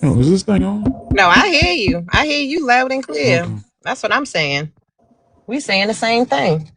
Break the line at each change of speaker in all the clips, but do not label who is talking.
Oh, is this thing on?
No, I hear you. I hear you loud and clear.
Okay.
That's what I'm saying. We saying the same thing.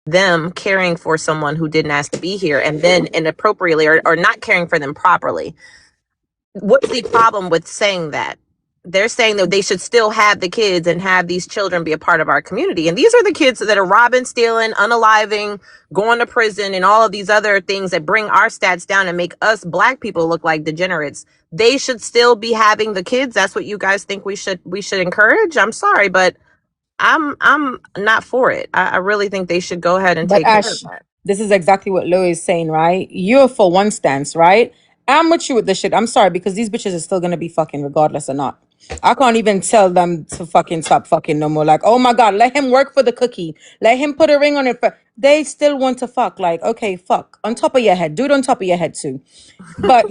Them caring for someone who didn't ask to be here and then inappropriately or not caring for them properly. What's the problem with saying that? They're saying that they should still have the kids and have these children be a part of our community. And these are the kids that are robbing, stealing, unaliving, going to prison, and all of these other things that bring our stats down and make us black people look like degenerates. They should still be having the kids. That's what you guys think we should encourage. I'm sorry, but I'm not for it. I really think they should go ahead and
But
take care of
Ash,
that.
this is exactly what Lo is saying, right? You're for one stance, right? I'm with you with the shit. I'm sorry because these bitches are still gonna be fucking regardless or not. I can't even tell them to fucking stop fucking no more. Like, oh my god, let him work for the cookie. Let him put a ring on it. They still want to fuck. Like, okay, fuck on top of your head. Do it on top of your head too. But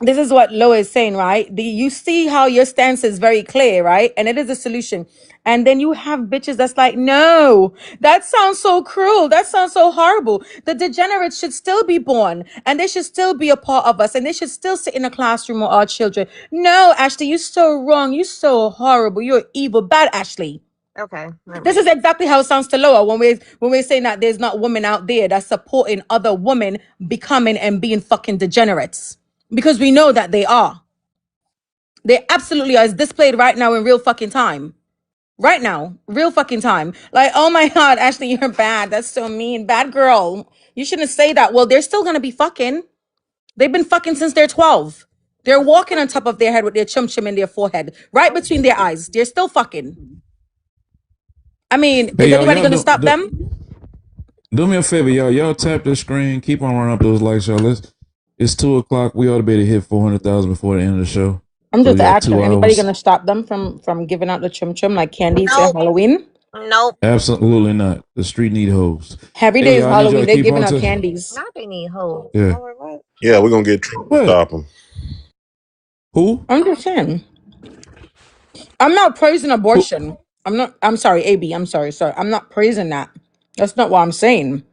this is what Lo is saying, right? You see how your stance is very clear, right? And it is a solution. And then you have bitches that's like, no, that sounds so cruel. That sounds so horrible. The degenerates should still be born and they should still be a part of us and they should still sit in a classroom with our children. No, Ashley, you're so wrong. You're so horrible. You're evil. Bad Ashley.
Okay, never
This
mind.
is exactly how it sounds to Loa when we're saying that there's not women out there that's supporting other women becoming and being fucking degenerates. Because we know that they are. They absolutely are. It's displayed right now in real fucking time. Right now. Real fucking time. Like, oh my God, Ashley, you're bad. That's so mean. Bad girl. You shouldn't say that. Well, they're still gonna be fucking. They've been fucking since they're 12. They're walking on top of their head with their chum chum in their forehead. Right between their eyes. They're still fucking. I mean,
Hey
is
y'all,
anybody gonna stop them?
do me a favor, y'all. Y'all tap the screen. Keep on running up those likes, y'all. It's 2 o'clock. We ought to be able to hit 400,000 before the end of the show.
I'm
So we
just
got
asking,
2
anybody
hours.
gonna stop them from giving out the chum chum like candies for
Nope,
Halloween?
nope.
Absolutely not. The street need hoes.
Every
Hey
day is
y'all, I need y'all
Halloween.
to
They're
keep
giving
on
out
to
candies.
Not they need hoes.
yeah.
Lord, what?
Yeah, we're gonna get Trump to
What?
stop him.
Who?
I'm just saying. I'm not praising
Who?
abortion. I'm sorry, AB. I'm sorry. Sorry. I'm not praising that. That's not what I'm saying.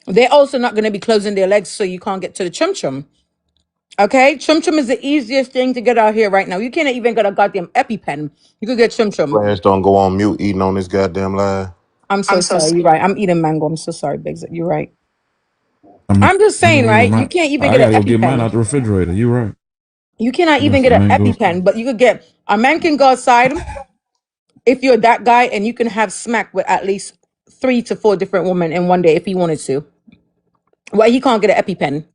They're also not gonna be closing their legs so you can't get to the chum chum. Okay? Chum chum is the easiest thing to get out here right now. You can't even get a goddamn EpiPen. You could get chum chum.
Flash don't go on mute eating on this goddamn live.
I'm so sorry. You're right. I'm eating mango. I'm so sorry, Biggs. You're right.
I mean,
I'm just saying, right? You
my,
can't even
I
get
gotta
an
go get mine
EpiPen.
out the refrigerator. You right.
You cannot
I got
even get
some
an
mangoes.
EpiPen, but you could get a man can go outside if you're that guy and you can have smack with at least 3 to 4 different women in one day if he wanted to. Why he can't get an EpiPen?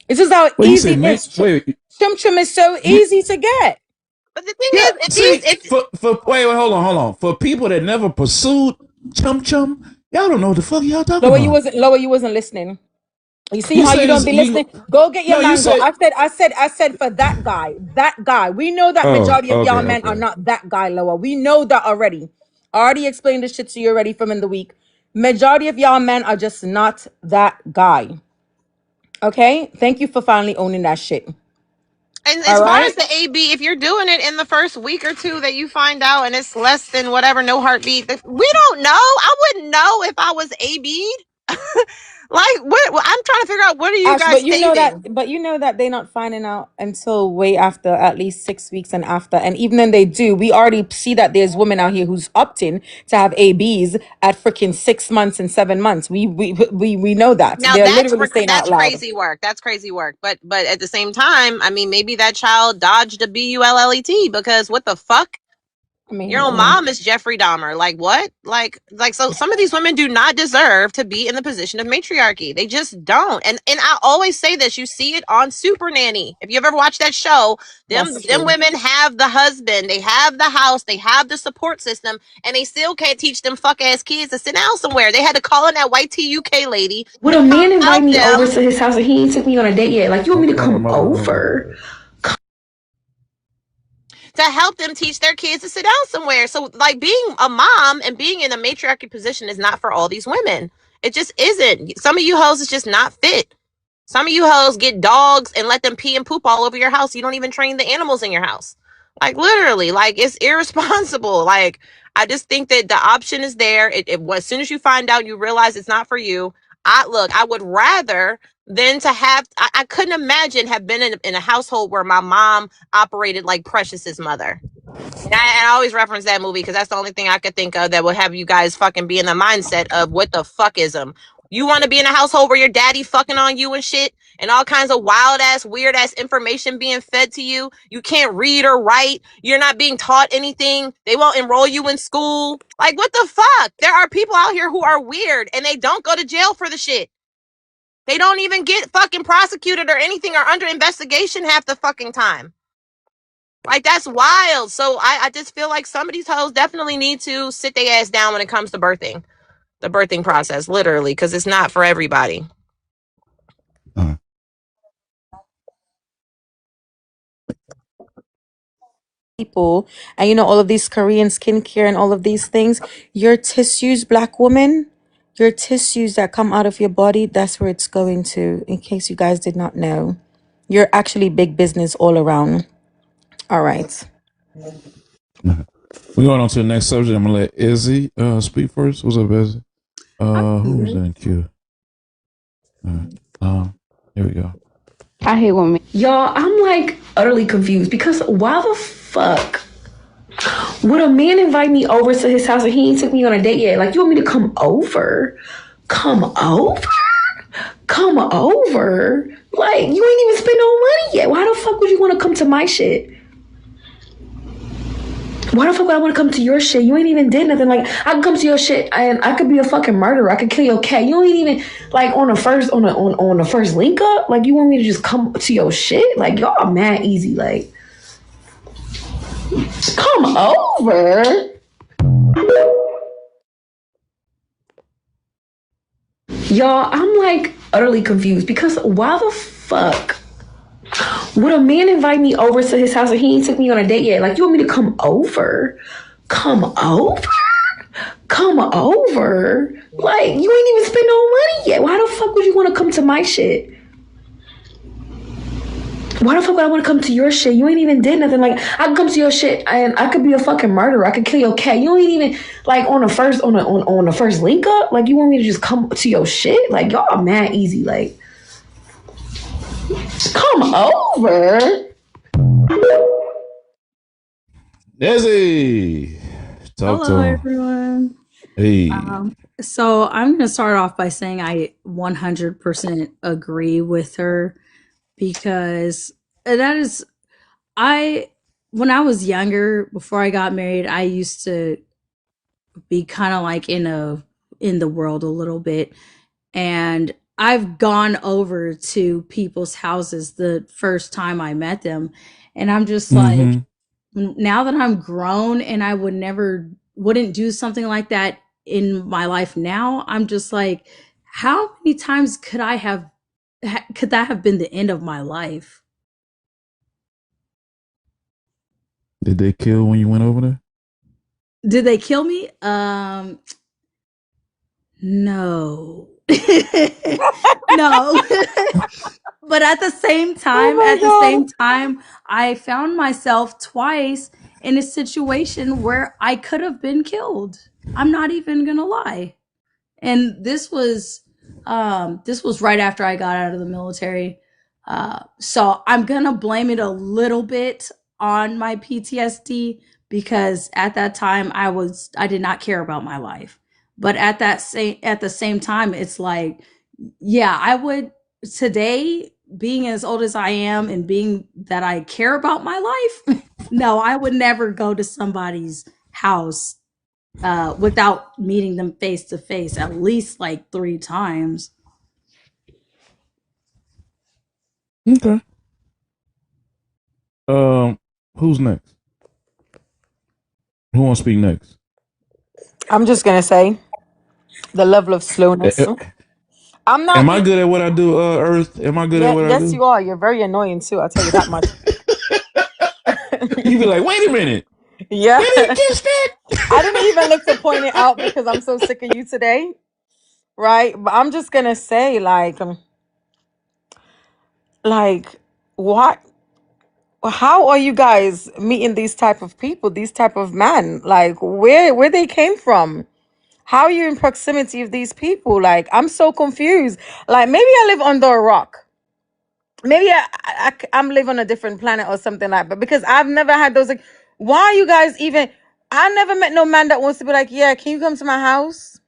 It's just how
Well, you
easy
said
it
man.
is.
Wait,
Chum chum is so
you
easy to get.
But the thing
yeah.
is, if these,
See,
if
wait, hold on. For people that never pursued chum chum, y'all don't know what the fuck y'all talking about.
Lower, you wasn't listening. You see
You
how you
said
don't
it's,
be
you.
listening? Go get your
No, you
mango.
said.
I said for that guy. That guy. We know that
Oh,
majority of y'all
okay,
men are
okay.
not that guy, Lower. We know that already. I already explained this shit to you already from in the week. Majority of y'all men are just not that guy. Okay? Thank you for finally owning that shit.
and as
All
far as
right?
the AB, if you're doing it in the first week or two that you find out and it's less than whatever, no heartbeat, we don't know. I wouldn't know if I was AB'd. Like, what? I'm trying to figure out what are you
Ash,
guys saving?
but you know that they're not finding out until way after at least 6 weeks and after. And even then they do, we already see that there's women out here who's opting to have ABs at freaking 6 months and 7 months. We know that.
Now
They're literally saying out
that's
loud.
crazy work. That's crazy work. But at the same time, I mean, maybe that child dodged a BULLET because what the fuck?
I
Your
mean,
own mom is Jeffrey Dahmer. Like what? Like so some of these women do not deserve to be in the position of matriarchy. They just don't. And I always say this, you see it on Super Nanny. If you've ever watched that show,
that's
them
true.
women have the husband, they have the house, they have the support system, and they still can't teach them fuck ass kids to sit down somewhere. They had to call in that white TUK lady
Would
to
a
come
man invite
help
me over
them
to his house and he ain't took me on a date yet? Like, you want me to come over?
to help them teach their kids to sit down somewhere. So, like, being a mom and being in a matriarchy position is not for all these women. It just isn't. Some of you hoes is just not fit. Some of you hoes get dogs and let them pee and poop all over your house. You don't even train the animals in your house. Like, literally, like, it's irresponsible. Like, I just think that the option is there. As soon as you find out, you realize it's not for you. I would rather than to have, I couldn't imagine have been in a household where my mom operated like Precious's mother. And I always reference that movie because that's the only thing I could think of that would have you guys fucking be in the mindset of what the fuck is them. You want to be in a household where your daddy fucking on you and shit and all kinds of wild ass, weird ass information being fed to you. You can't read or write. You're not being taught anything. They won't enroll you in school. Like, what the fuck? There are people out here who are weird and they don't go to jail for the shit. They don't even get fucking prosecuted or anything or under investigation half the fucking time. Like, that's wild. So I just feel like some of these hoes definitely need to sit their ass down when it comes to the birthing process, literally, because it's not for everybody.
People, and you know, all of these Korean skincare and all of these things, your tissues, black woman, your tissues that come out of your body, that's where it's going to, in case you guys did not know. You're actually big business all around. All right.
We're going on to the next subject. I'm gonna let Izzy speak first. What's up, Izzy? Who's in queue? Here we go.
I hate women. Y'all, I'm like utterly confused because why the fuck would a man invite me over to his house and he ain't took me on a date yet? Like, you want me to come over? Come over? Come over? Like, you ain't even spent no money yet. Why the fuck would you want to come to my shit? Why the fuck would I want to come to your shit? You ain't even did nothing. Like, I can come to your shit and I could be a fucking murderer. I could kill your cat. You ain't even like on the first link up. Like, you want me to just come to your shit? Like, y'all are mad easy. Like, come over. Y'all, I'm like utterly confused because why the fuck would a man invite me over to his house and he ain't took me on a date yet? Like, you want me to come over? Come over? Come over? Like, you ain't even spent no money yet. Why the fuck would you want to come to my shit? Why the fuck would I want to come to your shit? You ain't even did nothing. Like, I can come to your shit and I could be a fucking murderer. I could kill your cat. You ain't even like on the first link up. Like, you want me to just come to your shit? Like, y'all are mad easy. Like, come over.
Izzy, talk to
Hello,
him.
everyone.
Hey.
So I'm going to start off by saying I 100% agree with her because that is, when I was younger, before I got married, I used to be kind of like in the world a little bit. And I've gone over to people's houses the first time I met them. And I'm just like, now that I'm grown and I wouldn't do something like that in my life now, I'm just like, how many times could that have been the end of my life?
Did they kill when you went over there?
Did they kill me? No. No. But at the same time, I found myself twice in a situation where I could have been killed. I'm not even gonna lie. And this was right after I got out of the military. So I'm gonna blame it a little bit on my PTSD because at that time I did not care about my life. But at the same time, it's like, yeah, I would today, being as old as I am and being that I care about my life, no, I would never go to somebody's house without meeting them face to face at least like 3 times.
Okay. Who's next? Who wants to speak next?
I'm just gonna say the level of slowness. I'm not.
Am I good at what I do, Earth? Am I good at
Yeah,
what I
yes,
do?
you are. You're very annoying too. I'll tell you that much.
You be like, wait a minute.
Yeah.
They didn't catch that.
I didn't even look to point it out because I'm so sick of you today. Right? But I'm just gonna say, what? How are you guys meeting these type of people, these type of men? Like, where they came from? How are you in proximity of these people? Like, I'm so confused. Like, maybe I live under a rock. Maybe I'm living on a different planet or something like that. But because I've never had those. Like, why are you guys even? I never met no man that wants to be like, yeah, can you come to my house?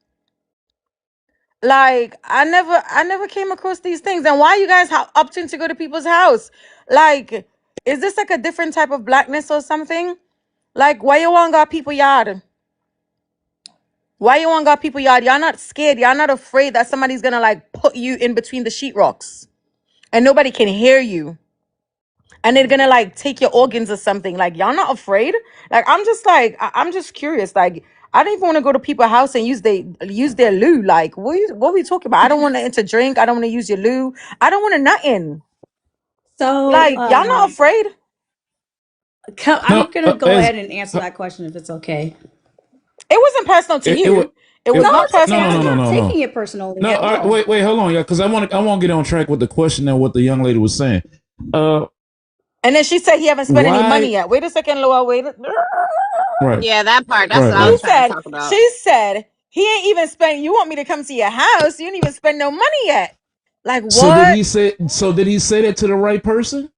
Like, I never came across these things. And why are you guys opting to go to people's house? Like, is this like a different type of blackness or something? Like, why you want got people yard? Why you want got people yard? Y'all not scared. Y'all not afraid that somebody's gonna like put you in between the sheetrocks and nobody can hear you. And they're gonna like take your organs or something. Like, y'all not afraid? Like, I'm just like, I'm just curious. Like, I don't even want to go to people's house and use their loo. Like, what are we talking about? I don't want to drink. I don't want to use your loo. I don't want to nothing.
So
Like, y'all not afraid?
I'm gonna go ahead and answer that question if it's okay.
It wasn't personal to you. It was
No,
not
it's okay.
personal to
I'm
you.
not taking it personally
No,
at all.
wait, hold on, yeah, because I want to get on track with the question and what the young lady was saying.
And then she said he haven't spent any money
Why?
yet. Wait a second, Loa. Wait.
Right.
Yeah, that part. That's what
Right.
I
She
was
Right.
trying to
said,
talk about.
she said, he ain't even spent, you want me to come to your house? You didn't even spend no money yet. Like,
So did
what?
he say? So did he say that to the right person?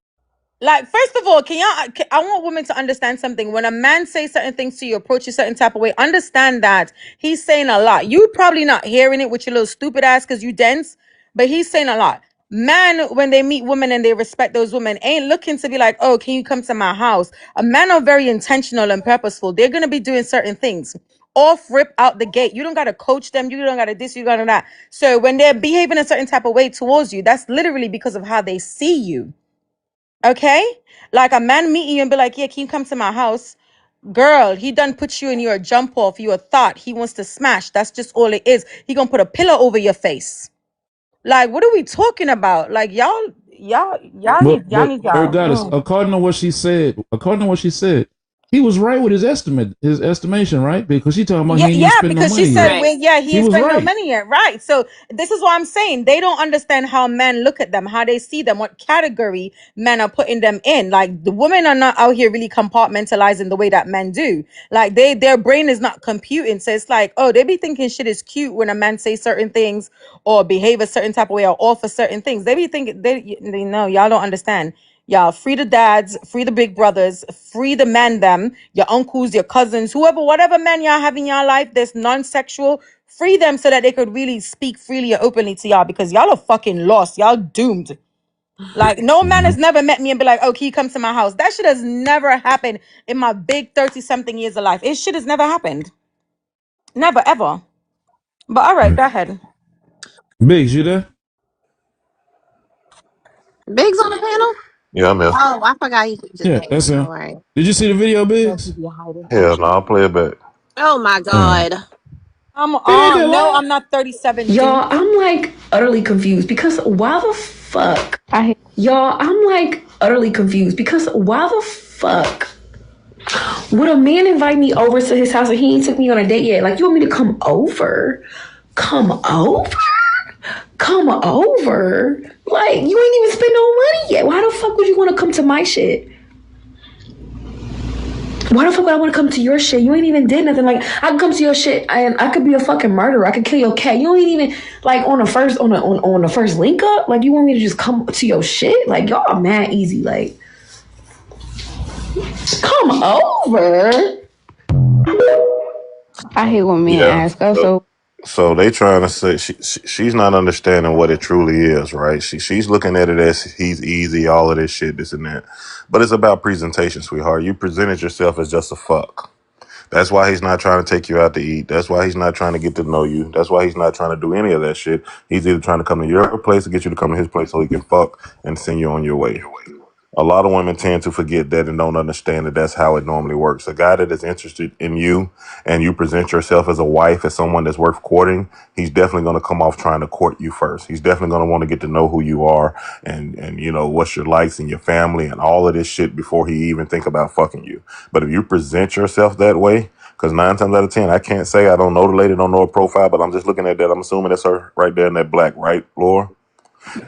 Like, first of all, I want women to understand something. When a man says certain things to you, approach you certain type of way, understand that he's saying a lot. You probably not hearing it with your little stupid ass because you dense, but he's saying a lot. Men, when they meet women and they respect those women, ain't looking to be like, oh, can you come to my house? A men are very intentional and purposeful. They're going to be doing certain things. Off rip out the gate. You don't got to coach them. You don't got to this, you got to that. So when they're behaving a certain type of way towards you, that's literally because of how they see you. Okay? Like a man meeting you and be like, yeah, can you come to my house? Girl, he done put you in your jump off, your thought. He wants to smash. That's just all it is. He gonna put a pillow over your face. Like, what are we talking about? Like, y'all
But
need y'all.
Goddess, according to what she said, he was right with his estimation, right? Because she talking about he
Yeah,
ain't even
yeah,
spend no
because she
money
said,
yet.
Right.
well, yeah, he
He
ain't
was
spent no
right.
money yet. Right. So this is what I'm saying. They don't understand how men look at them, how they see them, what category men are putting them in. Like the women are not out here really compartmentalizing the way that men do. Like their brain is not computing. So it's like, oh, they be thinking shit is cute when a man say certain things or behave a certain type of way or offer certain things. They be thinking they know y'all don't understand. Y'all free the dads, free the big brothers, free the men, them, your uncles, your cousins, whoever, whatever men y'all have in your life that's non-sexual, free them so that they could really speak freely and openly to y'all because y'all are fucking lost. Y'all doomed. Like, no man has never met me and be like, oh, can you come to my house? That shit has never happened in my big 30-something years of life. It shit has never happened. Never, ever. But all right,
Right.
go ahead.
Biggs, you there?
Biggs on the panel?
Yeah, I'm here.
Oh, I forgot he just
Yeah,
came.
that's him.
All right.
Did you see the video,
Yes, he
Biggs?
be hiding. Oh,
Hell no,
shit.
I'll play it back.
Oh my
Damn.
God.
It ain't that
No,
long.
I'm not 3017.
Y'all, I'm like utterly confused because why the fuck? Y'all, I'm like utterly confused because why the fuck would a man invite me over to his house and he ain't took me on a date yet? Like, you want me to come over? Come over? Come over? Like, you ain't even spent no money yet. Why the fuck would you want to come to my shit? Why the fuck would I want to come to your shit? You ain't even did nothing. Like, I can come to your shit and I could be a fucking murderer. I could kill your cat. You ain't even like on the first link up. Like, you want me to just come to your shit? Like, y'all are mad easy. Like, come over.
Yeah. So they trying to say she's not understanding what it truly is, right? She's looking at it as he's easy, all of this shit, this and that. But it's about presentation, sweetheart. You presented yourself as just a fuck. That's why he's not trying to take you out to eat. That's why he's not trying to get to know you. That's why he's not trying to do any of that shit. He's either trying to come to your place or get you to come to his place so he can fuck and send you on your way. A lot of women tend to forget that and don't understand that that's how it normally works. A guy that is interested in you and you present yourself as a wife, as someone that's worth courting, he's definitely going to come off trying to court you first. He's definitely going to want to get to know who you are and you know what's your likes and your family and all of this shit before he even think about fucking you. But if you present yourself that way, because 9 times out of 10, I can't say I don't know the lady, don't know her profile, but I'm just looking at that. I'm assuming that's her right there in that black, right, Laura?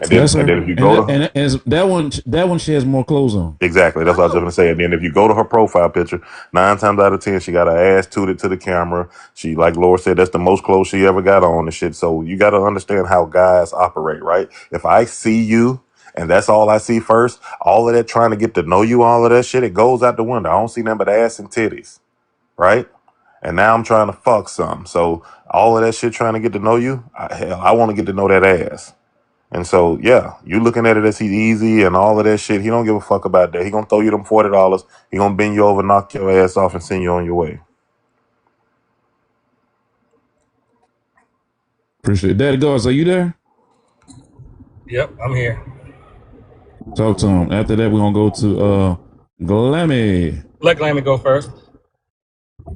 That's
And
her.
then if you go to her,
And as that one, she has more clothes on.
exactly. That's what I was just gonna say. And then if you go to her profile picture, 9 times out of 10, she got her ass tooted to the camera. She, like Laura said, that's the most clothes she ever got on and shit. So you got to understand how guys operate, right? If I see you and that's all I see first, all of that trying to get to know you, all of that shit, it goes out the window. I don't see nothing but ass and titties, right? And now I'm trying to fuck some. So all of that shit trying to get to know you, hell, I want to get to know that ass. And so, yeah, you looking at it as he's easy and all of that shit. He don't give a fuck about that. He gonna throw you them $40. He gonna bend you over, knock your ass off, and send you on your way.
Appreciate it. Daddy Guards, are you there?
Yep, I'm here.
Talk to him. After that, we're gonna go to Glammy.
Let Glammy go first.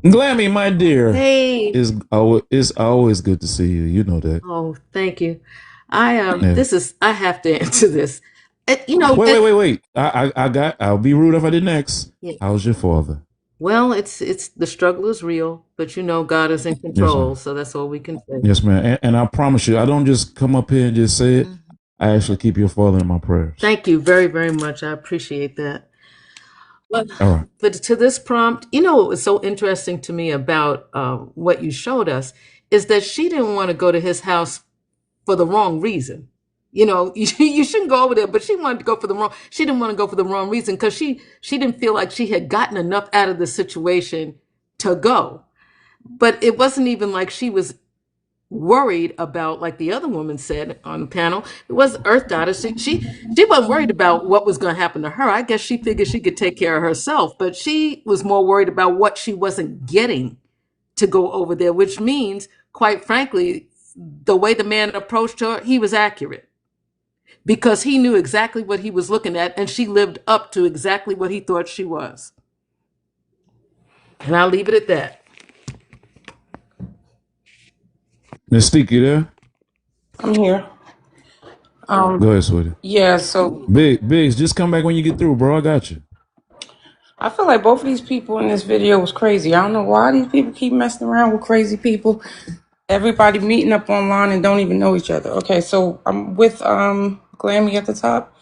Glammy, my dear.
Hey.
It's always good to see you. You know that.
Oh, thank you.
Yeah.
I have to answer this.
Wait. I'll be rude if I didn't ask.
Yeah.
How's your father?
Well, it's the struggle is real, but God is in
Yes,
control,
ma'am.
so that's all we can say.
Yes, ma'am. And I promise you, I don't just come up here and just say it. I actually keep your father in my prayers.
Thank you very, very much. I appreciate that.
All right.
But to this prompt, what was so interesting to me about what you showed us is that she didn't want to go to his house for the wrong reason. You shouldn't go over there, but she wanted to go for the wrong. She didn't want to go for the wrong reason because she didn't feel like she had gotten enough out of the situation to go. But it wasn't even like she was worried about, like the other woman said on the panel. It was Earth Goddess. She wasn't worried about what was going to happen to her. I guess she figured she could take care of herself, but she was more worried about what she wasn't getting to go over there, which means, quite frankly, the way the man approached her, he was accurate because he knew exactly what he was looking at, and she lived up to exactly what he thought she was. And I'll leave it at that.
Mystique, you there?
I'm here.
Go ahead, sweetie.
Yeah, so
Biggs, just come back when you get through, bro. I got you.
I feel like both of these people in this video was crazy. I don't know why these people keep messing around with crazy people. Everybody meeting up online and don't even know each other. Okay, so I'm with Glammy at the top.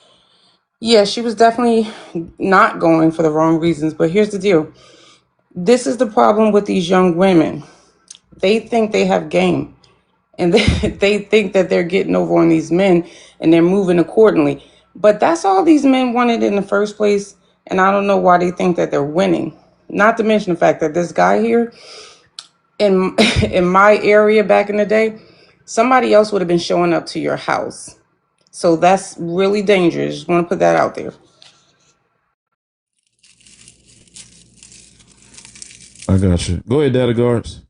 Yeah, she was definitely not going for the wrong reasons, but here's the deal. This is the problem with these young women. They think they have game. And they think that they're getting over on these men and they're moving accordingly. But that's all these men wanted in the first place. And I don't know why they think that they're winning. Not to mention the fact that this guy here in my area back in the day, somebody else would have been showing up to your house. So that's really dangerous. Just want to put that out there.
I got you. Go ahead, Data Guards.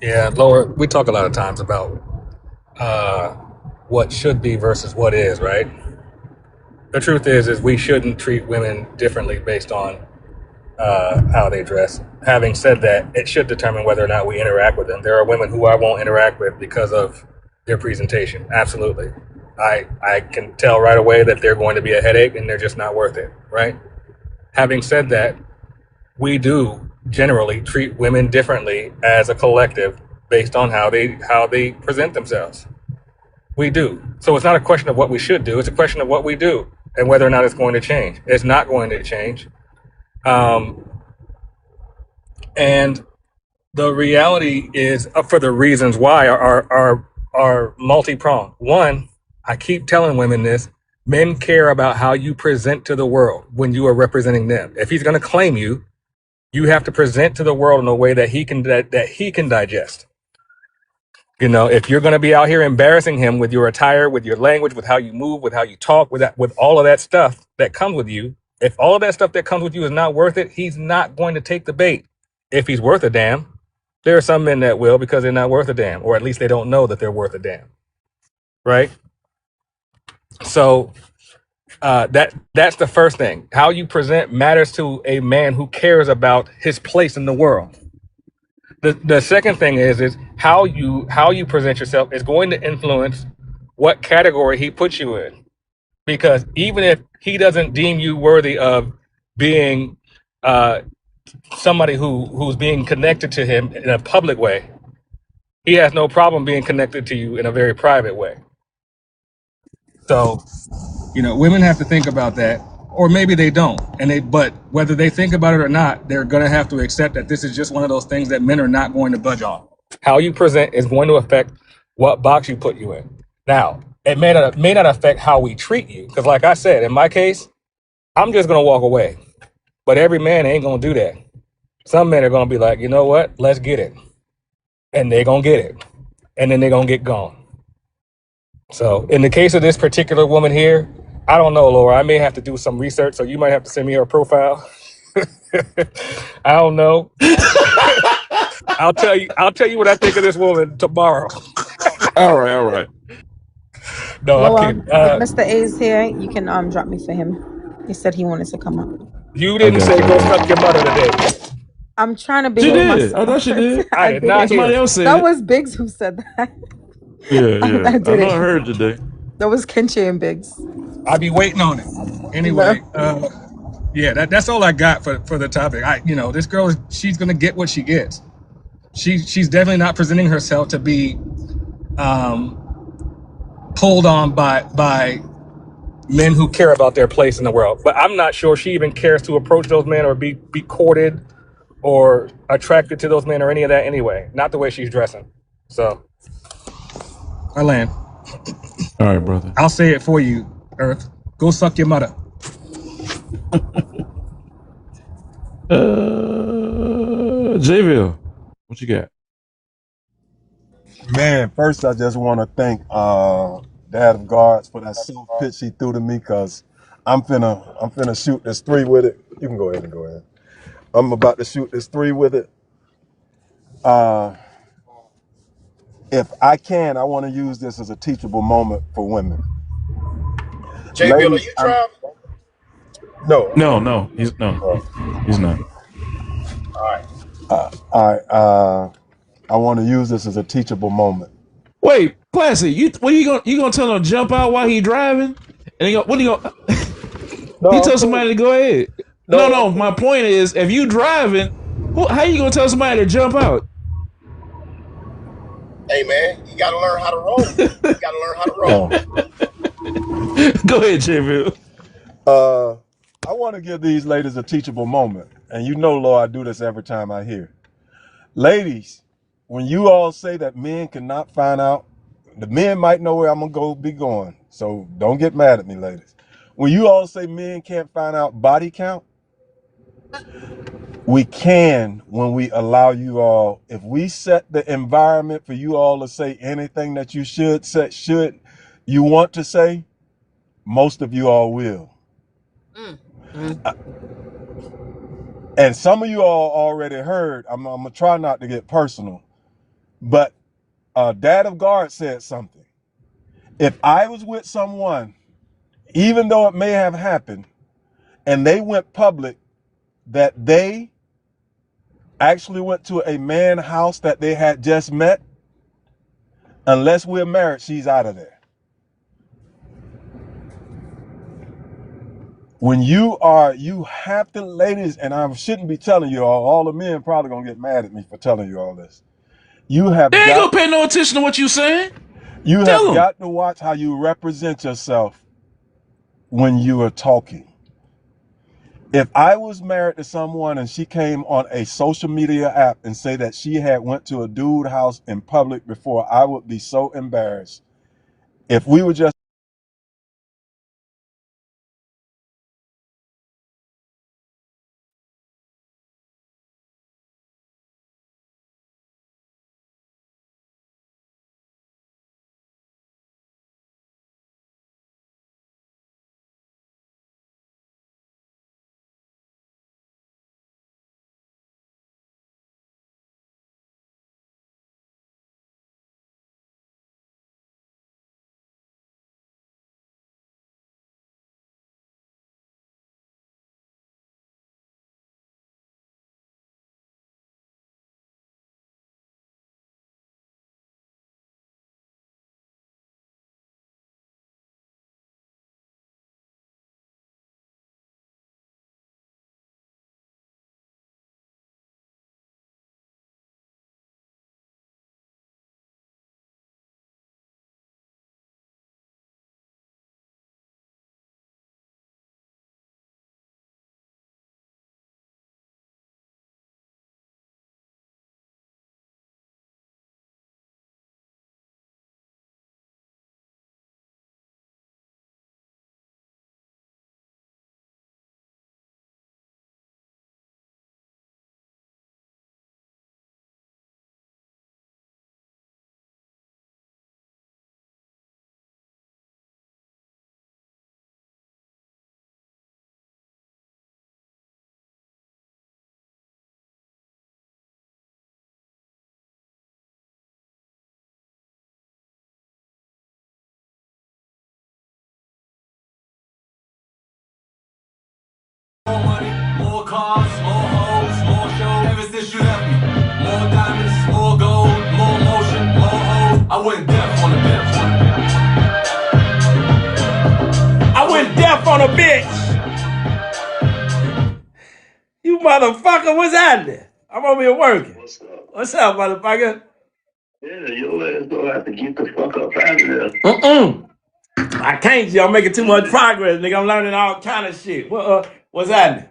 Yeah, Laura, we talk a lot of times about what should be versus what is, right? The truth is we shouldn't treat women differently based on how they dress. Having said that, it should determine whether or not we interact with them. There are women who I won't interact with because of their presentation. Absolutely. I can tell right away that they're going to be a headache and they're just not worth it, right? Having said that, we do generally treat women differently as a collective based on how they present themselves. We do. So it's not a question of what we should do. It's a question of what we do and whether or not it's going to change. It's not going to change. And the reality is, for the reasons why are multi-pronged. One, I keep telling women this: men care about how you present to the world when you are representing them. If he's going to claim you, you have to present to the world in a way that he can digest. If you're going to be out here embarrassing him with your attire, with your language, with how you move, with how you talk, with all of that stuff that comes with you, if all of that stuff that comes with you is not worth it, he's not going to take the bait. If he's worth a damn, there are some men that will because they're not worth a damn, or at least they don't know that they're worth a damn, right? So that's the first thing. How you present matters to a man who cares about his place in the world. The second thing is how you present yourself is going to influence what category he puts you in. Because even if he doesn't deem you worthy of being somebody who's being connected to him in a public way, he has no problem being connected to you in a very private way. So, women have to think about that, or maybe they don't. But whether they think about it or not, they're going to have to accept that this is just one of those things that men are not going to budge on. How you present is going to affect what box you put you in. Now, it may not affect how we treat you, because like I said, in my case, I'm just going to walk away. But every man ain't going to do that. Some men are going to be like, you know what? Let's get it. And they're going to get it. And then they're going to get gone. So in the case of this particular woman here, I don't know, Laura. I may have to do some research, so you might have to send me her profile. I don't know. I'll tell you what I think of this woman tomorrow.
All right.
No, I'm kidding.
Mr. A is here. You can drop me for him. He said he wanted to come up.
You didn't say go suck your mother today.
I'm trying to be
She
with
did.
myself.
I thought she did.
I did not hear
Somebody
it.
else said
That
it.
was Biggs who said that.
Yeah.
I
I
did
know
it.
I heard today.
That was Kenchi and Biggs.
I'll be waiting on it. Anyway, yeah, that's all I got for the topic. This girl she's gonna get what she gets. She's definitely not presenting herself to be pulled on by men who care about their place in the world. But I'm not sure she even cares to approach those men or be courted or attracted to those men or any of that anyway. Not the way she's dressing. So, I land.
All right, brother.
I'll say it for you, Earth. Go suck your mother.
JVille, what you got?
Man, first I just want to thank Dad of Guards for that soft pitch he threw to me, because I'm finna shoot this three with it. You can go ahead and go ahead. I'm about to shoot this three with it. If I can, I want to use this as a teachable moment for women.
JBL, are
Ladies,
you driving?
no.
No, he's not.
All right.
All right. I want to use this as a teachable moment.
Wait, Classy, what you gonna tell him to jump out while he driving? And what are you gonna? He
No, I'm
tell
cool.
somebody to go ahead.
No, I'm
No. My
cool.
point is, if you driving, how you gonna tell somebody to jump out?
Hey, man, you got to learn how to roll.
Go ahead, JVille.
I want to give these ladies a teachable moment. And you know, Lord, I do this every time I hear. Ladies, when you all say that men cannot find out, the men might know where I'm going to be going. So don't get mad at me, ladies. When you all say men can't find out body count, we can when we allow you all, if we set the environment for you all to say anything that you you want to say, most of you all will. And some of you all already heard, I'm going to try not to get personal, but Dad of Guard said something. If I was with someone, even though it may have happened, and they went public that they actually went to a man's house that they had just met, unless we're married, she's out of there. When you have to, ladies, and I shouldn't be telling you all the men probably gonna get mad at me for telling you all this. You
They
have
ain't
got
gonna pay no attention to what you saying.
you
Tell
have
them.
got to watch how you represent yourself when you are talking. If I was married to someone and she came on a social media app and say that she had went to a dude house in public before, I would be so embarrassed. If we were just
more money, more cars, more hoes, more shows. Ever since you left me, more diamonds, more gold, more motion, more hoes. I went deaf on the bitch. I went deaf on a bitch. You motherfucker, what's happening? I'm over here working. What's up, motherfucker? Yeah, your ass gonna have to get the fuck up out of there.
I can't, G. I'm making too much progress, nigga. I'm learning all kind of shit. What's happening?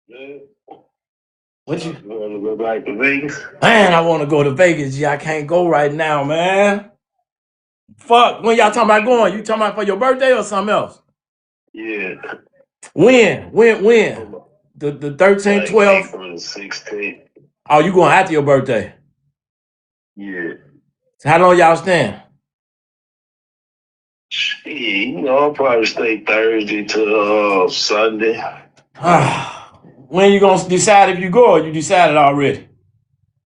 Man,
What you?
wanna go back to Vegas?
Man, I want to go to Vegas, G. I can't go right now, man. Fuck. When y'all talking about going? You talking about for your birthday or something else?
Yeah.
When? The 13th,
Like
12th?
April the 16th.
Oh, you going after your birthday?
Yeah.
So how long y'all staying?
Shit, I'll probably stay Thursday to Sunday.
When you gonna decide if you go or you decided already?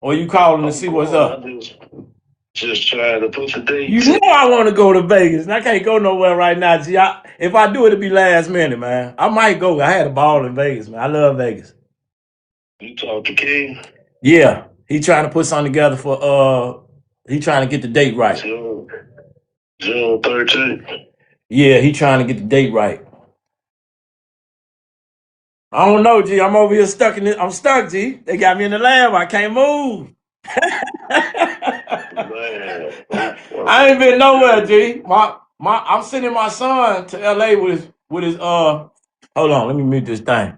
Or you calling to
I'm
see what's
going.
up?
I just trying to put the
You
dates
know
in.
I want to go to Vegas, and I can't go nowhere right now. G. If I do, it'll be last minute, man. I might go. I had a ball in Vegas, man. I love Vegas.
You talk to King?
Yeah, he trying to put something together for. He trying to get the date right.
June 13th.
Yeah, he trying to get the date right. I don't know, G. I'm over here stuck in it. I'm stuck, G. They got me in the lab. I can't move.
Man,
I ain't been nowhere, G. I'm sending my son to LA with his hold on, let me mute this thing.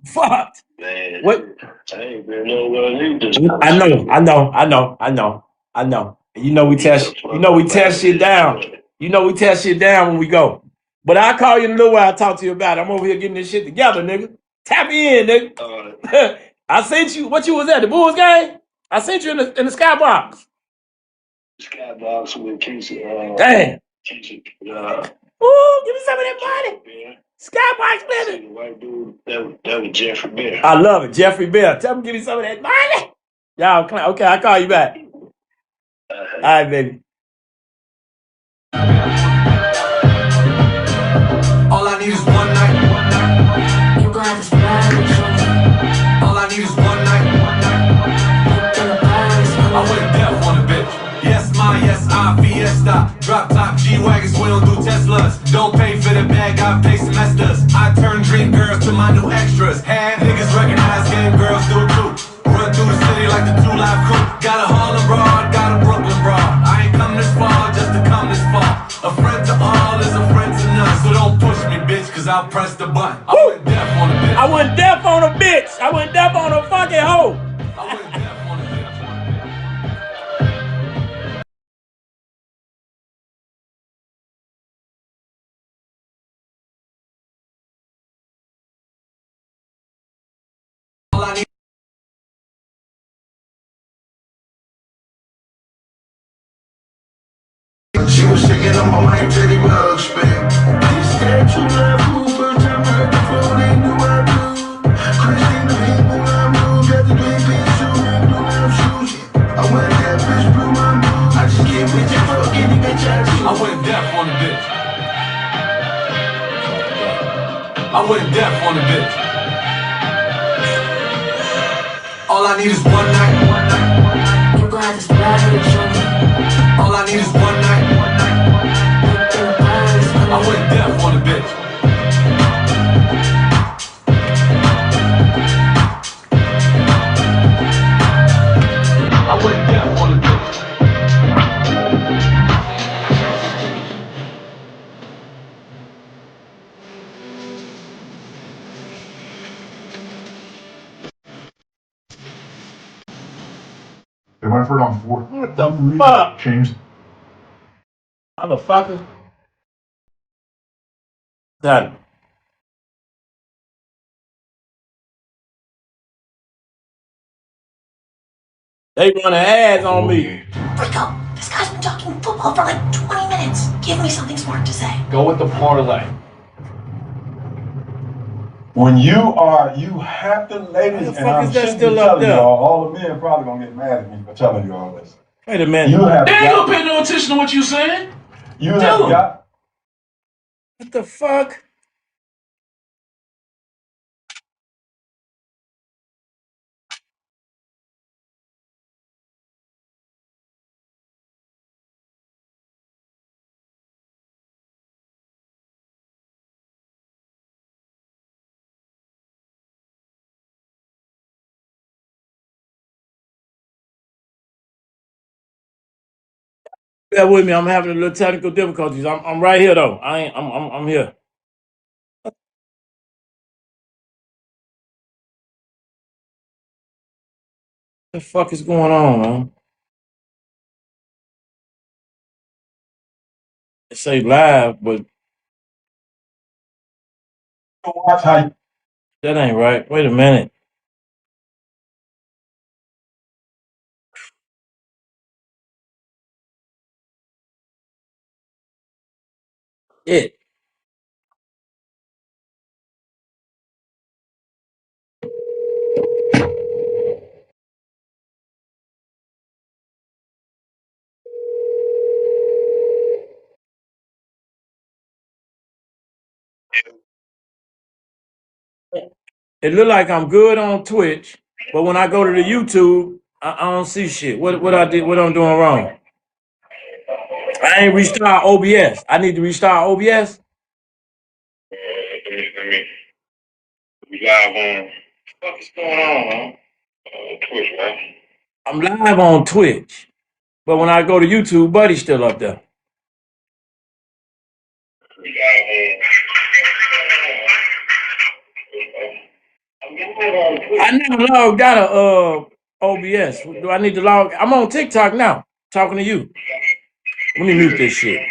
Fuck.
man,
What?
I ain't been nowhere neither.
I know. You know we
Get the
test
fuck up out of
shit
this
down.
joint.
You know we test shit down when we go. But I'll call you in a little while. I'll talk to you about it. I'm over here getting this shit together, nigga. Tap me in, nigga. I sent you. What you was at the Bulls game? I sent you in the skybox.
Skybox with Keisha.
Damn.
Keisha.
Ooh, give me some of that money. Skybox,
See
baby.
the white dude. That was Jeffrey Bear.
I love it, Jeffrey Bell. Tell him give me some of that money. Y'all, okay, I'll call you back. All right, baby.
All I need is one night. You got this bad. All I need is one night. I went deaf on a bitch. Yes, my, yes, I, Fiesta. Drop top G-Wagons, we don't do Teslas. Don't pay for the bag, I pay semesters. I turn dream girls to my new extras. Had niggas recognize game girls do it too. Run through the city like the 2 Live Crew. Got a Harlem broad, got a Brooklyn broad. I ain't come this far just to come this far. A friend to all is a friend to none. So don't push me, bitch, cause I'll press the button. I went deaf on a bitch.
I went deaf on a bitch. I went deaf on a fucking hoe.
I went deaf on a bitch. All I need. She was shaking on my white teddy rug spin. She said you love food, first time I heard the phone, they knew I knew. Christina, people I moved, got the 3-piece suit and blue love shoes. I went that bitch blew my mood. I just can't with you fuck any bitch I choose. I went deaf on the bitch. I went deaf on the bitch. All I need is one night. You got this bad bitch. All I need is one night. I went deaf on the bitch. I went deaf on the bitch.
They went for it on 4.
What the fuck?
Changed.
Motherfucker. Done. They run ads on me.
Rico, this guy's been talking football for like 20 minutes. Give me something smart to say.
Go with the parlay.
When you have to, ladies,
Why the
and
fuck
I'm
is that
shouldn't be
still up
telling
there?
y'all, all the men probably gonna get mad at me for telling you all this.
Wait a minute.
You have
They ain't
got,
gonna pay no attention to what you saying.
you
Tell
have
them.
got,
What the fuck? Bear with me. I'm having a little technical difficulties. I'm right here though. I ain't. I'm here. What the fuck is going on, man? It say live, but that ain't right. Wait a minute. It. It look like I'm good on Twitch, but when I go to the YouTube, I don't see shit. What I did? What I'm doing wrong? I ain't restart OBS. I need to restart OBS. We live on. What is going on, man? Twitch, right? I'm live on Twitch, but when I go to YouTube, Buddy's still up there. We live on. I never logged out of OBS. Do I need to log? I'm on TikTok now, talking to you. Let me mute this shit.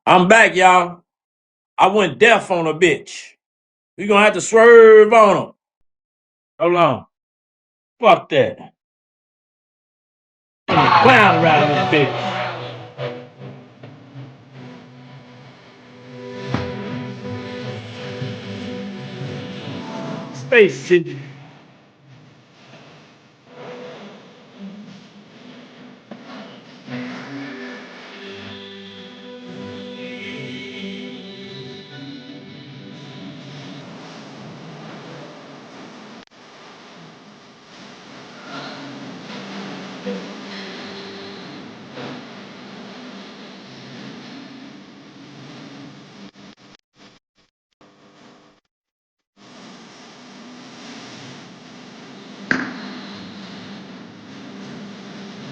I'm back, y'all. I went deaf on a bitch. We gonna have to swerve on them. Hold on. Fuck that. Clown around this bitch. Space shit.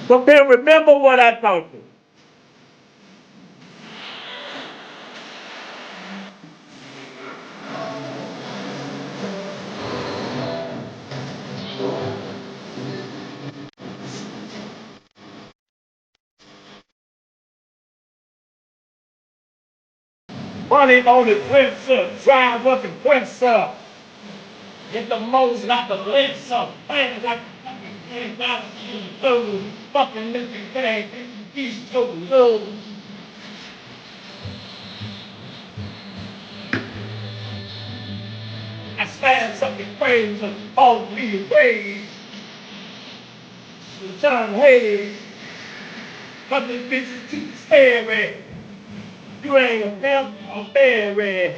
So can remember what I told you. Money on the Windsor, drive up and Windsor. Get the most out the Windsor. Man, like fucking fucking living thing. He's so low. I stand something crazy all me ways. John Hayes, but this bitch is too scary. You ain't a pimp or fairy.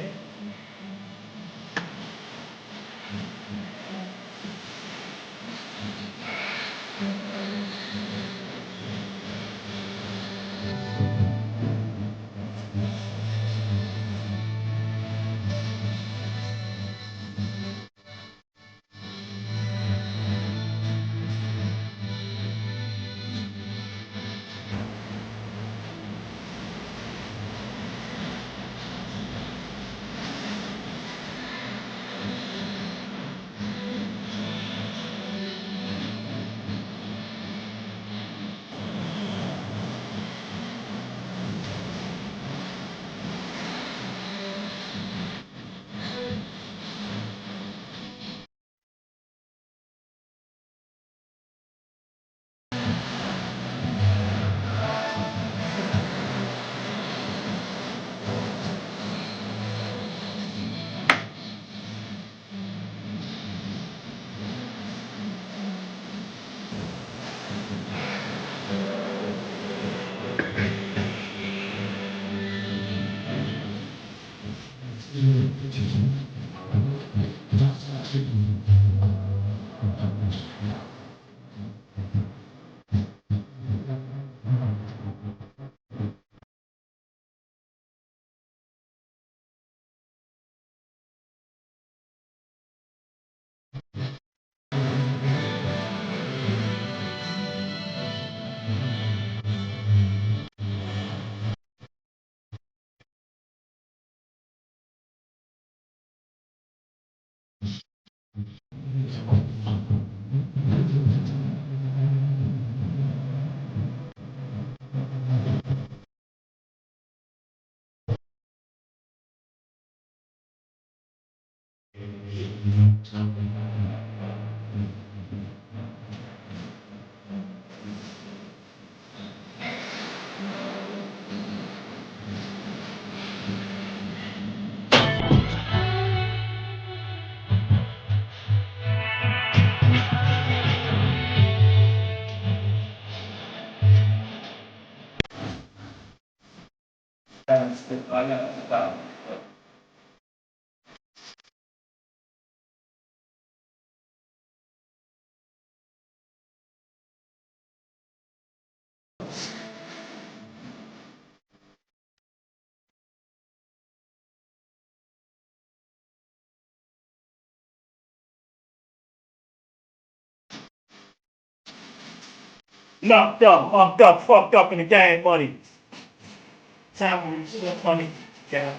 Knocked up, mucked up, fucked up in the game money. Time will money. Yeah.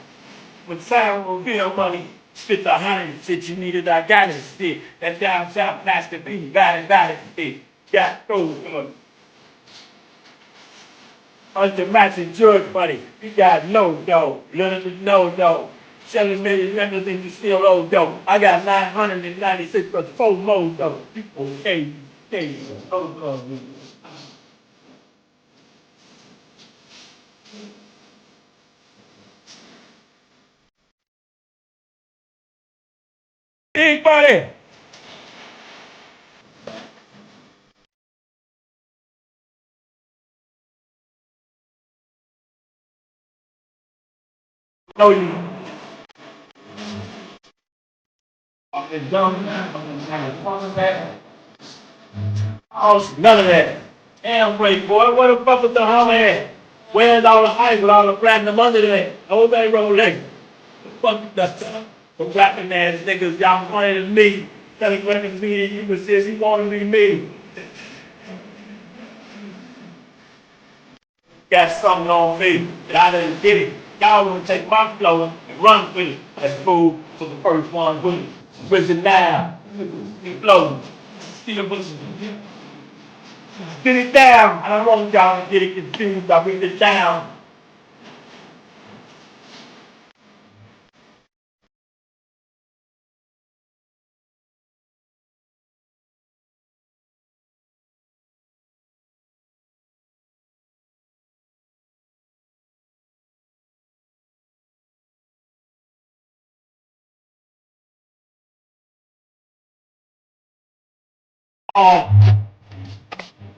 With time will feel money. Spit the honey, shit you needed, I got it, stick. That down south plastic beat, got it, stick. Got gold money. Under matching George money, you got no dough, literally no dough. 7 million everything you still owe dough. I got 996 plus 4 more dough. People okay, big money. No, you. I'm dumb now. Oh, none of that. Damn, wait, boy, what the fuck was the hammer at? Where's all the hype with all the platinum under that? Old bay Rolex. The fuck the rapping ass niggas, y'all funny than me. Telling women me you can say you want to be me. Got something on me that I didn't get it. Y'all gonna take my flow and run with it. That's fool for the first one with it. With it now. He flow. Still pushing. Get it down. I don't want y'all to get it confused. I bring it down.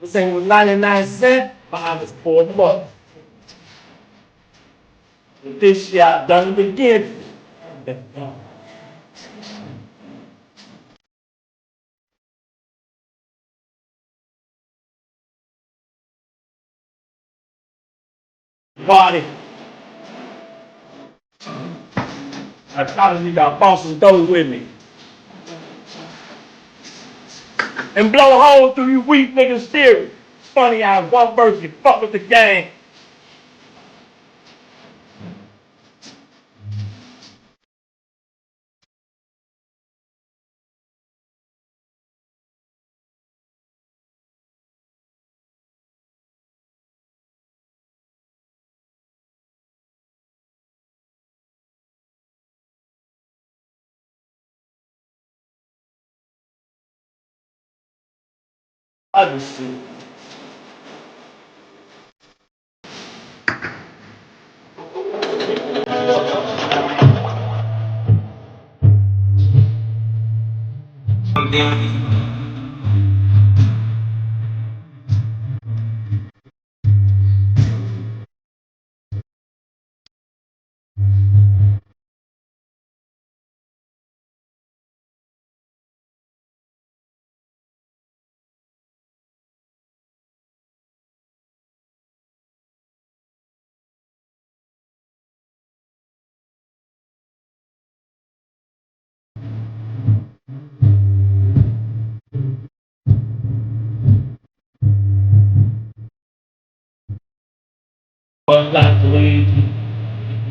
This thing was 99 cents, mine was $4. With this shit, I done it again. Party. I probably got bosses go with me. And blow a hole through you weak niggas' theory. Funny how one verse can fuck with the game. Other shit. One like the way.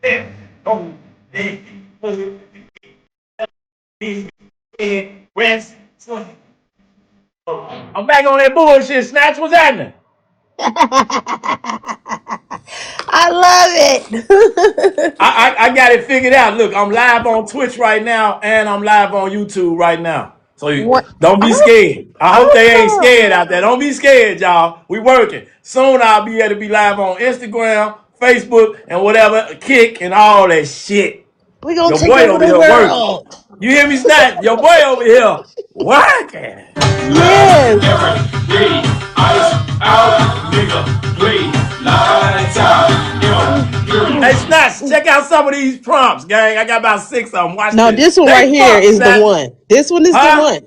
I'm back on that bullshit, Snatch. What's happening?
I love it.
I got it figured out. Look, I'm live on Twitch right now, and I'm live on YouTube right now. So
What?
don't be scared. I hope they ain't
Awesome.
scared out there. Don't be scared, y'all. We working. Soon I'll be able to be live on Instagram, Facebook, and whatever, Kick, and all that shit.
We gonna
Your
take
boy
over
over
the
here working.
world.
You hear me, Snatch? Your boy over here working.
Yes.
Every day, ice out, nigga, play, lights out,
Hey, Snatch, check out some of these prompts, gang. I got about 6 of them. Watch
No,
this.
this one right
They
here
fuck,
is the
Snatch.
one. This one is the
Huh?
one.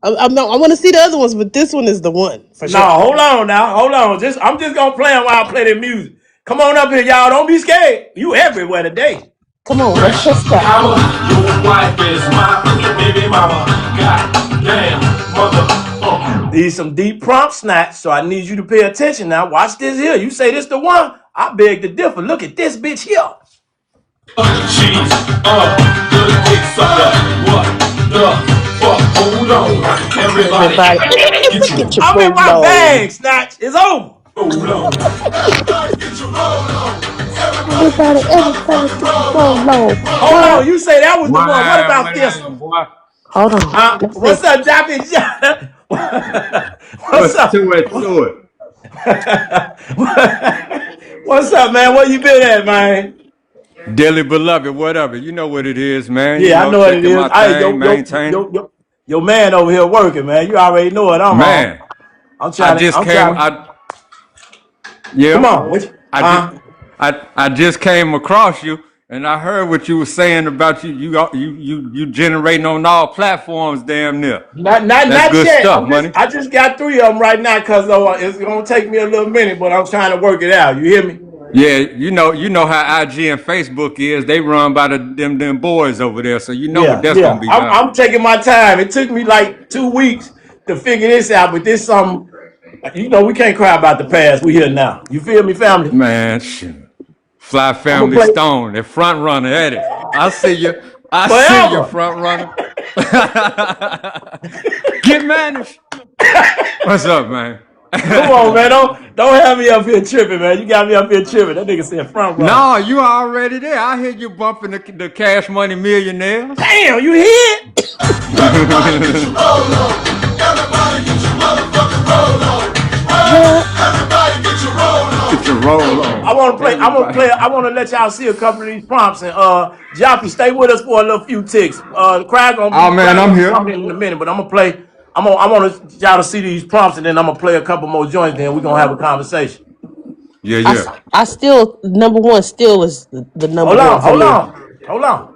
I want to see the other ones, but this one is the one for
No,
sure.
hold on now. Hold on. I'm just gonna play them while I play the music. Come on up here, y'all. Don't be scared. You everywhere today.
Come on, let's
fresh
test that.
power. Your wife is my baby mama. God damn, motherfucker.
These some deep prompt snacks, so I need you to pay attention now. Watch this here. You say this the one? I beg to differ. Look at this bitch here.
She's a good dick sucker. What the fuck? Hold on. Everybody,
Everybody,
get your
get your
I'm in
roll
my
on.
bag, Snatch. It's over.
roll on. Everybody, get your roll on. Everybody, get
Everybody,
your
everybody, get your roll on.
Hold
What?
on. You say that was the one. What
Wow,
about
what
this one?
happened, boy?
Hold on. Let's see.
What's up, Joppy? What's
What's
up?
to it, to it?
What's up, man? Where you been at, man?
Dearly beloved, whatever. You know what it is, man. You
Yeah, I
know,
know what it
taking
is.
my
Hey,
thing, maintaining.
your man over here working, man. You already know what I'm on.
Man, I just
I'm
came,
trying to. Come
yeah,
on, what?
I just, I just came across you, and I heard what you were saying about you generating on all platforms, damn near. That's
Not
good
yet.
stuff, money.
I just got 3 of them right now because it's gonna take me a little minute, but I'm trying to work it out. You hear me?
Yeah, you know how IG and Facebook is. They run by them boys over there, so you know what
Yeah,
that's gonna
yeah.
be about.
I'm taking my time. It took me like 2 weeks to figure this out, but this something. We can't cry about the past. We here now. You feel me, family?
Man, shit. Fly
I'm gonna
Family
play
Stone, the front runner at it. I see you. I see you,
forever.
front runner. Get managed. What's up, man?
Come on, man. Don't have me up here tripping, man. You got me up here tripping. That nigga said front runner.
No, you already there. I hear you bumping the Cash Money Millionaires.
Damn, you hit.
everybody, get your roll on. Everybody, get your motherfucking roll on.
What?
Everybody, get your roll on.
Get your roll
I
on.
want to play. I want to
Everybody.
play. I want to let y'all see a couple of these prompts. And Joppy, stay with us for a little few ticks. Craig
Oh man, I'm
gonna be
here.
talking in a minute, but I'm gonna play. I want y'all to see these prompts, and then I'm gonna play a couple more joints. Then we're gonna have a conversation.
Yeah,
I,
yeah.
I still, number one still is the number
Hold
one
on,
for
hold
me.
on, hold on.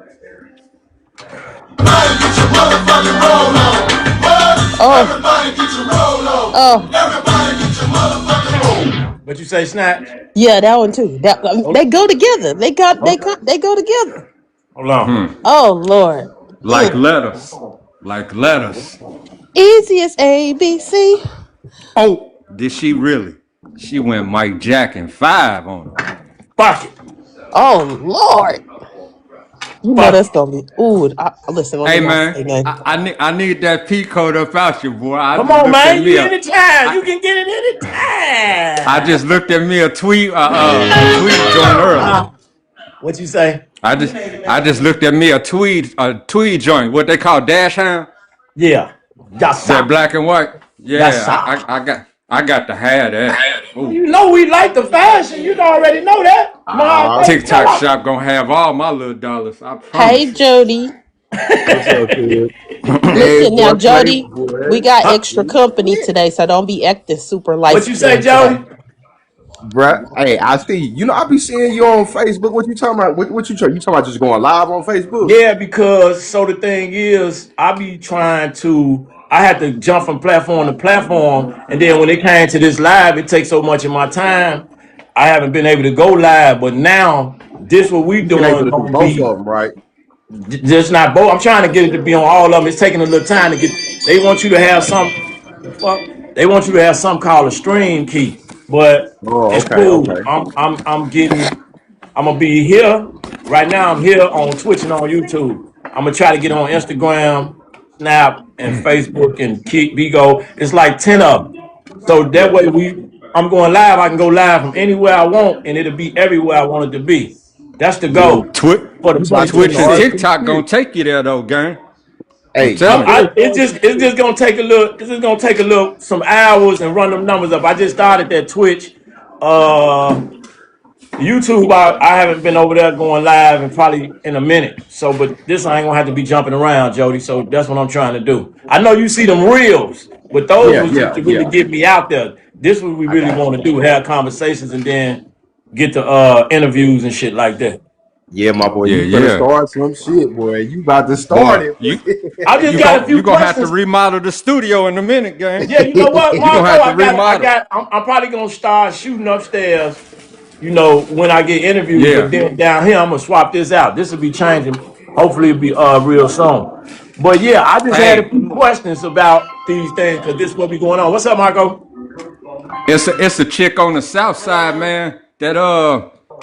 Everybody, get your motherfucking roll on. What?
Oh,
Everybody, get your roll on.
oh,
Everybody, get your motherfucking roll on.
What you say, Snatch?
yeah, that one too.
Hold,
They go together.
hold,
They go together.
hold on.
Oh Lord.
Like
Mm.
letters. Like letters.
Easy as ABC.
Oh, did she really? She went Mike Jack and 5 on him.
Fuck it.
Oh Lord. You know
Fuck
that's
it.
gonna be. Ooh, listen. Let me
Hey
not
man,
say nothing.
I need that P code up out you, boy. I
Come
just
on,
looked at
man.
me
You
up.
anytime. You
I
can get it
I
anytime.
just looked at me a tweet joint earlier.
What you say?
I just looked at me a tweet joint. What they call dash hand?
Yeah.
That
Yassa.
black and white. Yeah,
Yassa.
I got to have that. Ooh,
You know we like the fashion. You already know that. My
Ah,
baby,
TikTok
tell
shop gonna have all my little dollars. I
Hey
promise you.
Jody.
what's up, kid?
Hey,
Listen now,
boy,
Jody. We
Playboy.
got
her.
extra company today, so don't be acting super light
What you say,
skinned today.
Jody?
Bruh, hey, I see. You know, I be seeing you on Facebook. What you talking about? What you talking about? Just going live on Facebook?
Yeah, because so the thing is, I had to jump from platform to platform, and then when it came to this live, it takes so much of my time. I haven't been able to go live, but now this what we
You been able
doing
to do
gonna
both
be
of them, right?
just not both. I'm trying to get it to be on all of them. It's taking a little time to get. They want you to have some. The fuck? They want you to have something called a stream key, but
Oh,
it's
okay,
cool.
okay.
I'm getting. I'm gonna be here. Right now, I'm here on Twitch and on YouTube. I'm gonna try to get on Instagram, Snap, and Facebook and Kick Bigo. It's like 10 of them. So that way, I'm going live. I can go live from anywhere I want, and it'll be everywhere I want it to be. That's the
Boy,
goal
Twitch,
for the
you about to
Twitch and
2026.
start some
TikTok gonna
shit.
take you there though, gang. I'm
Hey, you
telling you.
better start some
It's just gonna take a little. It's just gonna take a little some hours and run them numbers up. I just started that Twitch. YouTube, I haven't been over there going live in probably in a minute. So, but this I ain't gonna have to be jumping around, Jody. So that's what I'm trying to do. I know you see them reels, but those
Yeah,
was just
yeah,
to really
yeah.
get me out there. This what we
I
really
got
want
you.
to do: have conversations and then get the interviews and shit like that.
Yeah, my boy,
Yeah,
you finna
yeah.
start some shit, boy. You about to start
Boy,
it.
I just
you
got a
gon'
few
you gonna have to
questions.
remodel the studio in a minute, gang.
Yeah, you know what,
You gonna
Marco?
have to remodel.
I'm probably gonna start shooting upstairs, you know, when I get interviews, but
Yeah.
then down here I'm gonna swap this out. This will be changing. Hopefully it'll be real soon. But yeah, I just had a
Hey,
few questions about these things because this is what be going on. What's up, Marco?
it's a chick on the south side, man, that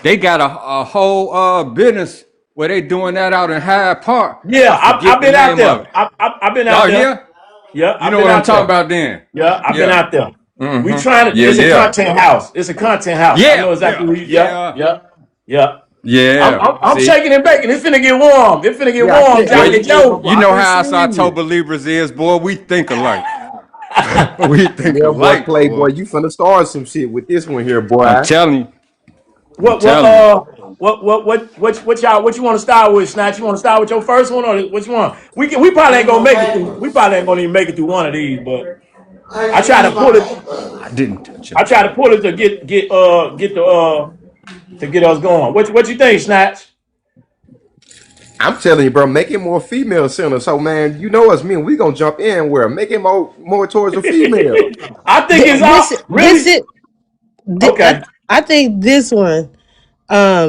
they got a whole business where they doing that out in Hyde Park.
Yeah,
I forget
I've
the
been out
name of
there.
it.
I've been out
Oh
there.
yeah?
Yeah,
You
I've
know
been
what I'm
out
talking
there.
about then.
Yeah, I've been
Yeah.
out there. We
Mm-hmm.
trying to.
Yeah,
It's a
yeah.
content house. It's a content house. I know
Yeah,
exactly
yeah,
where you. Yeah,
yeah.
yeah, yeah.
Yeah.
I'm
See?
shaking and baking. It's finna get warm. It's finna get
Yeah,
warm,
Well,
Johnny
hey, my
Joe.
boy,
you
I've
know
been
how us
seeing you.
October Libras is, boy. We think alike. We think
Yeah, boy,
alike,
Playboy,
boy.
you finna start some shit with this one here,
I'm
boy.
telling you. I'm
What what
telling you.
uh what you want to start with, Snatch? You want to start with your first one or which one? We probably ain't gonna make it through. We probably ain't gonna even make it through one of these, but I try to pull it.
I didn't touch
I
your
try to
phone.
pull it to get the to get us going. What you think, Snatch?
I'm telling you, bro, make it more female center. So, man, you know us, man. We gonna jump in where make it more towards the female.
I think it's all
This
really
is.
okay.
I think this one.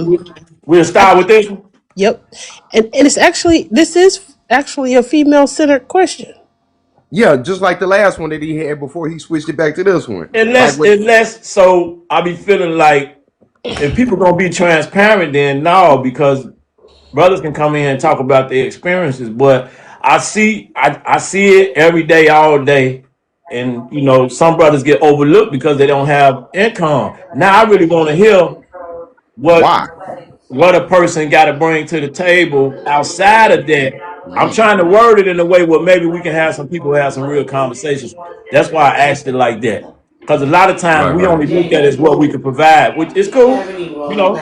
We- We'll
I
start with this one.
Yep, and it's actually this is actually a female centered question.
Yeah, just like the last one that he had before he switched it back to this one. Like what?
Unless so I be feeling like if people gonna be transparent, then no, because brothers can come in and talk about their experiences, but I see it every day, all day. And you know, some brothers get overlooked because they don't have income. Now I really want to hear what
Why?
what a person got to bring to the table outside of that. I'm
Mm.
trying to word it in a way where maybe we can have some people have some real conversations. That's why I asked it like that. Because a lot of times
Right,
we
right.
only look at as what we can provide, which is cool, you know.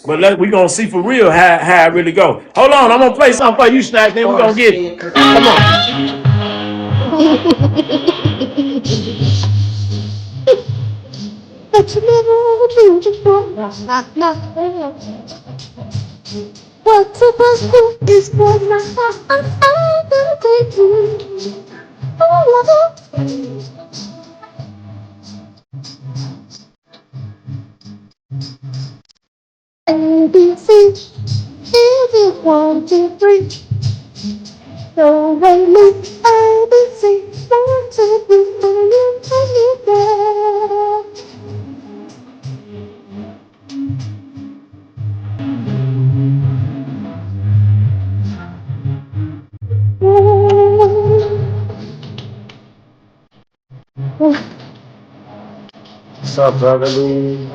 But we gonna see for real how it really go. Hold on, I'm gonna play something for you, Snack. Then we gonna get it. Come on.
But you never do before. Knock. What's supposed to do is what I'm gonna take you. Oh, ABC, is it 1, 2, 3? So wait me, ABC, 1, 2, 3, you there.
What's up, brother Lee?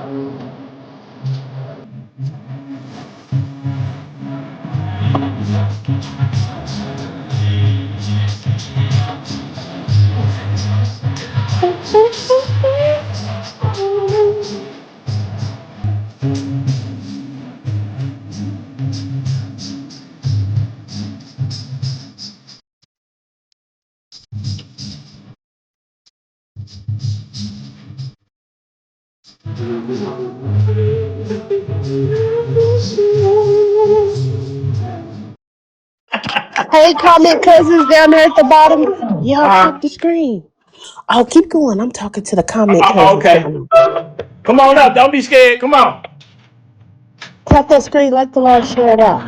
Hey, comment cousins down there at the bottom. Y'all
Uh-huh.
tap the screen. Oh, keep going. I'm talking to the comment cousins
Okay.
down there.
Come on up. Don't be scared. Come on.
Tap that screen like the Lord share it out.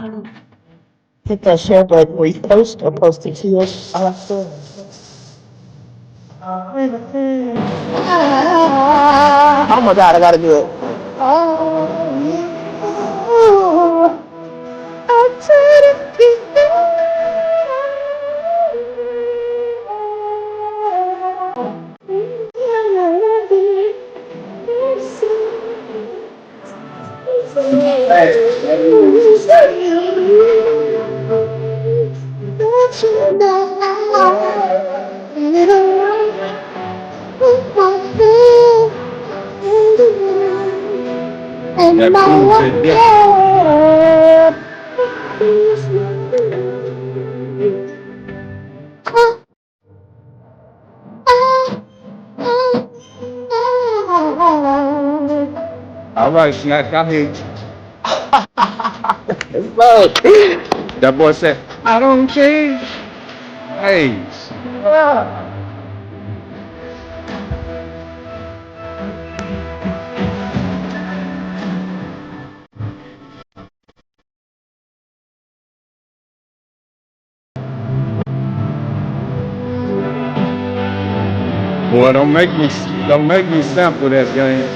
Hit that share button, repost or post it to your story. Oh my God, I gotta do it.
That food been different. All right, Snack, I hear you. That boy said, I don't change. Hey, boy, don't make me sample that game.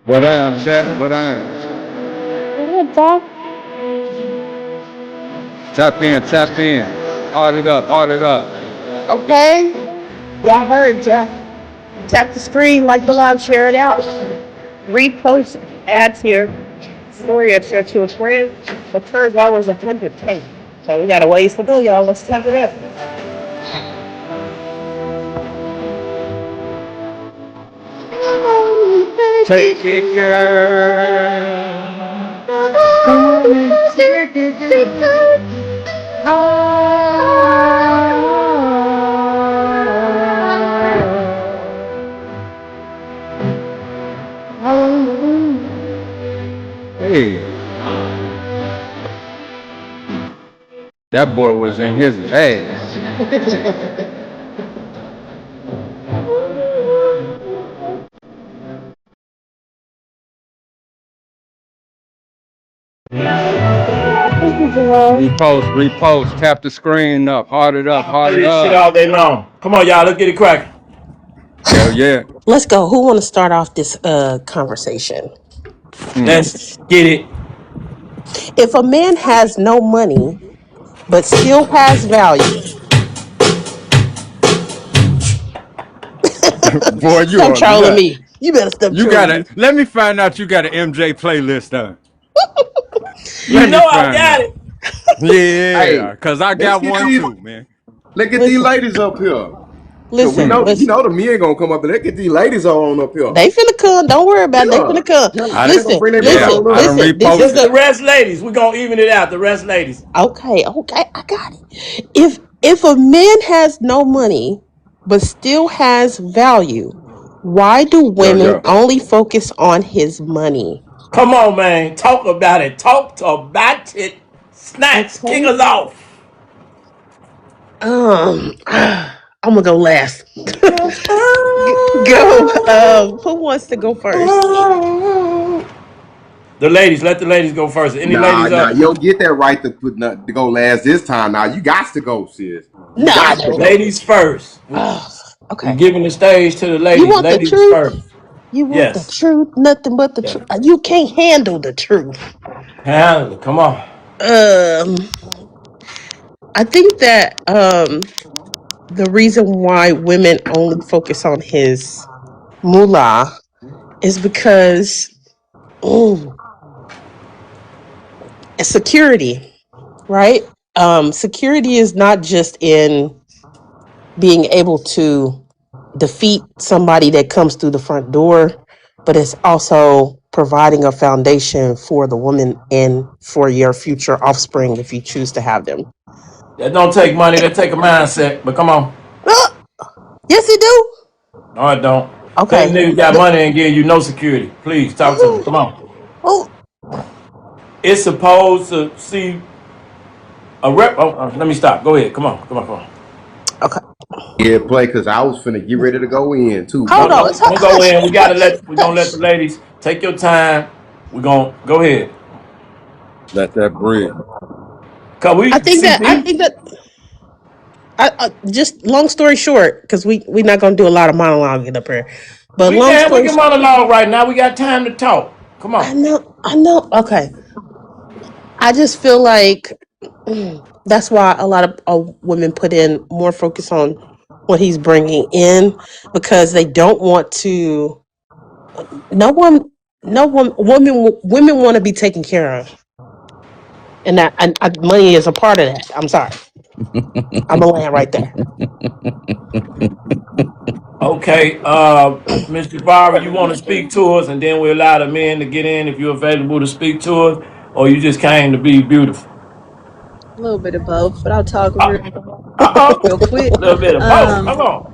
What I am, Jack? What I am? Tap in, tap in. Art it up, art it up.
Okay? Y'all heard, Jack. Tap the screen, like below, share it out. Repost, add to your story or share to a friend. The third one was 110. So we got a ways to go, y'all. Let's tap it up.
Take it, girl. Come on and take it, girl. Hey, that boy was in his ass. Repost, repost, tap the screen up, heart it up,
I'll
heart
play
it
this shit
up.
all day long. Come on, y'all. Let's get it cracking.
Hell yeah.
Let's go. Who want to start off this conversation?
Let's get it.
If a man has no money but still has value,
Boy, you
stop
are
trolling
nut.
me. You better stop
You
trolling
got
me.
it. Let me find out you got an MJ playlist done.
You
Let
know
me
I
find
got
out.
it.
Hey,
Yeah, cause I
let's
got
get
one
these.
too, man.
Let's get these
Listen,
ladies up here. Cause we
listen,
know,
Hmm.
you
listen.
know, the men gonna come up, and let's get these ladies on up here.
They finna come. Don't worry about it. They
Yeah,
finna come.
yeah.
I
They gonna
Listen,
bring their butt
listen,
yeah,
on
I
up.
done
listen. This is
Just
reposted.
the
the
rest ladies. We're gonna even it out. The rest ladies.
okay, okay. I got it. If a man has no money but still has value, why do
Yo,
women
yo.
only focus on his money?
Come on, man. Talk about it. Talk about it. Snacks. Kick
Okay.
us off.
I'm gonna go last. Go. Who wants to go first?
The ladies. Let the ladies go first. Any
Nah,
ladies
nah,
up?
you don't get that right to put to go last this time. Now you got to go, sis. You
No, I
got to
don't.
go.
Ladies first.
Oh,
We
okay.
giving the stage to the
You
ladies.
want the
Ladies
truth?
first.
You want the
Yes.
truth? Nothing but the
Yeah.
truth. You can't handle the truth.
Handle it. Come on.
Um, I think that the reason why women only focus on his moolah is because mm, security, right? Security is not just in being able to defeat somebody that comes through the front door, but it's also providing a foundation for the woman and for your future offspring if you choose to have them.
That don't take money. That take a mindset. But come on.
Ah, yes, it do.
No, it don't. Plenty
Okay.
niggas got money and give you no security. Please talk to me.
Oh,
Come on.
oh,
It's supposed to see a rep. Oh, let me stop. Go ahead. Come on. Come on. Come on.
okay.
Yeah, play, cause I was finna get ready to go in too,
Hold
Don't
brother.
on.
don't don't go
Hush,
in. We gotta
hush,
let. We're gonna let the
hush.
ladies take your time. We're gonna go ahead.
Let that breathe.
Cause we
I
CP.
think that just long story short, because we're not gonna do a lot of monologuing up here, but long
We
story,
can monologue right now. We got time to talk. Come
I
on.
know, I know. Okay, I just feel like that's why a lot of women put in more focus on what he's bringing in because they don't want to. No one, no one, women want to be taken care of.
and money is a part of that. I'm sorry. I'm gonna land right there.
Okay, Mr. Barber, you want to speak to us, and then we allow the men to get in if you're available to speak to us, or you just came to be beautiful.
A little bit of both, but I'll talk
Uh oh,
real quick.
a little bit of both. Come on.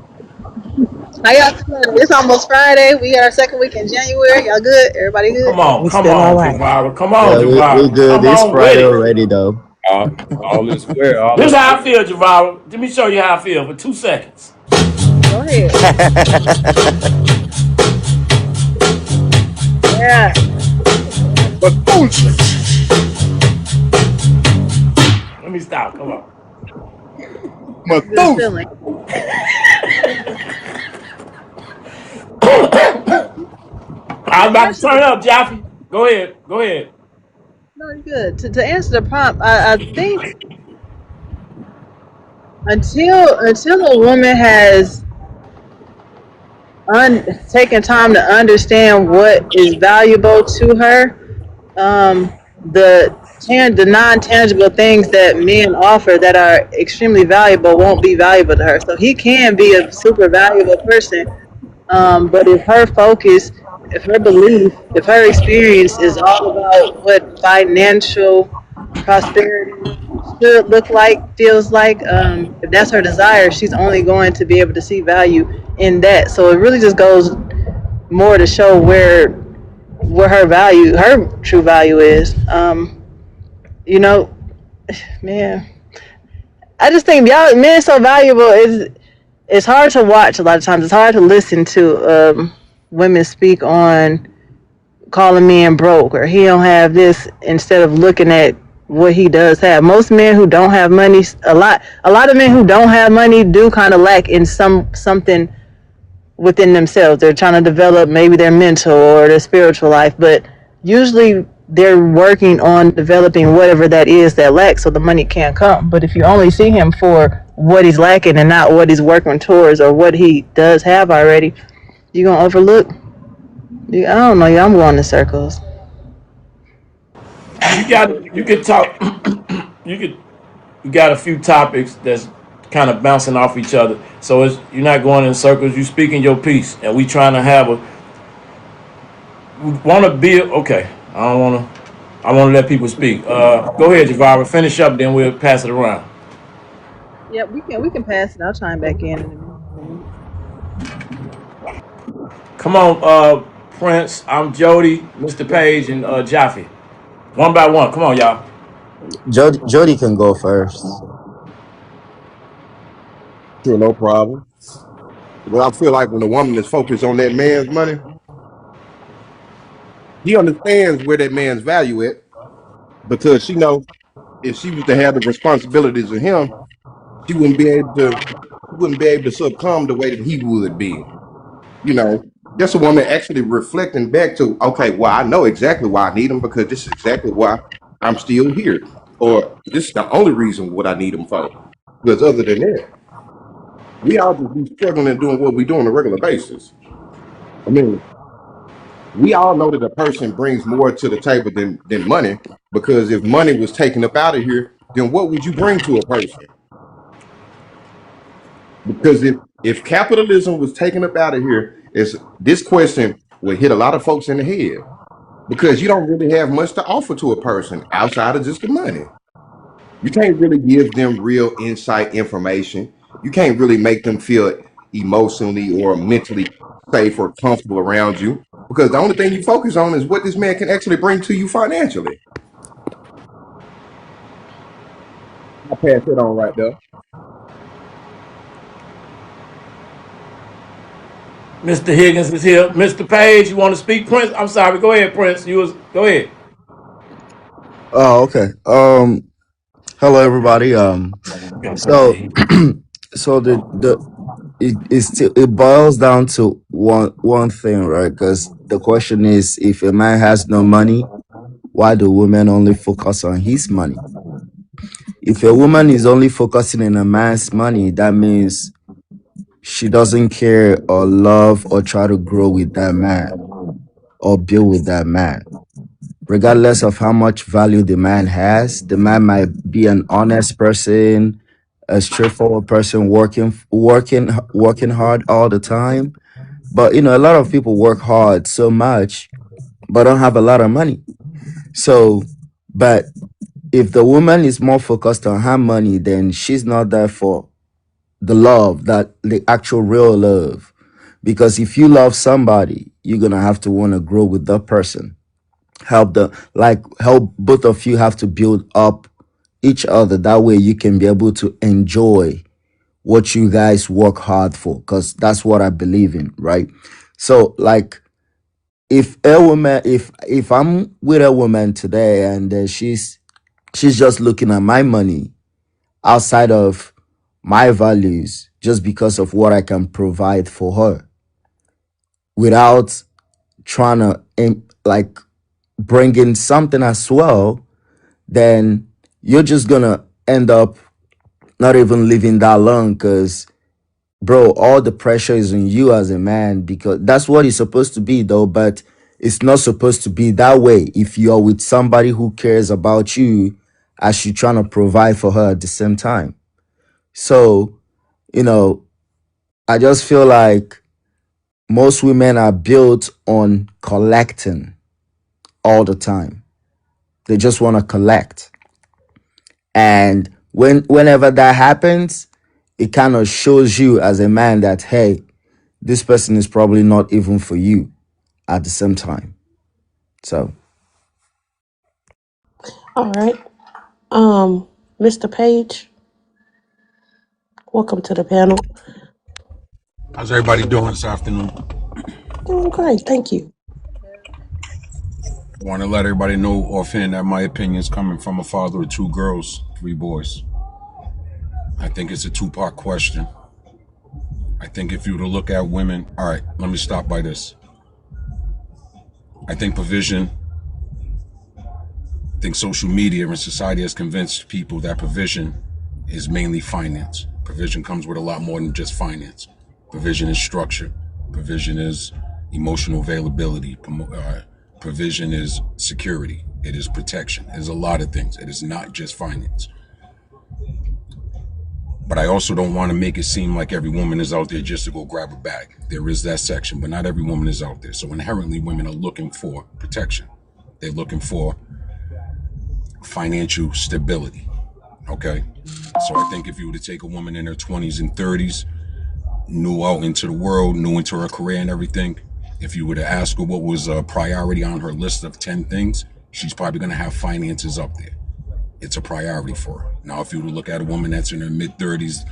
How y'all feeling? It's almost Friday. We got our second week in January. Y'all good? Everybody good?
We
Come
still all
on,
right.
Javara. Come on,
Yeah, we
Javara.
good.
Come
It's
on with
Friday
it.
already, though.
All is well. All
This is
is
how I
well.
feel, Javara. Let me show you how I feel for 2 seconds.
Go ahead. Yeah.
Let me stop. Come on.
Good feeling.
I was
To
about to
answer
turn
the
up, Jaffe. Go ahead. Go ahead.
no, you're good. To answer the prompt, I think until a woman has taken time to understand what is valuable to her, the the non-tangible things that men offer that are extremely valuable won't be valuable to her. So he can be a super valuable person, but if her focus, if her belief, if her experience is all about what financial prosperity should look like, feels like, if that's her desire, she's only going to be able to see value in that. So it really just goes more to show where her value, her true value is. You know, man, I just think y'all men so valuable. It's hard to watch a lot of times. It's hard to listen to women speak on calling men broke or he don't have this instead of looking at what he does have. Most men who don't have money, a lot of men who don't have money do kind of lack in something within themselves. They're trying to develop maybe their mental or their spiritual life, but usually they're working on developing whatever that is that lacks so the money can't come. But if you only see him for what he's lacking and not what he's working towards or what he does have already, you're going to overlook. I don't know. I'm going in circles.
You could talk. you could. You got a few topics that's kind of bouncing off each other. So you're not going in circles. You speaking your piece, and we trying to have a. We want to be okay. I don't want to. I want to let people speak. Go ahead, Javara. Finish up, then we'll pass it around.
Yeah, we can pass it. I'll chime back in a minute.
Come on, Prince. I'm Jody, Mr. Page, and Jaffe. One by one. Come on, y'all.
Jody can go first.
Sure, no problem. Well, I feel like when a woman is focused on that man's money, he understands where that man's value at because she knows if she was to have the responsibilities of him, she wouldn't be able to she wouldn't be able to succumb the way that he would be. You know, just a woman actually reflecting back to, okay, well, I know exactly why I need him because this is exactly why I'm still here. Or this is the only reason what I need him for. Because other than that, we all just be struggling and doing what we do on a regular basis. I mean, we all know that a person brings more to the table than money, because if money was taken up out of here, then what would you bring to a person? Because if capitalism was taken up out of here, is this question would hit a lot of folks in the head because you don't really have much to offer to a person outside of just the money. You can't really give them real insight information. You can't really make them feel emotionally or mentally safe or comfortable around you because the only thing you focus on is what this man can actually bring to you financially. I'll pass it on right there.
Mr. Higgins is here. Mr. Page, you want to speak, Prince? I'm sorry. Go ahead, Prince. Go ahead.
Oh, okay. Hello, everybody.
Gotta turn the
So,
heat.
so it boils down to one thing, right? Because the question is, if a man has no money, why do women only focus on his money? If a woman is only focusing on a man's money, that means she doesn't care or love or try to grow with that man or build with that man. regardless of how much value the man has. The man might be an honest person, a straightforward person, working hard all the time. But a lot of people work hard so much, but don't have a lot of money. So, but if the woman is more focused on her money, then she's not there for the love, that the actual real love. Because if you love somebody, you're gonna have to want to grow with that person. Help both of you have to build up each other. That way you can be able to enjoy what you guys work hard for. Because that's what I believe in, right? So like if I'm with a woman today and she's just looking at my money outside of my values just because of what I can provide for her without trying to like bring in something as well, then you're just gonna end up not even living that long because bro, all the pressure is on you as a man because that's what it's supposed to be though, but it's not supposed to be that way if you're with somebody who cares about you as you're trying to provide for her at the same time. So, you know, I just feel like most women are built on collecting all the time. They just want to collect. And whenever that happens, it kind of shows you as a man that, hey, this person is probably not even for you at the same time. So,
All right. Mr. Page, welcome to the panel.
How's everybody doing this afternoon?
Doing great, thank you.
Want to let everybody know offhand that my opinion is coming from a father of 2 girls, 3 boys. I think it's a 2-part question. I think if you were to look at women, all right, let me stop by this. I think social media and society has convinced people that provision is mainly finance. Provision comes with a lot more than just finance. Provision is structure. Provision is emotional availability. Provision is security. It is protection. It is a lot of things. It is not just finance. But I also don't want to make it seem like every woman is out there just to go grab a bag. There is that section, but not every woman is out there. So inherently, women are looking for protection. They're looking for financial stability. Okay? So I think if you were to take a woman in her 20s and 30s, new out into the world, new into her career and everything, if you were to ask her what was a priority on her list of 10 things, she's probably going to have finances up there. It's a priority for her. Now, if you were to look at a woman that's in her mid-30s,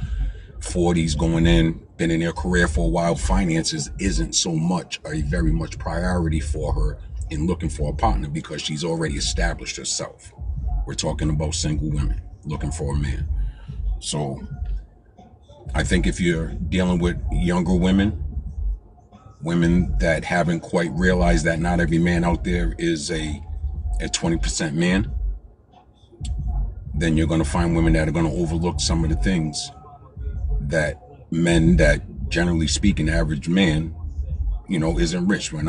40s, going in, been in their career for a while, finances isn't so much a very much priority for her in looking for a partner because she's already established herself. We're talking about single women looking for a man. So I think if you're dealing with younger women that haven't quite realized that not every man out there is a 20% man, then you're going to find women that are going to overlook some of the things that men that, generally speaking, average man, isn't rich. They're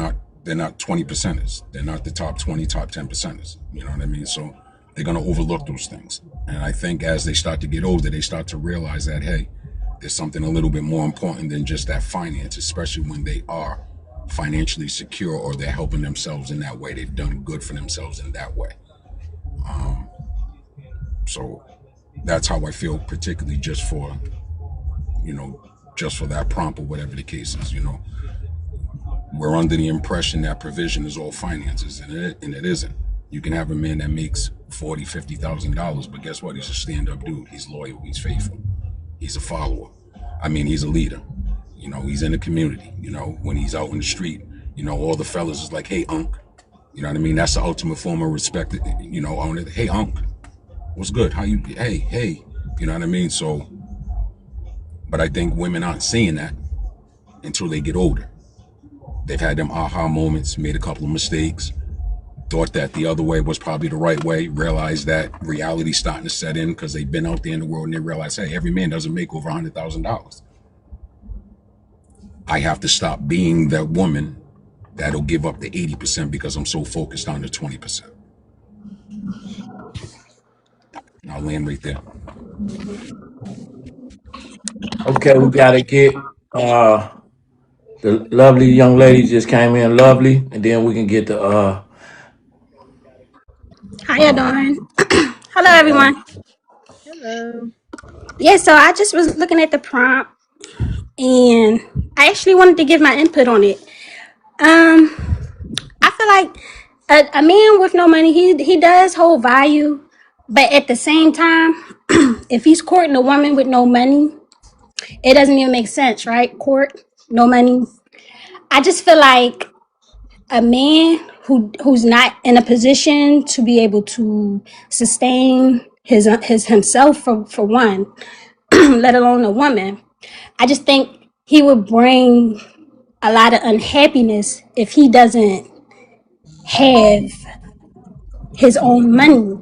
not 20 percenters. They're not the top 20, top 10 percenters. You know what I mean? So they're going to overlook those things. And I think as they start to get older, they start to realize that, hey, there's something a little bit more important than just that finance, especially when they are financially secure or they're helping themselves in that way. They've done good for themselves in that way. So that's how I feel, particularly just for that prompt or whatever the case is. We're under the impression that provision is all finances, and it isn't. You can have a man that makes $40,000, $50,000, but guess what? He's a stand-up dude. He's loyal. He's faithful. He's a follower. I mean, he's a leader. He's in the community. When he's out in the street, all the fellas is like, hey, Unc. You know what I mean? That's the ultimate form of respect. On it. Hey, Unc. What's good? How you? Hey. You know what I mean? So, but I think women aren't seeing that until they get older. They've had them aha moments, made a couple of mistakes, thought that the other way was probably the right way, realized that reality's starting to set in because they've been out there in the world and they realize, hey, every man doesn't make over $100,000. I have to stop being that woman That'll give up the 80% because I'm so focused on the 20%. I'll land right there.
Okay, we gotta get the lovely young lady just came in, lovely, and then we can get the
How you doing? Hello,
uh
everyone.
Hello.
Yeah, so I just was looking at the prompt, and I actually wanted to give my input on it. I feel like a man with no money, he does hold value, but at the same time, if he's courting a woman with no money, it doesn't even make sense, right? Court, no money. I just feel like a man who's not in a position to be able to sustain his himself for one, let alone a woman. I just think he would bring a lot of unhappiness if he doesn't have his own money.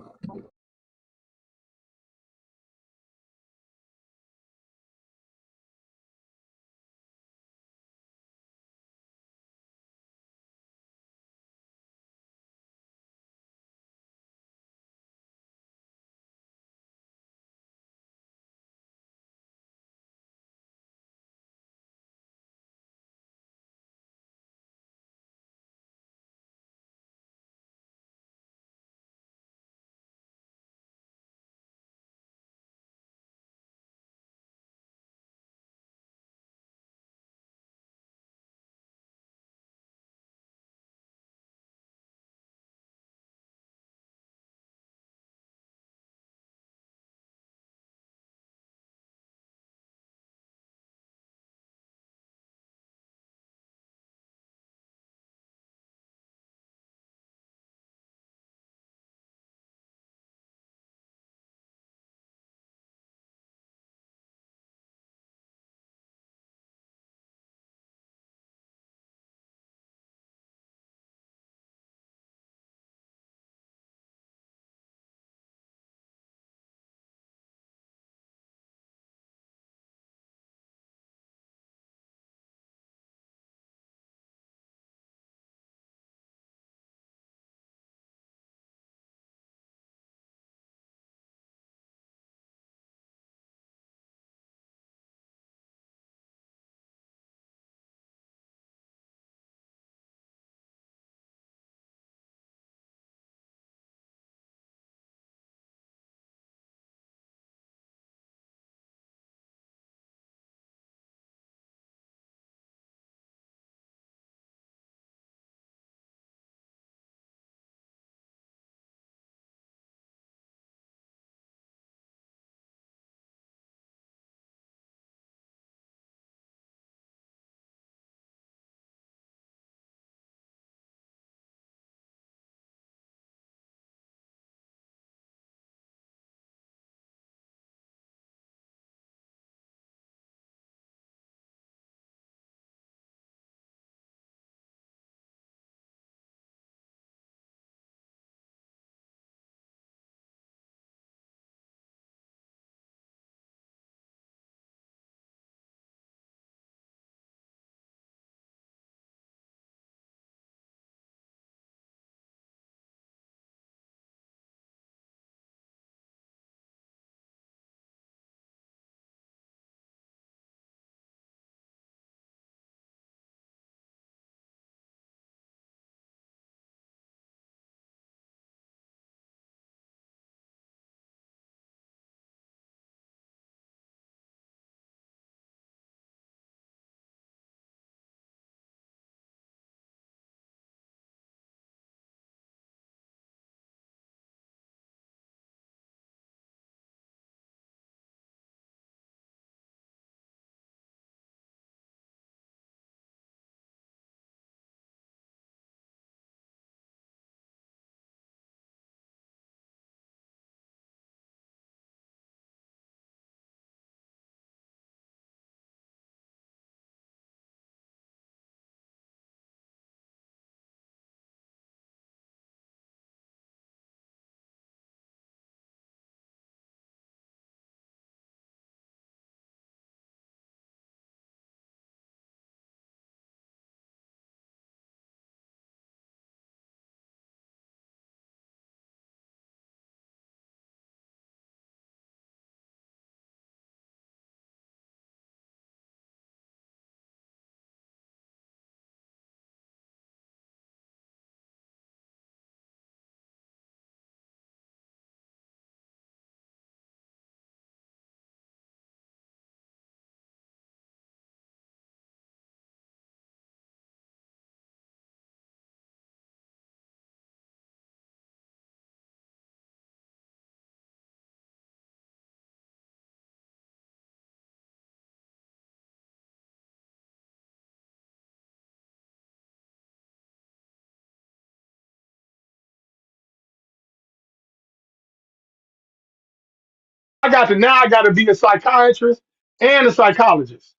I got to be a psychiatrist and a psychologist.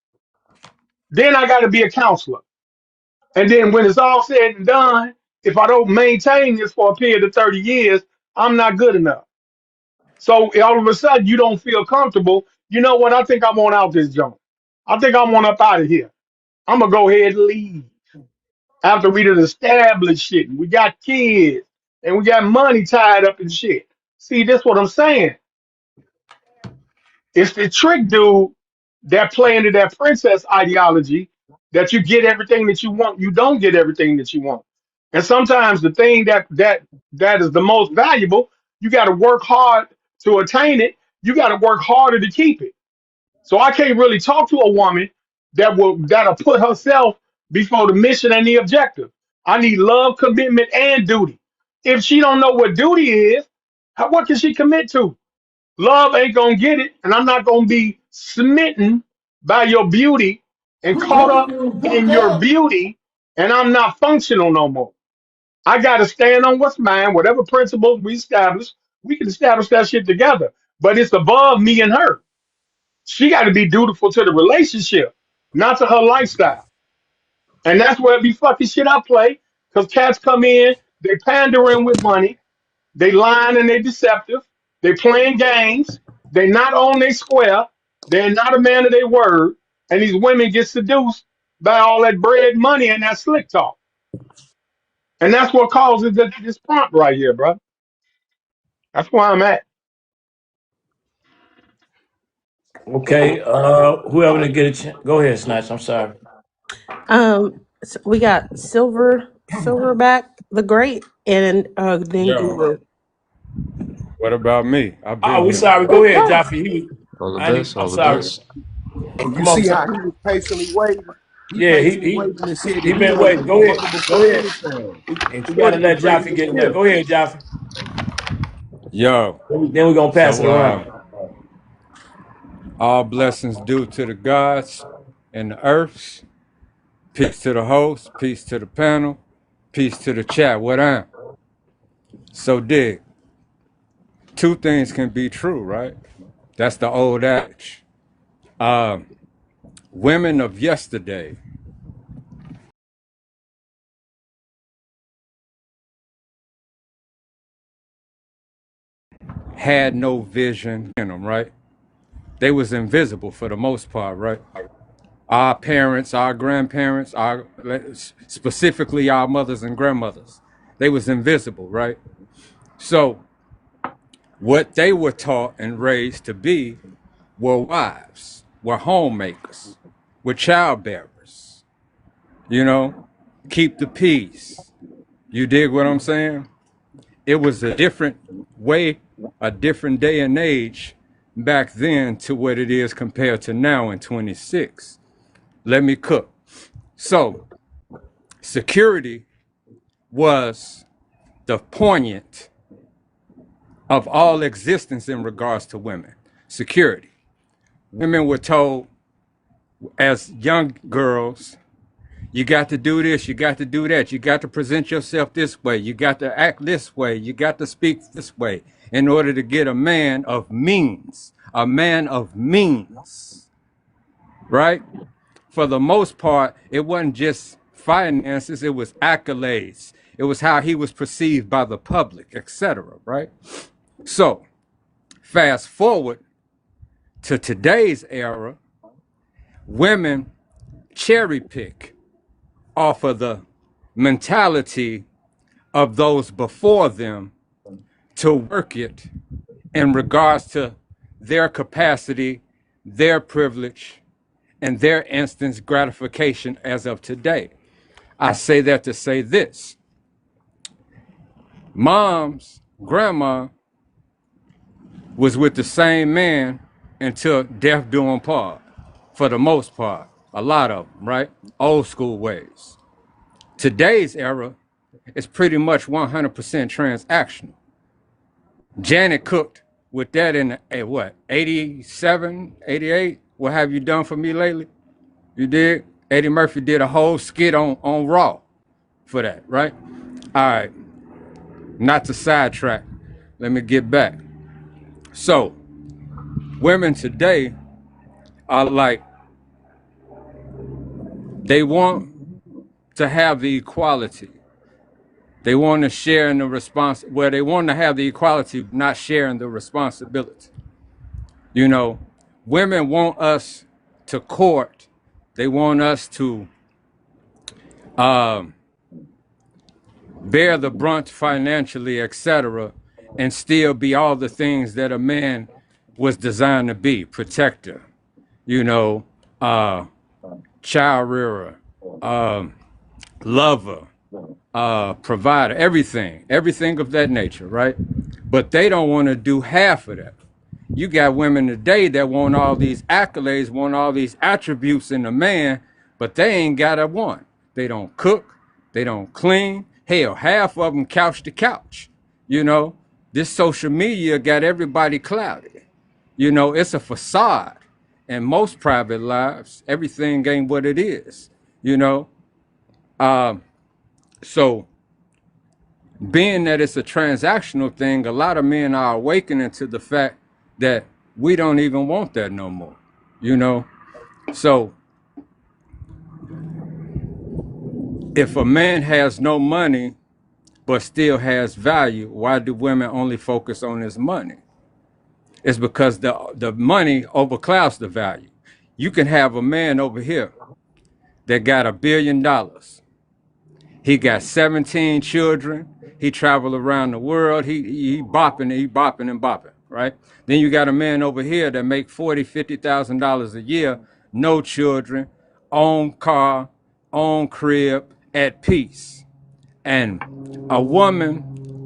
Then I got to be a counselor. And then when it's all said and done, if I don't maintain this for a period of 30 years, I'm not good enough. So all of a sudden you don't feel comfortable. You know what? I think I want out this joint. I think I want up out of here. I'm gonna go ahead and leave. After we done established shit. We got kids and we got money tied up in shit. See, this what I'm saying. It's the trick dude that play into that princess ideology that you get everything that you want, you don't get everything that you want. And sometimes the thing that is the most valuable, you got to work hard to attain it. You got to work harder to keep it. So I can't really talk to a woman that'll put herself before the mission and the objective. I need love, commitment, and duty. If she don't know what duty is, what can she commit to? Love ain't gonna get it, and I'm not gonna be smitten by your beauty and caught up in your beauty, and I'm not functional no more. I gotta stand on what's mine, whatever principles we establish, we can establish that shit together. But it's above me and her. She gotta be dutiful to the relationship, not to her lifestyle. And that's where it be fucking shit I play, because cats come in, they pandering with money, they lying and they deceptive. They playing games. They not on their square. They're not a man of their word. And these women get seduced by all that bread money and that slick talk. And that's what causes this prompt right here, bro. That's where I'm at.
Okay, whoever to get a chance. Go ahead, Snatch. I'm sorry.
So we got Silverback the Great, and then
Yo,
Guru.
what about me? I've
Oh,
been
we
here.
sorry. Go ahead,
Okay.
Jaffe.
All the
I,
best,
I'm
all the
sorry.
best.
And you
Come on,
see
son.
how he was patiently waiting? He
Yeah,
patiently waiting and said that
he
he
been
wanted to
waiting.
be
Go ahead.
humble
Go
before
ahead.
anything.
We
He
gotta
wanted to
let
break
Jaffe
the
get in there.
spirit.
Go ahead, Jaffe.
Yo,
Then we're gonna pass
so
it around.
all blessings due to the gods and the earths. Peace to the host, peace to the panel, peace to the chat. What am? So dig. Two things can be true, right? That's the old adage. Women of yesterday had no vision in them, right? They was invisible for the most part, right? Our parents, our grandparents, our specifically our mothers and grandmothers, they was invisible, right? So what they were taught and raised to be were wives, were homemakers, were childbearers, you know, keep the peace. You dig what I'm saying? It was a different way, a different day and age back then to what it is compared to now in 26. Let me cook. So, security was the poignant of all existence in regards to women. Security. Women were told as young girls, you got to do this, you got to do that, you got to present yourself this way, you got to act this way, you got to speak this way in order to get a man of means. A man of means, right? For the most part, it wasn't just finances, it was accolades. It was how he was perceived by the public, etc., right? So, fast forward to today's era, women cherry pick off of the mentality of those before them to work it in regards to their capacity, their privilege, and their instant gratification as of today. I say that to say this. Mom's grandma was with the same man until death do them part, for the most part. A lot of them, right? Old school ways. Today's era is pretty much 100% transactional. Janet cooked with that in what, 87, 88? What have you done for me lately? You did? Eddie Murphy did a whole skit on Raw for that, right? All right, not to sidetrack. Let me get back. So, Women today are like, they want to have the equality. They want to share in the they want to have the equality, not sharing the responsibility. You know, women want us to court. They want us to um, bear the brunt financially, etc., and still be all the things that a man was designed to be: protector, you know, uh, child rearer, lover, provider, everything of that nature, right? But they don't want to do half of that. You got women today that want all these accolades, want all these attributes in a man, but they ain't got a one. They don't cook, they don't clean. Hell, half of them couch to couch. You know, this social media got everybody clouded. You know, it's a facade. In most private lives, everything ain't what it is. You know, so being that it's a transactional thing, a lot of men are awakening to the fact that we don't even want that no more. You know, so if a man has no money but still has value, why do women only focus on his money? It's because the money overclouds the value. You can have a man over here that got $1 billion. He got 17 children. He traveled around the world. He bopping and bopping, right? Then you got a man over here that make $40,000-$50,000 a year, no children, own car, own crib, at peace. And a woman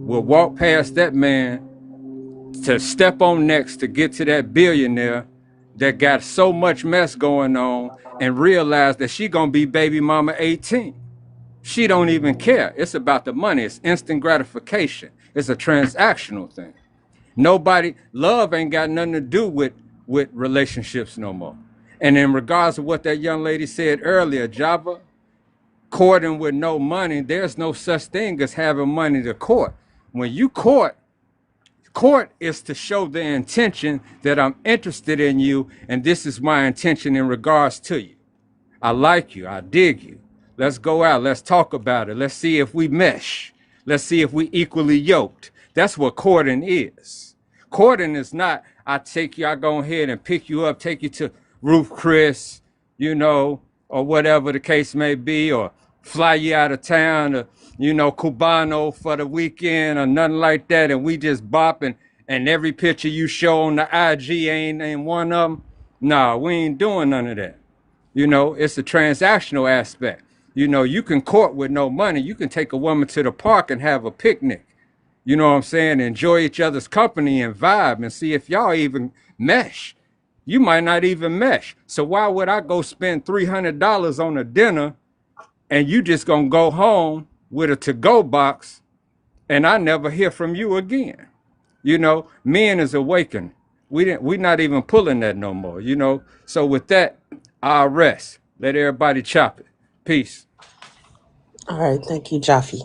will walk past that man to step on next to get to that billionaire that got so much mess going on and realize that she gonna be baby mama 18. She don't even care. It's about the money. It's instant gratification. It's a transactional thing. Love ain't got nothing to do with relationships no more. And in regards to what that young lady said earlier, Java, courting with no money, there's no such thing as having money to court. When you court is to show the intention that I'm interested in you, and this is my intention in regards to you. I like you. I dig you. Let's go out. Let's talk about it. Let's see if we mesh. Let's see if we equally yoked. That's what courting is. Courting is not, I go ahead and pick you up, take you to Ruth Chris, you know, or whatever the case may be, or fly you out of town, or, you know, Cubano for the weekend, or nothing like that, and we just bopping, and every picture you show on the IG ain't one of them. Nah, we ain't doing none of that. You know, it's a transactional aspect. You know, you can court with no money. You can take a woman to the park and have a picnic. You know what I'm saying? Enjoy each other's company and vibe and see if y'all even mesh. You might not even mesh. So why would I go spend $300 on a dinner and you just gonna go home with a to-go box and I never hear from you again? You know, men is awakened. We not even pulling that no more, you know. So with that, I'll rest. Let everybody chop it. Peace.
All right, thank you, Jaffe.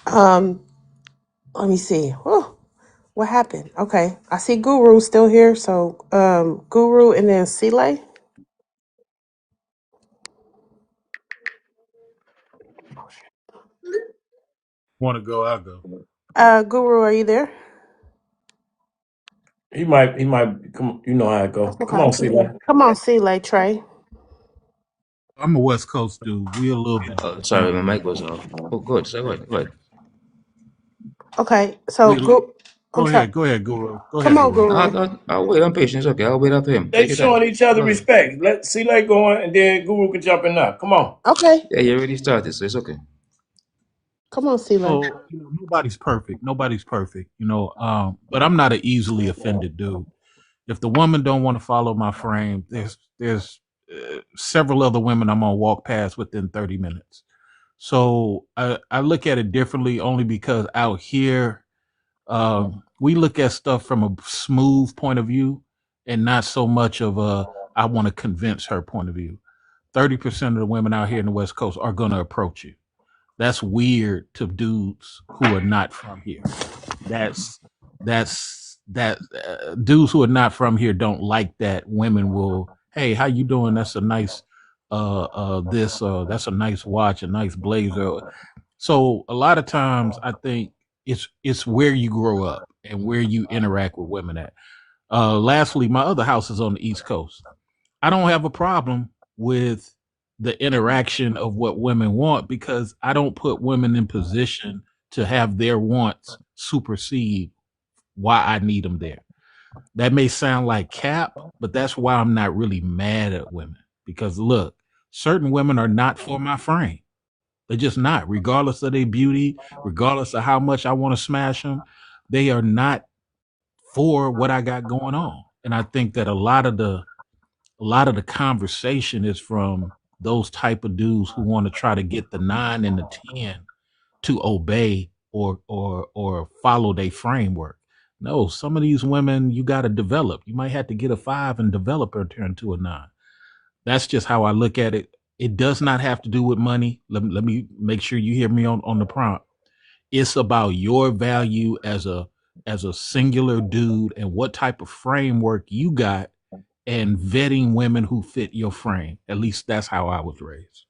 Um, let me see. Whew, what happened? Okay, I see Guru still here. So, Guru and then Sile.
Want to go? I'll go.
Guru, are you there?
He might come. You know how it go. Come
Okay.
on, C-Lay.
Come on, Sile, Trey.
I'm a West Coast dude. We a little bit.
Oh, sorry, my mic was off. Oh, good. So go ahead. Go ahead.
Okay, so
We
I'm
go
sorry.
ahead. Go ahead, Guru. Go
Come
ahead,
on,
Guru.
Guru.
I'll wait. I'm patient. It's okay. I'll wait after him.
They
Take your time.
showing each other
Go ahead.
respect. Let C-Lay go on, and then Guru can jump in now. Come on.
Okay,
Yeah, you already started, so it's okay.
come on, Sile.
So nobody's perfect. Nobody's perfect. But I'm not an easily offended dude. If the woman don't want to follow my frame, there's several other women I'm gonna walk past within 30 minutes. So I look at it differently only because out here we look at stuff from a smooth point of view and not so much of a I want to convince her point of view. 30% of the women out here in the West Coast are gonna approach you. That's weird to dudes who are not from here. That's
that dudes who are not from here don't like that women will, hey, how you doing? That's a nice this that's a nice watch, a nice blazer. So a lot of times I think it's where you grow up and where you interact with women at. Lastly, my other house is on the East Coast. I don't have a problem with the interaction of what women want because I don't put women in position to have their wants supersede why I need them there. That may sound like cap, but that's why I'm not really mad at women. Because look, certain women are not for my frame. They're just not, regardless of their beauty, regardless of how much I want to smash them. They are not for what I got going on. And I think that a lot of the conversation is from those type of dudes who want to try to get the 9 and the 10 to obey or follow their framework. No, some of these women you got to develop. You might have to get a 5 and develop her turn to a 9. That's just how I look at it. It does not have to do with money. Let me make sure you hear me on the prompt. It's about your value as a singular dude and what type of framework you got and vetting women who fit your frame. At least that's how I was raised.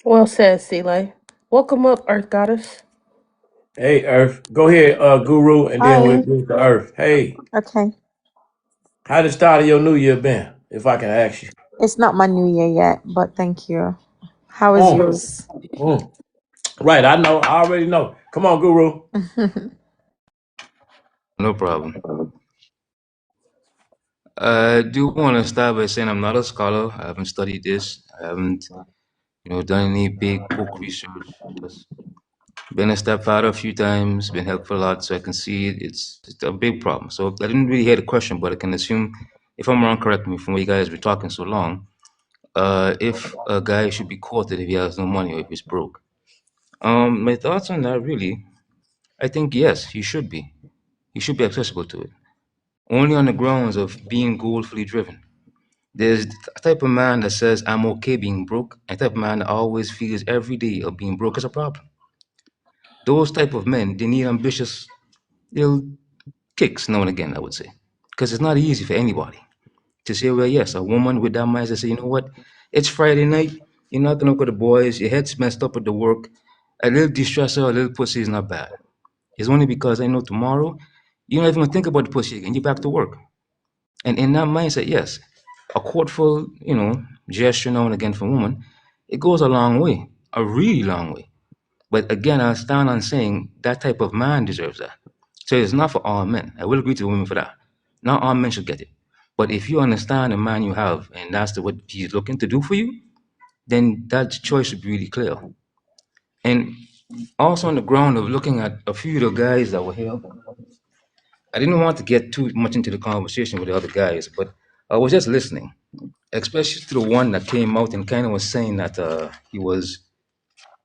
Well said, Sile. Welcome up, Earth Goddess.
Hey, Earth. Go ahead, Guru, and then we'll
Hi.
move to Earth. Hey,
Okay.
how the start of your new year been, if I can ask you?
It's not my new year yet, but thank you. How is
Mm,
yours?
mm. Right, I know. I already know. Come on, Guru.
No problem. I do want to start by saying I'm not a scholar. I haven't studied this. I haven't, done any big book research. Just been a stepfather a few times, been helped a lot, so I can see it's a big problem. So I didn't really hear the question, but I can assume if I'm wrong, correct me from what you guys were talking so long. If a guy should be courted if he has no money or if he's broke. My thoughts on that really, I think yes, he should be. He should be accessible to it. Only on the grounds of being goalfully driven. There's a type of man that says, I'm okay being broke, and a type of man that always feels every day of being broke is a problem. Those type of men, they need ambitious little kicks now and again, I would say. Because it's not easy for anybody to say, well, yes, a woman with that mindset say, you know what, it's Friday night, you're not gonna go to the boys, your head's messed up with the work, a little distressor, a little pussy is not bad. It's only because I know tomorrow, you're not even gonna think about the pussy again, you're back to work. And in that mindset, yes, a courtful, gesture now and again from a woman, it goes a long way, a really long way. But again, I stand on saying that type of man deserves that. So it's not for all men. I will agree to the women for that. Not all men should get it. But if you understand the man you have and that's what he's looking to do for you, then that choice should be really clear. And also on the ground of looking at a few of the guys that were here, I didn't want to get too much into the conversation with the other guys, but I was just listening, especially to the one that came out and kind of was saying that he was,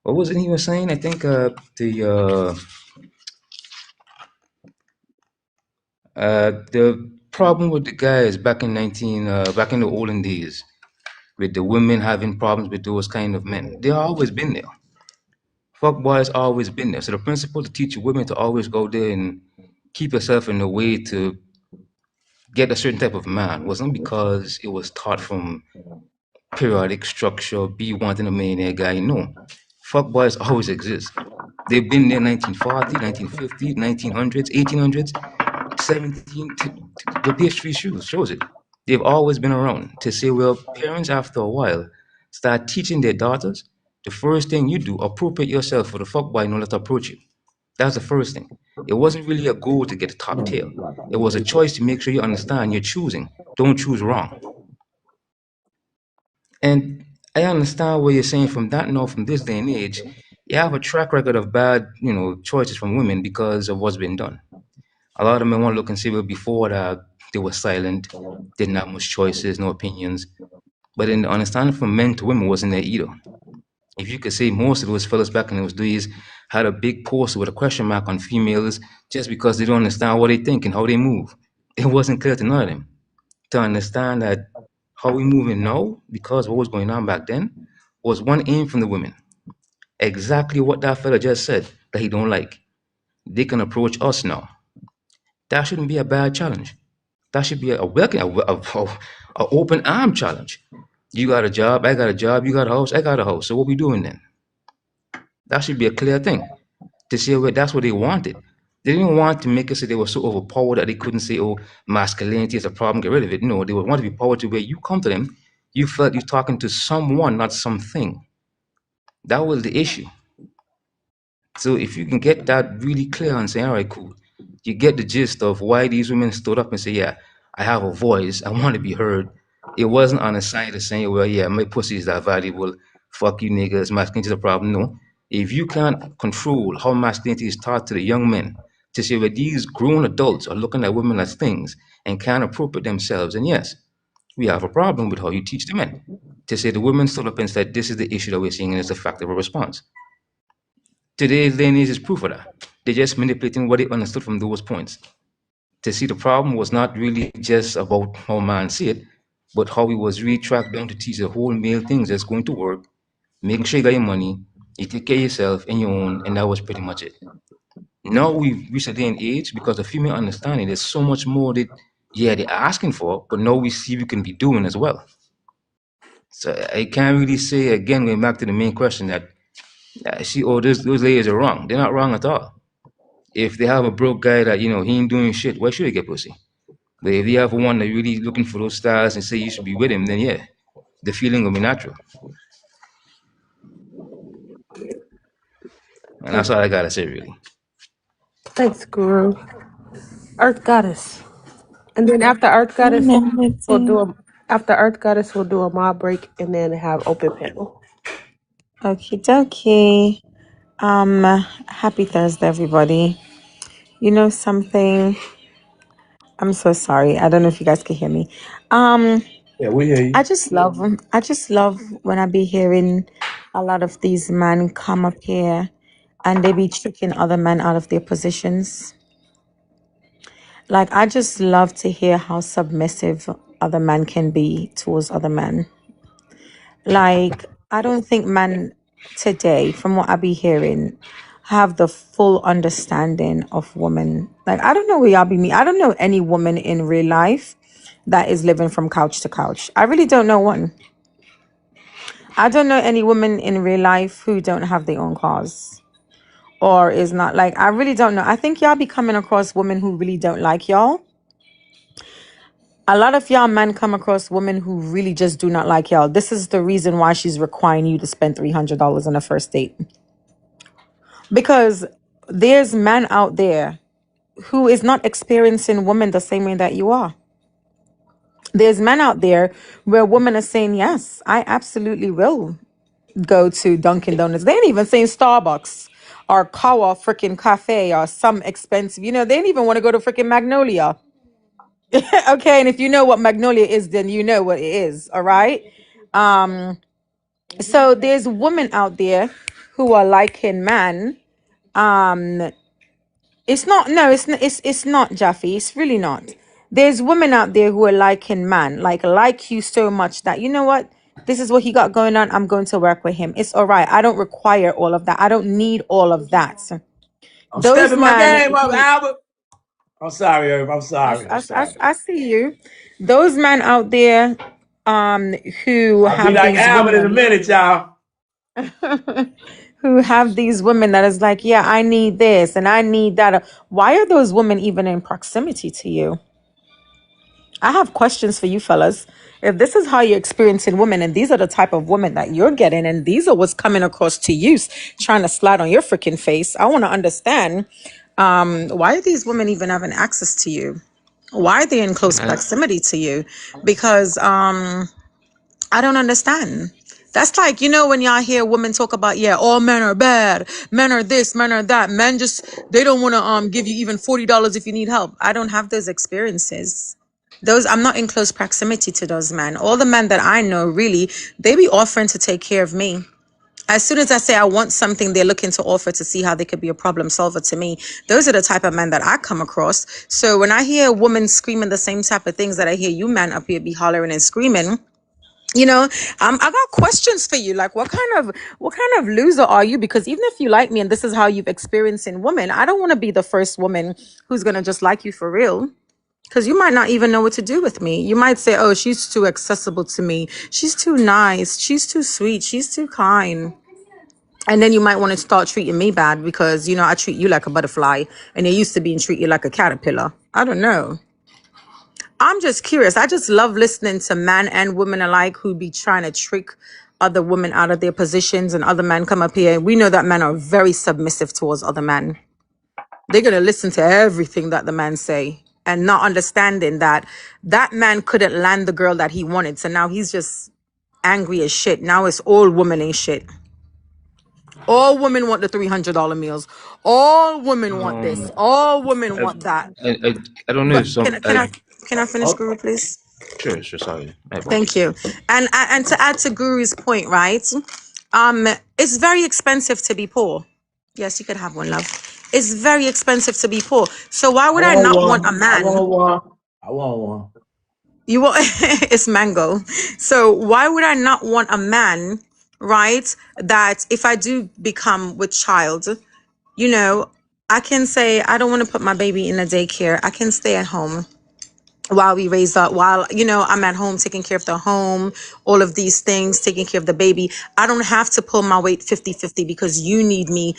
what was it he was saying? I think the problem with the guys back in the olden days, with the women having problems with those kind of men, they always been there. Fuck boys always been there. So the principle to teach women to always go there and keep yourself in a way to get a certain type of man wasn't because it was taught from periodic structure, be wanting a millionaire guy. No. Fuck boys always exist. They've been there 1940, 1950, 1900s, 1800s, 17. The PS3 shows it. They've always been around. To say, well, parents after a while start teaching their daughters, the first thing you do, appropriate yourself for the fuckboy not to approach you. That's the first thing. It wasn't really a goal to get a top tail. It was a choice to make sure you understand you're choosing. Don't choose wrong. And I understand what you're saying from that note, from this day and age, you have a track record of bad, choices from women because of what's been done. A lot of men want to look and say, well, before that, they were silent, didn't have much choices, no opinions. But in the understanding from men to women wasn't there either. If you could say most of those fellas back in those days had a big poster with a question mark on females just because they don't understand what they think and how they move. It wasn't clear to none of them to understand that how we moving now, because of what was going on back then, was one aim from the women. Exactly what that fella just said that he don't like. They can approach us now. That shouldn't be a bad challenge. That should be a welcome, a open arm challenge. You got a job, I got a job, you got a house, I got a house. So what we doing then? That should be a clear thing. To say, well, that's what they wanted. They didn't want to make it so they were so overpowered that they couldn't say, oh, masculinity is a problem, get rid of it. No, they would want to be powered to where you come to them, you felt you're talking to someone, not something. That was the issue. So if you can get that really clear and say, all right, cool, you get the gist of why these women stood up and say, yeah, I have a voice, I want to be heard. It wasn't on a side of saying, well, yeah, my pussy is that valuable, fuck you niggas, masculinity is a problem. No. If you can't control how masculinity is taught to the young men, to say, well, these grown adults are looking at women as things and can't appropriate themselves, and yes, we have a problem with how you teach the men. To say the women stood up and said, this is the issue that we're seeing and it's a fact of a response. Today's lineage is proof of that. They're just manipulating what they understood from those points. To see the problem was not really just about how man see it, but how he was really tracked down to teach the whole male things that's going to work, making sure you got your money, you take care of yourself and your own, and that was pretty much it. Now we've reached a day and age because the female understanding there's so much more that they're asking for, but now we see we can be doing as well. So I can't really say again going back to the main question that those ladies are wrong. They're not wrong at all. If they have a broke guy that, he ain't doing shit, why should they get pussy? But if they have one that really looking for those stars and say you should be with him, then yeah, the feeling will be natural. And that's all I gotta say, really.
Thanks, Guru. Earth Goddess. And then after Earth Goddess, we'll do a mob break and then have open panel.
Okie dokie. Happy Thursday, everybody. You know something? I'm so sorry. I don't know if you guys can hear me.
Yeah, we hear you.
I just love when I be hearing a lot of these men come up here and they be tricking other men out of their positions. Like, I just love to hear how submissive other men can be towards other men. Like, I don't think men today, from what I be hearing, have the full understanding of women. Like, I don't know where y'all be me. I don't know any woman in real life that is living from couch to couch. I really don't know one. I don't know any woman in real life who don't have their own cars or is not like, I really don't know. I think y'all be coming across women who really don't like y'all. A lot of y'all men come across women who really just do not like y'all. This is the reason why she's requiring you to spend $300 on a first date. Because there's men out there who is not experiencing women the same way that you are. There's men out there where women are saying, yes, I absolutely will go to Dunkin' Donuts. They ain't even saying Starbucks or Kawa freaking cafe or some expensive, they ain't even want to go to freaking Magnolia. Okay, and if you know what Magnolia is, then you know what it is, all right? So there's women out there who are liking man. It's not, no, it's not, Jaffe. It's really not. There's women out there who are liking man, like you so much that, you know what? This is what he got going on. I'm going to work with him. It's all right. I don't require all of that. I don't need all of that.
I'm
Those
stepping my
men
game up,
who,
Albert. I'm sorry, Irv. I'm sorry. I'm sorry.
I see you. Those men out there, who
I'll be
have
like
these
Albert in a
women,
minute, y'all.
who have these women that is like, yeah, I need this and I need that. Why are those women even in proximity to you? I have questions for you fellas. If this is how you're experiencing women and these are the type of women that you're getting and these are what's coming across to you, trying to slide on your freaking face, I want to understand, why are these women even having access to you? Why are they in close proximity to you? Because I don't understand. That's like, when y'all hear women talk about, yeah, all men are bad, men are this, men are that, men they don't want to give you even $40 if you need help. I don't have those experiences. I'm not in close proximity to those men. All the men that I know, really, they be offering to take care of me. As soon as I say I want something, they're looking to offer to see how they could be a problem solver to me. Those are the type of men that I come across. So when I hear a woman screaming the same type of things that I hear you men up here be hollering and screaming, You know, I got questions for you. Like, what kind of loser are you? Because even if you like me and this is how you've experienced in women, I don't want to be the first woman who's gonna just like you for real. Because you might not even know what to do with me. You might say, oh, she's too accessible to me. She's too nice. She's too sweet. She's too kind. And then you might want to start treating me bad because, you know, I treat you like a butterfly and you're used to being treated like a caterpillar. I don't know. I'm just curious. I just love listening to men and women alike who be trying to trick other women out of their positions, and other men come up here. And we know that men are very submissive towards other men. They're going to listen to everything that the man say and not understanding that that man couldn't land the girl that he wanted. So now he's just angry as shit. Now it's all women ain't shit. All women want the $300 meals. All women want this.
Um,
All women
I,
want that.
I don't know
But
if some.
can I finish,
Oh,
Guru, please?
Sure, sure. Sorry, my
Thank
apologies.
you. And to add to Guru's point, right? It's very expensive to be poor. Yes, you could have one, love. It's very expensive to be poor. So why
I
would I
want
not want a
one. I
man?
want one. I want one.
You want it's mango. So why would I not want a man, right? That if I do become with child, you know, I can say I don't want to put my baby in a daycare. I can stay at home while we raise up, while, you know, I'm at home taking care of the home, all of these things, taking care of the baby. I don't have to pull my weight 50-50 because you need me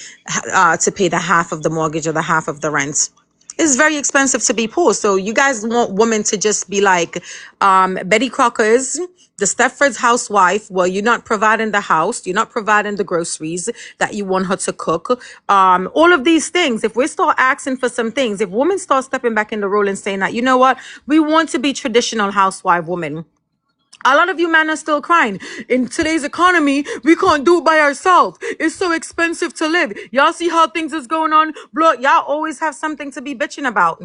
to pay the half of the mortgage or the half of the rent. It's very expensive to be poor. So you guys want women to just be like Betty Crocker's, the Stepford's housewife. Well, you're not providing the house. You're not providing the groceries that you want her to cook. All of these things. If we start asking for some things, if women start stepping back in the role and saying that, you know what, we want to be traditional housewife women. A lot of you men are still crying. In today's economy, we can't do it by ourselves. It's so expensive to live. Y'all see how things is going on? Blood, y'all always have something to be bitching about.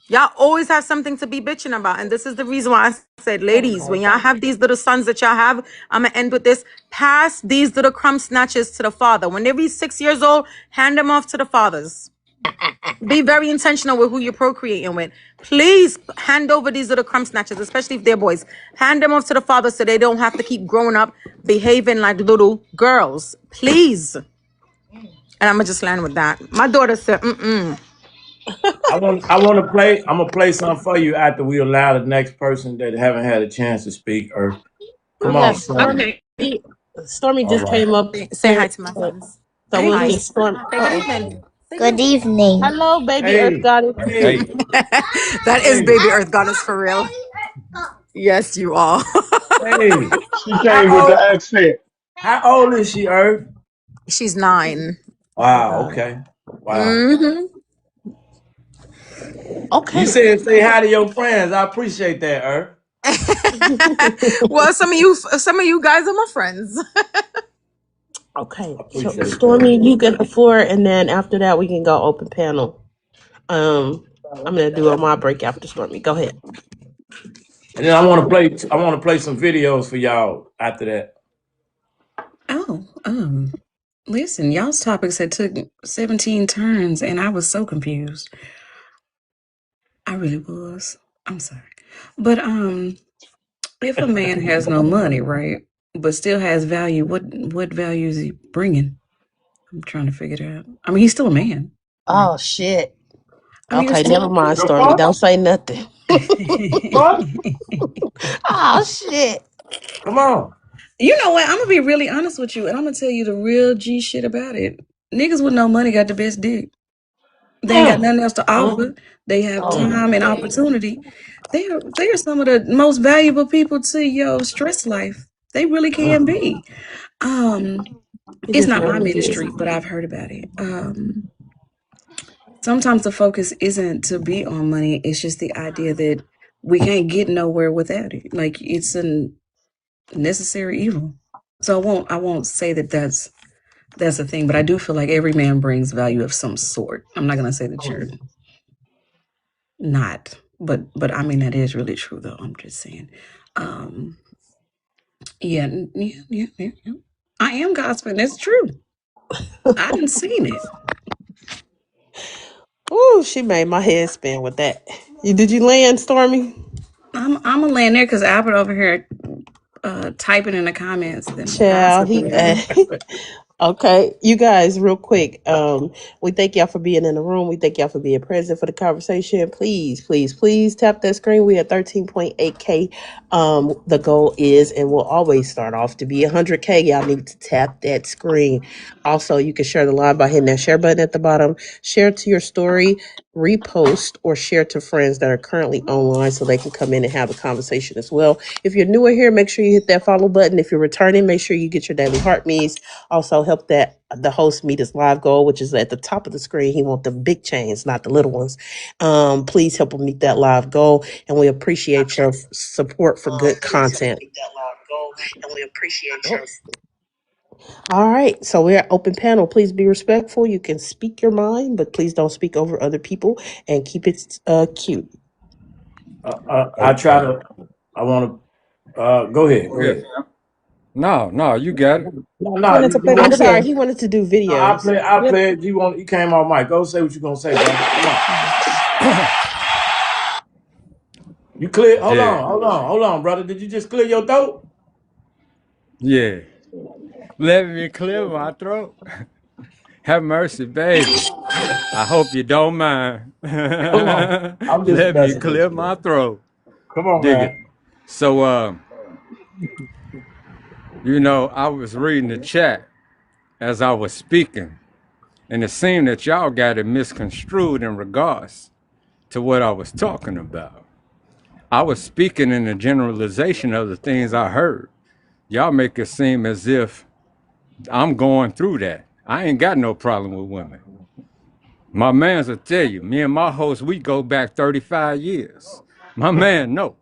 Y'all always have something to be bitching about. And this is the reason why I said, ladies, when y'all have these little sons that y'all have, I'm going to end with this. Pass these little crumb snatches to the father. When they reach 6 years old, hand them off to the fathers. Be very intentional with who you're procreating with. Please hand over these little crumb snatchers, especially if they're boys. Hand them off to the father so they don't have to keep growing up behaving like little girls. Please. And I'm going to just land with that. My daughter said,
I want to play. I'm gonna play something for you after we allow the next person that haven't had a chance to speak. Or come
Okay.
on,
Yes,
son.
Okay.
Stormy
All
just
right.
came up
Say hi
here,
to my sons.
so
Say
we'll
hi.
get Stormy.
Say good evening. Say good
Good
evening.
evening.
Hello, baby Earth
Hey,
Goddess.
hey,
That is
hey,
baby Earth Goddess for real. Yes, you are.
hey.
She
How
came with the
old?
accent.
How old is she, Earth?
She's 9.
Wow. Okay. Wow.
Hmm.
You
Okay.
said say hi to your friends. I appreciate that, Earth.
Well, some of you guys are my friends.
Okay.
I
So
appreciate that.
Stormy, you get the floor, and then after that we can go open panel. I'm gonna do a mob break after Stormy. Go ahead.
And then I want to play. I want to play some videos for y'all after that.
Oh, listen, y'all's topics had took 17 turns and I was so confused. I really was. I'm sorry. But if a man has no money, right, but still has value, what value is he bringing? I'm trying to figure it out. I mean, he's still a man, right?
Oh shit.
I mean,
Okay,
it's
never mind,
The
Stormy.
fuck?
Don't say nothing.
The fuck?
Oh shit.
Come on.
you know what? I'm gonna be really honest with you, and I'm gonna tell you the real G shit about it. Niggas with no money got the best dick. They ain't got
Mm,
nothing else to
mm,
offer. They have
Oh
mm.
time and opportunity. They are some of the most valuable people to your stress life. They really can
Mm.
be. Um,
it
it's
is
not
what
my
it is.
ministry, but I've heard about it. Sometimes the focus isn't to be on money. It's just the idea that we can't get nowhere without it. Like it's a necessary evil. So I won't say that that's a thing, but I do feel like every man brings value of some sort. I'm not gonna say that you're not, but I mean that is really true though. I'm just saying. Um, yeah, yeah. I am gossiping. That's true. I didn't seen it.
Ooh, she made my head spin with that. Did you land, Stormy?
I'm gonna land there because Albert over here typing in the comments, them
Child, he
gossiping.
okay, you guys, real quick. We thank y'all for being in the room. We thank y'all for being present for the conversation. Please, please, please tap that screen. We at 13.8K. The goal is, and we'll always start off to be 100K. Y'all need to tap that screen. Also, you can share the live by hitting that share button at the bottom. Share to your story, repost, or share to friends that are currently online so they can come in and have a conversation as well. If you're newer here, make sure you hit that follow button. If you're returning, make sure you get your daily heart meets. Also, help that the host meet his live goal, which is at the top of the screen. He wants the big chains, not the little ones. Please help him meet that live goal, and we appreciate your support for good content. All right, so we're at open panel. Please be respectful. You can speak your mind, but please don't speak over other people and keep it cute.
I try to. I want to. Go ahead.
Go
Go
ahead,
ahead.
fam. No, you got it.
No,
He
no.
wanted to
You
play
I'm
want?
the
sorry,
video.
he wanted to do
No, I
videos.
play. I
Yep.
play. You want? You came on mic. Go say what you gonna say, brother. Come on. You clear? Hold
Yeah,
on. Hold on. Hold on, brother. Did you just clear your throat?
yeah. Let me clear my throat. Have mercy, baby. I hope you don't mind.
Come on. I'm just
Let me
messing with
clear
you,
my
man.
throat.
Come on,
Dig it.
man.
So, I was reading the chat as I was speaking, and it seemed that y'all got it misconstrued in regards to what I was talking about. I was speaking in a generalization of the things I heard. Y'all make it seem as if I'm going through that. I ain't got no problem with women. My mans will tell you, me and my host, we go back 35 years. My man, no.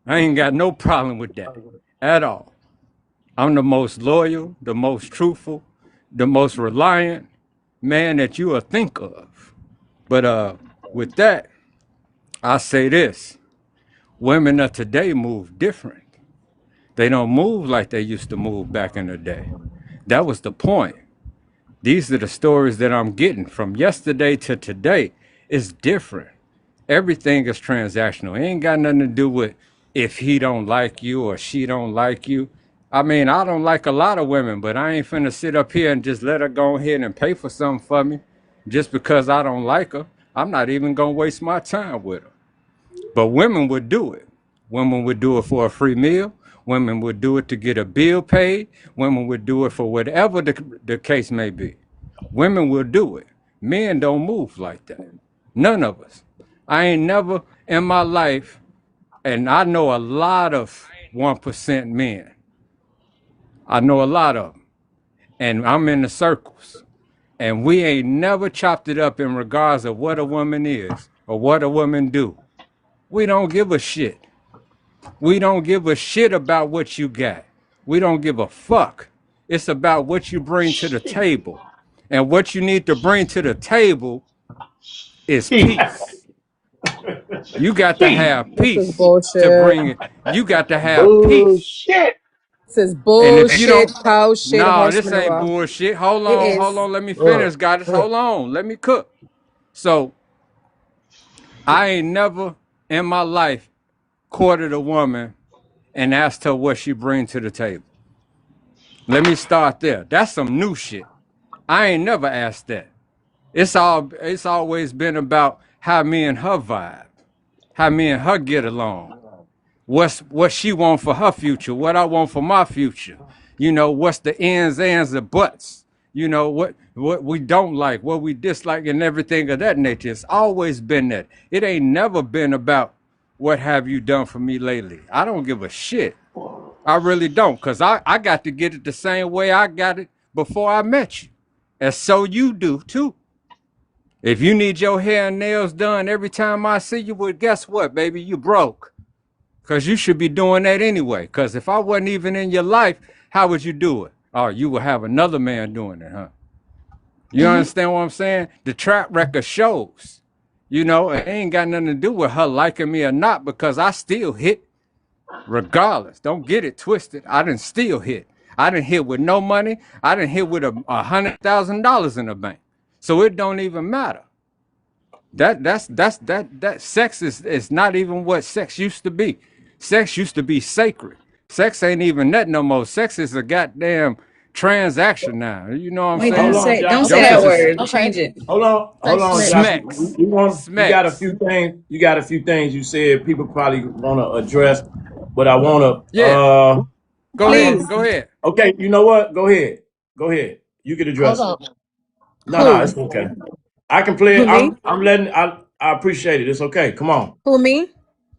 I ain't got no problem with that at all. I'm the most loyal, the most truthful, the most reliant man that you will think of. But with that, I say this. Women of today move different. They don't move like they used to move back in the day. That was the point. These are the stories that I'm getting from yesterday to today. It's different. Everything is transactional. It ain't got nothing to do with if he don't like you or she don't like you. I mean, I don't like a lot of women, but I ain't finna sit up here and just let her go ahead and pay for something for me just because I don't like her. I'm not even gonna waste my time with her. But women would do it. Women would do it for a free meal. Women would do it to get a bill paid. Women would do it for whatever the case may be. Women will do it. Men don't move like that. None of us. I ain't never in my life, and I know a lot of 1% men. I know a lot of them. And I'm in the circles. And we ain't never chopped it up in regards of what a woman is or what a woman do. We don't give a shit. We don't give a shit about what you got. We don't give a fuck. It's about what you bring to the table. And what you need to bring to the table is peace. You got to have
This is
peace to
bullshit.
bring it. You got to have peace.
Bullshit.
This is
And if you
bullshit,
don't,
cow shit,
no,
horse
this ain't
manure.
bullshit.
It
Hold
is.
on. Let me finish, guys. Hold on. Let me cook. So I ain't never in my life courted a woman and asked her what she bring to the table. Let me start there. That's some new shit. I ain't never asked that. It's always been about how me and her vibe, how me and her get along. What she want for her future, what I want for my future. What's the ins, ands, the buts. What we don't like, what we dislike, and everything of that nature. It's always been that. It ain't never been about what have you done for me lately. I don't give a shit. I really don't, because I got to get it the same way I got it before I met you. And so you do too. If you need your hair and nails done every time I see you, well, guess what, baby? You broke. Because you should be doing that anyway. Because if I wasn't even in your life, how would you do it? Oh, you would have another man doing it, huh? You understand what I'm saying? The track record shows. It ain't got nothing to do with her liking me or not because I still hit regardless. Don't get it twisted. I didn't still hit. I didn't hit with no money. I didn't hit with $100,000 in the bank. So it don't even matter. That sex is not even what sex used to be. Sex used to be sacred. Sex ain't even that no more. Sex is a goddamn transaction now. You know what I'm
Wait, don't
Hold
saying?
on,
say don't
Josh.
say
Your
that
bitch is
word.
Okay.
Change it.
Hold on,
Smith.
Josh.
smacks.
You got a
Smacks.
few things. You got a few things you said people probably want to address, but I want to.
Yeah. Go ahead.
Please.
Go ahead.
Okay, you know what? Go ahead. Go ahead. You can
Hold
address it.
on.
No,
Who?
it's okay. I can play
Who
it.
me?
I'm letting. I appreciate it. It's okay. Come on.
Who me?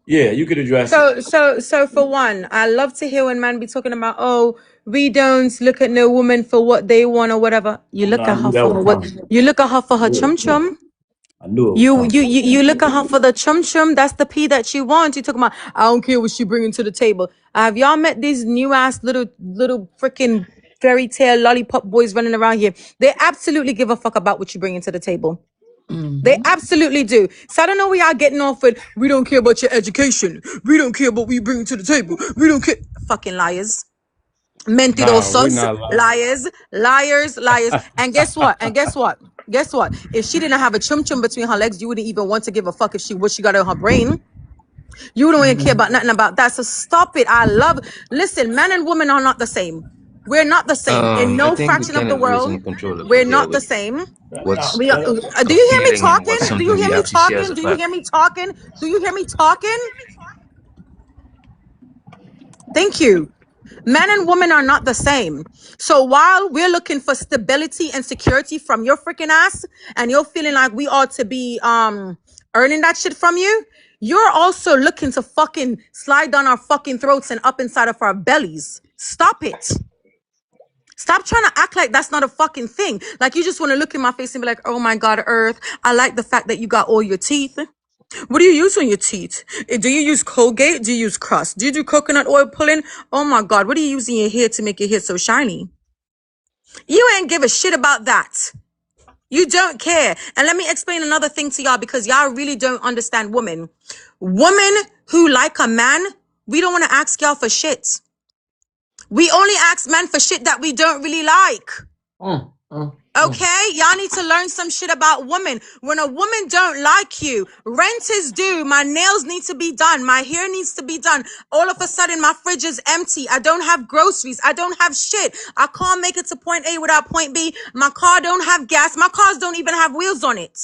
Yeah, you can address it.
So for one, I love to hear when man be talking about, oh, we don't look at no woman for what they want or whatever. You
No,
look
I
at
knew
her
that
for
was
her what
coming.
you look at her for
I
her
knew it
chum
was coming.
chum.
I knew it was
You
coming.
you you you look at her for the chum chum. That's the pee that she wants. You talking about? I don't care what she bringing to the table. Have y'all met these new ass little freaking fairy tale lollipop boys running around here? They absolutely give a fuck about what you bring into the table. They absolutely do. So I don't know where y'all getting off with. We don't care about your education. We don't care about what you bring to the table. We don't care. Fucking liars.
Nah, we
Mentirosos,
not lying.
liars. And guess what? Guess what? If she didn't have a chum chum between her legs, you wouldn't even want to give a fuck if what she got in her brain. You don't even care about nothing about that. So stop it. Listen, men and women are not the same. We're not the same. In
I
no
think we
fraction of
kind
the
of
world,
losing control a
we're
bit there
not the
with
same.
what's
We are, do
a
you hear me
feeling and what's
talking? Do you
something we
hear me
actually see as
talking?
a
Do you
fact.
hear me talking? Do you hear me talking? Thank you. Men and women are not the same. So while we're looking for stability and security from your freaking ass, and you're feeling like we ought to be earning that shit from you, you're also looking to fucking slide down our fucking throats and up inside of our bellies. Stop it. Stop trying to act like that's not a fucking thing. Like you just want to look in my face and be like, oh my God, Earth, I like the fact that you got all your teeth. What do you use on your teeth? Do you use Colgate? Do you use Crust? Do you do coconut oil pulling? Oh my God, what do you use in your hair to make your hair so shiny? You ain't give a shit about that. You don't care. And let me explain another thing to y'all because y'all really don't understand women. Women who like a man, we don't want to ask y'all for shit. We only ask men for shit that we don't really like. Okay, y'all need to learn some shit about women. When a woman don't like you, rent is due. My nails need to be done. My hair needs to be done. All of a sudden, my fridge is empty. I don't have groceries. I don't have shit. I can't make it to point A without point B. My car don't have gas. My cars don't even have wheels on it.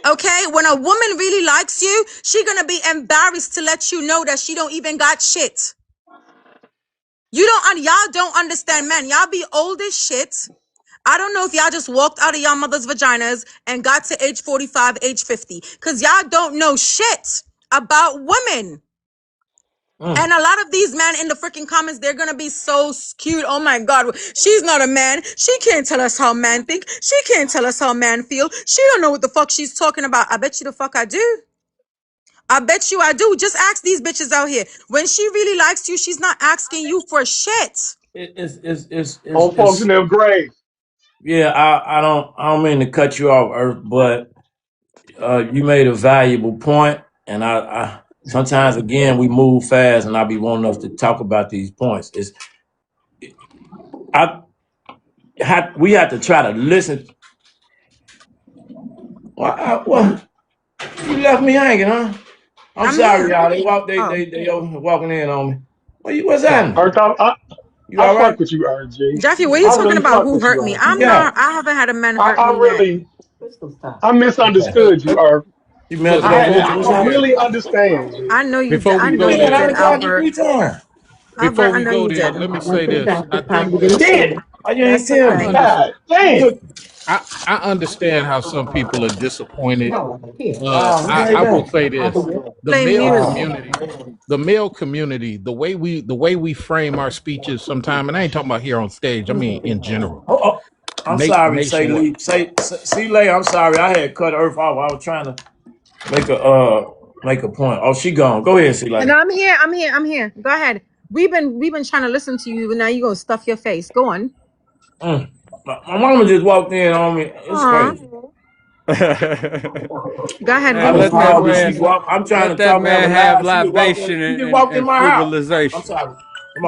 Okay, when a woman really likes you, she gonna be embarrassed to let you know that she don't even got shit. Y'all don't understand, man. Y'all be old as shit. I don't know if y'all just walked out of y'all mother's vaginas and got to age 45, age 50. Because y'all don't know shit about women. And a lot of these men in the freaking comments, they're going to be so cute. Oh my God. She's not a man. She can't tell us how men think. She can't tell us how men feel. She don't know what the fuck she's talking about. I bet you the fuck I do. I bet you I do. Just ask these bitches out here. When she really likes you, she's not asking you for shit.
Old folks in
It's
their grave.
yeah. I don't mean to cut you off, Earth, but you made a valuable point, and I sometimes again we move fast, and I be wanting us to talk about these points. I we have to try to listen. Well, you left me hanging, huh? I'm
I'm
sorry,
here.
y'all.
Oh,
They walking in on me. What's happening?
Earth,
You
I
all
fuck
right?
with you, RG.
Jeffy, what are you
I
talking
really
about?
fuck
Who
with you,
hurt me?
Earth.
I'm
Yeah.
not, I haven't had a man hurt
I
me yet.
really, I misunderstood you, Earth.
You
Look,
misunderstood. What's
I
happening?
really understand, G.
before
I
we
know
go
you
Man,
there,
I
did,
done called you
Albert.
3 times.
Albert,
before
I
we
know
go
you
there,
did.
let me say this. I think
You
that
did. Why you ain't
That's
tell
I
me?
okay.
understand.
God damn.
Look.
I understand how some people are disappointed.
What's
I will
that?
say this: the
Play
male
mute.
community, the way we frame our speeches, sometime, and I ain't talking about here on stage. I mean in general,
Oh, I'm sorry, say
nationwide.
Lee. See Lay, I'm sorry. I had cut Earth off. I was trying to make a point. Oh, she gone. Go ahead, see
And
Lay.
I'm here. Go ahead. We've been trying to listen to you, but now you gonna stuff your face. Go on.
My mama just walked in on me. It's
Aw.
crazy.
Go ahead.
I
Man,
What
was
let
was
that
called and
happening?
she
man
walked. I'm trying
let
to
that
talk, have a
man have
live. She just walked in.
libation
She just
and,
walked in
and
my house. I'm
frivolization.
sorry.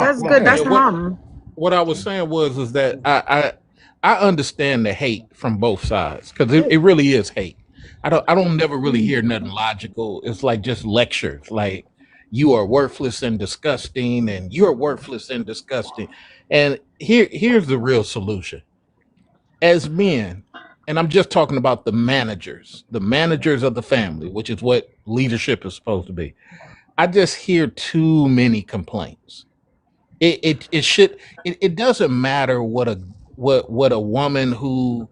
That's
Come
good.
on.
Yeah,
That's
what
mom.
what I was saying was that I understand the hate from both sides because it really is hate. I don't never really hear nothing logical. It's like just lectures. Like
you are worthless and disgusting, and you're worthless and disgusting. And here's the real solution. As men, and I'm just talking about the managers of the family, which is what leadership is supposed to be. I just hear too many complaints. It doesn't matter what a woman who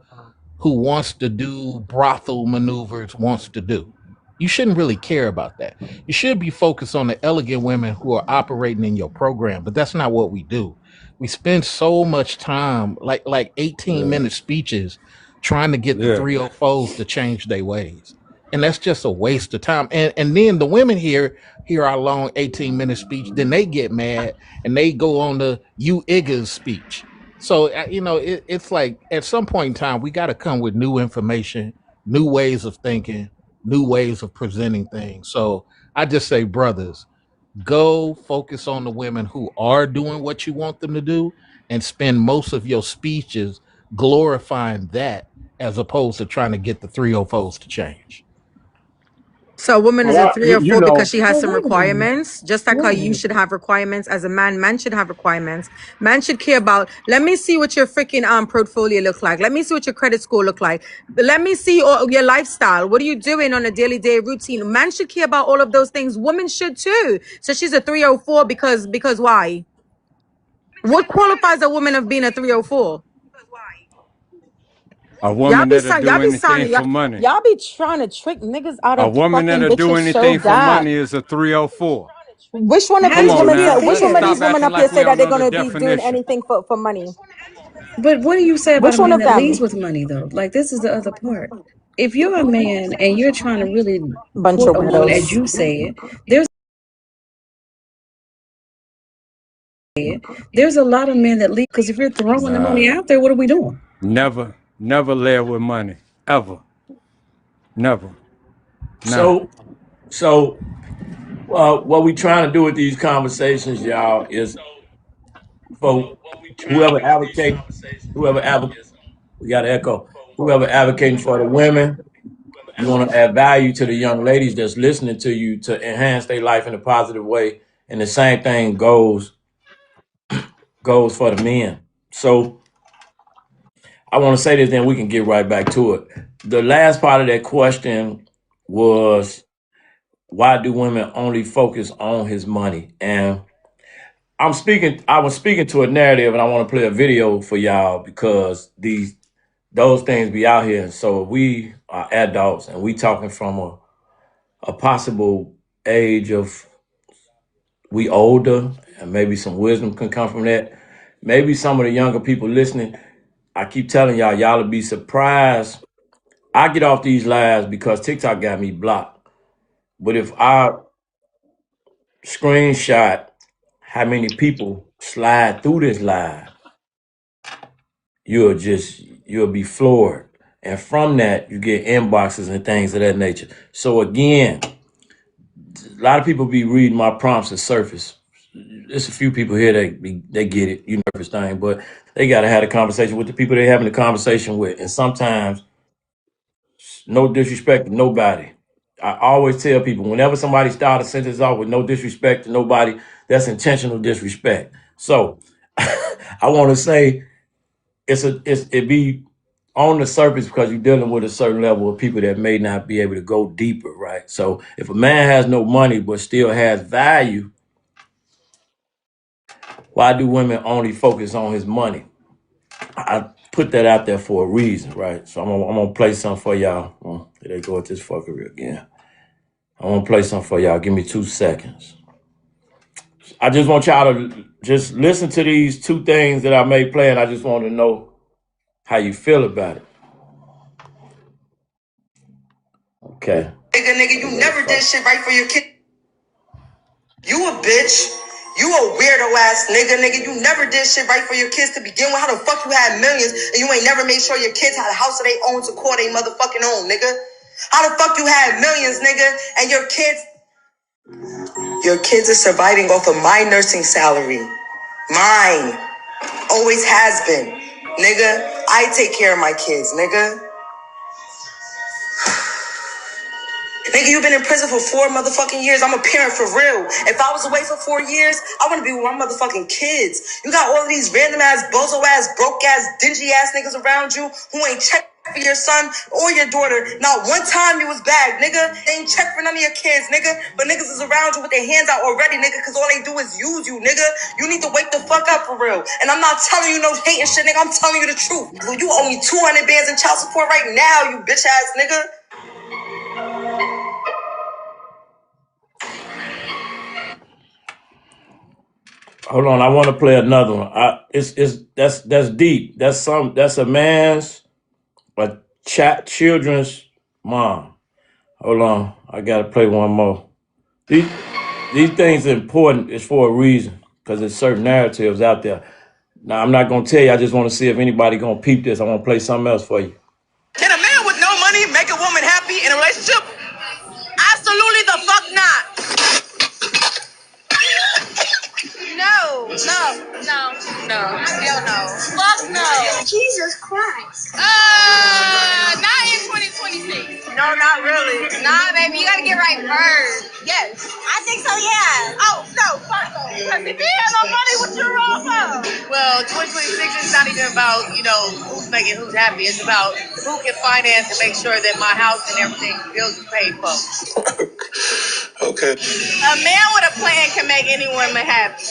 wants to do brothel maneuvers wants to do. You shouldn't really care about that. You should be focused on the elegant women who are operating in your program, but that's not what we do. We spend so much time, like 18-minute speeches, trying to get the
Yeah.
304s to change their ways. And that's just a waste of time. And then the women hear our long 18-minute speech, then they get mad and they go on the you iggers speech. So it's like at some point in time we got to come with new information, new ways of thinking, new ways of presenting things. So I just say, brothers, go focus on the women who are doing what you want them to do, and spend most of your speeches glorifying that as opposed to trying to get the 304s to change.
So a woman is
Well,
a three or
you
four because
know,
she has
Well,
some
wait a minute.
requirements, just like how
Wait a
you
minute.
should have requirements as a man. Man should have requirements. Man should care about. Let me see what your freaking portfolio look like. Let me see what your credit score look like. Let me see your lifestyle. What are you doing on a daily day routine? Man should care about all of those things. Women should too. So she's a 304 because why? What qualifies a woman of being a 304?
A woman that'll
Y'all
do
be
anything
sounding
for money.
y'all be trying to trick niggas out
A
of
woman
fucking
that'll do
bitches so
anything for
bad.
money is a 304.
Which one of
Come
these
How
on
did
women
you
now.
say? Which
Let's
one of
get?
these
stop
women
acting
up here
like we
say that
don't
they're
know the
gonna be doing
definition.
anything for money?
But what do you say about
Which
a
one
man
of
that leads
them?
with money though? Like this is the other part. If you're a man and you're trying to really
Bunch
court
of
a woman,
weirdos.
as you said, there's a lot of men that lead because if you're throwing the
Nah.
money out there, what are we doing?
Never led with money. Ever. Never. Nah.
So what we trying to do with these conversations, y'all, is for whoever advocate, whoever advocate, we got to echo, whoever advocating for the women, you want to add value to the young ladies that's listening to you to enhance their life in a positive way, and the same thing goes for the men. So I want to say this, then we can get right back to it. The last part of that question was, why do women only focus on his money? And I was speaking to a narrative, and I want to play a video for y'all because those things be out here. So if we are adults and we talking from a possible age of we older, and maybe some wisdom can come from that. Maybe some of the younger people listening, I keep telling y'all, y'all will be surprised. I get off these lives because TikTok got me blocked. But if I screenshot how many people slide through this live, you'll be floored. And from that, you get inboxes and things of that nature. So again, a lot of people be reading my prompts and surface. There's a few people here they get it, you know, this thing, but they gotta have a conversation with the people they're having a conversation with. And sometimes, no disrespect to nobody. I always tell people whenever somebody starts a sentence off with no disrespect to nobody, that's intentional disrespect. So I want to say it be on the surface because you're dealing with a certain level of people that may not be able to go deeper, right? So if a man has no money but still has value, why do women only focus on his money? I put that out there for a reason, right? So I'm gonna play something for y'all. Here they go with this fuckery again. I'm gonna play something for y'all. Give me 2 seconds. I just want y'all to just listen to these two things that I may play, and I just want to know how you feel about it. Okay. Nigga, you never did shit right for your kid. You a bitch. You a weirdo ass nigga. You never did shit right for your kids to begin with. How the fuck you had millions and you ain't never made sure your kids had a house of their own to call they motherfucking own, nigga? How the fuck you had millions, nigga, and your kids are surviving off of my nursing salary. Mine. Always has been. Nigga, I take care of my kids, nigga.
Nigga, you been in prison for 4 motherfucking years. I'm a parent for real. If I was away for 4 years, I want to be with my motherfucking kids. You got all of these random ass, bozo ass, broke ass, dingy ass niggas around you who ain't checked for your son or your daughter. Not one time you was bagged, nigga. They ain't check for none of your kids, nigga. But niggas is around you with their hands out already, nigga, because all they do is use you, nigga. You need to wake the fuck up for real. And I'm not telling you no hating shit, nigga. I'm telling you the truth. You owe me 200 bands in child support right now, you bitch ass nigga.
Hold on, I want to play another one. That's deep. That's a man's a children's mom. Hold on, I gotta play one more. These things are important. It's for a reason because there's certain narratives out there. Now I'm not gonna tell you. I just want to see if anybody gonna peep this. I want to play something else for you.
Can a man with no money make a woman happy in a relationship? Absolutely the fuck not. No. Hell no. Fuck no. Jesus Christ. Not in 2026. No, not really. Nah, baby, you gotta get right first. Yes. I think so, yeah. Oh, no, fuck no. Because if you have no money, what you wrong for? Well, 2026 is not even about, who's making who's happy. It's about who can finance and make sure that my house and everything, bills are paid for. Okay. A man with a plan can make any woman happy.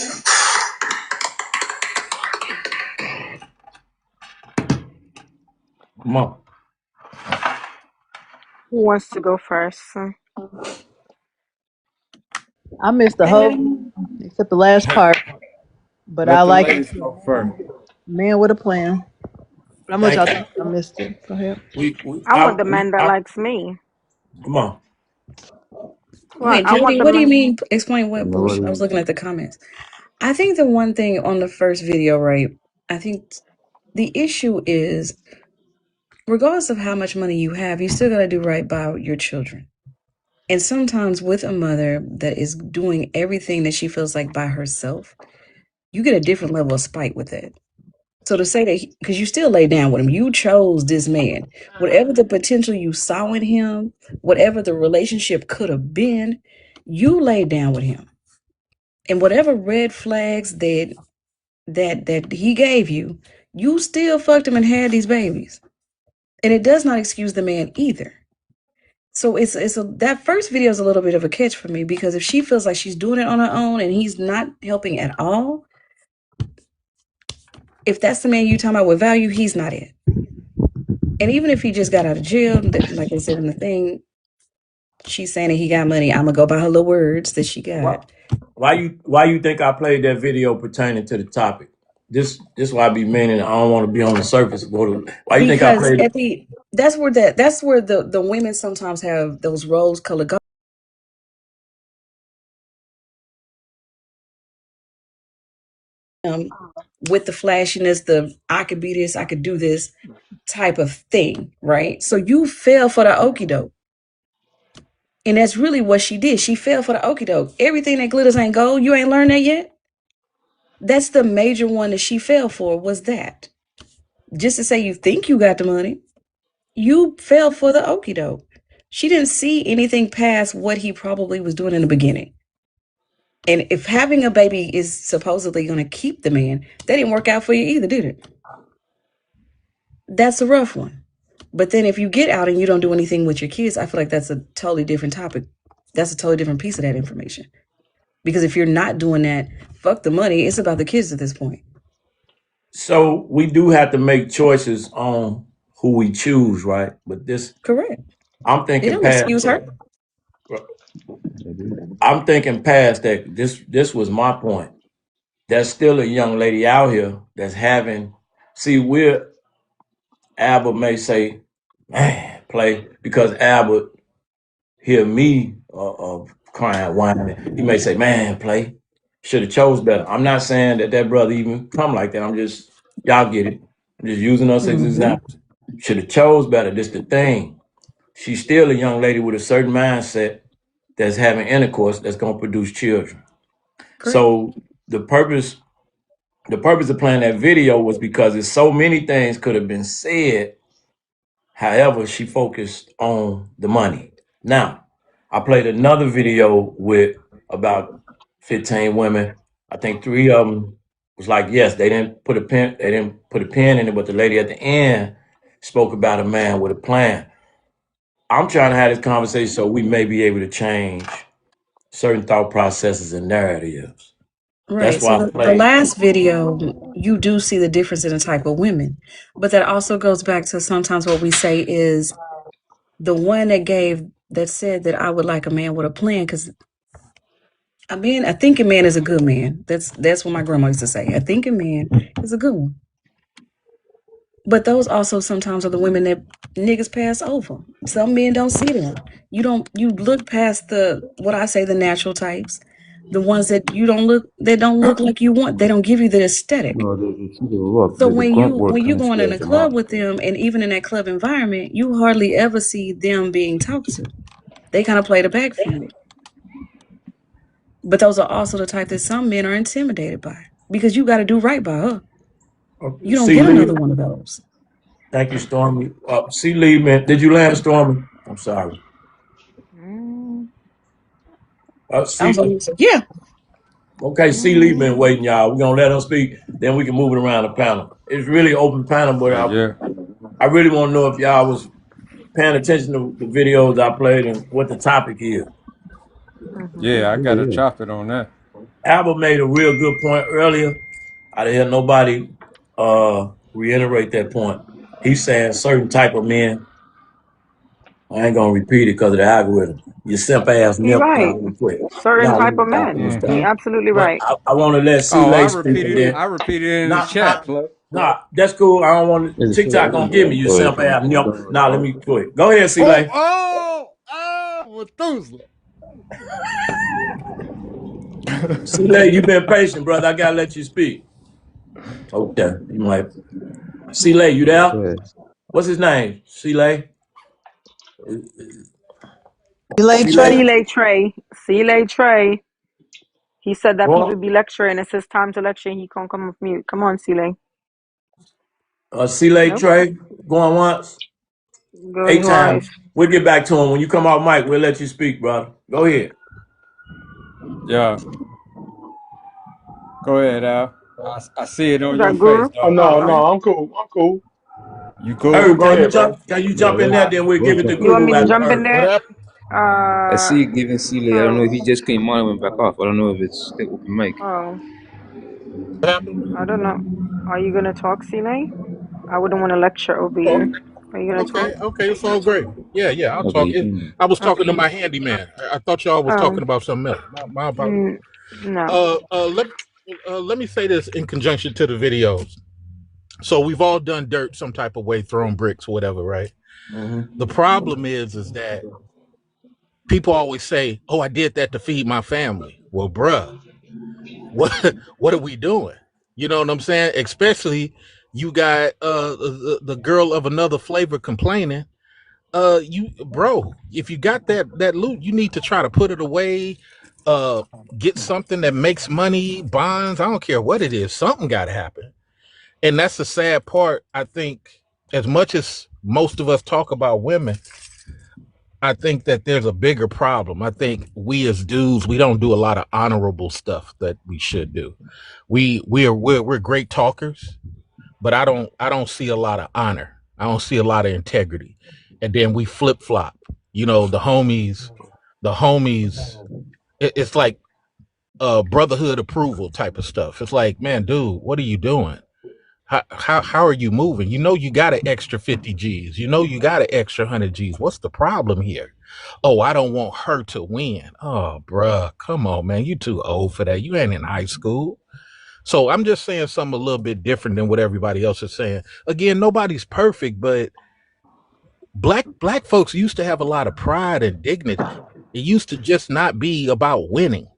Come on.
Who wants to go first?
I missed the whole
Um,
except the last part, but I
Let the
like it
ladies
too.
go first.
Man with a plan. How much y'all
Thank you.
think I missed it? Go ahead.
I want the man that likes me.
Come on.
Well,
Wait,
I want
Judy,
the
what do you
man.
mean? Explain what
No,
bullshit. I was looking at the comments. I think the one thing on the first video, right? I think the issue is, regardless of how much money you have, you still got to do right by your children. And sometimes with a mother that is doing everything that she feels like by herself, you get a different level of spite with it. So to say that, because you still lay down with him, you chose this man. Whatever the potential you saw in him, whatever the relationship could have been, you laid down with him. And whatever red flags that he gave you, you still fucked him and had these babies. And it does not excuse the man either. So that first video is a little bit of a catch for me, because if she feels like she's doing it on her own and he's not helping at all, if that's the man you talking about with value, he's not it. And even if he just got out of jail, like I said in the thing, she's saying that he got money. I'm gonna go by her little words that she got.
Why you think I played that video pertaining to the topic? This why I be meaning I don't want to be on the surface. Why you think I
Because
played it?
that's where the women sometimes have those rose colored with the flashiness, the I could be this, I could do this type of thing, right? So you fell for the okie doke. And that's really what she did. She fell for the okie doke. Everything that glitters ain't gold. You ain't learned that yet? That's the major one that she fell for, was that. Just to say you think you got the money, you fell for the okie doke. She didn't see anything past what he probably was doing in the beginning. And if having a baby is supposedly going to keep the man, that didn't work out for you either, did it? That's a rough one. But then if you get out and you don't do anything with your kids, I feel like that's a totally different topic. That's a totally different piece of that information. Because if you're not doing that, fuck the money. It's about the kids at this point.
So we do have to make choices on who we choose, right? But
Correct.
I'm
It
thinking
don't
past
excuse her.
that. I'm thinking past that. This was my point. There's still a young lady out here that's having. See, Albert may say, "Man, play," because Albert hear me crying, whining. He may say, "Man, play. Should have chose better." I'm not saying that brother even come like that. I'm just y'all get it. I'm just using us as
Mm-hmm.
examples. Should have chose better. This the thing. She's still a young lady with a certain mindset that's having intercourse that's gonna produce children.
Correct.
So the purpose of playing that video was because there's so many things could have been said. However, she focused on the money. Now, I played another video with about 15 women. I think 3 of them was like, yes, they didn't put a pin in it, but the lady at the end spoke about a man with a plan. I'm trying to have this conversation so we may be able to change certain thought processes and narratives. That's
Right.
why
So
I
the
play.
last video, you do see the difference in the type of women. But that also goes back to sometimes what we say is the one that said that I would like a man with a plan, because a thinking man is a good man. That's what my grandma used to say. A thinking man is a good one. But those also sometimes are the women that niggas pass over. Some men don't see them. You look past the what I say the natural types, the ones that don't look like you want. They don't give you the aesthetic.
No, there's a rock.
So
There's a grunt
when
work
you
kind of
going in a
stairs a lot.
club with them, and even in that club environment, you hardly ever see them being talked to. They kind of play the backfield. But those are also the type that some men are intimidated by because you got to do right by her. You don't
See
get
Lee.
another one of those.
Thank you, Stormy. See Lee, man. Did you land, Stormy? I'm sorry.
Mm,
I was
See,
like, yeah.
okay, C Lee been
mm,
waiting, y'all. We're gonna let her speak, then we can move it around the panel. It's really open panel, but
Yeah.
I really want to know if y'all was paying attention to the videos I played and what the topic is.
mhm.
Yeah, I
Yeah,
gotta
yeah.
chop it on that.
Albert made a real good point earlier. I didn't hear nobody reiterate that point. He's saying certain type of men. I ain't gonna repeat it because of the algorithm. You simp ass
He
nip. Nah,
right.
let me quit.
Certain
Nah, let
type
me
of
stop. Let me
men. He
stop.
Mm-hmm.
absolutely
But
right.
I want to let C
Oh,
Lay speak and then
I repeated it in the
nah,
chat,
nah,
play.
nah, that's cool. I don't want
There's a
TikTok
stairs.
gonna give me you
Go ahead.
simp ass nip. Nah, let me quit. Go ahead, C
Oh,
Lay.
Methuselah.
C Lay, you been patient, brother. I gotta let you speak. Okay. You might C Lay, you
Go
there?
ahead.
What's his name? C Lay?
Delay
C Lay?
Trey.
See late Trey. He said that people
Well,
be lecturing. It's his time to lecture. He can't come off mute. Come on, Celie.
C Lay
Nope.
Trey, going once,
Going
8
twice.
times. We'll get back to him. When you come out, Mike, we'll let you speak, brother. Go ahead.
Yeah, go ahead, Al. I see it
Is
on your
that
face,
Guru?
Oh
dog.
no,
Oh,
no, I'm cool. I'm cool.
You cool?
Herb,
Go
can you
ahead, brother.
jump? Can you
Yeah,
jump in there? Then we'll give it to
you want
Guru
me to
after
jump in
Herb.
What
there?
happened?
I see it giving Celie. I don't know if
So,
he just came on and went back off. I don't know if it's the open mic.
oh,
What happened?
I don't know. Are you gonna talk, Celie? I wouldn't want to lecture over
Oh,
you. Are you gonna talk?
okay, okay, it's all great. Yeah, yeah, I'll
Okay,
talk.
you can.
I was talking to
Okay.
my handyman. I thought y'all was
Oh,
talking about something else. My apologies.
no.
Uh, uh, let let me say this in conjunction to the videos. So we've all done dirt some type of way, thrown bricks, whatever, right? The problem is that people always say, "Oh, I did that to feed my family." Well, bruh, what are we doing? You know what I'm saying? Especially you got the girl of another flavor complaining. You bro, if you got that loot, you need to try to put it away. Uh, get something that makes money, bonds. I don't care what it is. Something got to happen, and that's the sad part. I think as much as most of us talk about women, I think that there's a bigger problem. I think we as dudes, we don't do a lot of honorable stuff that we should do. We're great talkers, but I don't see a lot of honor. I don't see a lot of integrity. And then we flip flop. You know, the homies. It's like brotherhood approval type of stuff. It's like, man, dude, what are you doing? How are you moving? You know you got an extra 50 G's. You know you got an extra 100 G's. What's the problem here? Oh, I don't want her to win. Oh, bruh, come on, man. You too old for that. You ain't in high school. So I'm just saying something a little bit different than what everybody else is saying. Again, nobody's perfect, but black folks used to have a lot of pride and dignity. It used to just not be about winning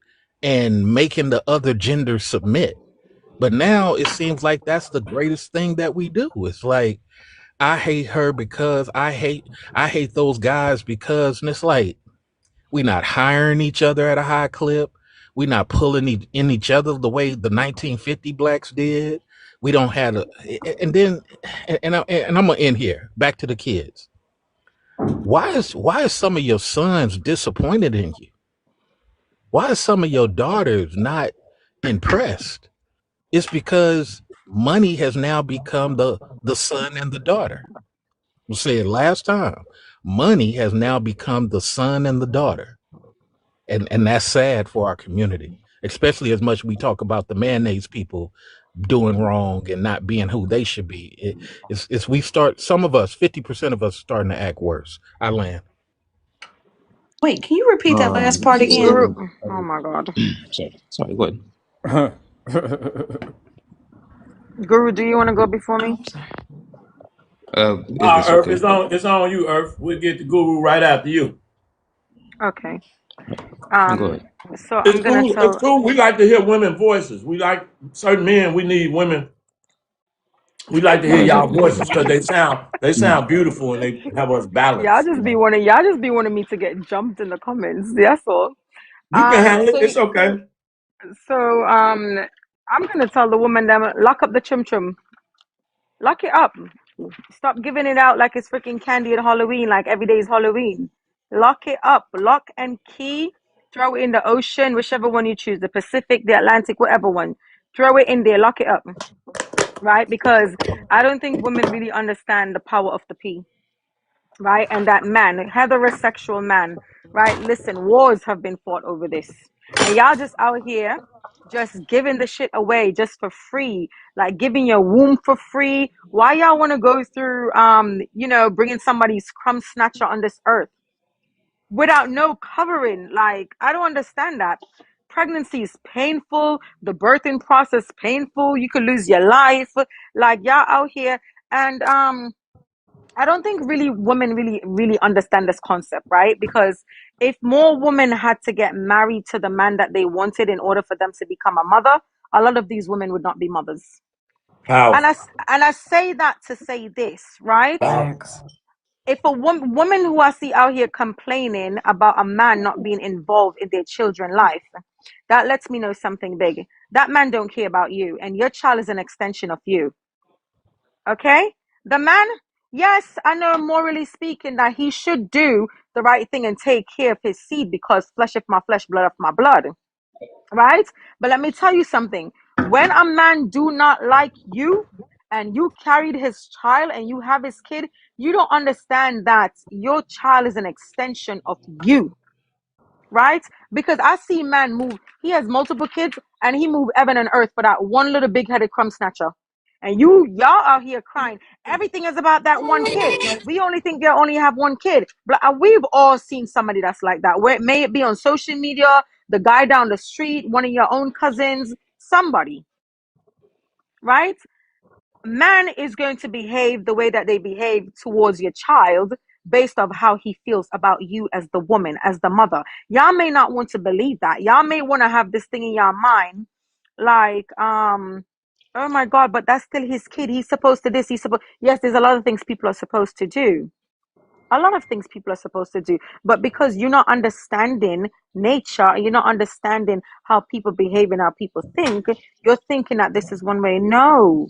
and making the other gender submit. But now it seems like that's the greatest thing that we do. It's like I hate her because I hate those guys because, and it's like we not hiring each other at a high clip. We not pulling in each other the way the 1950 blacks did. We don't have a, and then and I'm gonna end here. Back to the kids.
Why is some of your sons disappointed in you? Why is some of your daughters not impressed? It's because money has now become the son and the daughter. We said last time, money has now become the son and the daughter. And that's sad for our community, especially as much we talk about the mayonnaise people doing wrong and not being who they should be. It's we start, some of us, 50% of us starting to act worse. I land.
Wait, can you repeat that last part
Guru,
again?
oh my God.
Sorry, go ahead.
Guru, do you want to go before me?
If
Nah,
it's
Earth,
okay.
it's on you, Earth. We'll get the guru right after you.
Okay.
Go ahead.
So
It's
I'm gonna
cool. It's
tell.
cool. We like to hear women voices. We like certain men. We need women. We like to hear y'all voices because they sound beautiful and they have us balanced. You know,
Y'all just be wanting me to get jumped in the comments. That's all.
you can handle it.
So
It's okay.
I'm gonna tell the woman that lock up the chum chum, lock it up. Stop giving it out like it's freaking candy at Halloween, like every day is Halloween. Lock it up, lock and key. Throw it in the ocean, whichever one you choose, the Pacific, the Atlantic, whatever one. Throw it in there, lock it up, right? Because I don't think women really understand the power of the P, right? And that man, heterosexual man, right? Listen, wars have been fought over this. And y'all just out here just giving the shit away just for free, like giving your womb for free. Why y'all want to go through, bringing somebody's crumb snatcher on this earth without no covering? Like, I don't understand that. Pregnancy is painful. The birthing process painful. You could lose your life. Like, y'all out here. And, I don't think really women really understand this concept, right? Because if more women had to get married to the man that they wanted in order for them to become a mother, a lot of these women would not be mothers. And
Powerful.
I say that to say this, right?
Powerful.
Facts.
If a woman who I see out here complaining about a man not being involved in their children's life, that lets me know something big. That man don't care about you, and your child is an extension of you. Okay? The man, yes, I know morally speaking that he should do the right thing and take care of his seed because flesh of my flesh, blood of my blood. Right? But let me tell you something. When a man do not like you and you carried his child and you have his kid, you don't understand that your child is an extension of you, right? Because I see man move, he has multiple kids and he moved heaven and earth for that one little big-headed crumb snatcher. And y'all out here crying. Everything is about that one kid. We only think they only have one kid. But we've all seen somebody that's like that. Where may it be on social media, the guy down the street, one of your own cousins, somebody, right? Man is going to behave the way that they behave towards your child based off how he feels about you as the woman, as the mother. Y'all may not want to believe that. Y'all may want to have this thing in your mind like, oh my God, but that's still his kid. He's supposed to this. Yes, there's a lot of things people are supposed to do. A lot of things people are supposed to do. But because you're not understanding nature, you're not understanding how people behave and how people think, you're thinking that this is one way. No.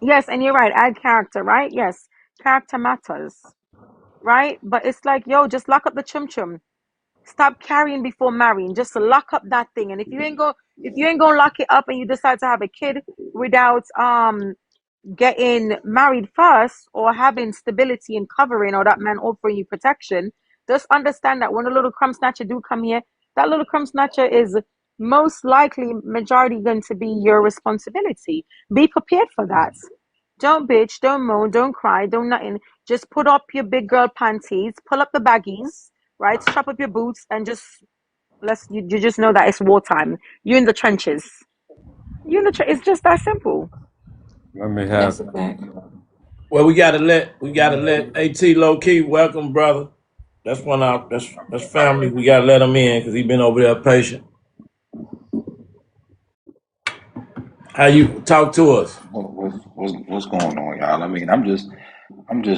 Yes, and you're right. Add character, right? Yes, character matters, right? But it's like, yo, just lock up the chum chum. Stop carrying before marrying. Just lock up that thing. And if you ain't gonna lock it up and you decide to have a kid without getting married first or having stability and covering or that man offering you protection, just understand that when a little crumb snatcher do come here, that little crumb snatcher is most likely majority going to be your responsibility. Be prepared for that. Don't bitch, don't moan, don't cry, don't nothing. Just put up your big girl panties, pull up the baggies, right? Strap up your boots and just you just know that it's wartime. You're in the trenches. It's just that simple.
Let me
That's
have
a fact.
Well, we gotta let At low key welcome, brother. That's family. We gotta let him in because he been over there patient. How you talk to us?
What's going on, y'all? I mean, I'm just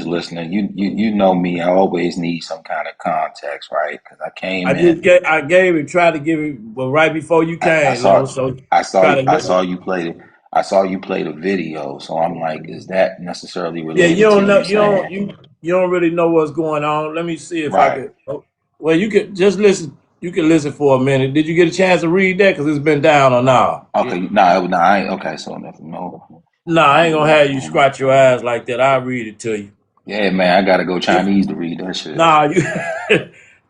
listening. You know me. I always need some kind of context, right? Because I came in.
I gave it, tried to give it, but right before you
I
came,
saw
so try to
I
look.
saw you play it. I saw you play the video, so I'm like, is that necessarily
Yeah, you
related to
don't know.
you
You don't.
saying?
You don't really know what's going on. Let me see if I
Right.
could. Oh, well, you could just listen. You can listen for a minute. Did you get a chance to read that? Because it's been down or nah?
Okay. No, I ain't. Okay. So no.
Nah, I ain't
Um,
gonna have you scratch your ass like that. I'll read it to you.
yeah, man, I gotta go
If
Chinese to read that shit.
nah, you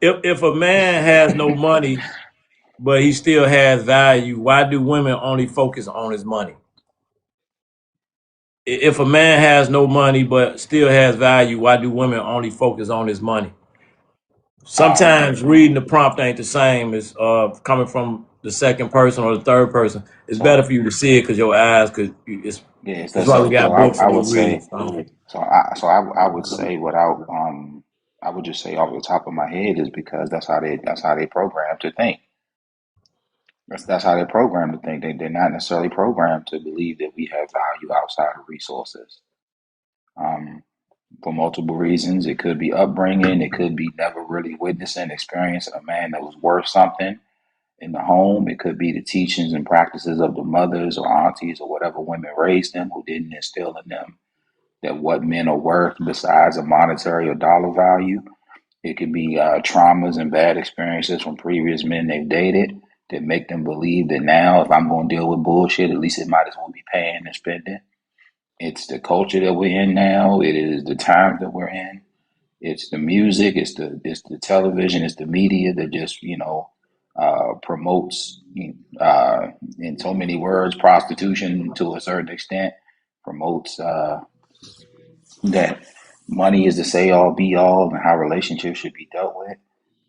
if a man has no money but he still has value, why do women only focus on his money? If a man has no money but still has value, why do women only focus on his money?
Um,
Sometimes reading the prompt ain't the same as coming from the second person or the third person. It's better
so
for you to see it because your eyes could. It's
yeah,
that's why we
so
got books
I
and we
would
read.
say I would say without I would just say off the top of my head is because that's how they program to think. That's how they're programmed to think. They're not necessarily programmed to believe that we have value outside of resources. Um, for multiple reasons, it could be upbringing, it could be never really witnessing, experiencing a man that was worth something in the home. It could be the teachings and practices of the mothers or aunties or whatever women raised them who didn't instill in them that what men are worth besides a monetary or dollar value. It could be traumas and bad experiences from previous men they've dated that make them believe that now, if I'm going to deal with bullshit, at least it might as well be paying and spending. It's the culture that we're in now. It is the times that we're in. It's the music. It's the television. It's the media that just promotes, in so many words, prostitution to a certain extent. Promotes that money is the say all be all and how relationships should be dealt with.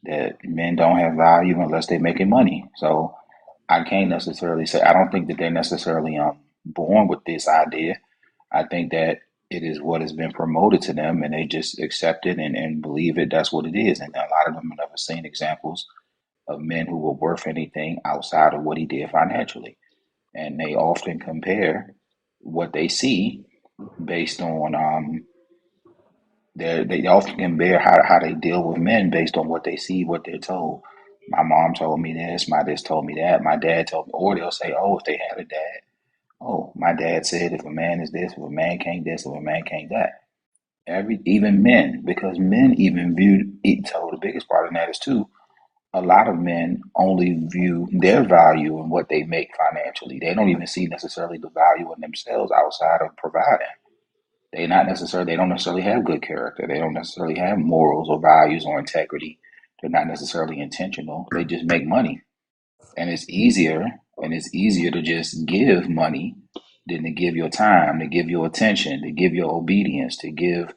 That men don't have value unless they're making money. So I can't necessarily say I don't think that they're necessarily born with this idea. I think that it is what has been promoted to them and they just accept it and believe it. That's what it is. And a lot of them have never seen examples of men who were worth anything outside of what he did financially. And they often compare what they see based on they often compare how they deal with men based on what they see, what they're told. My mom told me this, my this told me that, my dad told me, or they'll say, oh, if they had a dad, oh, my dad said if a man is this, if a man can't this, if a man can't that. Even men, because men even view it. So the biggest part of that is too. A lot of men only view their value in what they make financially. They don't even see necessarily the value in themselves outside of providing. They don't necessarily have good character. They don't necessarily have morals or values or integrity. They're not necessarily intentional. They just make money. And it's easier to just give money than to give your time, to give your attention, to give your obedience, to give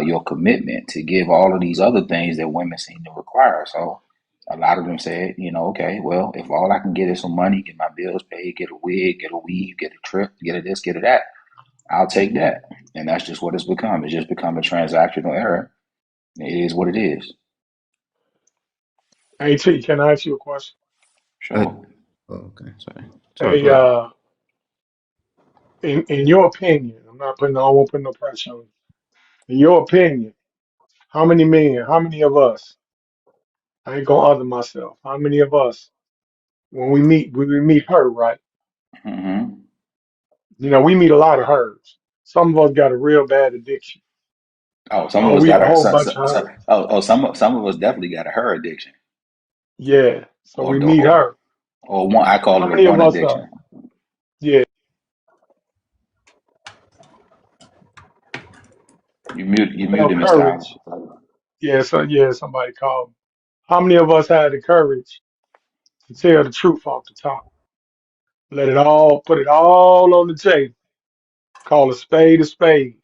your commitment, to give all of these other things that women seem to require. So a lot of them said, okay, well, if all I can get is some money, get my bills paid, get a wig, get a weave, get a trip, get a this, get a that, I'll take that. And that's just what it's become. It's just become a transactional error. It is what it is.
Hey T, can I ask you a question?
Uh,
Sure.
oh, okay, sorry. Sorry,
Hey,
go ahead.
in your opinion, I won't put no pressure on you. In your opinion, how many men, how many of us, I ain't gonna other myself, how many of us, when we meet her, right?
Hmm.
We meet a lot of hers. Some of us got a real bad addiction.
Oh, some of
Oh,
us
we
got
a
a
whole bunch of her.
some of us definitely got a her addiction,
Yeah. So
or
we
the
meet her.
or one. I call
How
it a
many of
one
us
addiction.
yeah,
You
have
muted, Mr.
courage?
Howard.
Yeah, somebody called me. How many of us had the courage to tell the truth off the top? Put it all on the table. Call a spade a spade.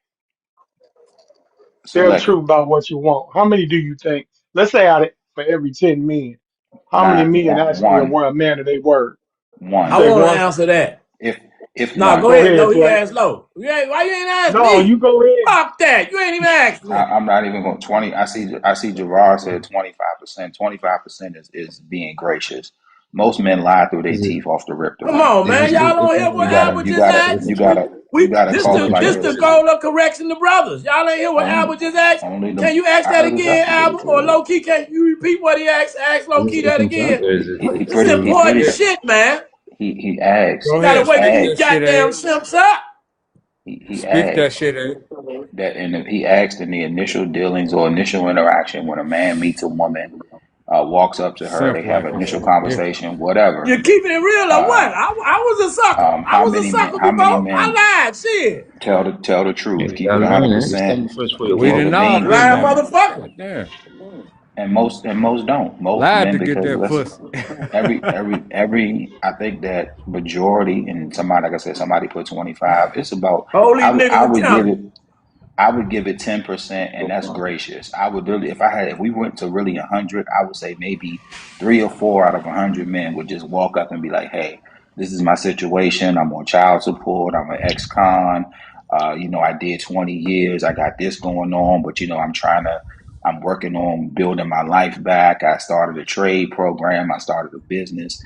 Tell the
Select
truth about what you want. How many do you think? Let's say for every 10 men, how many
not
men
one
actually
one
are a man of their word? You
I
one.
say
want to
one?
answer that.
If
Nah,
one.
go
Go
ahead,
ahead,
low. You
play.
ask low. Why you ain't ask
No, you
me?
go ahead.
Fuck that. You ain't even asked me.
I'm not even going 20. I see Gerard said 25%. 25% is being gracious. Most men lie through their
Is it?
teeth off the rip to
Come
win.
on,
Is
man.
it?
Y'all don't
It's
hear
not
what
You
even.
gotta
Albert
you
just
gotta
It's
you
asked?
gotta you gotta
This
call it
the
like
okay.
this
it
the
is.
goal of correction the brothers. Y'all ain't hear what
Only
Albert just asked?
only
Can
the
you ask
I
that
heard
again,
exactly what he
Albert? Or
said.
low key, can you repeat what he asked? Ask low
Is
key
it a
that
contempt
again.
or is it?
This is
He
important
pretty
shit, man.
he asked
You
Go
gotta
ahead,
he
wake
finish
these
that
asked
shit,
goddamn
Abe.
simps up.
he
Speak that
asked
shit.
that, and he asked in the initial dealings or initial interaction when a man meets a woman, walks up to her, they
Simple
have
as
an initial
that. Yeah.
conversation, whatever.
You keeping it real or what?
Uh,
I was a sucker. I
how
was a
many men?
sucker
How many
before.
men
I lied. Shit.
tell the
Yeah,
truth?
you
Keep it
gotta learn it. It's
100%.
time first for your
We
Keep
walk.
it
didn't all
bean with a
been
Lying
there.
woman.
motherfucker.
God damn.
And most don't. Most
Lied
men,
to get
because
that
let's
pussy.
every I think that majority, and somebody, like I said, somebody put 25. It's about
Hold these
I
niggas
would give
accountable.
it. I would give it 10%, and that's gracious. I would really, if we went to really 100, I would say maybe 3 or 4 out of 100 men would just walk up and be like, "Hey, this is my situation. I'm on child support. I'm an ex-con. I did 20 years. I got this going on, but I'm working on building my life back. I started a trade program. I started a business.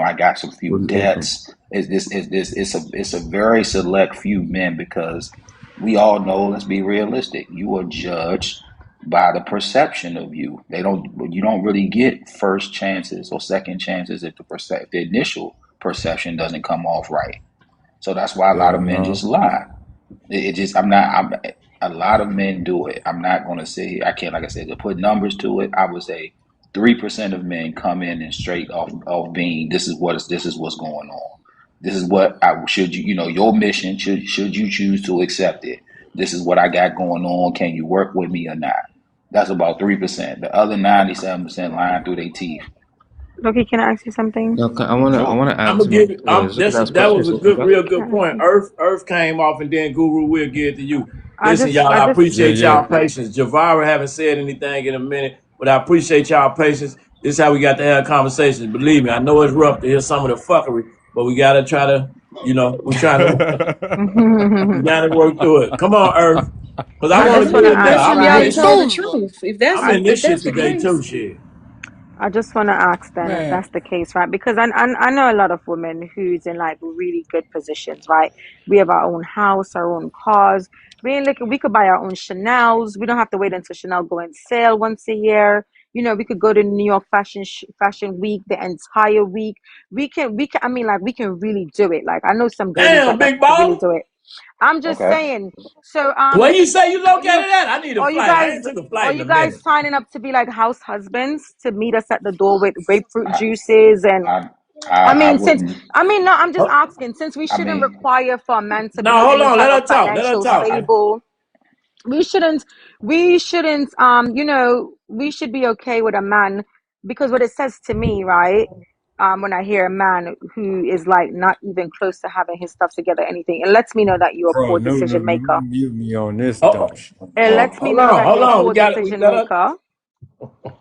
I got some few
Good looking.
debts. It's a very select few men because." We all know, let's be realistic. You are judged by the perception of you. You don't really get first chances or second chances if the initial perception doesn't come off right. So that's why a lot
Hell
of men just
no.
lie. It just, I'm not, I'm, a lot of men do it. I'm not going to say, I can't, like I said, to put numbers to it, I would say 3% of men come in and straight off being, this is what's going on. This is what your mission, should you choose to accept it. This is what I got going on. Can you work with me or not? That's about 3%. The other 97% lying through their teeth.
Loki, can I ask you something?
Now, I
So
wanna
I'm
ask
gonna
my.
give it.
Is it last
That
question?
was a
So,
good, real good
Can I ask
point.
you?
Earth came off, and then Guru will give it to you.
I
Listen,
just,
y'all.
I
I
just,
Yeah,
appreciate
yeah.
y'all patience. Javara haven't said anything in a minute, but I appreciate y'all patience. This is how we got to have conversations. Believe me, I know it's rough to hear some of the fuckery, but we gotta try to, we're trying to, we gotta work through it. Come on, Earth, because I
I
want
just
to
want to
do it now.
ask,
I'm
Listen,
in
y'all
right?
this
tell the
shit.
truth.
I'm in
If
this shit
that's the
today too.
case,
Shit.
I just want to ask then if
Man,
that's the case, right? Because I know a lot of women who's in like really good positions, right? We have our own house, our own cars. We could buy our own Chanel's. We don't have to wait until Chanel go on sale once a year. We could go to New York Fashion Week the entire week. We can. I mean, like we can really do it. Like I know some girlies
Damn,
that
big
could really
baller.
do it. I'm just
Okay.
saying. So
Where you say you
are you
located at? I need a
are you
flight. I
guys
ain't took a
are
flight in
you
a
guys
minute.
signing up to be like house husbands to meet us at the door with grapefruit juices and
I,
I
I
mean since
wouldn't,
I mean no I'm just
Oh,
asking since we
I
shouldn't
mean,
require for a man to
no,
be
hold
any
on.
type
Let
of
her talk. Let her
financial
talk.
stable we shouldn't we should be okay with a man because what it says to me, right, when I hear a man who is like not even close to having his stuff together, anything, it lets me know that you're a
bro,
poor
no,
decision maker.
mute me on this dumb
Oh,
shit.
It lets me
hold
know
on.
that
Hold
you're a
on.
poor
We
decision
let her.
maker,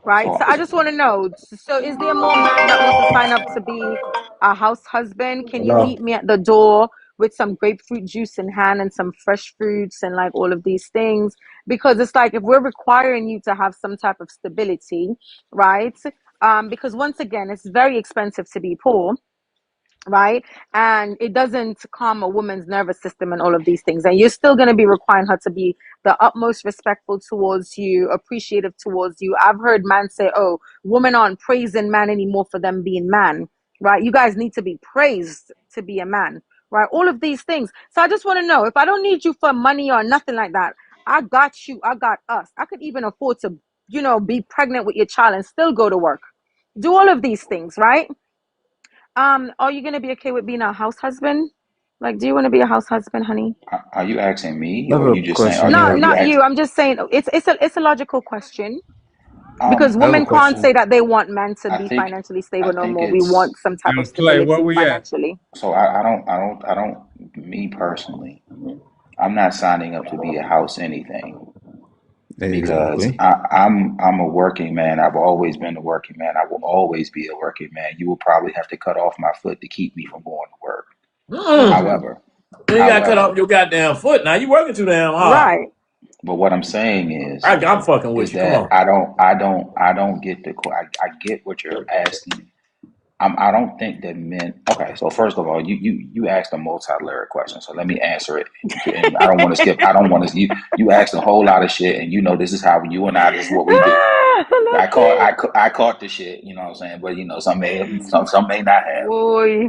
right? So
so,
I just want to know, so is there more men that want to sign up to be a house husband? Can you
Hello.
meet me at the door with some grapefruit juice in hand and some fresh fruits and like all of these things? Because it's like if we're requiring you to have some type of stability, right? Because once again, it's very expensive to be poor, right? And it doesn't calm a woman's nervous system and all of these things. And you're still going to be requiring her to be the utmost respectful towards you, appreciative towards you. I've heard men say, oh, women aren't praising man anymore for them being man, right? You guys need to be praised to be a man, right? All of these things. So I just want to know, if I don't need you for money or nothing like that, I got you, I got us. I could even afford to, be pregnant with your child and still go to work. Do all of these things, right? Are you gonna be okay with being a house husband? Like, do you want to be a house husband, honey?
are you asking me,
I have
or are
a
you just saying,
question
No,
are
here.
you
not you.
asking?
I'm just saying it's a logical question because
Um,
I have a
women can't say
question.
that they want men to
I
be
think,
financially
I
stable no
think
more. We
it's
want some type
Now,
of
Slay, where
stability
we at?
financially.
so. I don't. Me personally, I'm not signing up to be a house anything because
Exactly.
I'm a working man. I've always been a working man. I will always be a working man. You will probably have to cut off my foot to keep me from going to work.
Mm.
However,
Then you got to cut off
however,
your goddamn foot. Now you working too damn hard.
Right.
but what I'm saying
I'm fucking with
is
you. Come
that
on.
I don't get I get what you're asking. I don't think that men. Okay, so first of all, you asked a multi-layered question, so let me answer it. And I don't want to skip. I don't want to. You asked a whole lot of shit, and this is how you and I. This is what we do.
Lucky
I caught the shit. You know what I'm saying? But some may not have.
boy.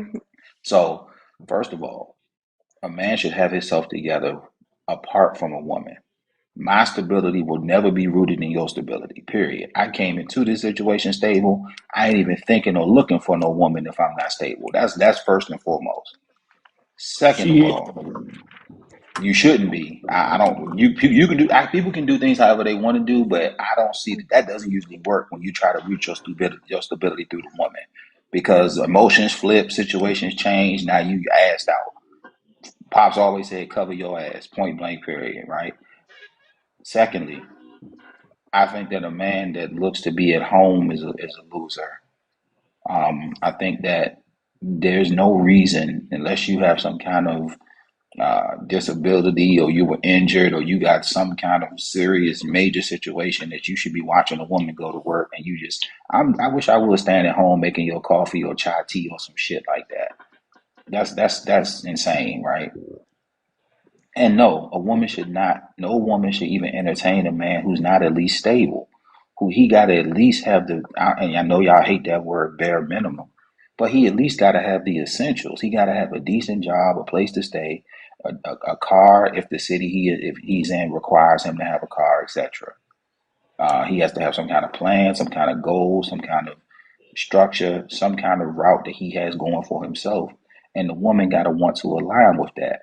So first of all,
A man should have himself together apart from a woman. My stability will never be rooted in your stability, period. I came into this situation stable. I ain't even thinking or looking for no woman if I'm not stable. That's first and foremost. Second of
Shit.
all, you shouldn't be. I don't. You can do. People can do things however they want to do, but I don't see that doesn't usually work when you try to reach your stability through the woman, because emotions flip, situations change. Now you assed out. Pops always said, "Cover your ass." Point blank. Period. Right. Secondly, I think that a man that looks to be at home is a loser. I think that there's no reason, unless you have some kind of disability, or you were injured, or you got some kind of serious major situation, that you should be watching a woman go to work, and you just I wish I would stand at home making your coffee or chai tea or some shit like that. That's insane, right? And no, no woman should even entertain a man who's not at least stable, who he got to at least have and I know y'all hate that word, bare minimum, but he at least got to have the essentials. He got to have a decent job, a place to stay, a car if the city if he's in requires him to have a car, etc. He has to have some kind of plan, some kind of goal, some kind of structure, some kind of route that he has going for himself. And the woman got to want to align with that.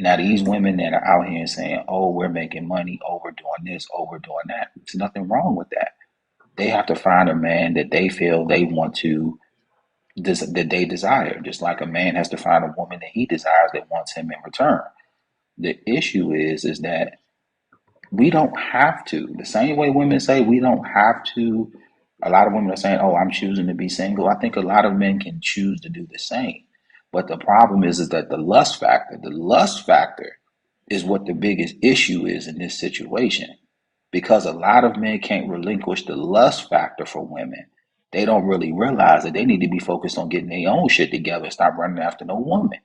Now, these women that are out here saying, oh, we're making money, oh, we're doing this, oh, we're doing that. There's nothing wrong with that. They have to find a man that they feel they want to, that they desire, just like a man has to find a woman that he desires that wants him in return. The issue is that we don't have to. The same way women say we don't have to. A lot of women are saying, oh, I'm choosing to be single. I think a lot of men can choose to do the same. But the problem is that the lust factor is what the biggest issue is in this situation, because a lot of men can't relinquish the lust factor for women. They don't really realize that they need to be focused on getting their own shit together and stop running after no woman.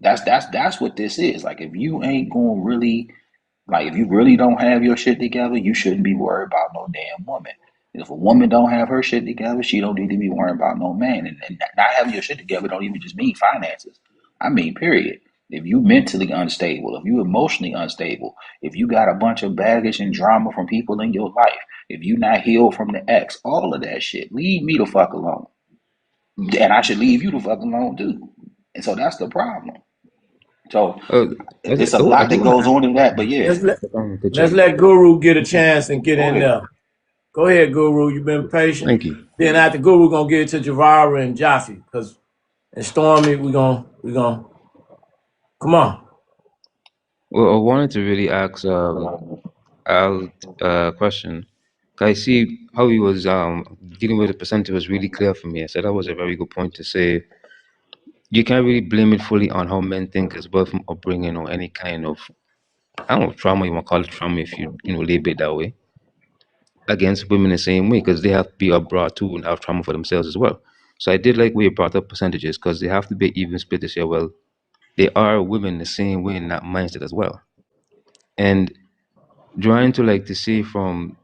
That's what this is. Like, if you ain't going to really, like, if you really don't have your shit together, you shouldn't be worried about no damn woman. And if a woman don't have her shit together, she don't need to be worrying about no man. And not having your shit together don't even just mean finances. I mean, period. If you mentally unstable, if you emotionally unstable, if you got a bunch of baggage and drama from people in your life, if you not healed from the ex, all of that shit, leave me the fuck alone. And I should leave you the fuck alone too. And so that's the problem. So it's a
I
lot
do
that
want to
goes
ask
on in that, but yeah.
Let's let
the
let's
chat.
let Guru get a chance and get
Go
in
ahead.
there. Go ahead, Guru. You've been patient.
Thank you.
Then after Guru, we're gonna get it to Javara and Jaffe. Cause and Stormy, we gonna come on.
Well, I wanted to really ask Al a question. I see how he was dealing with the percentage was really clear for me. I said that was a very good point to say. You can't really blame it fully on how men think as well from upbringing or any kind of, I don't know, trauma you want to call it trauma if you label it that way, against women the same way, because they have to be abroad too and have trauma for themselves as well. So I did like where you brought up percentages, because they have to be even split to say, well, they are women the same way in that mindset as well. And trying to like to see from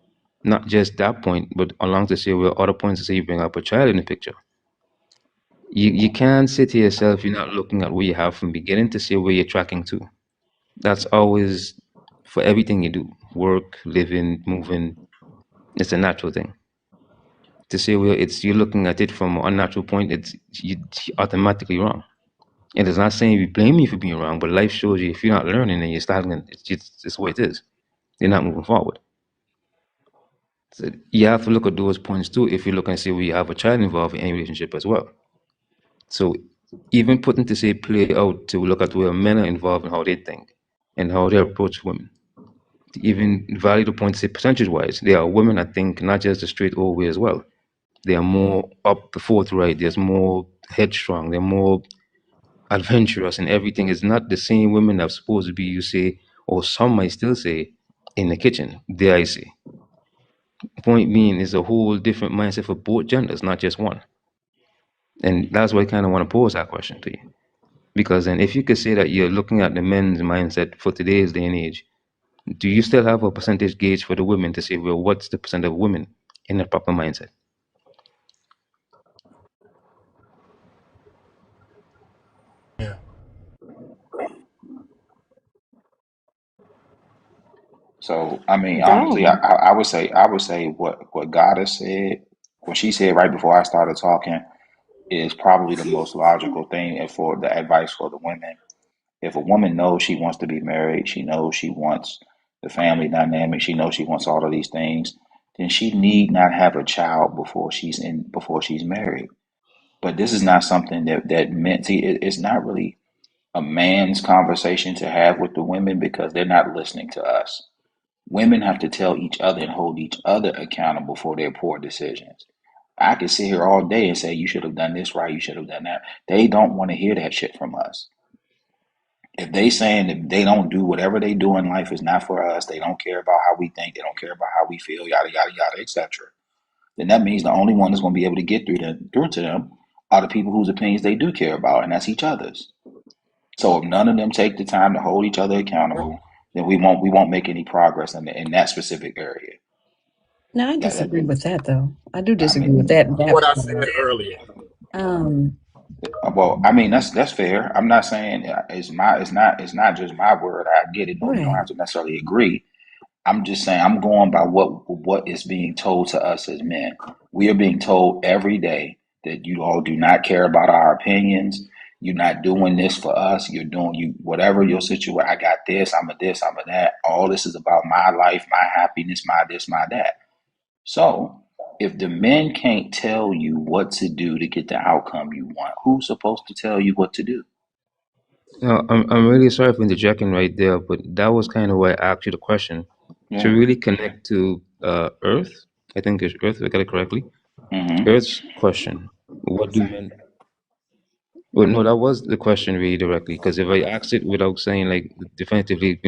not just that point, but along to say, well, other points to say you bring up a child in the picture. You can't say to yourself, you're not looking at where you have from beginning to see where you're tracking to. That's always for everything you do, work, living, moving. It's a natural thing. To say, well, it's you're looking at it from an unnatural point, you're automatically wrong. And it's not saying we blame you for being wrong, but life shows you if you're not learning and you're stagnant, it's the way it is. You're not moving forward. So you have to look at those points too if you look and see where you have a child involved in any relationship as well. So even putting to say play out to look at where men are involved and how they think and how they approach women. To even value the point to say percentage wise, there are women I think not just the straight old way as well. They are more up the forthright, there's more headstrong, they're more adventurous, and everything is not the same women that are supposed to be, you say, or some might still say, in the kitchen. There I say. Point being is a whole different mindset for both genders, not just one. And that's why I kind of want to pose that question to you. Because then if you could say that you're looking at the men's mindset for today's day and age, do you still have a percentage gauge for the women to say, well, what's the percent of women in the proper mindset?
Yeah.
So I mean, honestly,
Dang.
I would say what Goddess said, what she said right before I started talking, is probably the most logical thing and for the advice for the women. If a woman knows she wants to be married, she knows she wants the family dynamic, she knows she wants all of these things, then she need not have a child before she's married. But this is not something that meant. See, it's not really a man's conversation to have with the women because they're not listening to us. Women have to tell each other and hold each other accountable for their poor decisions. I can sit here all day and say, you should have done this right, you should have done that. They don't want to hear that shit from us. If they saying that they don't do whatever they do in life is not for us, they don't care about how we think, they don't care about how we feel, yada yada yada, etc., then that means the only one that's going to be able to get through to them are the people whose opinions they do care about, and that's each other's. So if none of them take the time to hold each other accountable, then we won't make any progress in that specific area.
No, I
That,
disagree with that though. I do
I
disagree with
mean,
that
What I said
part.
earlier.
Um,
well, I mean that's fair. I'm not saying it's not just my word. I get it. No, we don't
right.
have to necessarily agree. I'm just saying I'm going by what is being told to us as men. We are being told every day that you all do not care about our opinions. You're not doing this for us. You're doing you whatever your situation. I got this. I'm a this. I'm a that. All this is about my life, my happiness, my this, my that. So if the men can't tell you what to do to get the outcome you want, who's supposed to tell you what to do?
No, I'm really sorry for interjecting right there, but that was kind of why I asked you the question to
Yeah.
really connect to Earth. I think it's Earth. If I got it correctly.
Mm-hmm.
Earth's question: what do men? Well, no, that was the question really directly. Because if I asked it without saying like definitively,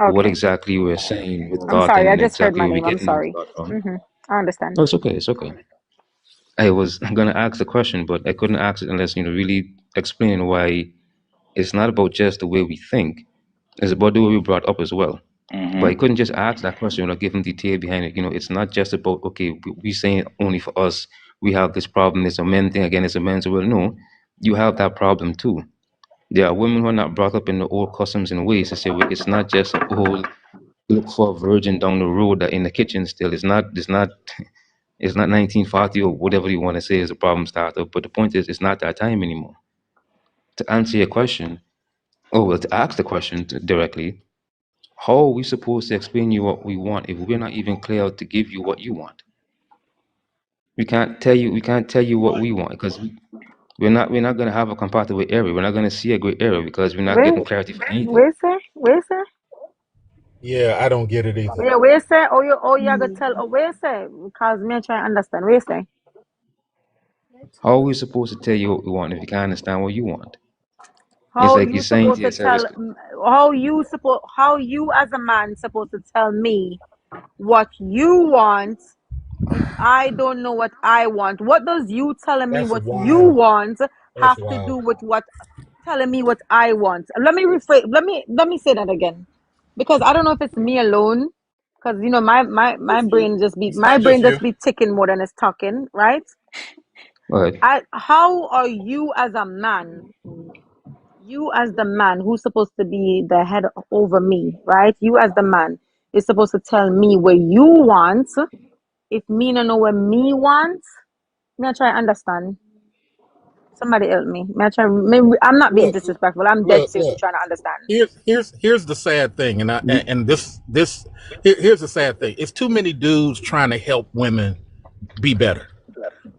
what
Okay.
exactly we're saying with
I'm
God
sorry. I
and
just heard
exactly
my
where we're
name. I'm
getting those
sorry.
thoughts from.
I understand.
No, it's okay. It's okay. I was gonna ask the question, but I couldn't ask it unless really explain why it's not about just the way we think. It's about the way we brought up as well. But I
Mm-hmm.
couldn't just ask that question without giving detail behind it. It's not just about okay, we saying only for us. We have this problem. It's a men thing again. It's a men's well. No, you have that problem too. There are women who are not brought up in the old customs and ways to say well, it's not just a whole look for a virgin down the road that in the kitchen still. It's not 1940 or whatever you want to say is a problem starter. But the point is, it's not that time anymore. To answer your question, or well, to ask the question directly, how are we supposed to explain you what we want if we're not even clear to give you what you want? We can't tell you what we want because we're not gonna have a compatible area. We're not gonna see a great area because we're not getting
Wait,
clarity for anything.
wait, sir, wait, sir.
Yeah, I don't get it either.
Yeah, wait, sir. You gotta tell. Oh, wait, sir. Because me I try to understand. Wait, sir.
How are we supposed to tell you what we want if you can't understand what you want? It's
How
like you're
you
saying to
supposed to
yourself,
tell? How you as a man supposed to tell me what you want if I don't know what I want? What does you telling me
That's
what you
wild.
want
That's
have to do
wild.
with what telling me what I want? Let me rephrase. Let me say that again, because I don't know if it's me alone. Because my brain just be
It's not just you.
ticking more than it's talking, right?
but
How are you as a man? You as the man who's supposed to be the head over me, right? You as the man is supposed to tell me what you want. If me no know what me wants, me I try understand. Somebody help me. Me I try. I'm not being
Look,
disrespectful. I'm dead seriously
look.
trying to understand.
Here's the sad thing, and here's the sad thing. It's too many dudes trying to help women be better.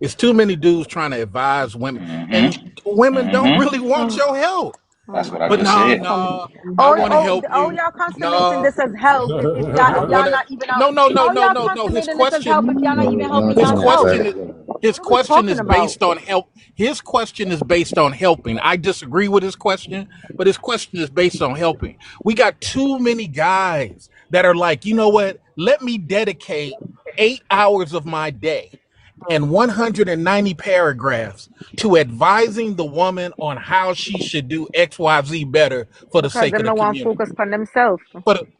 It's too many dudes trying to advise women, and
Mm-hmm.
women don't
Mm-hmm.
really want your help.
Oh
That's what
my
I
But
just
God.
no,
said.
Come.
no, I
Oh,
want to
oh,
help
oh,
you.
y'all consummating
No,
this as help if y'all
what?
not even out.
No, no, no,
Oh,
no,
y'all
no, no.
consummating this as help if y'all not
No,
even
no,
helping
His
no,
yourself.
question
sorry.
is his
What are we
question
talking
is
about?
based on help. His question is based on helping. I disagree with his question, but his question is based on helping. We got too many guys that are like, you know what? Let me dedicate 8 hours of my day and 190 paragraphs to advising the woman on how she should do XYZ better for the
Because
sake of
them
the
no want
community.
focus on themselves.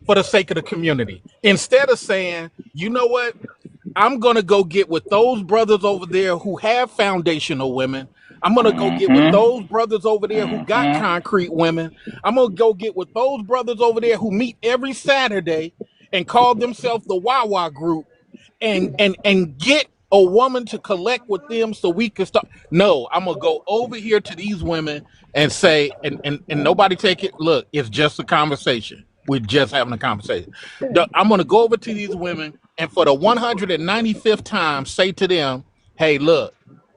For the sake of the community. Instead of saying, you know what? I'm gonna go get with those brothers over there who have foundational women.
I'm gonna go get with
Mm-hmm.
those brothers over there who got
Mm-hmm.
concrete women. I'm gonna go get with those brothers over there who meet every Saturday and call themselves the Wawa group and get a woman to collect with them so we can start. No, I'm gonna go over here to these women and say, and nobody take it. Look, it's just a conversation. We're just having a conversation. I'm gonna go over to these women and for the 195th time say to them, hey, look,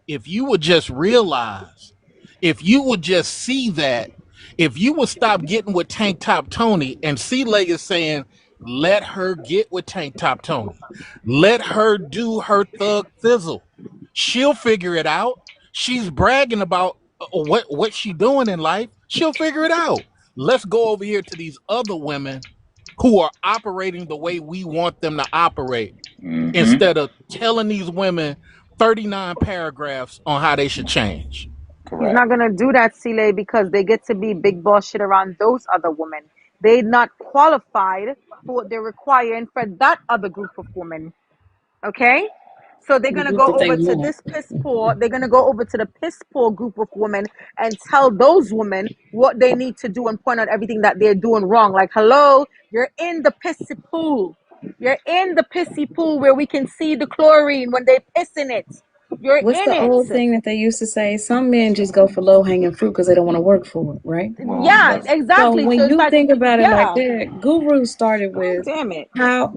if you would just realize, if you would just see that, if you would stop getting with Tank Top Tony, and C-Leg is saying, let her get with Tank Top Tony. Let her do her thug thizzle. She'll figure it out. She's bragging about what she doing in life. She'll figure it out. Let's go over here to these other women who are operating the way we want them to operate
Mm-hmm.
instead of telling these women 39 paragraphs on how they should change.
He's
Correct.
not gonna do that, Sile, because they get to be big boss shit around those other women. They're not qualified for what they're requiring for that other group of women. Okay? So they're
The
gonna
group
go
that they
over to
want.
this piss poor. They're gonna go over to the piss poor group of women and tell those women what they need to do and point out everything that they're doing wrong. Like, hello, you're in the pissy pool. You're in the pissy pool where we can see the chlorine when they piss in it. You're
What's
in
the
it.
old thing that they used to say? Some men just go for low hanging fruit because they don't want to work for it, right?
Well,
Yeah,
that's
So
exactly. So
when
it's
you
like,
think about it like
yeah.
that, Guru started
God
with
damn it.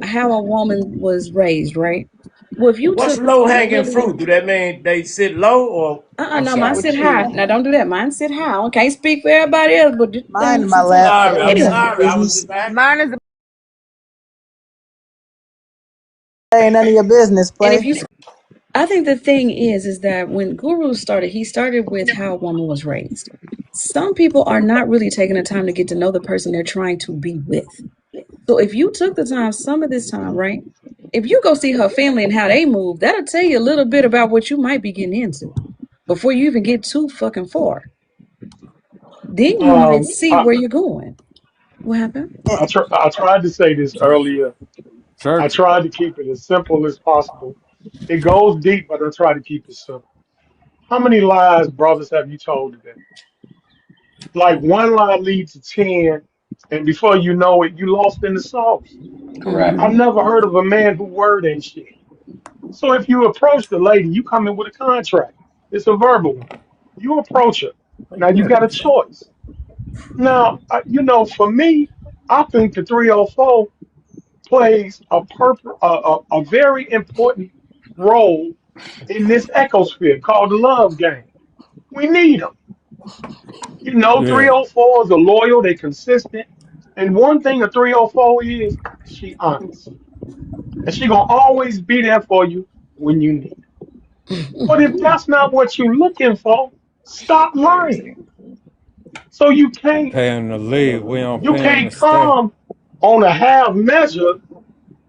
how a woman was raised, right? Well, if you
what's
took
low
time to
hanging
really,
fruit. Do that mean they sit low or I'm
no, mine
Get
sorry.
sit
with
high.
you.
Now don't do that. Mine sit high. I can't speak for everybody else, but just
Mine
don't
in my
sit
lap,
high.
so
Sorry,
it
I'm
ain't none
Anyway,
of
sorry.
your
I was
business.
just asking.
Mine is
Ain't none of your business,
and if
play.
you, I think the thing is that when Guru started, he started with how a woman was raised. Some people are not really taking the time to get to know the person they're trying to be with. So if you took the time, some of this time, right? If you go see her family and how they move, that'll tell you a little bit about what you might be getting into before you even get too fucking far. Then you might
Um,
see
I,
where you're going. What happened?
I tried to say this earlier. I
Church.
tried to keep it as simple as possible. It goes deep, but I try to keep it simple. How many lies, brothers, have you told today? Like one lie leads to 10, and before you know it, you lost in the sauce.
Correct.
I've never heard of a man who word ain't shit. So if you approach the lady, you come in with a contract. It's a verbal one. You approach her. Now you got a choice. Now, for me, I think the 304 plays a very important role in this ecosphere called the love game. We need them.
Yeah.
304s are loyal, they consistent. And one thing a 304 is, she honest. And she gonna always be there for you when you need her. But if that's not what you're looking for, stop lying. So
We pay him to leave. We don't
you
pay him to
can't
stay.
come on a half measure,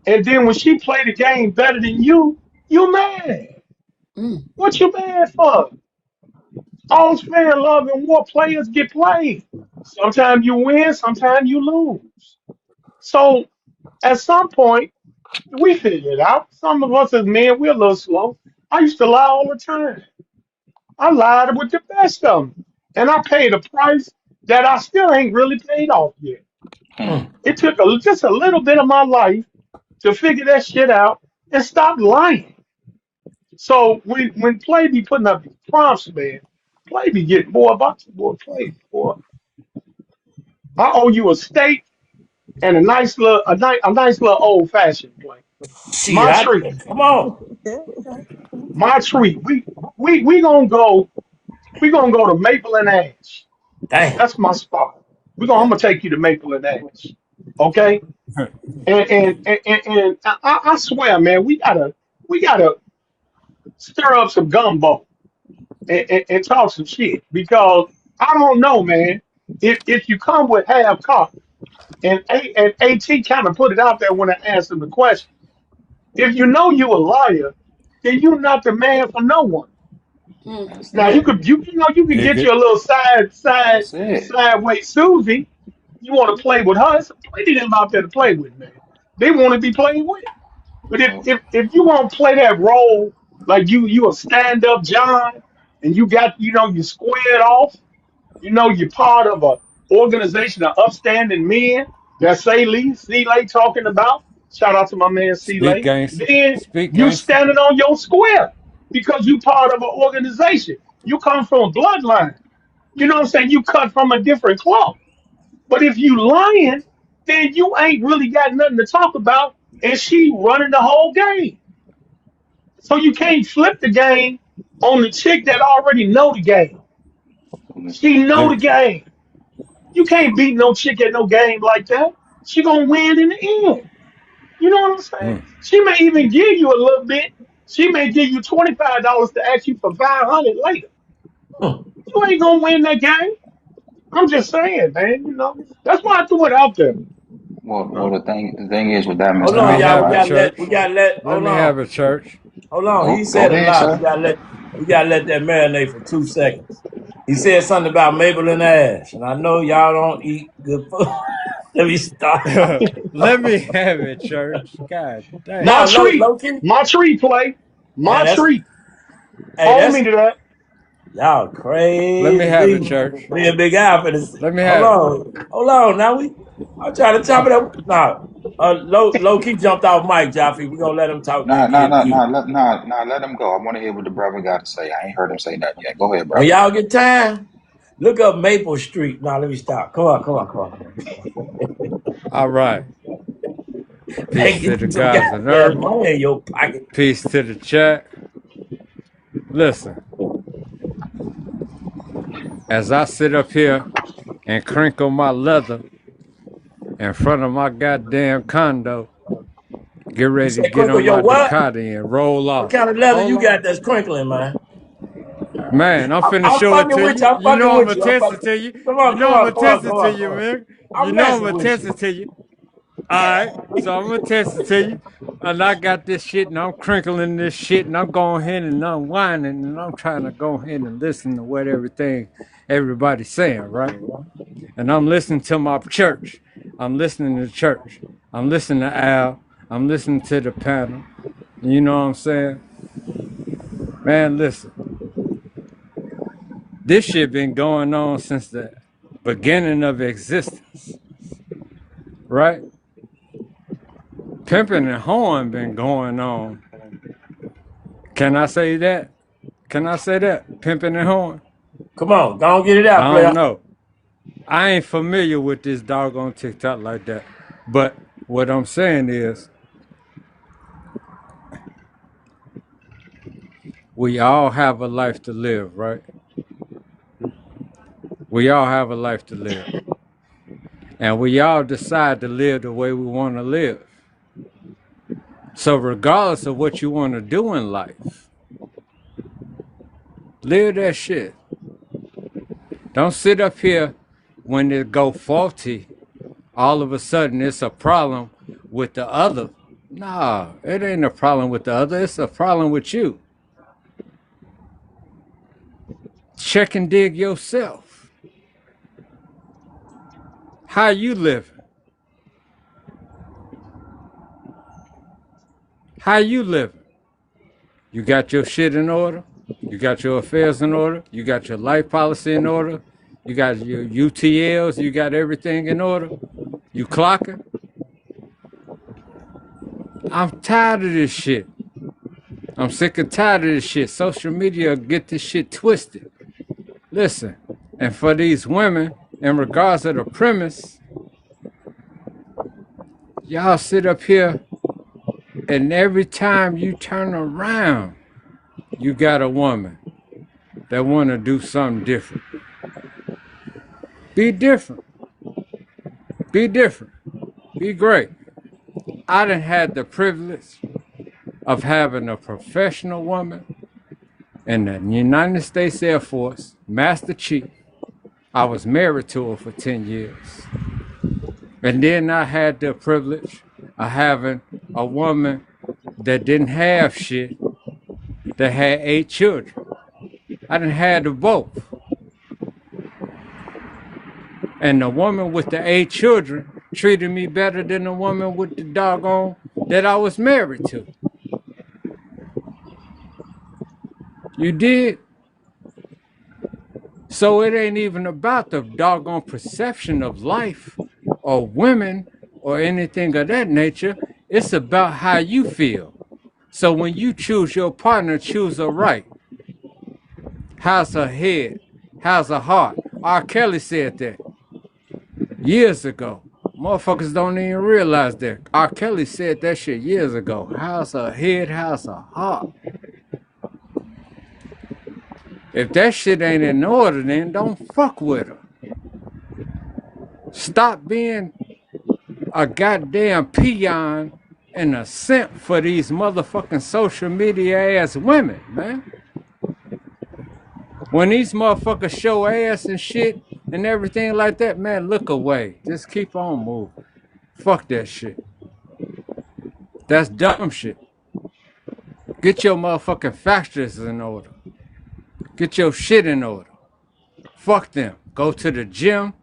and then when she play the game better than you mad.
Mm.
What you mad for? All's fair in love and war, players get played. Sometimes you win, sometimes you lose. So at some point, we figure it out. Some of us as men, we're a little slow. I used to lie all the time. I lied with the best of them. And I paid a price that I still ain't really paid off yet. It took just a little bit of my life to figure that shit out and stop lying. So when Play be putting up these prompts, man, Play be getting more about you, boy. Play, boy. I owe you a steak and a nice little old fashioned Play.
See,
My
I
treat,
come on.
my treat. We gonna go. We gonna go to Maple and Ash.
Damn.
That's my spot. I'm gonna take you to Maple and Ash. Okay? And I swear, man, we gotta stir up some gumbo and talk some shit because I don't know, man. If you come with half cock and AT kind of put it out there when I asked him the question, if you know you a liar, then you're not the man for no one.
Mm.
That's
Now you
it.
could you can
Kick
get
it.
you a little
That's it.
sideways Susie. You want to play with her? There's plenty of them out there to play with, man. They want to be played with. But if
Oh,
if if you want to play that role like you a stand up John, and you got, you squared off. You're part of a organization of upstanding men that C-Lay talking about. Shout out to my man
Speak
C-Lay.
gangster.
Then
Speak
you
gangster.
standing on your square because you part of an organization. You come from a bloodline. You know what I'm saying? You cut from a different cloth. But if you lying, then you ain't really got nothing to talk about. And she running the whole game. So you can't flip the game on the chick that already know the game. She know
Let,
the game. You can't beat no chick at no game like that. She gonna win in the end. You know what I'm saying?
mm,
She may even give you a little bit. She may give you $25 to ask you for 500 later. You ain't gonna win that game. I'm just saying, man. That's why I threw it out there.
Well, the thing is with that,
Hold
Mr.
let me
on,
Honest,
y'all.
have it,
right?
We
church.
gotta let.
Let
Hold
me have
on,
it, church.
hold on. He
Go
said a
ahead,
lot.
sir.
We gotta let that marinate for 2 seconds. He said something about Mabel and Ash, and I know y'all don't eat good food. Let me stop.
Let me have it, church. God damn.
My
No,
treat,
low key,
my treat play,
man.
my treat. Hold
That's
me to that.
y'all
Let me have it,
crazy.
church.
Me and Big Al for this.
Let me have it.
Hold on. Now I'm trying to chop it up. Nah, low key jumped off Mike Jaffe. We gonna let him talk,
Nah,
then
nah,
get
nah,
you.
nah, let him go. I want to hear what the brother got to say. I ain't heard him say that yet. Go ahead,
When
brother.
y'all get time, look up Maple Street. Nah, let me stop. Come on.
All right.
Hey,
Peace to
get
the
you some
gods of
goddamn
earth.
money in your pocket.
Peace to the chat. Listen, as I sit up here and crinkle my leather in front of my goddamn condo, get
You
ready to
say
get
crinkle
on
your
my
what?
Ducati and roll
What
off.
kind of leather
Hold
you
on.
got that's crinkling, man?
Man, I'm finna
I'm
show it
fucking
to
with you.
you.
I'm
You
fucking
know I'm
with
gonna
you. I'm
test it
fucking.
to you.
Come
You
on,
know
come
I'm
on,
gonna
come on,
test
come
it to
on,
you,
come on.
man. You
I'm
know I'm
messing
gonna
with
test
you.
it to you. Alright, so I'm gonna test it to you. And I got this shit and I'm crinkling this shit and I'm going ahead and I'm whining and I'm trying to go ahead and listen to what everybody's saying, right? And I'm listening to my church. I'm listening to church. I'm listening to Al. I'm listening to the panel. You know what I'm saying? Man, listen. This shit been going on since the beginning of existence, right? Pimping and hoeing been going on. Can I say that? Can I say that? Pimping and hoeing?
Come on, don't get it
I
out,
don't
player.
know. I ain't familiar with this doggone TikTok like that. But what I'm saying is, we all have a life to live, right? We all have a life to live. And we all decide to live the way we want to live. So regardless of what you want to do in life, live that shit. Don't sit up here when it go faulty, all of a sudden it's a problem with the other. Nah, it ain't a problem with the other, it's a problem with you. Check and dig yourself. How you living? How you living? You got your shit in order? You got your affairs in order? You got your life policy in order? You got your UTLs? You got everything in order? You clocking? I'm tired of this shit. I'm sick and tired of this shit. Social media get this shit twisted. Listen, and for these women, in regards to the premise, y'all sit up here and every time you turn around, you got a woman that want to do something different. Be different. Be different. Be great. I done had the privilege of having a professional woman in the United States Air Force, Master Chief. I was married to her for 10 years. And then I had the privilege of having a woman that didn't have shit, that had 8 children. I done had the both. And the woman with the 8 children treated me better than the woman with the doggone that I was married to. You did? So it ain't even about the doggone perception of life or women or anything of that nature. It's about how you feel. So when you choose your partner, choose her right. How's her head? How's her heart? R. Kelly said that years ago. Motherfuckers don't even realize that. R. Kelly said that shit years ago. How's her head? How's her heart? If that shit ain't in order, then don't fuck with her. Stop being a goddamn peon and a simp for these motherfucking social media ass women, man. When these motherfuckers show ass and shit and everything like that, man, look away. Just keep on moving. Fuck that shit. That's dumb shit. Get your motherfucking factors in order. Get your shit in order. Fuck them. Go to the gym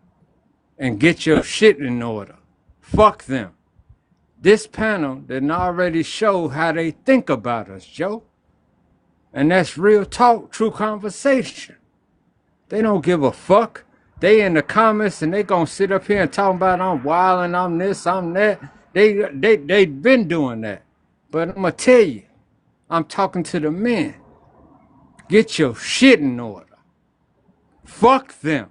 and get your shit in order. Fuck them. This panel didn't already show how they think about us, Joe. And that's real talk, true conversation. They don't give a fuck. They in the comments and they gonna sit up here and talk about I'm wild and I'm this, I'm that. They been doing that. But I'm gonna tell you, I'm talking to the men. Get your shit in order. Fuck them.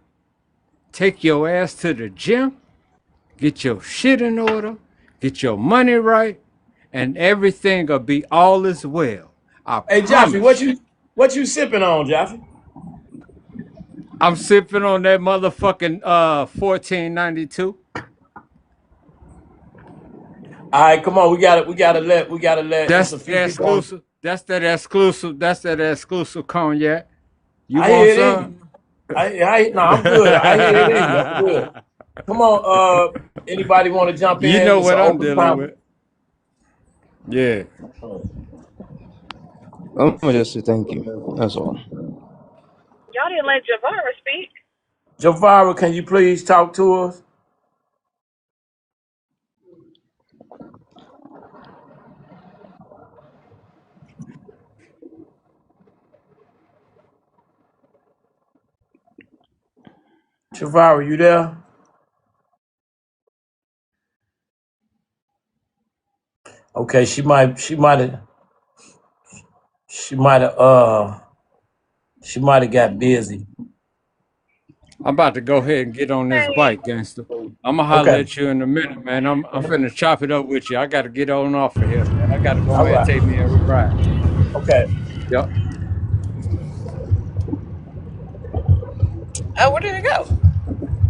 Take your ass to the gym, get your shit in order, get your money right, and everything'll be all as well. I
Hey, Jaffe,
promise you.
what you sipping on, Jaffe?
I'm sipping on that motherfucking 1492.
All right, come on. We gotta let. It's
That's
a few
the
people on.
exclusive. That's that exclusive. That's that exclusive cognac. You
I
want
hear it in
some?
you. No, I'm good. I hear it in you. I'm good. Come on. Anybody want to jump
You
in?
know
It's an
what I'm
open
dealing
panel.
with. Yeah.
I'm gonna just say thank you. That's all.
Y'all didn't let Javara speak.
Javara, can you please talk to us? Javara, you there? Okay, she might have she might have got busy.
I'm about to go ahead and get on this
Hey,
bike, gangster. I'm gonna holler
Okay.
at you in a minute, man. I'm finna chop it up with you. I gotta get on off of here, man. I gotta go
All
ahead and
right.
take me a ride.
Okay.
Yep.
oh, where did it go?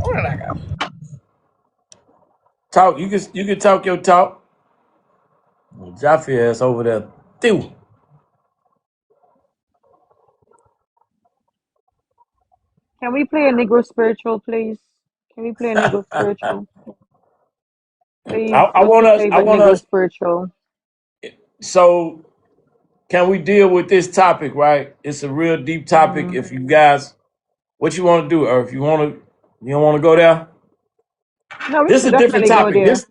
Where did I go?
Talk. You can talk your talk. Jaffe ass over there. Too.
Can we play a Negro spiritual, please? Can we play a Negro spiritual, please?
I
What's
want
your
us. I
favorite
want
Negro
us.
spiritual?
So can we deal with this topic? Right. It's a real deep topic.
Mm.
If you guys, what you want to do, or if you want to, you don't want to go there.
No, we
This is
can
a different
definitely go
topic.
there.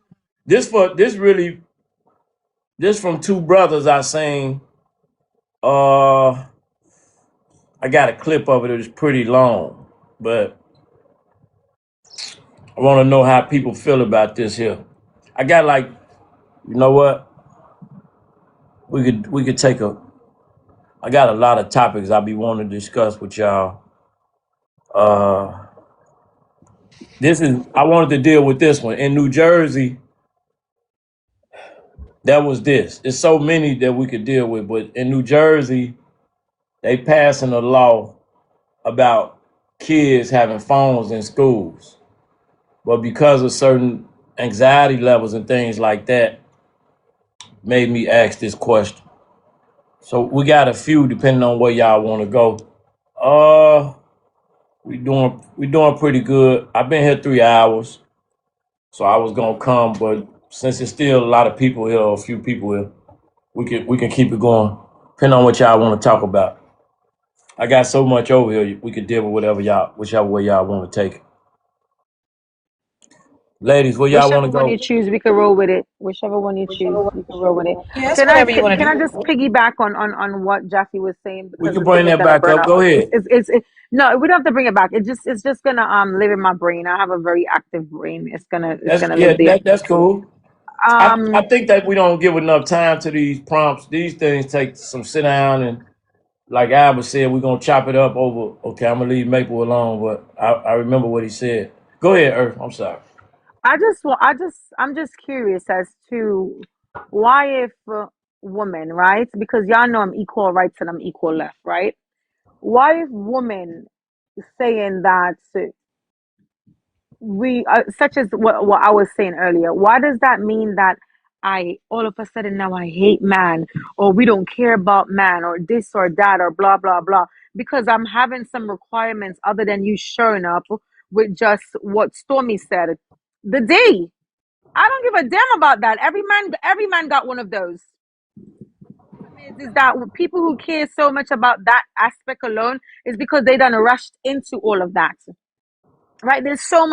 This from two brothers I seen. Uh, I got a clip of it. It was pretty long, but I want to know how people feel about this here. I got like, you know what? We could take a. I got a lot of topics I be wanting to discuss with y'all. Uh, this is I wanted to deal with this one in New Jersey. That was this. There's so many that we could deal with, but in New Jersey, they passing a law about kids having phones in schools. But because of certain anxiety levels and things like that, made me ask this question. So we got a few depending on where y'all want to go. Uh, we doing pretty good. I've been here 3 hours, so I was gonna come, but since it's still a lot of people here, or a few people here, we can keep it going. Depending on what y'all want to talk about. I got so much over here, we could deal with whichever way y'all want to take it. Ladies, where y'all want
Whichever
to
one you
go?
choose, we can roll with it. Whichever one you choose, we can roll with it.
Yeah, it's
Can I
whatever you
can,
want to
can I
do.
just piggyback on what Jackie was saying,
We
because
can
the thing
bring
is
that
gonna
back
burn
up.
out.
Go ahead.
No, we don't have to bring it back. It's just gonna live in my brain. I have a very active brain. It's
That's
gonna
yeah,
live there.
that's cool. I
Um,
think that we don't give enough time to these prompts. These things take some sit down and like Albert said, we're gonna chop it up over. Okay, I'm gonna leave Maple alone, but I remember what he said. Go ahead, Earth. I'm sorry.
I'm just curious as to why, if women, right? Because y'all know I'm equal rights and I'm equal left, right? Why, if women saying that we such as what I was saying earlier, why does that mean that I all of a sudden now I hate man, or we don't care about man, or this or that, or blah blah blah, because I'm having some requirements other than you showing up with just what Stormy said the day. I don't give a damn about that. Every man got one of those. Is that people who care so much about that aspect alone is because they done rushed into all of that, right? There's so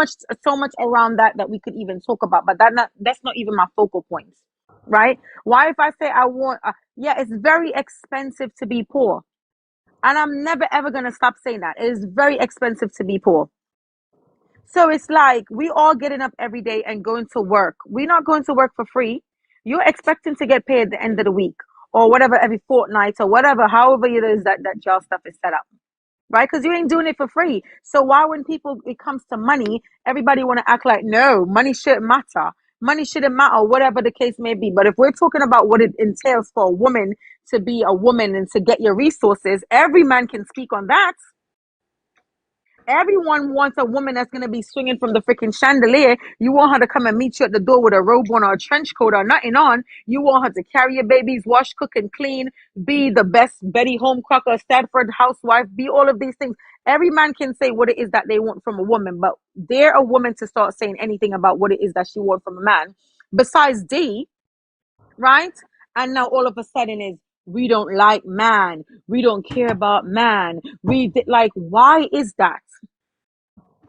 much around that we could even talk about, but that's not even my focal point, right? Why, if I say I want, yeah, it's very expensive to be poor, and I'm never ever gonna stop saying that. It is very expensive to be poor. So it's like we all getting up every day and going to work. We're not going to work for free. You're expecting to get paid at the end of the week, or whatever, every fortnight, or whatever, however it is that y'all stuff is set up, right? Because you ain't doing it for free. So why, when people it comes to money, everybody want to act like no, money shouldn't matter. Money shouldn't matter, whatever the case may be. But if we're talking about what it entails for a woman to be a woman and to get your resources, every man can speak on that. Everyone wants a woman that's going to be swinging from the freaking chandelier. You want her to come and meet you at the door with a robe on or a trench coat or nothing on. You want her to carry your babies, wash, cook, and clean, be the best Betty Homecracker, Stadford housewife, be all of these things. Every man can say what it is that they want from a woman, but dare a woman to start saying anything about what it is that she wants from a man besides D, right? And now all of a sudden is we don't like man, we don't care about man, like, why is that?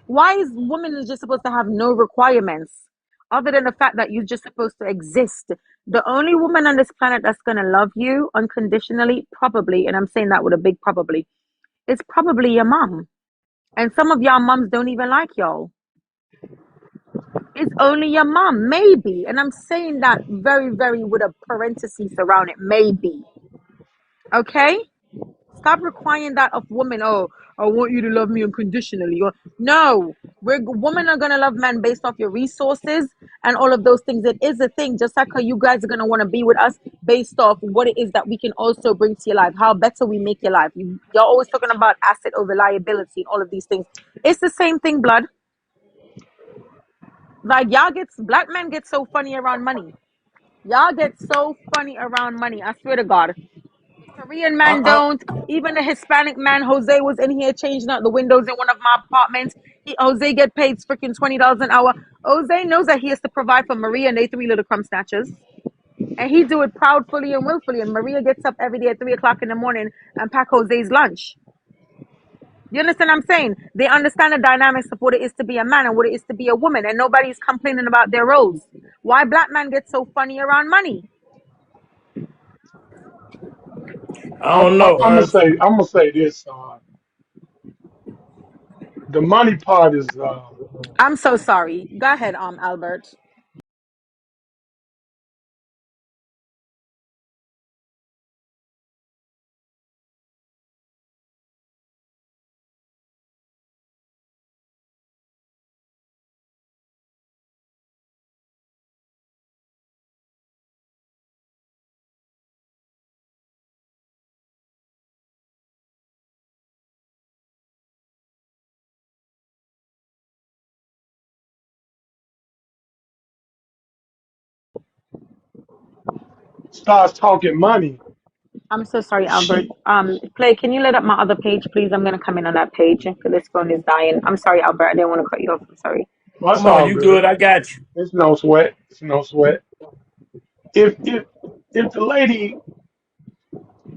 Why is women is just supposed to have no requirements other than the fact that you're just supposed to exist? The only woman on this planet that's gonna love you unconditionally, probably, and I'm saying that with a big probably, is probably your mom. And some of y'all moms don't even like y'all. It's only your mom, maybe. And I'm saying that very, very with a parenthesis around it, maybe. Okay? Stop requiring that of women. Oh, I want you to love me unconditionally. Or no, women are gonna love men based off your resources and all of those things. It is a thing. Just like how you guys are gonna want to be with us based off what it is that we can also bring to your life, how better we make your life. You're always talking about asset over liability and all of these things. It's the same thing, blood. Like black men get so funny around money. Y'all get so funny around money. I swear to God. Korean man
I,
don't. Even the Hispanic man, Jose, was in here changing out the windows in one of my apartments. Jose get paid freaking $20 an hour. Jose knows that he has to provide for Maria and they three little crumb snatchers. And he do it proudfully and willfully. And Maria gets up every day at 3 o'clock in the morning and pack Jose's lunch. You understand what I'm saying? They understand the dynamics of what it is to be a man and what it is to be a woman. And nobody's complaining about their roles. Why black man get so funny around money?
I don't know,
I'm gonna
Earth.
say this. The money part is
I'm so sorry. Go ahead, Albert.
starts talking money.
I'm so sorry, Albert.
She
Play, can you let up my other page, please? I'm gonna come in on that page because this phone is dying. I'm sorry, Albert. I didn't want to cut you off. I'm sorry.
That's
Come on,
all
you
good.
good? I got you.
It's no sweat. It's no sweat. If the lady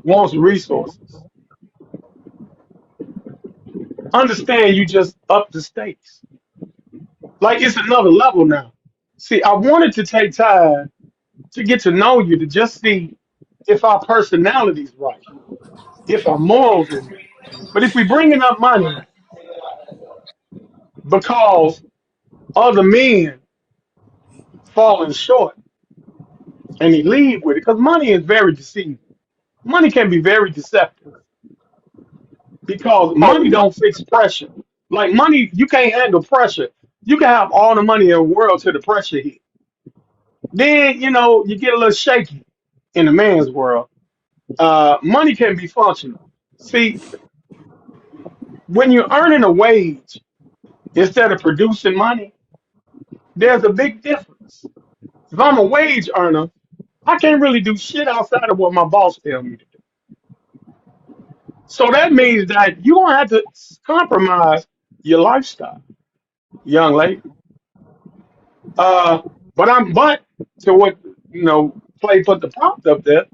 wants resources, understand you just up the stakes. Like it's another level now. See, I wanted to take time to get to know you to just see if our personality's right, if our morals is right. But if we bringing up money because other men falling short and he leave with it, because money is very deceiving. Money can be very deceptive because money don't fix pressure. Like money, you can't handle pressure. You can have all the money in the world till the pressure hit. Then you get a little shaky in the man's world. Money can be functional. See, when you're earning a wage instead of producing money, there's a big difference. If I'm a wage earner, I can't really do shit outside of what my boss tells me to do. So that means that you're gonna have to compromise your lifestyle, young lady. Uh, but to what Play put the prompt up there.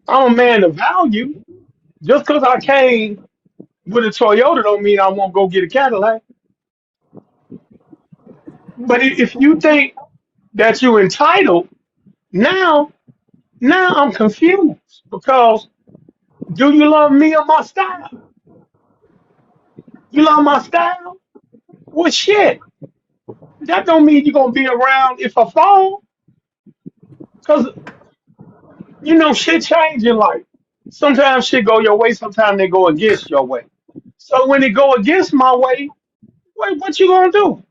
I'm a man of value. Just because I came with a Toyota don't mean I won't go get a Cadillac. But if you think that you're entitled, now now I'm confused because do you love me or my style? You love my style? Well, shit. That don't mean you're gonna be around if I fall, cause shit change in life. Sometimes shit go your way, sometimes they go against your way. So when it go against my way, what you gonna do?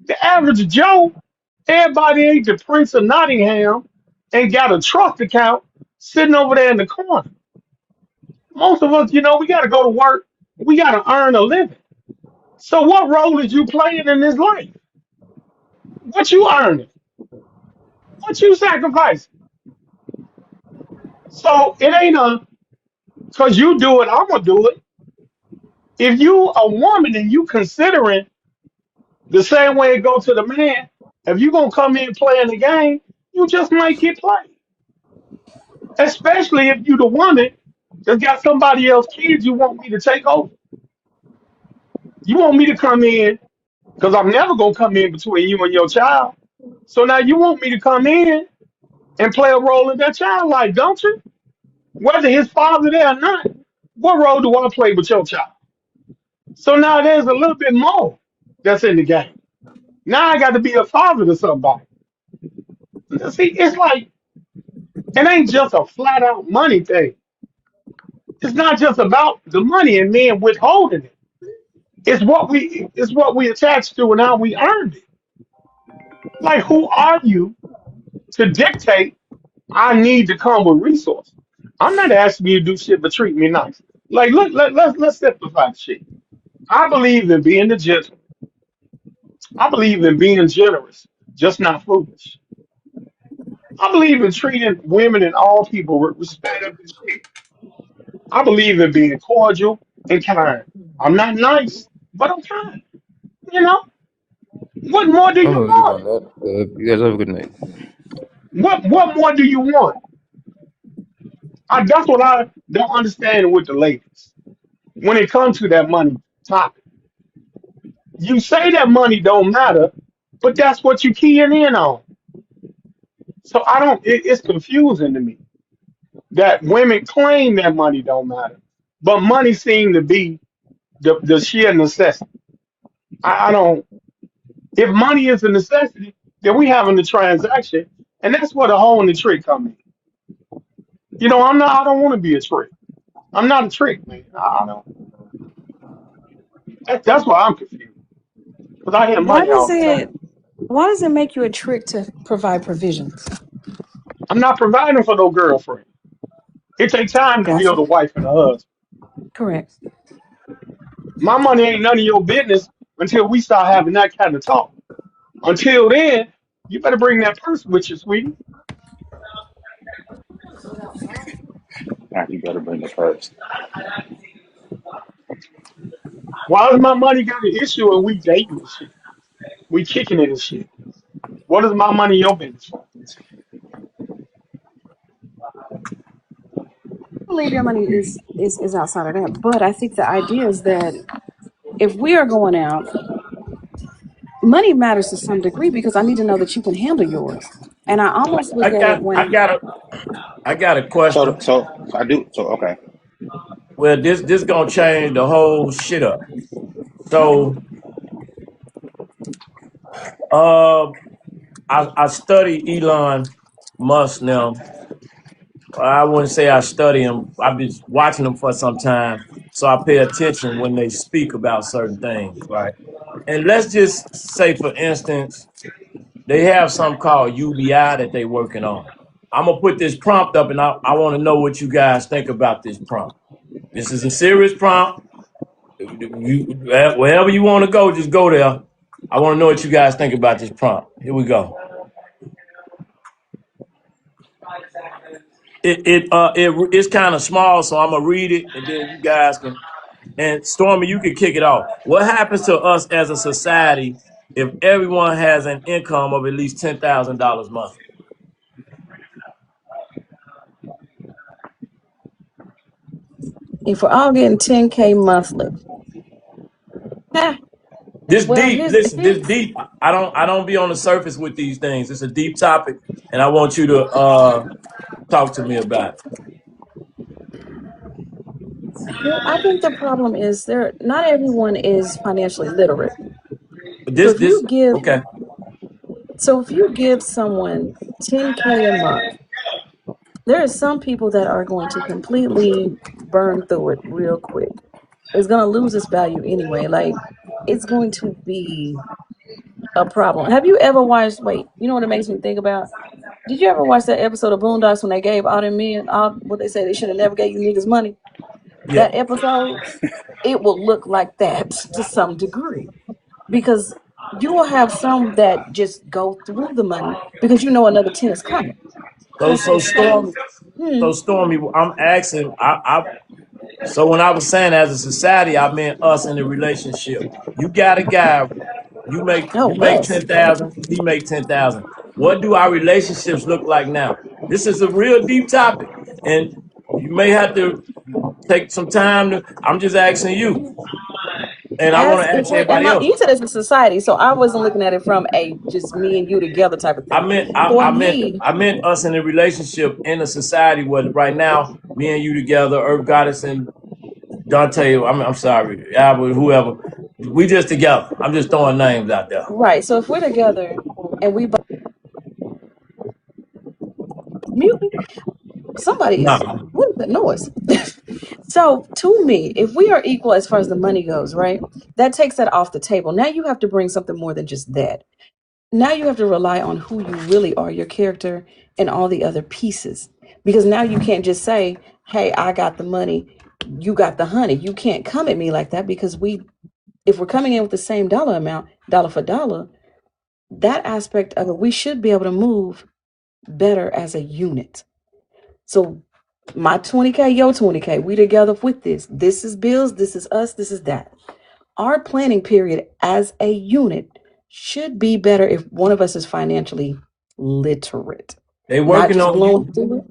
The average Joe, everybody ain't the Prince of Nottingham, ain't got a trust account sitting over there in the corner. Most of us, we got to go to work. We got to earn a living. So what role is you playing in this life? What you earning? What you sacrificing? So it ain't cause you do it, I'm gonna do it. If you a woman and you considering the same way it go to the man, if you gonna come in playing the game, you just might get played. Especially if you the woman that got somebody else kids you want me to take over. You want me to come in because I'm never gonna come in between you and your child. So now you want me to come in and play a role in that child life, don't you? Whether his father there or not, what role do I play with your child? So now there's a little bit more that's in the game. Now I got to be a father to somebody. See, it's like it ain't just a flat out money thing. It's not just about the money and men withholding it. It's what we attach to and how we earned it. Like who are you to dictate I need to come with resources? I'm not asking you to do shit but treat me nice. Like look, let's simplify the shit. I believe in being the gentle. I believe in being generous, just not foolish. I believe in treating women and all people with respect. I believe in being cordial and kind. I'm not nice, but I'm kind. You know, what more do
I'm
you
gonna leave on
want?
that. You guys have a good night.
What more do you want? That's what I don't understand with the ladies. When it comes to that money topic, you say that money don't matter, but that's what you keying in on. So I don't. It's confusing to me that women claim that money don't matter, but money seem to be the sheer necessity. I don't. If money is a necessity, then we having the transaction, and that's where the hole in the trick come in. I'm not. I don't want to be a trick. I'm not a trick, man. I don't. That's why I'm confused because I hear
Why
money
does
all the time.
it why does it make you a trick to provide provisions?
I'm not providing for no girlfriend. It takes time to
Gotcha.
build a wife and a husband.
Correct.
My money ain't none of your business until we start having that kind of talk. Until then, you better bring that purse with you, sweetie.
Now you better bring the purse.
Why does my money got an issue and we dating and shit? We kicking it and shit. What is my money your business for?
I believe your money is outside of that. But I think the idea is that if we are going out
money matters to some degree because I need to know that you can handle yours. And I almost
I
look at it
got I
when
got a I got a question.
So I do. So okay.
Well, this gonna change the whole shit up. So uh I study Elon Musk now. I wouldn't say I study him. I've been watching them for some time, so I pay attention when they speak about certain things, right? And let's just say, for instance, they have something called UBI that they working on. I'm gonna put this prompt up, and I want to know what you guys think about this prompt. This is a serious prompt. Wherever you want to go, just go there. I want to know what you guys think about this prompt. Here we go. It's kind of small, so I'm gonna read it, and then you guys can. And Stormy, you can kick it off. What happens to us as a society if everyone has an income of at least $10,000 monthly?
if we're all getting 10K monthly.
This
Well,
deep. Listen, this deep. I don't be on the surface with these things. It's a deep topic, and I want you to talk to me about it.
well, I think the problem is not everyone is financially literate.
But
So
this okay.
if you give someone 10K a month, there are some people that are going to completely burn through it real quick. It's going to lose its value anyway. Like, it's going to be a problem. Have you ever watched, wait, you know what it makes me think about? Did you ever watch that episode of Boondocks when they gave all them men, all what they say they should have never gave you niggas money?
Yeah.
That episode, it will look like that to some degree. Because you will have some that just go through the money because you know another 10 is coming.
So
And so
so
some,
Stormy. So Stormy, I'm asking. So when I was saying as a society, I meant us in a relationship. You got a guy. You
oh,
make
us.
10,000. He make 10,000. What do our relationships look like now? This is a real deep topic, and you may have to take some time to. I'm just asking you, and I want
As
to
if
ask
we, and
everybody else.
you said it's a society, so I wasn't looking at it from a just me and you together type of
I
thing.
meant I,
For
I meant
me,
I meant us in a relationship in a society where right now me and you together, Earth Goddess and Dante. I'm sorry, Albert, whoever. We just together. I'm just throwing names out there.
right? So if we're together and we both mute me, somebody is
No,
what is that noise? So to me, if we are equal as far as the money goes, right, that takes that off the table. Now you have to bring something more than just that. Now you have to rely on who you really are, your character, and all the other pieces. Because now you can't just say, "Hey, I got the money, you got the honey." You can't come at me like that because if we're coming in with the same dollar amount, dollar for dollar, that aspect of it, we should be able to move better as a unit. So my 20K, your 20K, we together with this. This is bills, this is us, this is that. Our planning period as a unit should be better if one of us is financially literate.
they
Not
working
just
on you.
blowing through it,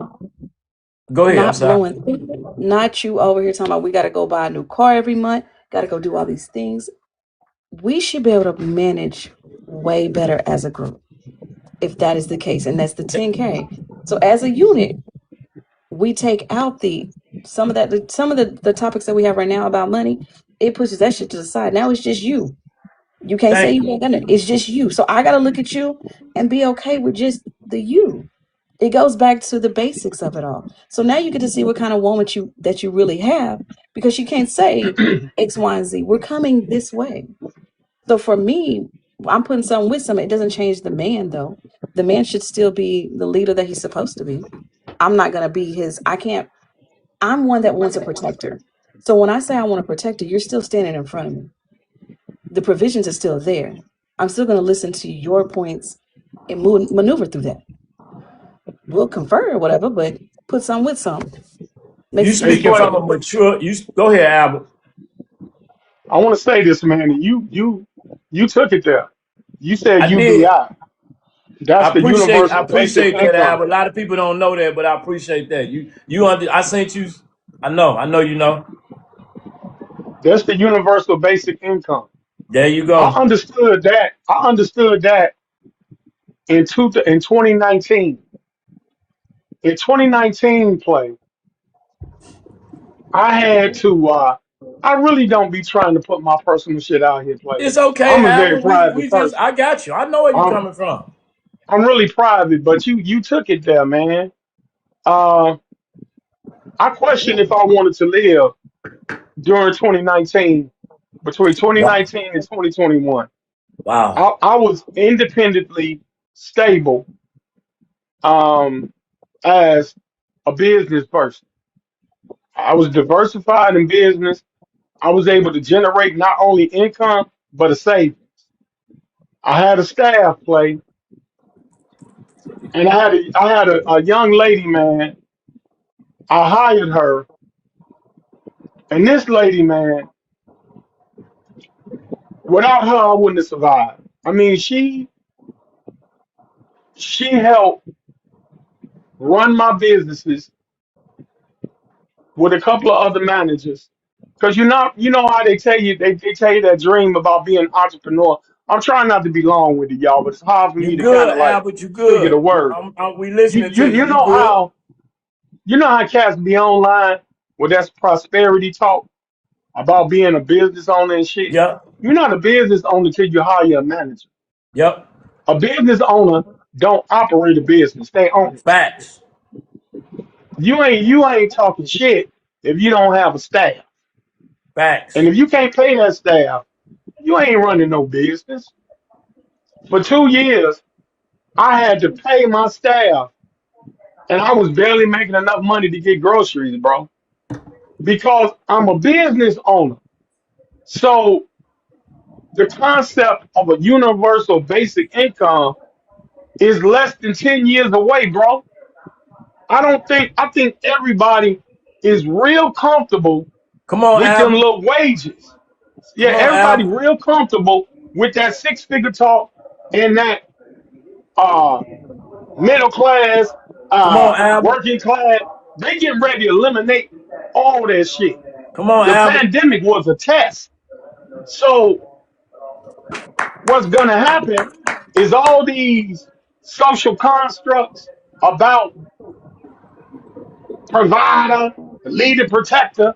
Go ahead. I'm
not
sorry.
blowing through it, not you over here talking about we got to go buy a new car every month, got to go do all these things. We should be able to manage way better as a group if that is the case. And that's the 10K. So as a unit, we take out some of the topics that we have right now about money, it pushes that shit to the side. Now it's just you. You can't say
Thank
you ain't gonna. It's just you. So I gotta look at you and be okay with just the you. It goes back to the basics of it all. So now you get to see what kind of woman you really have because you can't say X, Y, and Z. We're coming this way. So for me, I'm putting something with something. It doesn't change the man though. The man should still be the leader that he's supposed to be. I'm not gonna be his. I can't. I'm one that wants a protector. So when I say I want to protect her, you're still standing in front of me. The provisions are still there. I'm still going to listen to your points and maneuver through that. We'll confer or whatever, but put some with some. Makes
you.
it
Hey,
easier
Speak
can I,
from
for
a mature. You go ahead, Albert.
I want to say this, man. And you took it there. You said
I did.
UBI. That's the
I
universal basic
appreciate that,
income.
Albert. A lot of people don't know that, but I appreciate that. I sent you. I know you know.
That's the universal basic income.
There you
I
go.
understood that. I understood that in 2019. In 2019 play, I had to. I really don't be trying to put my personal shit out here, play.
It's okay,
I'm a very
Albert. We
private
just
person.
I got you. I know where you
I'm
coming from.
I'm really private, but you took it there, man. Uh, I questioned if I wanted to live during 2019, between
Wow.
2019 and 2021.
Wow.
I was independently stable as a business person. I was diversified in business. I was able to generate not only income but a savings. I had a staff play, and I had a young lady, man. I hired her, and this lady, man, without her, I wouldn't have survived. I mean, she helped run my businesses with a couple of other managers. Cause you know how they tell you that dream about being an entrepreneur. I'm trying not to be long with it, y'all, but it's hard for
You
me to kind
good,
of like
Albert. You
figure the
good.
word.
We
You
listening
you
to you.
you
You
know
good.
how cats be online with that prosperity talk about being a business owner and shit.
Yep.
You're not a business owner till you hire a manager.
Yep.
A business owner don't operate a business; they own it.
Facts.
You ain't talking shit if you don't have a staff, and
Facts.
if you can't pay that staff, you ain't running no business. For 2 years, I had to pay my staff, and I was barely making enough money to get groceries, bro, because I'm a business owner. So the concept of a universal basic income is less than 10 years away, bro. I think everybody is real comfortable
Come on,
with them
Albert.
little wages. Yeah,
Come on,
everybody
Albert.
real comfortable with that six-figure talk and that uh middle class,
Come on, Albert.
working class. They getting ready to eliminate all that shit.
Come on,
The
Albert.
pandemic was a test. So what's gonna happen is all these social constructs about provider, leader, protector,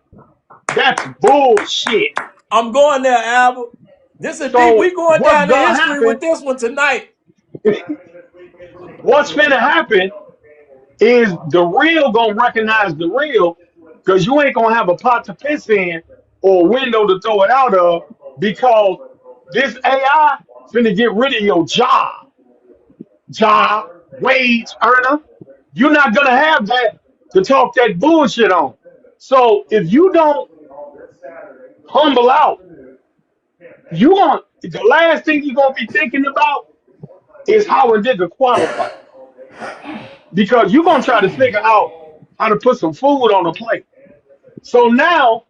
that's bullshit.
I'm going there, Albert. This is deep.
So
We going
what's
down the
gonna
history with
happen?
this one tonight.
What's gonna happen is the real gonna recognize the real, because you ain't gonna have a pot to piss in or a window to throw it out of, because this AI finna get rid of your job, wage earner. You're not gonna have that to talk that bullshit on. So if you don't humble out, you going the last thing you're gonna be thinking about is how a nigga qualify. Because you're gonna try to figure out how to put some food on a plate. So now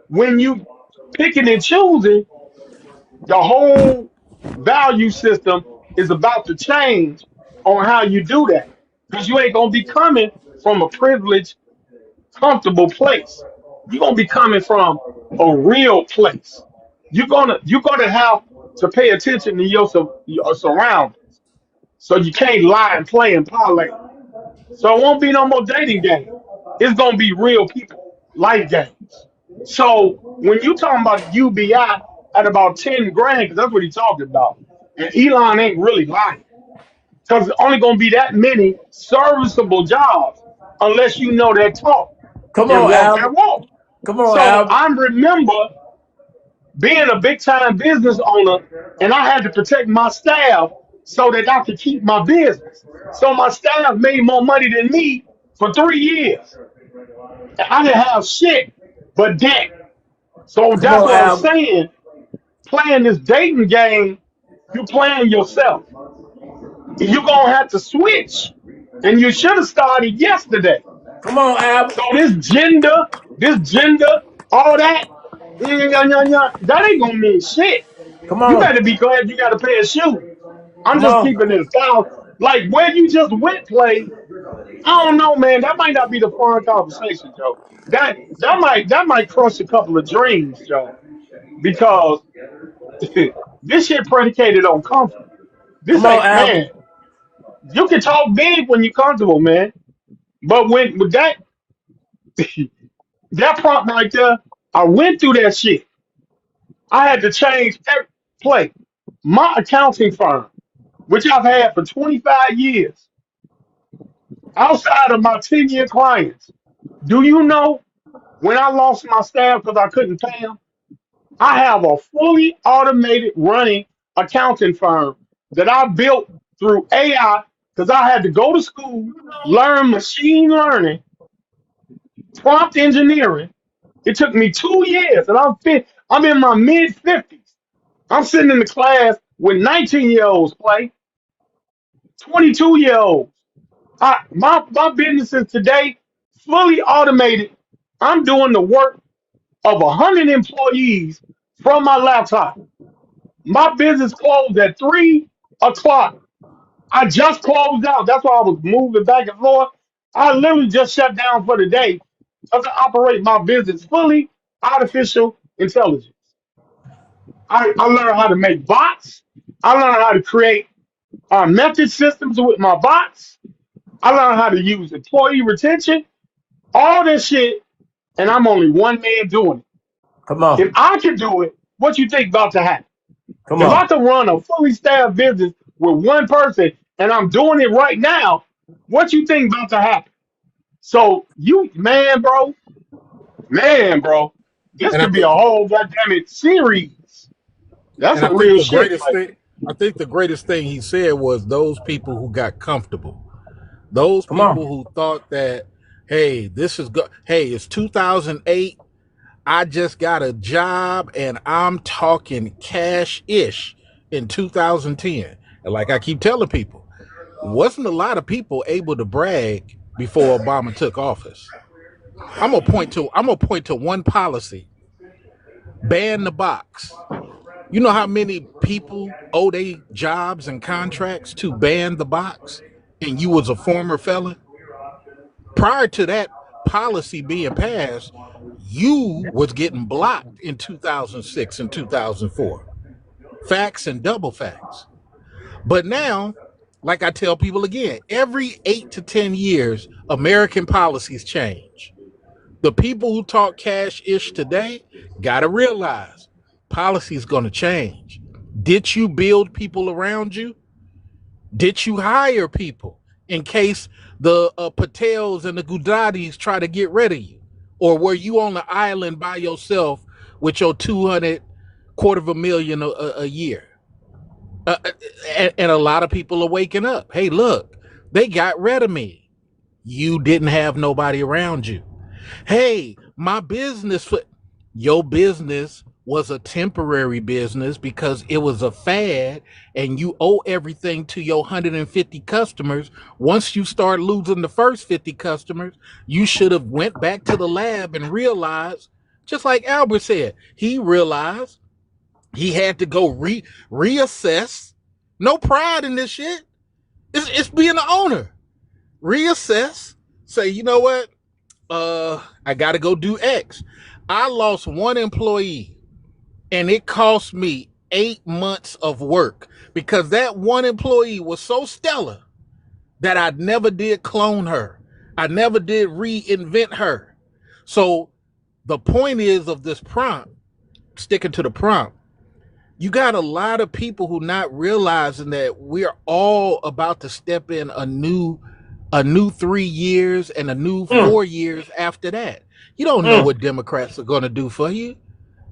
when you picking and choosing, the whole value system is about to change on how you do that. Because you ain't gonna be coming from a privileged, comfortable place. You're gonna be coming from a real place. You're gonna have to pay attention to your surroundings. So you can't lie and play and parlay. So it won't be no more dating game. It's gonna be real people, life games. So when you talking about UBI at about 10 grand, because that's what he's talking about, and Elon ain't really lying, because it's only gonna be that many serviceable jobs unless you know that talk
Come
and
on,
walk that
Albert.
walk.
Come on,
So
Albert.
I remember being a big time business owner, and I had to protect my staff so that I could keep my business. So my staff made more money than me for 3 years. I didn't have shit but debt. So
Come
that's
on,
what I'm
Albert.
saying. Playing this dating game, you playing yourself. You're gonna have to switch. And you should have started yesterday.
Come on, Albert.
So this gender, all that, that ain't gonna mean shit.
Come
You
on.
better be glad you got a pair of shoes. I'm
Come
just
on.
keeping it a style. Like where you just went play, I don't know, man. That might not be the foreign conversation, Joe. That might crush a couple of dreams, Joe. Because
This shit predicated on comfort. This
Come on,
ain't
Al.
man. You can talk big when you're comfortable, man. But when with that that prompt right there, I went through that shit. I had to change every play. My accounting firm, which I've had for 25 years, outside of my 10-year clients. Do you know when I lost my staff because I couldn't pay them? I have a fully automated running accounting firm that I built through AI because I had to go to school, learn machine learning, prompt engineering. It took me 2 years, and I'm in my mid 50s. I'm sitting in the class with 19-year-olds play, 22-year-olds. My business is today fully automated. I'm doing the work of 100 employees from my laptop. My business closed at 3 o'clock. I just closed out. That's why I was moving back and forth. I literally just shut down for the day to operate my business fully artificial intelligence. I learned how to make bots. I learned how to create method systems with my bots. I learned how to use employee retention, all this shit, and I'm only one man doing it.
Come
If
on.
I can do it, what you think about to happen?
Come
If I
on.
can run a fully staffed business with one person and I'm doing it right now, what you think about to happen? So you man, bro, this
And I
could be a
think
whole goddamn it series. That's
and I
some
think
real
the
shit.
greatest
Like,
thing I think the greatest thing he said was those people who got comfortable. Those
Come on.
people who thought that, hey, hey, it's 2008. I just got a job and I'm talking cash ish in 2010. And like I keep telling people, wasn't a lot of people able to brag before Obama took office. I'm gonna point to one policy: ban the box. You know how many people owe their jobs and contracts to ban the box, and you was a former felon? Prior to that policy being passed, you was getting blocked in 2006 and 2004. Facts and double facts. But now, like I tell people again, every 8 to 10 years, American policies change. The people who talk cash ish today got to realize policy is going to change. Did you build people around you? Did you hire people in case the Patels and the Gudatis try to get rid of you? Or were you on the island by yourself with your 200 quarter of a million a year? Uh, and a lot of people are waking up. Hey, look, they got rid of me. You didn't have nobody around you. Hey, my your business was a temporary business because it was a fad and you owe everything to your 150 customers. Once you start losing the first 50 customers, you should have went back to the lab and realized, just like Albert said, he realized he had to go reassess. No pride in this shit. It's being the owner. Reassess. Say, you know what? I gotta go do X. I lost one employee and it cost me 8 months of work because that one employee was so stellar that I never did clone her. I never did reinvent her. So the point is of this prompt, sticking to the prompt, you got a lot of people who not realizing that we're all about to step in a new 3 years and a new
Mm,
4 years after that. You don't know
mm.
what Democrats are going to do for you.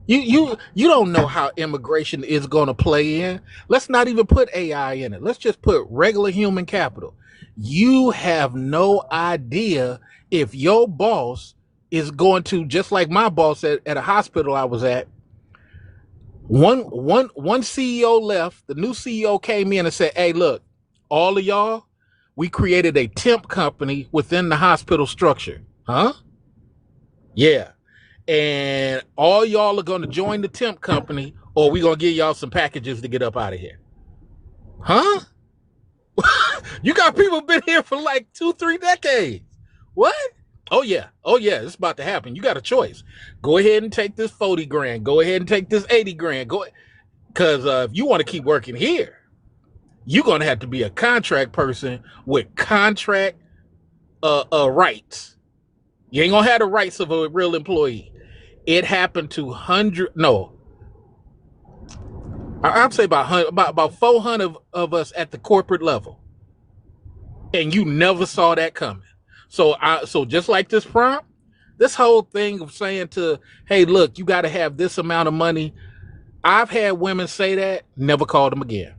You don't know how immigration is going to play in. Let's not even put AI in it. Let's just put regular human capital. You have no idea if your boss is going to, just like my boss at a hospital I was at. One CEO left. The new CEO came in and said, "Hey, look, all of y'all, we created a temp company within the hospital structure." Huh? Yeah. And all y'all are going to join the temp company, or we going to give y'all some packages to get up out of here. Huh? You got people been here for like 2, 3 decades. What? Oh yeah. Oh yeah. It's about to happen. You got a choice. Go ahead and take this 40 grand. Go ahead and take this 80 grand. Go.
Because if you want to keep working here, you're going to have to be a contract person with contract rights. You ain't going to have the rights of a real employee. It happened to I'd say about 400 of us at the corporate level. And you never saw that coming. So just like this prompt, this whole thing of saying hey, look, you got to have this amount of money. I've had women say that, never called them again.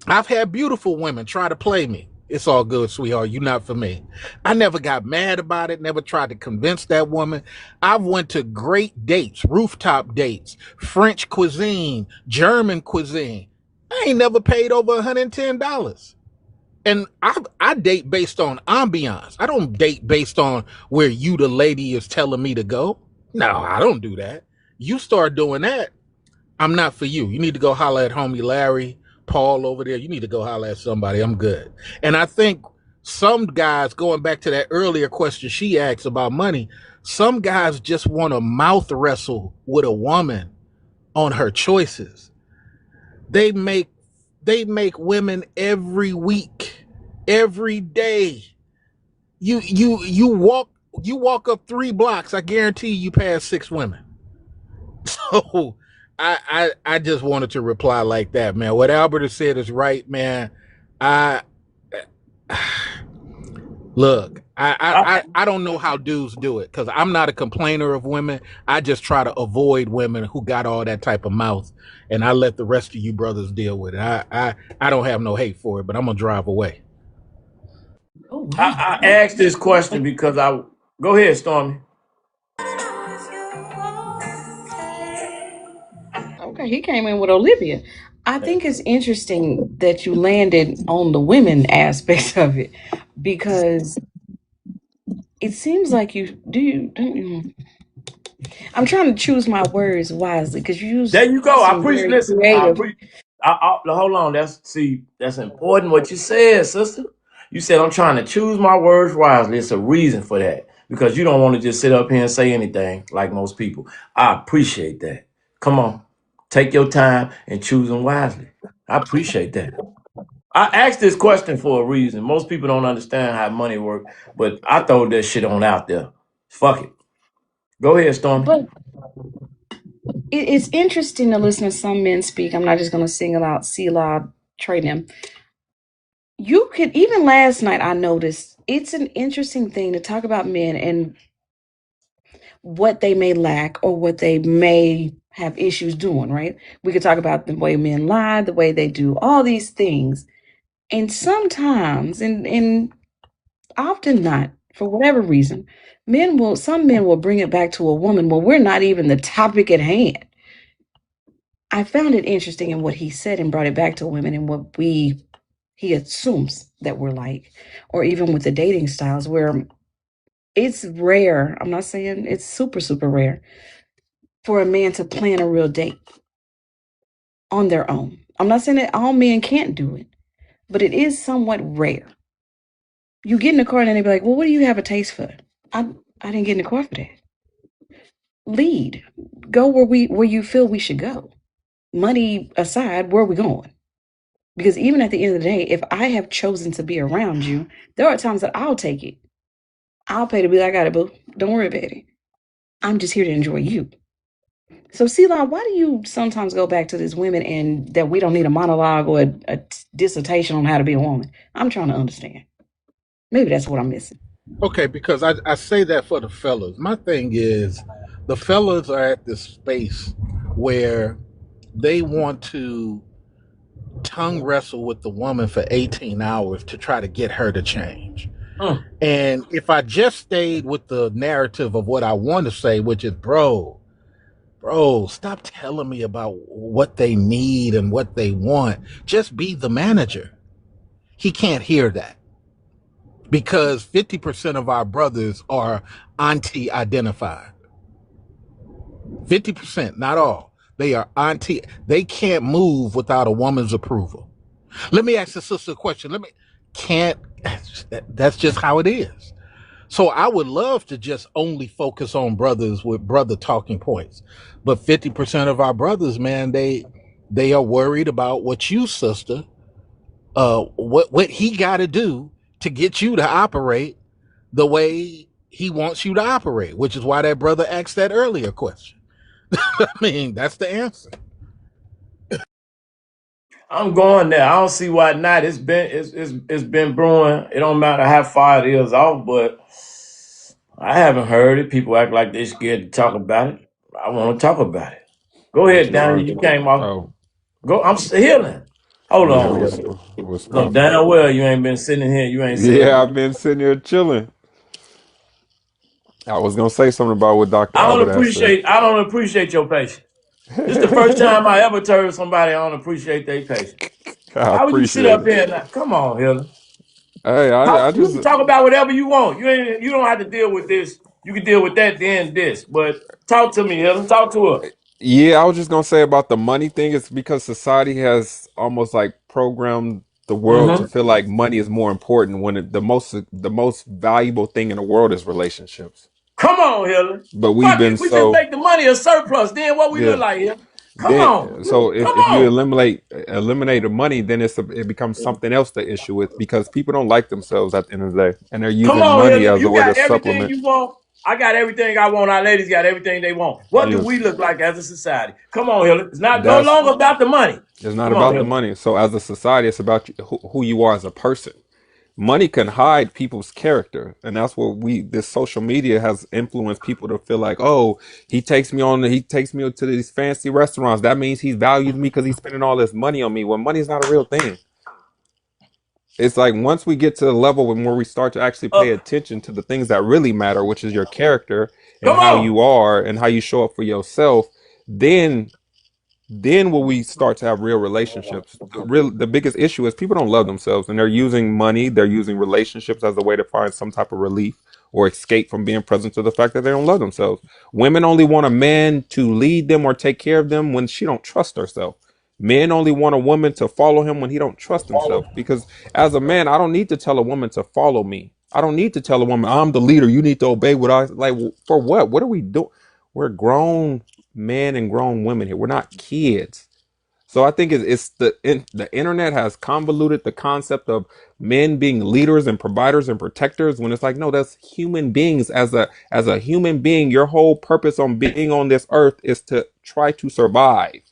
I've had beautiful women try to play me. It's all good, sweetheart. You're not for me. I never got mad about it. Never tried to convince that woman. I've went to great dates, rooftop dates, French cuisine, German cuisine. I ain't never paid over $110. And I date based on ambiance. I don't date based on where you, the lady, is telling me to go. No, I don't do that. You start doing that, I'm not for you. You need to go holler at homie Larry, Paul over there. You need to go holler at somebody. I'm good. And I think some guys, going back to that earlier question she asked about money, some guys just want to mouth wrestle with a woman on her choices. They make women every week, every day. You walk up 3 blocks, I guarantee you pass 6 women. So I just wanted to reply like that, man. What Albert has said is right, man. I look, I don't know how dudes do it because I'm not a complainer of women. I just try to avoid women who got all that type of mouth, and I let the rest of you brothers deal with it. I don't have no hate for it, but I'm gonna drive away.
Oh wow.
I asked this question because go ahead, Stormy.
Okay, he came in with Olivia. I think it's interesting that you landed on the women aspects of it because it seems like I'm trying to choose my words wisely because you use
There you go. I
some
appreciate.
very
Listen, I
creative.
appreciate. Hold on. That's important. What you said, sister. You said I'm trying to choose my words wisely. It's a reason for that because you don't want to just sit up here and say anything like most people. I appreciate that. Come on, take your time and choose them wisely. I appreciate that. I asked this question for a reason. Most people don't understand how money works, but I throw that shit on out there. Fuck it. Go ahead, Stormy.
But it's interesting to listen to some men speak. I'm not just going to single out Selah, trade him. You could, even last night, I noticed it's an interesting thing to talk about men and what they may lack or what they may have issues doing, right? We could talk about the way men lie, the way they do all these things. And sometimes, and often not, for whatever reason, some men will bring it back to a woman when we're not even the topic at hand. I found it interesting in what he said and brought it back to women and what he assumes that we're like, or even with the dating styles where it's rare. I'm not saying it's super, super rare for a man to plan a real date on their own. I'm not saying that all men can't do it, but it is somewhat rare. You get in the car and they be like, well, what do you have a taste for? I didn't get in the car for that. Lead. Go where you feel we should go. Money aside, where are we going? Because even at the end of the day, if I have chosen to be around you, there are times that I'll take it. I'll pay to be like, I got it, boo. Don't worry about it. I'm just here to enjoy you. So, Ceylon, why do you sometimes go back to these women and that we don't need a monologue or a dissertation on how to be a woman? I'm trying to understand. Maybe that's what I'm missing.
Okay, because I say that for the fellas. My thing is the fellas are at this space where they want to tongue wrestle with the woman for 18 hours to try to get her to change. And if I just stayed with the narrative of what I want to say, which is, bro, stop telling me about what they need and what they want. Just be the manager. He can't hear that because 50% of our brothers are auntie identified. 50%, not all. They are auntie. They can't move without a woman's approval. Let me ask the sister a question. That's just how it is. So I would love to just only focus on brothers with brother talking points. But 50% of our brothers, man, They are worried about what you, sister, what he got to do to get you to operate the way he wants you to operate, which is why that brother asked that earlier question. I mean, that's the answer.
I'm going there. I don't see why not. It's been brewing. It don't matter how far it is off, but I haven't heard it. People act like they're scared to talk about it. I want to talk about it. Go
What
ahead,
you
Daniel.
are?
You came off.
Oh,
Go. I'm still healing. Hold
yeah.
on.
What's
Look,
popping?
damn well you ain't been sitting here. You ain't said
Yeah, I've
nothing.
been sitting here chilling. I was gonna say something about what Dr. Albert had said.
I don't appreciate your patience. This is the first time I ever told somebody I don't appreciate their patience.
I
Why would you sit
appreciate
up
it.
here and not? Come on, Hiller.
Hey, I
Talk. You
just
can talk about whatever you want. You don't have to deal with this. You can deal with that, then this. But talk to me, Hiller. Talk to her.
yeah, I was just gonna say about the money thing. It's because society has almost like programmed the world to
Mm-hmm.
feel like money is more important when the most valuable thing in the world is relationships.
Come on, Hiller.
But we've
Fuck
been
it. We just
so
make the money a surplus. Then what we look
yeah.
like here? Come on.
Then so
Come
if you
on.
eliminate the money, then it becomes something else to issue with because people don't like themselves at the end of the day, and they're
Come
using
on,
money
Hiller.
as a
You
way to
got everything
supplement.
you want. I got everything I want. Our ladies got everything they want. What do
Yes,
we look like as a society? Come on, Hiller. It's not no
that's
longer about the money.
it's not
Come on,
about the
Hiller.
money. So as a society, it's about who you are as a person. Money can hide people's character, and that's what this social media has influenced people to feel like, oh, he takes me to these fancy restaurants, that means he values me because he's spending all this money on me. Well, money's not a real thing. It's like once we get to the level where we start to actually pay
Uh,
attention to the things that really matter, which is your character and
come
how
on.
you are and how you show up for yourself, then will we start to have real relationships. The biggest issue is people don't love themselves, and they're using money, they're using relationships as a way to find some type of relief or escape from being present to the fact that they don't love themselves. Women only want a man to lead them or take care of them when she don't trust herself. Men only want a woman to follow him when he don't trust himself. Because as a man, I don't need to tell a woman to follow me. I don't need to tell a woman I'm the leader. You need to obey what I like. For what? What are we doing? We're grown men and grown women here. We're not kids. So I think the internet has convoluted the concept of men being leaders and providers and protectors when it's like no, that's human beings. As a human being, your whole purpose on being on this earth is to try to survive,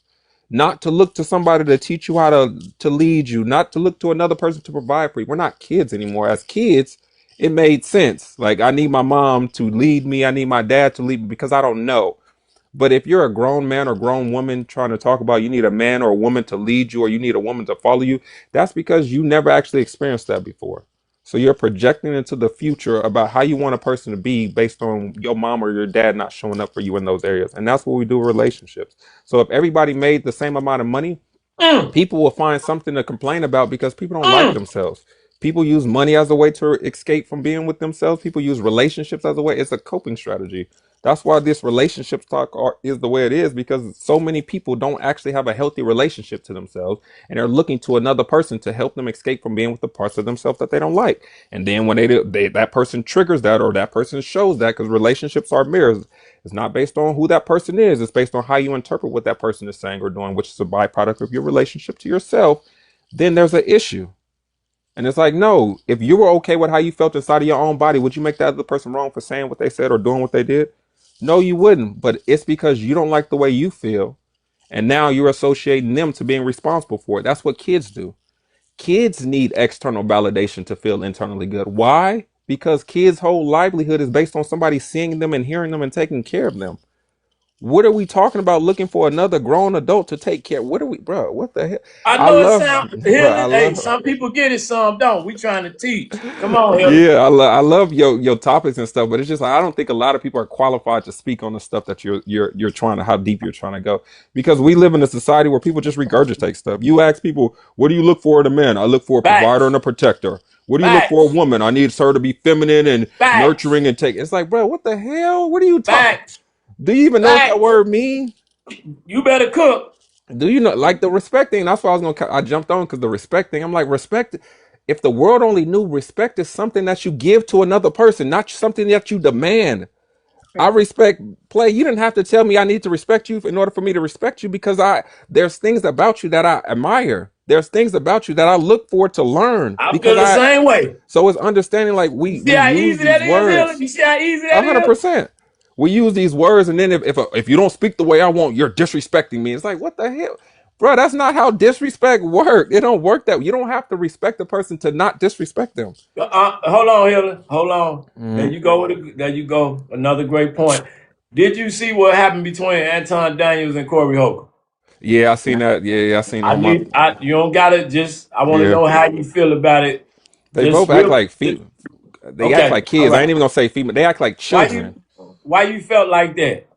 not to look to somebody to teach you how to lead you, not to look to another person to provide for you. We're not kids anymore. As kids, it made sense. Like I need my mom to lead me, I need my dad to lead me because I don't know. But if you're a grown man or grown woman trying to talk about you need a man or a woman to lead you or you need a woman to follow you, that's because you never actually experienced that before. So you're projecting into the future about how you want a person to be based on your mom or your dad not showing up for you in those areas. And that's what we do with relationships. So if everybody made the same amount of money,
Mm,
people will find something to complain about because people don't like
mm.
themselves. People use money as a way to escape from being with themselves. People use relationships as a way. It's a coping strategy. That's why this relationship talk is the way it is because so many people don't actually have a healthy relationship to themselves and are looking to another person to help them escape from being with the parts of themselves that they don't like. And then when that person triggers that or that person shows that because relationships are mirrors. It's not based on who that person is. It's based on how you interpret what that person is saying or doing, which is a byproduct of your relationship to yourself. Then there's an issue. And it's like, no, if you were okay with how you felt inside of your own body, would you make that other person wrong for saying what they said or doing what they did? No, you wouldn't. But it's because you don't like the way you feel. And now you're associating them to being responsible for it. That's what kids do. Kids need external validation to feel internally good. Why? Because kids' whole livelihood is based on somebody seeing them and hearing them and taking care of them. What are we talking about looking for another grown adult to take care? What are we, bro? What the hell?
I
I
know it
love,
sounds
bro. I
healing. Hey,
love.
some people get it, some don't. We trying to teach. Come on, Hiller.
Yeah, I love your topics and stuff, but it's just like, I don't think a lot of people are qualified to speak on the stuff that you're trying to how deep you're trying to go because we live in a society where people just regurgitate stuff. You ask people, what do you look for in a man? I look for a provider and
Facts.
a protector. What do you look for a
Facts.
woman? I need her to be feminine and
Facts.
nurturing and take. It's like, bro, what the hell? What are you talking?
Facts.
Do you even know what that
Facts.
word means?
You better cook.
Do you know like the respect thing? That's why I jumped on because the respect thing. I'm like respect. If the world only knew respect is something that you give to another person, not something that you demand.
I respect play. You didn't have to tell me I need to respect you in order for me to respect you because there's things about you that I admire. There's things about you that I look forward to learn
I
because
feel the same way.
so it's understanding like
You see
we
how
use
easy
these
that is, Helen?
words
You see how easy that is?
100%. We use these words and then if you don't speak the way I want, you're disrespecting me. It's like what the hell? Bro, that's not how disrespect work. It don't work that you don't have to respect the person to not disrespect them.
Hold on, Helen. Hold on. There
Mhm.
you go. There you go. Another great point. Did you see what happened between Anton Daniels and Corey Holcomb?
Yeah, I seen that. Yeah, I seen
I
on my
need. You don't gotta just. I want to
yeah.
know how you feel about it.
They
Just
both act
real.
like they act
Okay.
like
All
kids. I
right.
ain't even gonna say female. They act like
Why
children
you? Why you felt like that?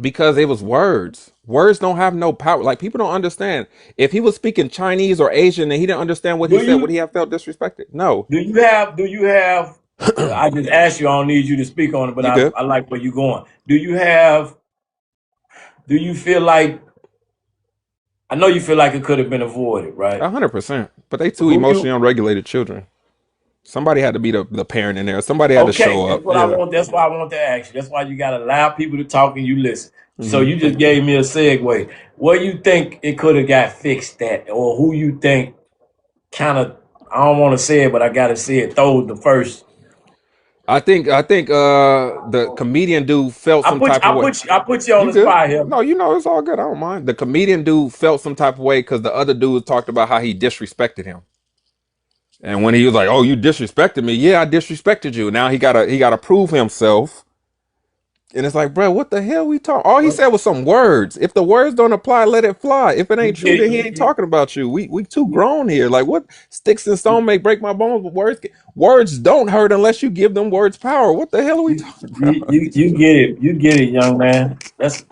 because it was words. Words don't have no power. Like people don't understand. If he was speaking Chinese or Asian and he didn't understand what he
Do
said, would
you?
he have felt disrespected? No.
Do you have? Do you have? I just asked you. I don't need you to speak on it, but
You good?
I like where you're going. Do you have? Do you feel like? I know you feel like it could have been avoided, right?
100%. But they two
Who
emotionally
you?
unregulated children. Somebody had to be the parent in there. Somebody had to
Okay,
show
that's
up.
what I
Yeah.
want. That's why I want to ask you. That's why you got to allow people to talk and you listen. So
Hmm.
you just gave me a segue. Where you think it could have got fixed at, or who you think kind of? I don't want to say it, but I got to say it. Throw the first.
I think the comedian dude felt some type of way.
I put you on
You
the
good?
spot here.
No, you know it's all good. I don't mind. The comedian dude felt some type of way because the other dude talked about how he disrespected him. And when he was like, "Oh, you disrespected me," yeah, I disrespected you. Now he gotta prove himself. And it's like, bro, what the hell we talk? All he said was some words. If the words don't apply, let it fly. If it
You
ain't true,
get
then he ain't talking about you. We too grown here. Like what sticks and stone may break my bones, but words don't hurt unless you give them words power. What the hell are we talking about?
you get it. You get it, young man. That's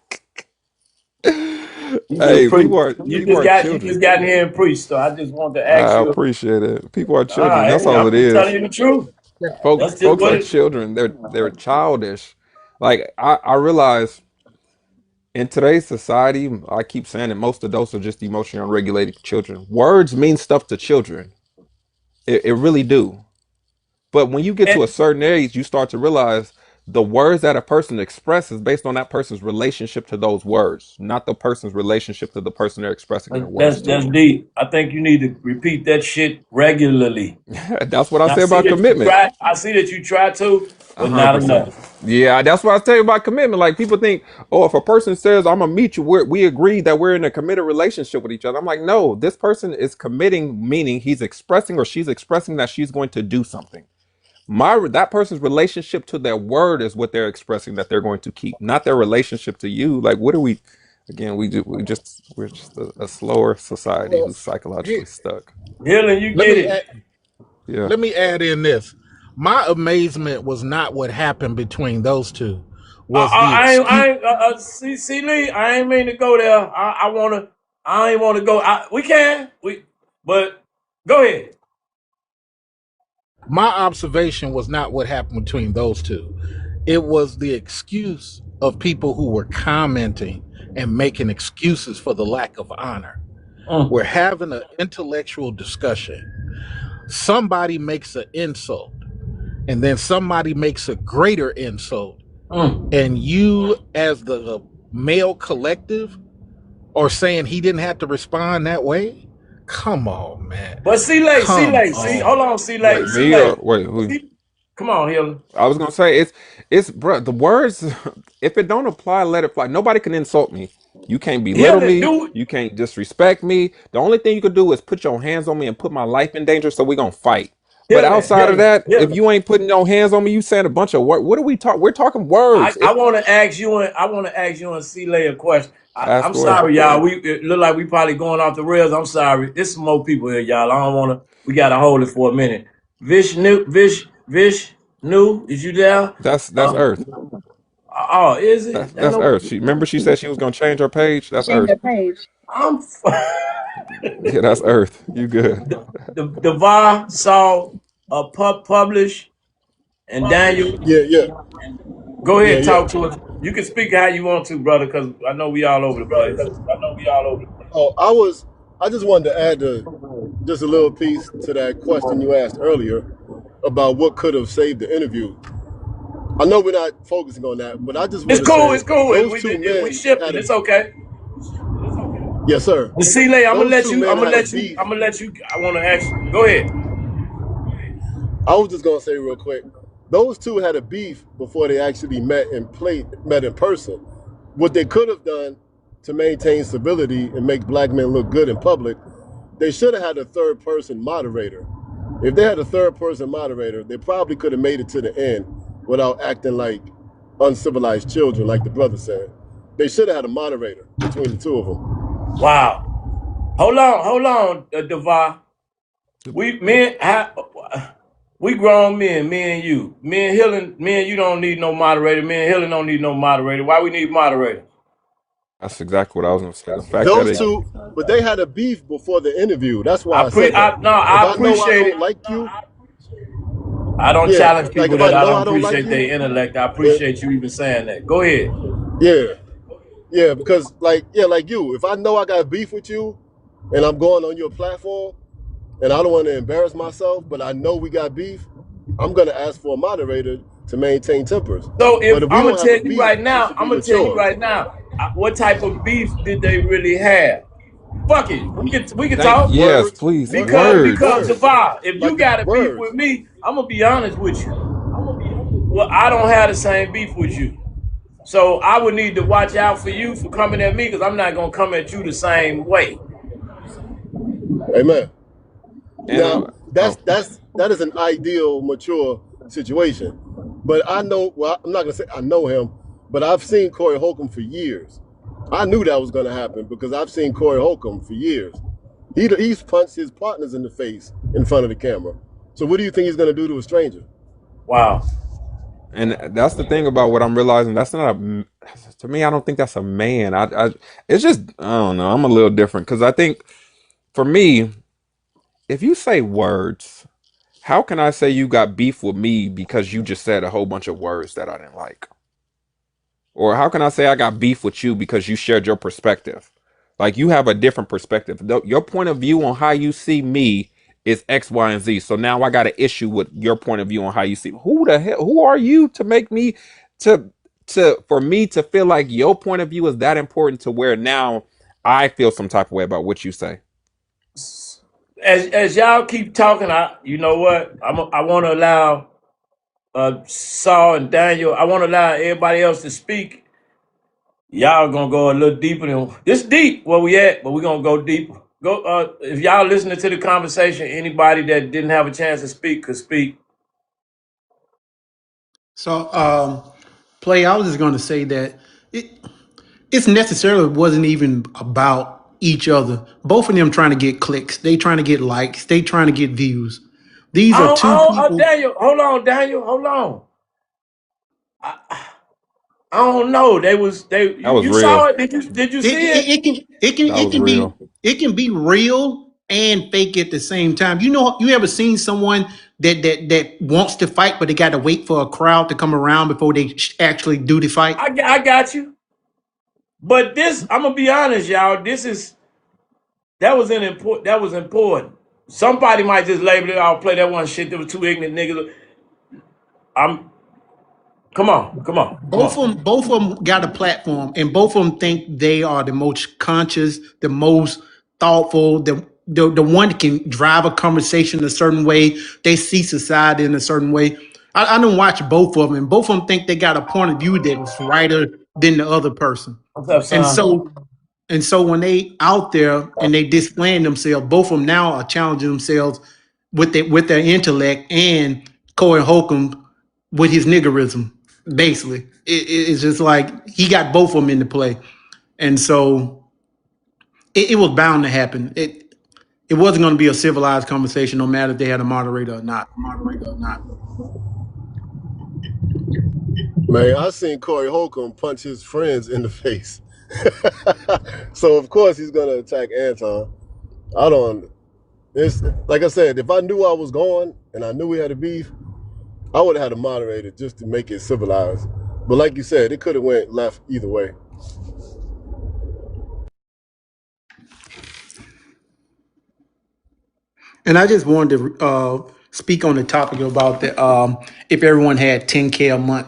you just
Hey,
preach.
people are
You
children.
just got in here and preached. So I just want to ask
I
you.
appreciate it. People are children. That's
Hey,
all
I'm
it
just telling
is.
you the truth. That's just
Folks
what
are
it.
children. They're childish. Like I realize in today's society, I keep saying that most adults are just emotionally unregulated children. Words mean stuff to children. It really do. But when you get to a
And
certain age, you start to realize the words that a person expresses based on that person's relationship to those words, not the person's relationship to the person they're expressing their words
that's
to.
deep. I think you need to repeat that shit regularly.
That's what I
And
say about commitment.
I see that you try to,
A
but
hundred
not
percent.
enough.
Yeah, that's what I tell you about commitment. Like people think, oh, if a person says I'm gonna meet you, we agree that we're in a committed relationship with each other. I'm like, no, this person is committing, meaning he's expressing or she's expressing that she's going to do something. That person's relationship to their word is what they're expressing that they're going to keep, not their relationship to you. Like, what are we? Again, we're just a slower society
Well,
who's psychologically
here,
stuck.
Dylan, you
let
get
me
it.
add,
Yeah,
let me add in this. My amazement was not what happened between those two, was the excuse.
See, Lee, I ain't mean to go there. I ain't want to go. But go ahead.
My observation was not what happened between those two. It was the excuse of people who were commenting and making excuses for the lack of honor.
Mm,
We're having an intellectual discussion. Somebody makes an insult, and then somebody makes a greater insult.
mm.
And you, as the male collective, are saying he didn't have to respond that way? Come on, man.
But
Come
hold
on.
on,
wait, me or wait, who?
Come on, Hilda.
I was gonna say it's bro. The words, if it don't apply, let it fly. Nobody can insult me. You can't belittle
Hilda,
me.
do it.
You can't disrespect me. The only thing you could do is put your hands on me and put my life in danger. So we gonna fight. But outside of that, if
Hilda.
you ain't putting your hands on me, you saying a bunch of words. What are we talking? We're talking words.
I
If
want to ask you and C-Lay a question. I'm
ask away,
sorry, y'all. It look like we probably going off the rails. I'm sorry. There's some more people here, y'all. I don't want to. We gotta hold it for a minute. Vish new. Is you there?
that's Earth.
Oh, is it? I
That's
know.
Earth. Remember she said she was gonna change her page. That's Earth.
I'm
Yeah, that's Earth. You good?
the VAR saw a publish and Daniel.
Yeah, yeah,
Go
yeah,
ahead,
yeah.
talk to us. You can speak how you want to, brother, because I know we all over the place.
Oh, I just wanted to add just a little piece to that question you asked earlier about what could have saved the interview. I know we're not focusing on that, but I just
It's
want to
cool. It's
say
cool.
those two
We
men
shifting.
had a
It's okay.
yes, sir.
But C-Lay, I'm gonna
Those
let
two
you.
men had a beef.
I'm gonna let you. I want to ask. Go ahead.
I was just gonna say real quick, those two had a beef before they actually met in person. What they could have done to maintain civility and make black men look good in public, they should have had a third person moderator. If they had a third person moderator, they probably could have made it to the end without acting like uncivilized children, like the brother said. They should have had a moderator between the two of them.
Wow. Hold on, Devar. We grown men, me and you. Me and you don't need no moderator. Me and Hillen don't need no moderator. Why we need moderator?
That's exactly what I was gonna say. The fact that
Those
it,
two, but they had a beef before the interview. That's why
I
I said that. If I know I
appreciate
don't
it.
like you,
I don't
yeah,
challenge
like
people
if I
that I
know
don't
I don't like
appreciate
you,
their intellect. I
it,
appreciate you even saying that. Go ahead.
yeah, yeah, because like you, if I know I got beef with you, and I'm going on your platform, and I don't want to embarrass myself, but I know we got beef, I'm gonna ask for a moderator to maintain tempers.
So
But
if
if we
I'm gonna
don't have
tell
a
you
beef,
right
we
now,
should be mature.
what type of beef did they really have? Fuck it, we can
thank
talk
yes,
Words,
please,
because
words.
words,
Devar, if you
like the
got a beef
words.
with me, I'm gonna be honest with you. Well, I don't have the same beef with you, so I would need to watch out for you for coming at me because I'm not gonna come at you the same way.
Amen.
And
Now that is an ideal, mature situation. But I know, well, I'm not gonna say I know him, but I've seen Corey Holcomb for years. I knew that was gonna happen because I've seen Corey Holcomb for years. He's punched his partners in the face in front of the camera. So what do you think he's gonna do to a stranger?
Wow.
and that's the thing about what I'm realizing. That's not a to me. I don't think that's a man. It's just I don't know. I'm a little different because I think for me, if you say words, how can I say you got beef with me because you just said a whole bunch of words that I didn't like? Or how can I say I got beef with you because you shared your perspective? Like you have a different perspective. Your point of view on how you see me is X, Y, and Z. So now I got an issue with your point of view on how you see me. Who the hell? Who are you to make me to for me to feel like your point of view is that important to where now I feel some type of way about what you say?
As y'all keep talking, you know what? I want to allow Saul and Daniel. I want to allow everybody else to speak. Y'all gonna go a little deeper than this deep where we at, but we're gonna go deeper. Go if y'all listening to the conversation, anybody that didn't have a chance to speak could speak.
So, play. I was just going to say that it it's necessarily wasn't even about each other. Both of them trying to get clicks. They trying to get likes. They trying to get views. These are two people.
Daniel, hold on, Daniel, hold on. I don't know.
That was
You saw
real.
it? Did you
It,
see it?
it, it can it can
That
it
was
can be
real.
it can be real and fake at the same time. You know, you ever seen someone that wants to fight, but they got to wait for a crowd to come around before they actually do the fight?
I got you. But this, I'm gonna be honest, y'all. That was important. Somebody might just label it. I'll play that one shit. There was two ignorant niggas. I'm come on, come on.
Both of them got a platform, and both of them think they are the most conscious, the most thoughtful, the one that can drive a conversation a certain way. They see society in a certain way. I don't watch both of them, and both of them think they got a point of view that is righter than the other person.
What's up,
And
son?
so and so when they out there and they displaying themselves, both of them now are challenging themselves with their intellect and Corey Holcomb with his niggerism. Basically, it's just like he got both of them into play, and so it was bound to happen. It wasn't going to be a civilized conversation, no matter if they had a moderator or not.
Man, I seen Corey Holcomb punch his friends in the face. So of course he's gonna attack Anton. I don't. It's like I said, if I knew I was going and I knew we had a beef, I would have had a moderator just to make it civilized. But like you said, it could have went left either way.
And I just wanted to speak on the topic about the if everyone had 10K a month.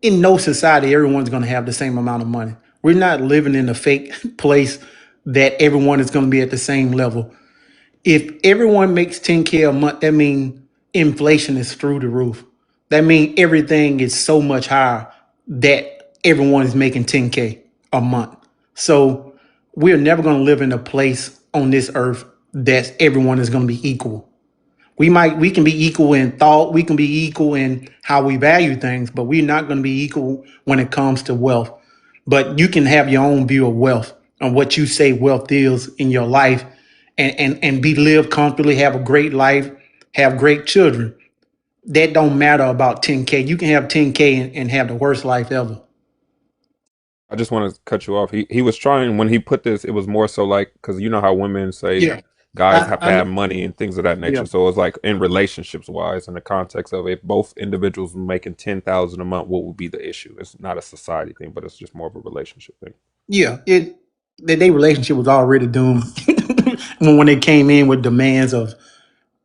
in no society, everyone's going to have the same amount of money. We're not living in a fake place that everyone is going to be at the same level. If everyone makes 10K a month, that means inflation is through the roof. That means everything is so much higher that everyone is making 10K a month. So we're never going to live in a place on this earth that everyone is going to be equal. We can be equal in thought, we can be equal in how we value things, but we're not going to be equal when it comes to wealth. But you can have your own view of wealth and what you say wealth is in your life, and be live comfortably, have a great life, have great children. That don't matter about 10K. You can have 10K and have the worst life ever.
I just want to cut you off. He was trying when he put this. It was more so like because you know how women say
Yeah.
guys have to
I
have
know.
money and things of that
Yeah.
nature. So it was like in relationships wise, in the context of if both individuals were making 10,000 a month, what would be the issue? It's not a society thing, but it's just more of a relationship thing.
Yeah. Their relationship was already doomed when they came in with demands of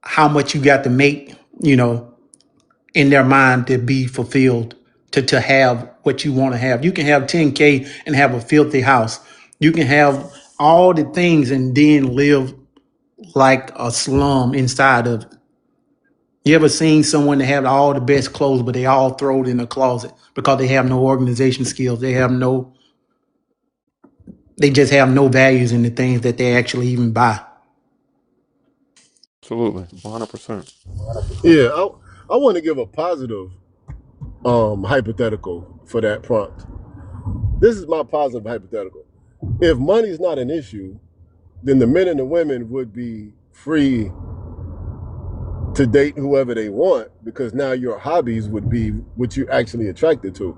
how much you got to make, in their mind to be fulfilled, to have what you want to have. You can have 10K and have a filthy house. You can have all the things and then live like a slum inside of it. You ever seen someone that have all the best clothes, but they all throw it in a closet because they have no organization skills. They just have no values in the things that they actually even buy.
Absolutely, 100%.
Yeah, I want to give a positive hypothetical for that prompt. This is my positive hypothetical. If money's not an issue, then the men and the women would be free to date whoever they want, because now your hobbies would be what you're actually attracted to.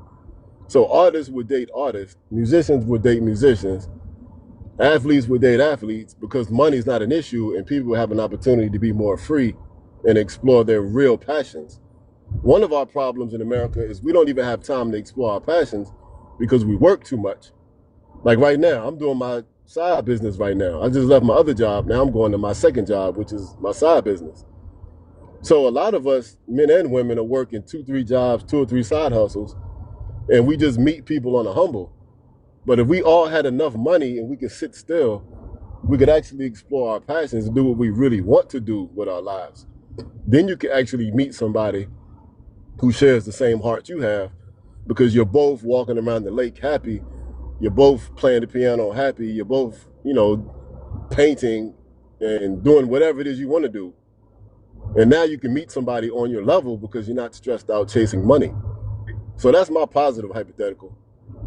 So artists would date artists, musicians would date musicians, athletes would date athletes, because money's not an issue and people have an opportunity to be more free and explore their real passions. One of our problems in America is we don't even have time to explore our passions because we work too much. Like right now, I'm doing my side business right now. I just left my other job. Now I'm going to my second job, which is my side business. So a lot of us, men and women, are working 2-3 jobs, 2 or 3 side hustles, and we just meet people on a humble. But if we all had enough money and we could sit still, we could actually explore our passions and do what we really want to do with our lives. Then you can actually meet somebody who shares the same heart you have, because you're both walking around the lake happy. You're both playing the piano happy. You're both, painting and doing whatever it is you want to do. And now you can meet somebody on your level because you're not stressed out chasing money. So that's my positive hypothetical.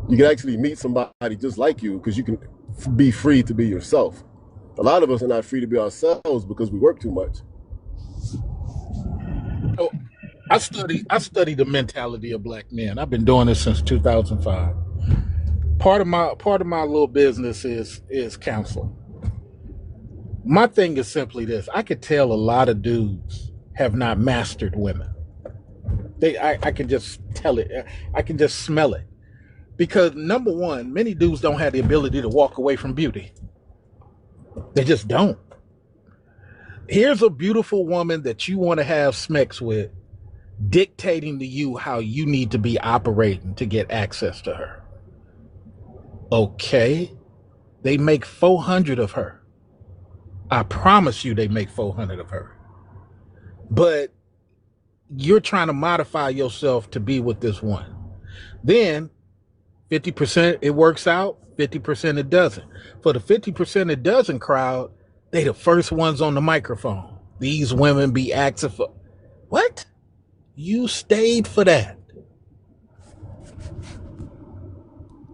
You can actually meet somebody just like you because you can be free to be yourself. A lot of us are not free to be ourselves because we work too much.
Oh, I study the mentality of black men. I've been doing this since 2005. Part of my little business is counsel. My thing is simply this: I could tell a lot of dudes have not mastered women. I can just tell it. I can just smell it. Because number one, many dudes don't have the ability to walk away from beauty. They just don't. Here's a beautiful woman that you want to have sex with, dictating to you how you need to be operating to get access to her. Okay, they make 400 of her. I promise you they make 400 of her. But you're trying to modify yourself to be with this one. Then 50% it works out, 50% it doesn't. For the 50% it doesn't crowd, they the first ones on the microphone. These women be asking for, what? You stayed for that.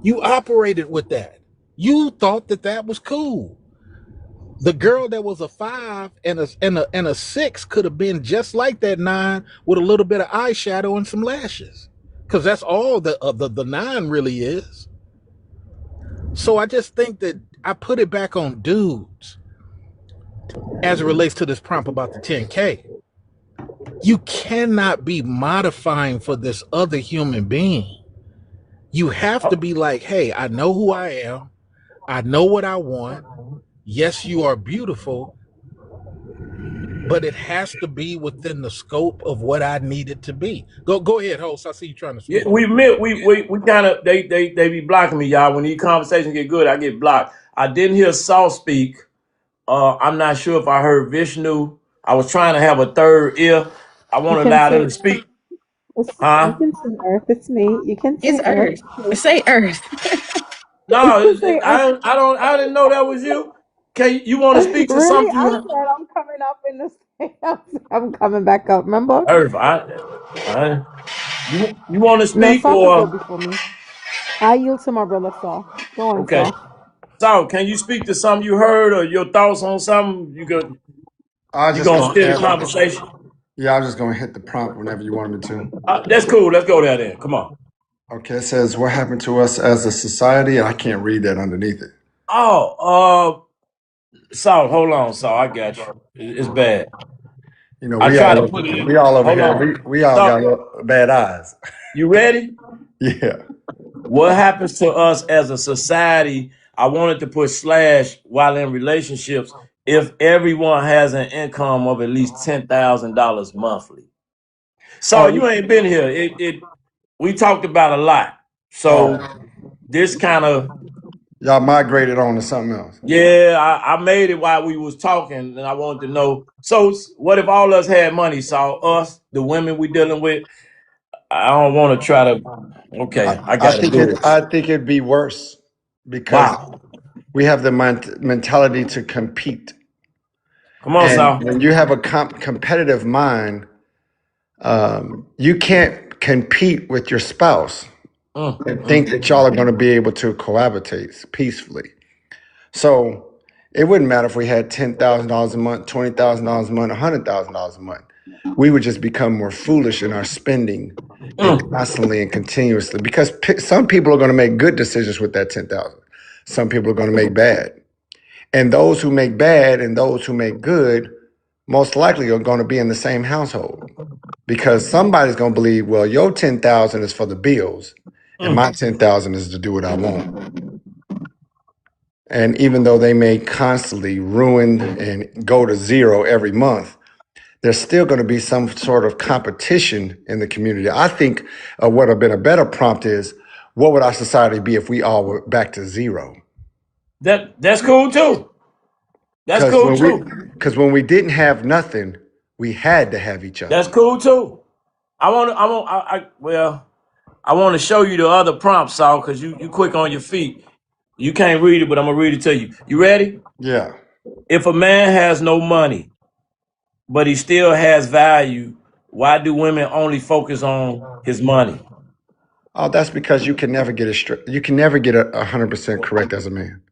You operated with that. You thought that was cool. The girl that was a 5 and a 6 could have been just like that 9 with a little bit of eyeshadow and some lashes, because that's all the 9 really is. So I just think that I put it back on dudes as it relates to this prompt about the 10K. You cannot be modifying for this other human being. You have to be like, hey, I know who I am. I know what I want. Yes, you are beautiful. but it has to be within the scope of what I need it to be. Go ahead, host. I see you trying to
Yeah,
speak.
we kind of they be blocking me, y'all. When these conversations get good, I get blocked. I didn't hear Saul speak. I'm not sure if I heard Vishnu. I was trying to have a third ear. I
You
want to
can
allow them
say
to speak,
you
huh?
can say Earth. It's me. You can
It's
say Earth.
Earth. Say Earth.
You
No,
can say Earth.
I didn't know that was you. Can you want to speak to
Really?
something
I
you heard?
said I'm coming up in the. I'm coming back up. Remember?
Earth, I you want to
No,
speak
Saul could go
or
before me. I yield to my brother Saul. Go on,
okay?
Saul.
So, can you speak to something you heard or your thoughts on something?
I was
You
just
gonna
gonna
steer the
add,
conversation?
yeah, I was just gonna hit the prompt whenever you wanted me to.
That's cool. Let's go there then. Come on.
Okay, it says what happened to us as a society. I can't read that underneath it.
Oh, Saul, hold on, Saul. I got you. It's bad.
You know,
I try to put it in.
we all over
Hold
here.
on.
We all
So,
got bad eyes.
you ready?
Yeah.
What happens to us as a society? I wanted to put slash while in relationships if everyone has an income of at least $10,000 monthly. So
Oh,
you ain't been here. It we talked about a lot. So
oh,
this kind of
y'all migrated on to something else.
yeah, I made it while we was talking, and I wanted to know. So what if all us had money? So us, the women we dealing with, I don't want to try to. Okay, I got to do it.
I think it'd be worse because
Wow.
we have the mentality to compete,
Come on,
and
Sal.
when you have a competitive mind, you can't compete with your spouse
Mm,
and
mm,
think that y'all are going to be able to cohabitate peacefully. So it wouldn't matter if we had $10,000 a month, $20,000 a month, $100,000 a month. We would just become more foolish in our spending and
mm.
constantly and continuously because some people are going to make good decisions with that 10,000. Some people are going to make bad. And those who make bad and those who make good most likely are going to be in the same household because somebody's going to believe, well, your 10,000 is for the bills and
Mm.
my 10,000 is to do what I want. And even though they may constantly ruin and go to zero every month, there's still going to be some sort of competition in the community. I think what would have been a better prompt is, what would our society be if we all were back to zero?
That's cool too. That's
Because
cool too.
when we didn't have nothing, we had to have each other.
That's cool too. Well, I want to show you the other prompts, Saul, because you quick on your feet. You can't read it, but I'm gonna read it to you. You ready?
Yeah.
If a man has no money, but he still has value, why do women only focus on his money?
Oh, that's because you can never get it straight. You can never get it 100% correct as a man.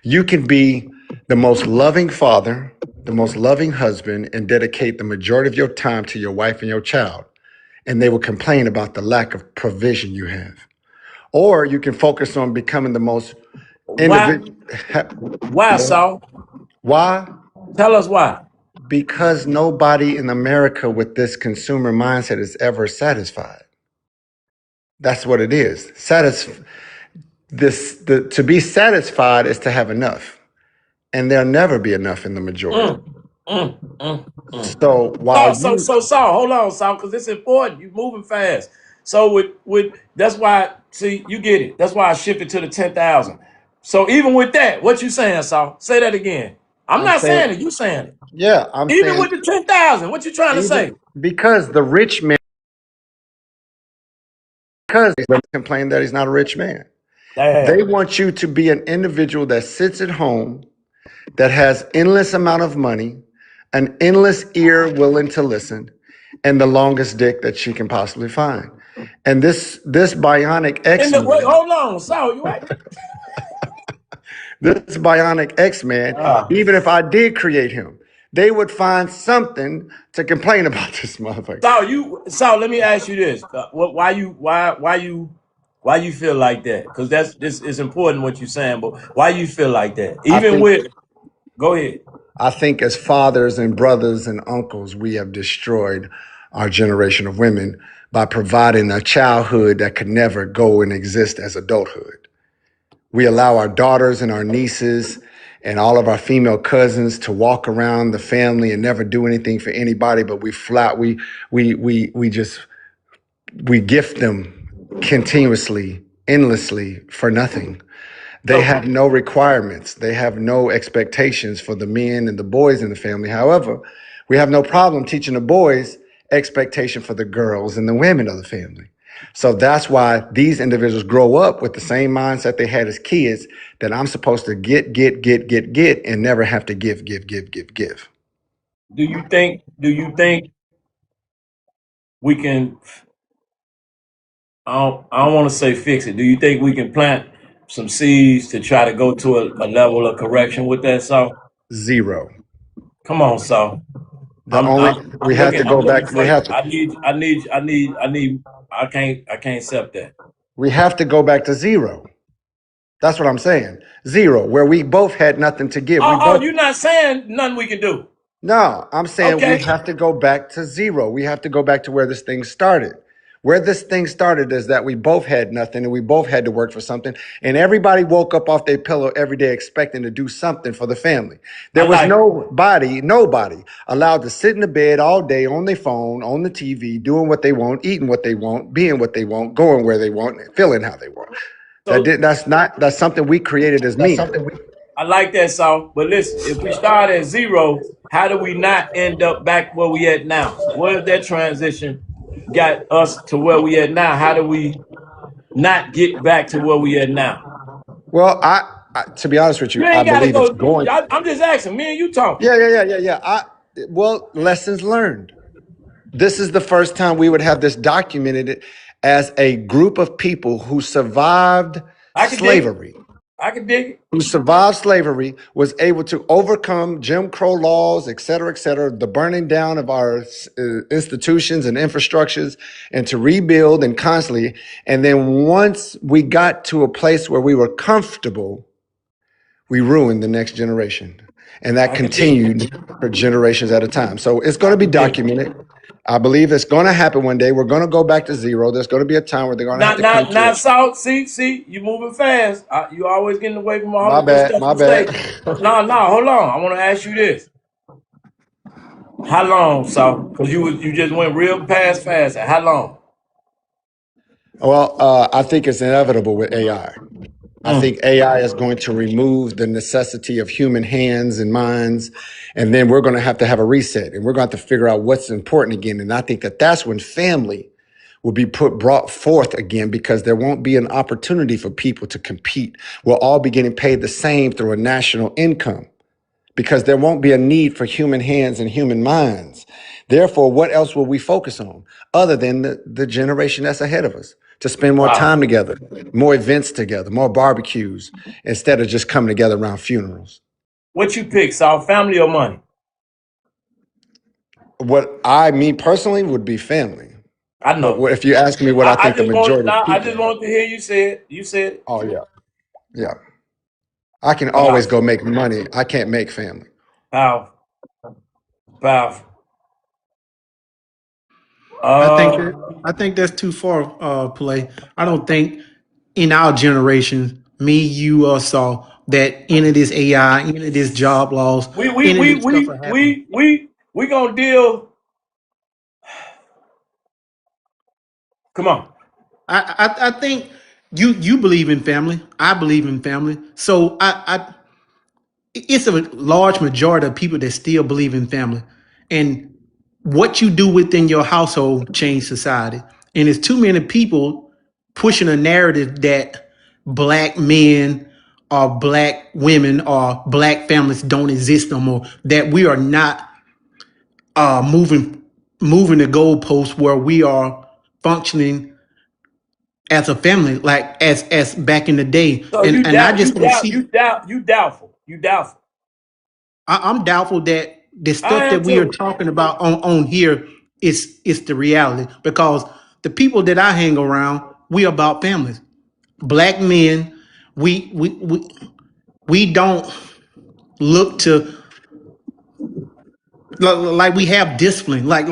You can be the most loving father, the most loving husband, and dedicate the majority of your time to your wife and your child, and they will complain about the lack of provision you have. Or you can focus on becoming the most
Why?
individual.
Why, Saul?
Why?
Tell us why.
Because nobody in America with this consumer mindset is ever satisfied. That's what it is. To be satisfied is to have enough, and there'll never be enough in the majority.
Mm, mm, mm, mm.
So
So,
while
so,
you
so, Saul, hold on, Saul, because it's important. You're moving fast. So, with that's why. See, you get it. That's why I shifted to the 10,000. So, even with that, what you saying, Saul? Say that again. I'm
I'm
not saying
saying,
it. You saying it.
yeah, I'm
Even
saying
with the 10,000, what you trying to
even
say?
because the rich man, because they complain that he's not a rich man. They
Damn.
want you to be an individual that sits at home, that has endless amount of money, an endless ear willing to listen, and the longest dick that she can possibly find. And this bionic
And
X
wait,
man,
hold on, Saul. You right?
this bionic X man,
Ah.
even if I did create him, they would find something to complain about this motherfucker.
Saul, let me ask you this: why you feel like that? Because this is important what you're saying, but why you feel like that?
I
Even
think
with, go ahead.
I think as fathers and brothers and uncles, we have destroyed our generation of women by providing a childhood that could never go and exist as adulthood. We allow our daughters and our nieces and all of our female cousins to walk around the family and never do anything for anybody, but we just we gift them continuously, endlessly for nothing. They
So
have no requirements. They have no expectations for the men and the boys in the family. However, we have no problem teaching the boys expectation for the girls and the women of the family. So that's why these individuals grow up with the same mindset they had as kids, that I'm supposed to get, and never have to give.
do you think we can, I don't want to say fix it. Do you think we can plant some seeds to try to go to a level of correction with that, so?
Zero.
Come on, so.
The
I'm
only
I'm I'm
we have
looking
to
I'm
go
looking
back.
for you. I need I can't accept that.
We have to go back to zero. That's what I'm saying. Zero, where we both had nothing to give. We
Oh,
both.
you're not saying nothing we can do.
No, I'm saying we
Okay.
have to go back to zero. We have to go back to where this thing started. Where this thing started is that we both had nothing and we both had to work for something. And everybody woke up off their pillow every day expecting to do something for the family.
I
There was
like it.
nobody allowed to sit in the bed all day on their phone, on the TV, doing what they want, eating what they want, being what they want, going where they want, and feeling how they want.
So
That's something we created as men.
I like that, Saul. But listen, if we start at zero, how do we not end up back where we at now? What if that transition got us to where we at now? How do we not get back to where we at now?
Well, to be honest with
You
you, I
ain't gotta
believe it's
go.
going.
I'm just asking. Me and you talking.
Yeah. Well, lessons learned. This is the first time we would have this documented as a group of people who survived
I can dig it.
slavery,
I can dig it.
was able to overcome Jim Crow laws, et cetera, the burning down of our institutions and infrastructures, and to rebuild and constantly. And then once we got to a place where we were comfortable, we ruined the next generation. And that
I can dig it.
continued for generations at a time. So it's going
I
to be
can dig it.
documented. I believe it's going to happen one day. We're going to go back to zero. There's going to be a time where they're going to have
Not,
to come
not,
to
not
it.
Salt. See, you moving fast. You always getting away from all
My
the good
bad.
stuff
My
you
bad.
say. No, hold on. I want to ask you this. How long, Salt? Because you just went real fast. How long?
Well, I think it's inevitable with AI. I
Mm.
think AI is going to remove the necessity of human hands and minds. And then we're going to have a reset, and we're going to have to figure out what's important again. And I think that that's when family will be brought forth again, because there won't be an opportunity for people to compete. We'll all be getting paid the same through a national income, because there won't be a need for human hands and human minds. Therefore, what else will we focus on other than the generation that's ahead of us? To spend more
Wow.
time together, more events together, more barbecues, instead of just coming together around funerals.
What you pick, Salt? Family or money?
Me personally, would be family.
I
But
know.
if you ask me what I
I
think the
just want.
majority of
Nah, I
people,
just want to hear you say it. You said it.
oh yeah, yeah, I can always
Powerful.
go make money. I can't make family.
Powerful. Powerful.
I think
Uh,
that I think that's too far play. I don't think in our generation, me, you, saw that any of this AI, any of this job loss,
we we
any of
we
this stuff
we
will happen.
we we we gonna deal. Come on.
I think you believe in family. I believe in family. So I it's a large majority of people that still believe in family. And what you do within your household change society. And it's too many people pushing a narrative that black men or black women or black families don't exist no more. That we are not moving the goalposts where we are functioning as a family, like as back in the day.
So
And I just don't see.
you doubtful. You doubtful.
I'm doubtful that the
I
stuff
am
that we are
too.
talking about on here is the reality, because the people that I hang around, we about families. Black men, we don't look to like we have discipline. Like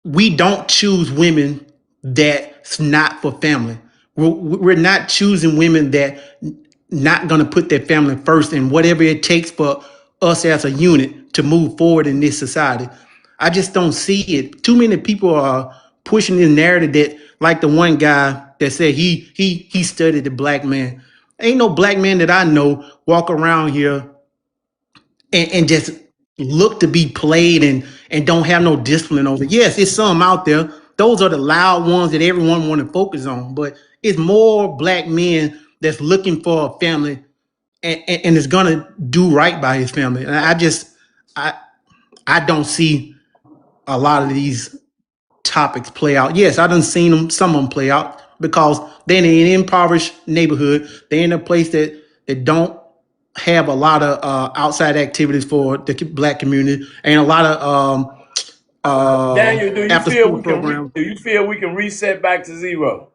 we don't choose women that's not for family. We're not choosing women that not going to put their family first and whatever it takes for us as a unit to move forward in this society. I just don't see it. Too many people are pushing this narrative that, like the one guy that said he studied the black man. Ain't no black man that I know walk around here and just look to be played and don't have no discipline over. Yes, it's some out there. Those are the loud ones that everyone want to focus on. But it's more black men that's looking for a family and is gonna do right by his family. And I I don't see a lot of these topics play out. Yes, I done seen them, some of them play out because they're in an impoverished neighborhood. They're in a place that don't have a lot of outside activities for the black community and a lot of
Daniel, do you
after
feel
school
we can
programs.
reset back to zero?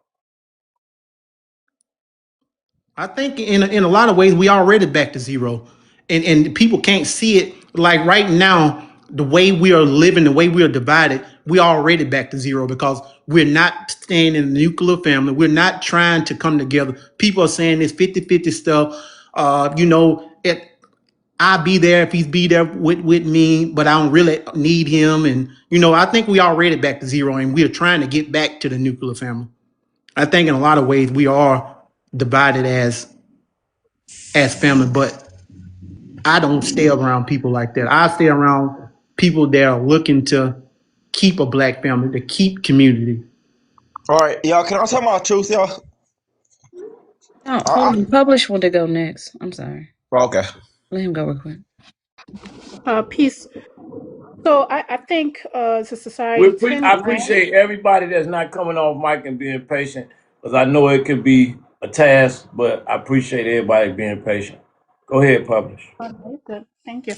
I think in a lot of ways we already back to zero, and people can't see it. Like right now, the way we are living, the way we are divided, we already back to zero because we're not staying in a nuclear family. We're not trying to come together. People are saying this 50-50 stuff. I'll be there if he's be there with me, but I don't really need him. And I think we already back to zero, and we are trying to get back to the nuclear family. I think in a lot of ways we are divided as family, but I don't stay around people like that. I stay around people that are looking to keep a black family, to keep community.
All right, y'all. Can I tell my truth, y'all?
Oh, hold on. Publish want to go next. I'm sorry.
Okay.
Let him go real quick.
Peace. So I think as a society,
I
10 grand.
appreciate everybody that's not coming off mic and being patient, because I know it could be a task, but I appreciate everybody being patient. Go ahead, publish.
Okay, good. Thank you.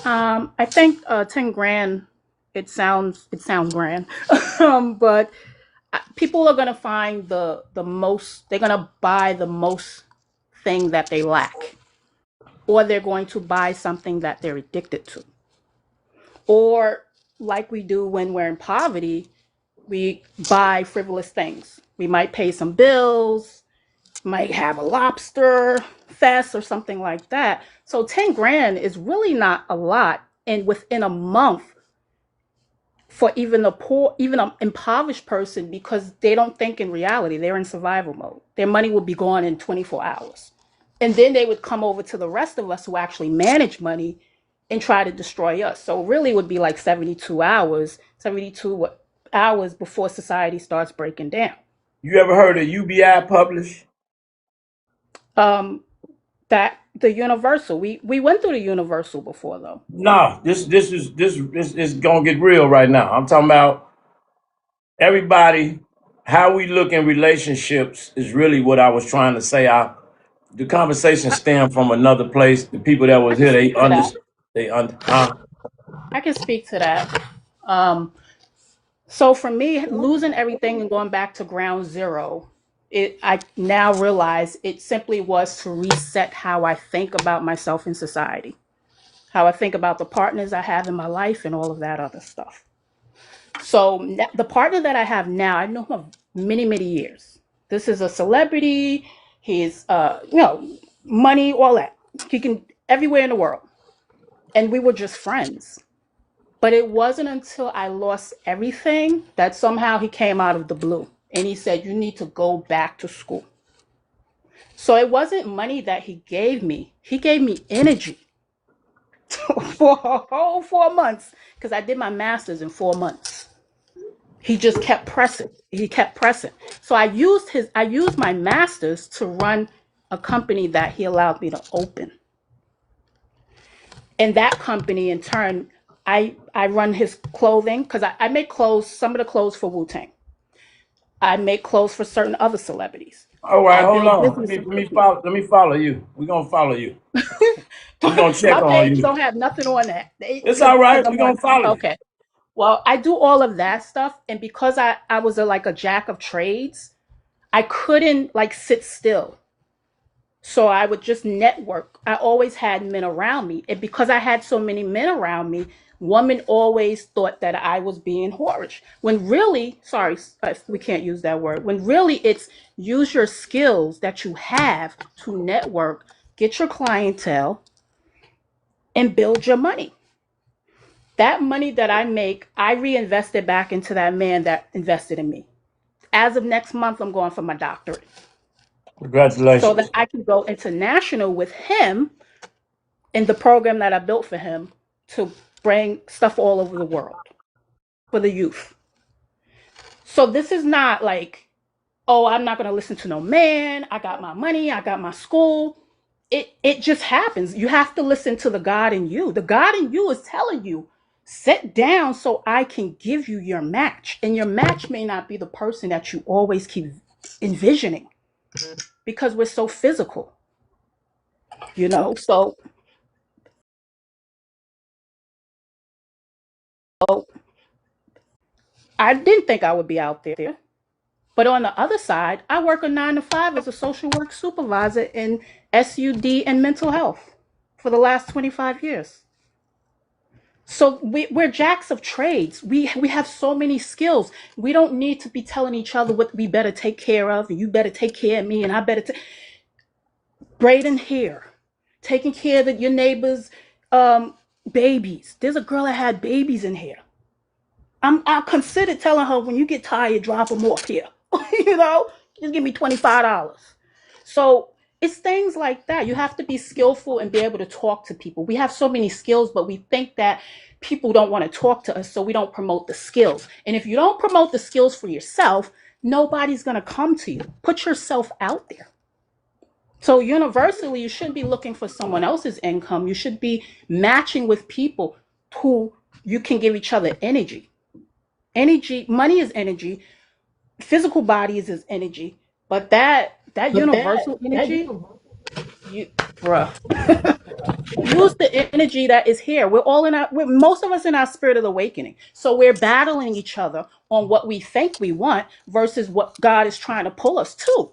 I think 10 grand. It sounds grand, but people are gonna find the most. They're gonna buy the most thing that they lack, or they're going to buy something that they're addicted to, or like we do when we're in poverty, we buy frivolous things. We might pay some bills, might have a lobster fest or something like that. So 10 grand is really not a lot. And within a month, for even a poor, even an impoverished person, because they don't think in reality, they're in survival mode. Their money will be gone in 24 hours. And then they would come over to the rest of us who actually manage money and try to destroy us. So really it would be like 72 hours before society starts breaking down.
You ever heard of UBI publish?
Um, that the universal, we went through the universal before though.
No, this is gonna get real right now. I'm talking about everybody. How we look in relationships is really what I was trying to say. The conversation
I,
stemmed from another place. The people that
I
was
can
here,
speak to that.
huh?
I can speak to that. Um, so for me, losing everything and going back to ground zero, I now realize it simply was to reset how I think about myself in society, how I think about the partners I have in my life and all of that other stuff. So the partner that I have now, I know him many, many years. This is a celebrity. He's, money, all that. He can everywhere in the world. And we were just friends. But it wasn't until I lost everything that somehow he came out of the blue and he said, "You need to go back to school." So it wasn't money that he gave me. He gave me energy for a whole 4 months because I did my master's in 4 months. He just kept pressing. He kept pressing. So I used my master's to run a company that he allowed me to open. And that company in turn, I run his clothing because I make clothes, some of the clothes for Wu-Tang. I make clothes for certain other celebrities.
All right,
I
hold
build
on. Let me
businesses
let
for
me
people.
follow. Let me follow you. We're gonna follow you. We're gonna check
My
on
page
you.
don't have nothing on that
It's all
because
right. We're
I'm on.
gonna follow you.
Okay. Well, I do all of that stuff, and because I was like a jack of trades, I couldn't like sit still. So I would just network. I always had men around me. And because I had so many men around me, women always thought that I was being whorish. When really, sorry, we can't use that word. When really it's use your skills that you have to network, get your clientele, and build your money. That money that I make, I reinvest it back into that man that invested in me. As of next month, I'm going for my doctorate so that
Congratulations.
I can go international with him in the program that I built for him to bring stuff all over the world for the youth. So this is not like, oh, I'm not going to listen to no man. I got my money. I got my school. It just happens. You have to listen to the God in you. The God in you is telling you, sit down so I can give you your match. And your match may not be the person that you always keep envisioning because we're so physical, you know? So I didn't think I would be out there. But on the other side, I work a 9 to 5 as a social work supervisor in SUD and mental health for the last 25 years. So we're jacks of trades. We have so many skills. We don't need to be telling each other what we better take care of, and you better take care of me, and I better braiding hair, taking care of your neighbors' babies. There's a girl that had babies in here. I considered telling her when you get tired, drop them off here. You know, just give me $25. So it's things like that. You have to be skillful and be able to talk to people. We have so many skills, but we think that people don't want to talk to us, so we don't promote the skills. And if you don't promote the skills for yourself, nobody's going to come to you. Put yourself out there. So universally, you shouldn't be looking for someone else's income. You should be matching with people who you can give each other energy. Energy, money is energy. Physical bodies is energy. But that universal energy, you, bruh, use the energy that is here. Most of us in our spirit of awakening. So we're battling each other on what we think we want versus what God is trying to pull us to.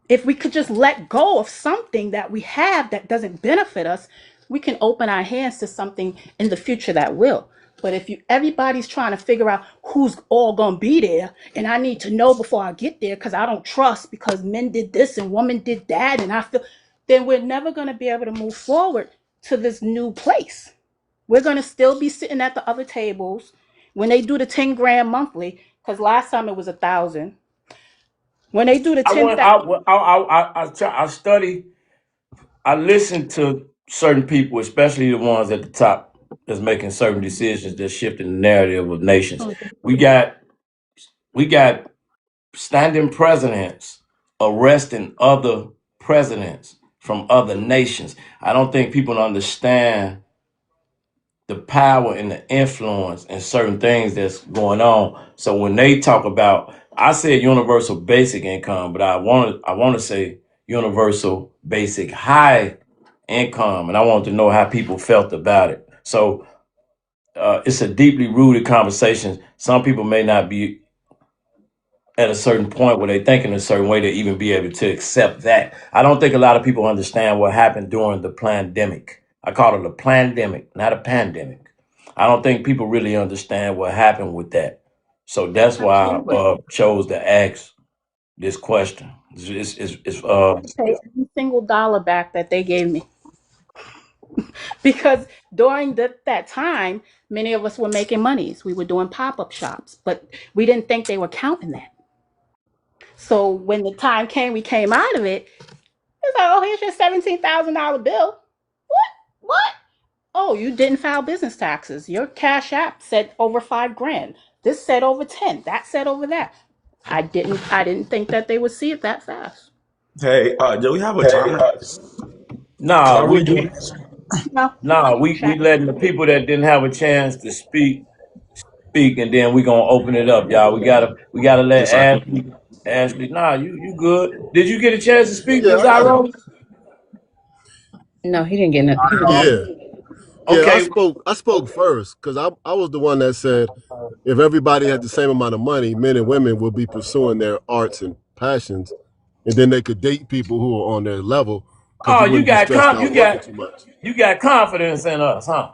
If we could just let go of something that we have that doesn't benefit us, we can open our hands to something in the future that will. But if everybody's trying to figure out who's all gonna be there, and I need to know before I get there because I don't trust because men did this and women did that, and I feel, then we're never gonna be able to move forward to this new place. We're gonna still be sitting at the other tables when they do the 10 grand monthly, because last time it was 1,000. When they do the
I
10,000.
went. I study. I listen to certain people, especially the ones at the top, that's making certain decisions that's shifting the narrative of nations. We got we got standing presidents arresting other presidents from other nations. I don't think people understand the power and the influence and certain things that's going on. So when they talk about, I said universal basic income, but I want to say universal basic high income, and I want to know how people felt about it. So it's a deeply rooted conversation. Some people may not be at a certain point where they think in a certain way to even be able to accept that. I don't think a lot of people understand what happened during the pandemic. I call it a pandemic, not a pandemic. I don't think people really understand what happened with that. So that's why I
Absolutely.
chose to ask this question.
Pay every single dollar back that they gave me because during that time, many of us were making monies. We were doing pop-up shops, but we didn't think they were counting that. So when the time came, we came out of it. It's like, oh, here's your $17,000 bill. What? What? Oh, you didn't file business taxes. Your cash app said over 5 grand. This said over 10. That said over that. I didn't think that they would see it that fast.
Hey, do we have a timer? Cause
nah,
I really
we
do.
we
No.
nah we
Chat.
letting the people that didn't have a chance to speak, and then we gonna open it up, y'all. We gotta let
Yes, sir.
Ashley. Nah, you good? Did you get a chance to speak,
Yeah,
Miss
I got it.
Iron?
No, he didn't get nothing. He was just
Yeah, yeah. I
Okay,
spoke. I spoke first because I was the one that said if everybody had the same amount of money, men and women would be pursuing their arts and passions and then they could date people who are on their level because
Oh,
you wouldn't be stressed out working too much.
you got confidence in us, huh?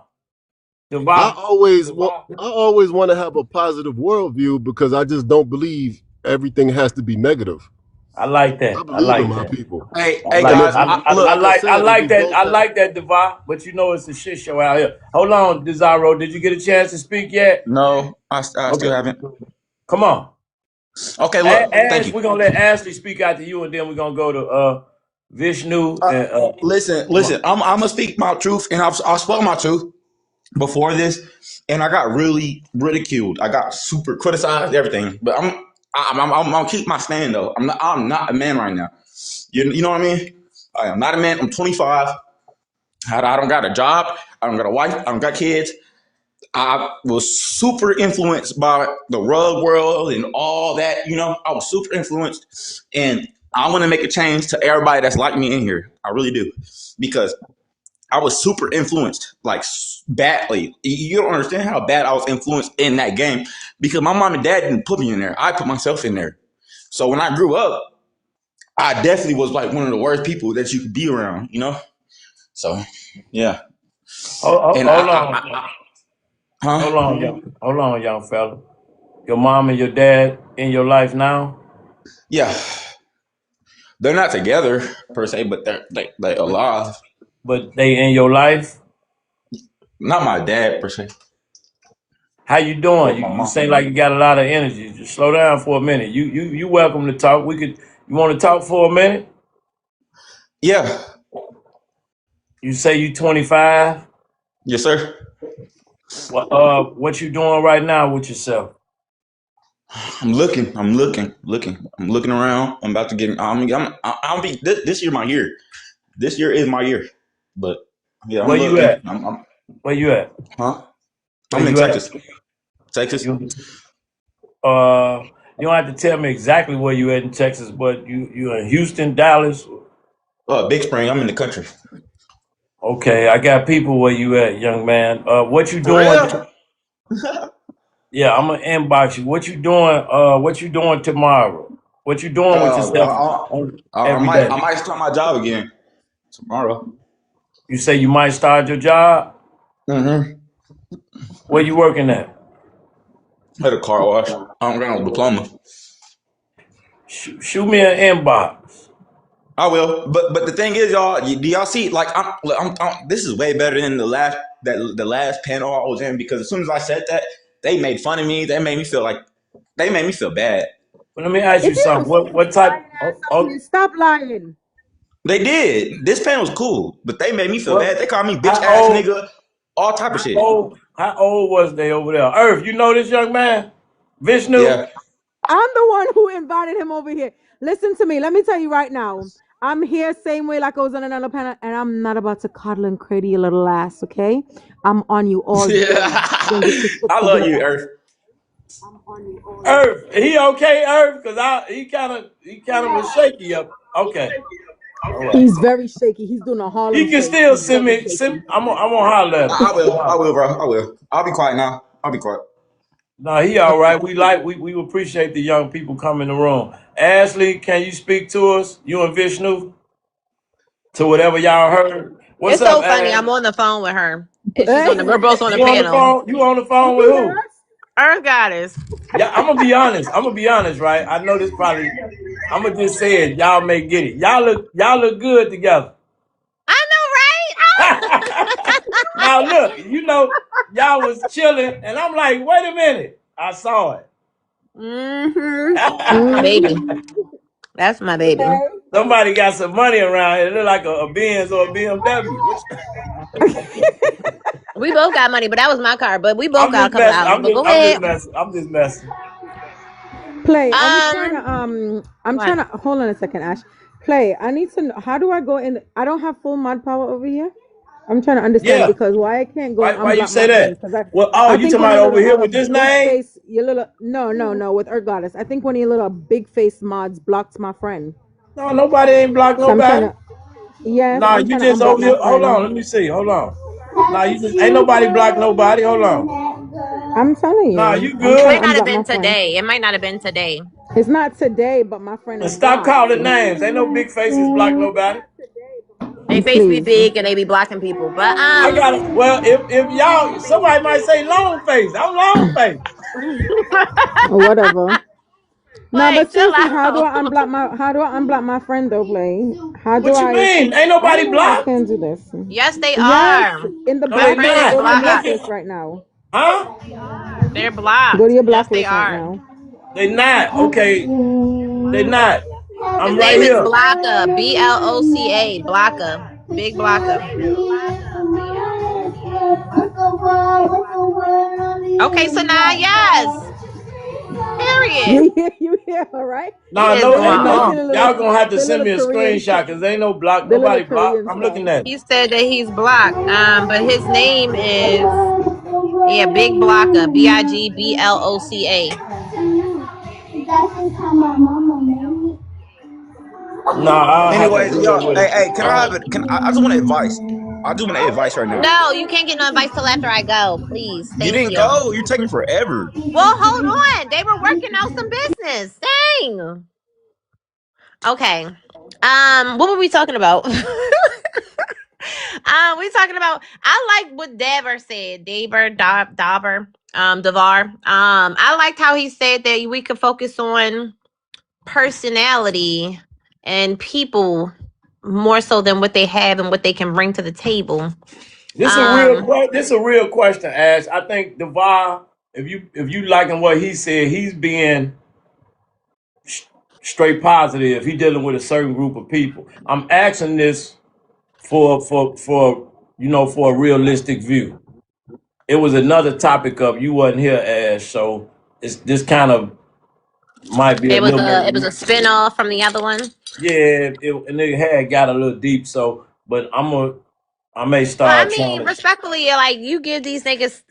I
Devon.
always want I always want to have a positive worldview because I just don't believe everything has to be negative.
I like
I
that. I
believe in
like
my
that.
people.
I
Hey
like
guys,
And
look.
I
like I said, and we
like that.
both
I
have.
like that, Devon. But you know it's a shit show out here. Hold on, Desiro. Did you get a chance to speak yet?
No, I still
Okay.
haven't.
Come on.
Okay, look. Thank
Ash,
you.
we're gonna let Ashley speak after you, and then we're gonna go to Vishnu
Uh,
and
listen. I'm gonna speak my truth, and I've spoken my truth before this, and I got really ridiculed. I got super criticized, everything. But I'm gonna keep my stand though. I'm not a man right now. You know what I mean? I am not a man. I'm 25. I don't got a job. I don't got a wife. I don't got kids. I was super influenced by the rug world and all that. I was super influenced, and I want to make a change to everybody that's like me in here. I really do, because I was super influenced, like badly. You don't understand how bad I was influenced in that game, because my mom and dad didn't put me in there. I put myself in there. So when I grew up, I definitely was like one of the worst people that you could be around. So, yeah. And
hold on,
huh?
hold on, young fella. Your mom and your dad in your life now,
Yeah. They're not together per se, but they're like alive.
but they in your life.
Not my dad per se,
How you doing?
but my
You
mom.
seem like you got a lot of energy. Just slow down for a minute. You welcome to talk. We could. You want to talk for a minute?
Yeah.
You say you 25.
Yes, sir.
What you doing right now with yourself?
I'm looking. I'm looking around. I'm about to get. I'm be this year my year. This year is my year. But yeah, I'm
Where you
looking.
at? Where you at?
Huh?
Where
I'm in
you at?
Texas. Texas.
You you don't have to tell me exactly where you at in Texas, but you in Houston, Dallas.
Big Spring. I'm in the country.
Okay, I got people where you at, young man. What you
For
doing?
real?
Yeah, I'm gonna inbox you. What you doing? What you doing tomorrow? What you doing with yourself every
I
day?
might start my job again tomorrow.
You say you might start your job.
Mm-hmm.
Where you working at?
At a car wash. I don't got no diploma.
Shoot me an inbox.
I will, but the thing is, y'all, do y'all see? Like, this is way better than the last panel I was in, because as soon as I said that, they made fun of me. They made me feel bad.
But let me ask you
If you
something.
don't stop
What
lying
type?
ass ugly, stop lying.
They did. This panel was cool, but they made me feel
What?
bad. They called me bitch
How
ass
old?
nigga, all type of
How
shit.
old? How old was they over there? Earth, you know this young man, Vishnu.
Yeah.
I'm the one who invited him over here. Listen to me. Let me tell you right now. I'm here same way like I was on another panel, and I'm not about to coddle and cradle your little ass, okay? I'm on you all day. Don't get your shit
I love you,
together.
Earth.
Earth, he okay, Earth? Cause he kind of was shaky up. Okay, all right.
He's very shaky. He's doing a Harlem
He can
shake.
still
He's
send
very
me.
shaky.
I'm gonna holler at him.
I will. I will, bro. I will. I'll be quiet now. I'll be quiet.
No, he all right. We appreciate the young people coming in the room. Ashley, can you speak to us? You and Vishnu to whatever y'all heard. What's
It's
up,
so funny.
Ash?
I'm on the phone with her, and she's on the. We're
Hey,
both on the
You on the
panel.
phone? You on the phone with
okay,
who?
Earth goddess.
Yeah, I'm gonna be honest. I'm gonna be honest, right? I know this probably. I'm gonna just say it. Y'all may get it. Y'all look good together.
I know, right?
Now look, y'all was chilling, and I'm like, wait a minute. I saw it.
Mm-hmm. That's my baby.
Mm-hmm.
That's my baby.
Somebody got some money around here. It look like a Benz or a BMW.
We both got money, but that was my car. But we both
I'm
got a
just
couple
messing.
houses. But go
I'm just
ahead.
messing. I'm just messing.
Play. I'm
What?
trying to hold on a second, Ash. Play. I need to know, how do I go in? I don't have full mod power over here. I'm trying to understand
Yeah.
because why I can't go and
Why you
unblock my
say
friends
that?
because I
Well,
I
you
think
talking
when
about
your
over
little
here with this
big
name?
face, your little no with Ergoddess. I think when your little big face mods blocked my friend.
No, nobody ain't blocked
So I'm trying
nobody.
to yes,
Nah,
I'm
you
trying to
just
unblock
over
my
here. Hold on,
friend.
let me see. Hold on. Nah, you just ain't nobody blocked nobody. Hold on.
I'm telling
Nah,
you.
you
I'm
It
trying
might
to
good.
not have
unblock
been
my friend.
today. It might not have been today.
It's not today, but my friend
And
is
stop
blocked.
calling names. Ain't no big faces block nobody.
They face be
Please.
big and they be blocking people. But
I got it. Well, if y'all, somebody might say long face. I'm long face.
Or whatever. No,
Play,
but
chill
seriously,
out.
how do I unblock my friend though, Play? How do
What you mean? Ain't
I don't
nobody
know why I
blocked?
can't do this.
Yes, they
Yes,
are.
in the
No,
My
they
back
friend
end,
is
not.
go to your
I'm
blocked.
looking.
blacklist right now.
Huh?
They're
Go to
blocked.
your
Yes, they
blacklist right
are.
now.
They not. Okay, they not.
His
I'm right
name is
here.
Blocka. Bloca. Blocka. Big Blocka. Okay, so now yes. Period.
You hear her, right?
He
Nah,
is
no,
going
ain't
Now
no.
see
off.
Y'all gonna have to
the
send
little
me a
Korean,
screenshot because ain't no block.
the little
Nobody blocked.
Korean
I'm
stuff.
looking at it.
He said that he's blocked. But his name is yeah, Big Blocka. Bigblocka.
Nah, I'll have to
Anyways,
deal
y'all,
with
hey,
him.
hey, can I have it? I just want advice. I do want advice right now.
No, you can't get no advice till after I go. Please.
You
Thank
didn't
you.
go. You're taking forever.
Well, hold on. They were working out some business. Dang. Okay. What were we talking about? We talking about. I like what Daver said. Davar. I liked how he said that we could focus on personality and people more so than what they have and what they can bring to the table.
This a real question, Ash. I think Devar, if you liking what he said, he's being straight positive. He dealing with a certain group of people. I'm asking this for a realistic view. It was another topic of you wasn't here, Ash. So it's this kind of might be a little
It was a
bit.
spin-off from the other one.
Yeah, and it had got a little deep. So, but I may
Well, I
start
mean,
trying to.
respectfully, like you give these niggas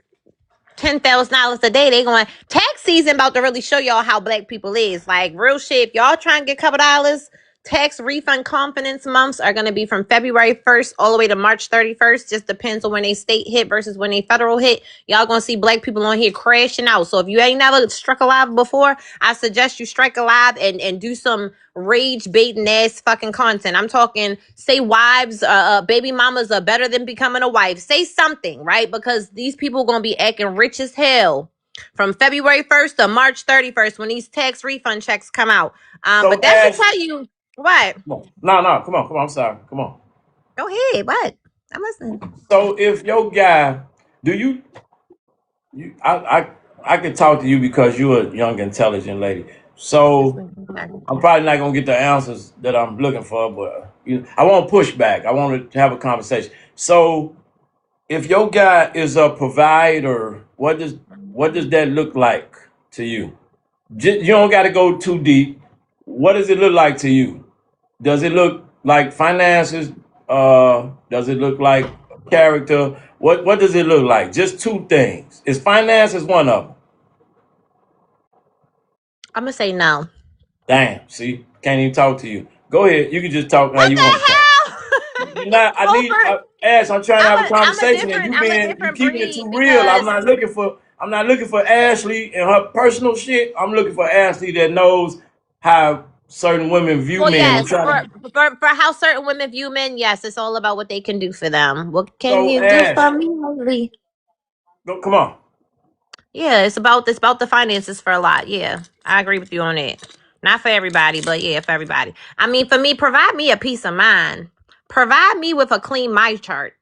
$10,000 a day, they going tax season about to really show y'all how black people is. Like real shit. If y'all trying to get a couple dollars, tax refund confidence months are gonna be from February 1st all the way to March 31st. Just depends on when they state hit versus when they federal hit. Y'all gonna see black people on here crashing out. So if you ain't never struck a live before, I suggest you strike a live and do some rage baiting ass fucking content. I'm talking say wives, baby mamas are better than becoming a wife. Say something, right? Because these people gonna be acting rich as hell from February 1st to March 31st when these tax refund checks come out.
So
But that should
Ash,
tell you what.
no, come on. I'm sorry. Come on.
Go ahead. What? I'm listening.
So if your guy, do you I can talk to you because you're a young, intelligent lady. So I'm probably not gonna get the answers that I'm looking for, but I won't push back. I want to have a conversation. So if your guy is a provider, what does that look like to you? You don't got to go too deep. What does it look like to you? Does it look like finances? Does it look like character? What does it look like? Just two things. Is finances one of them?
I'm gonna say no.
Damn. See, can't even talk to you. Go ahead. You can just talk how
What
you
the
want to talk.
hell?
You're not. I need.
Over.
Ash. I'm trying to have a conversation, and
I'm a
you
different
keeping it
breed
too real. I'm
because
not looking for. I'm not looking for Ashley and her personal shit. I'm looking for Ashley that knows how certain women view
well,
men and
yes,
try to.
for how certain women view men, yes, it's all about what they can do for them. What can
So
you do
Ash,
for me, lately?
go. Come on.
Yeah, it's about the finances for a lot. Yeah, I agree with you on that. Not for everybody, but yeah, for everybody. I mean, for me, provide me a peace of mind. Provide me with a clean my chart.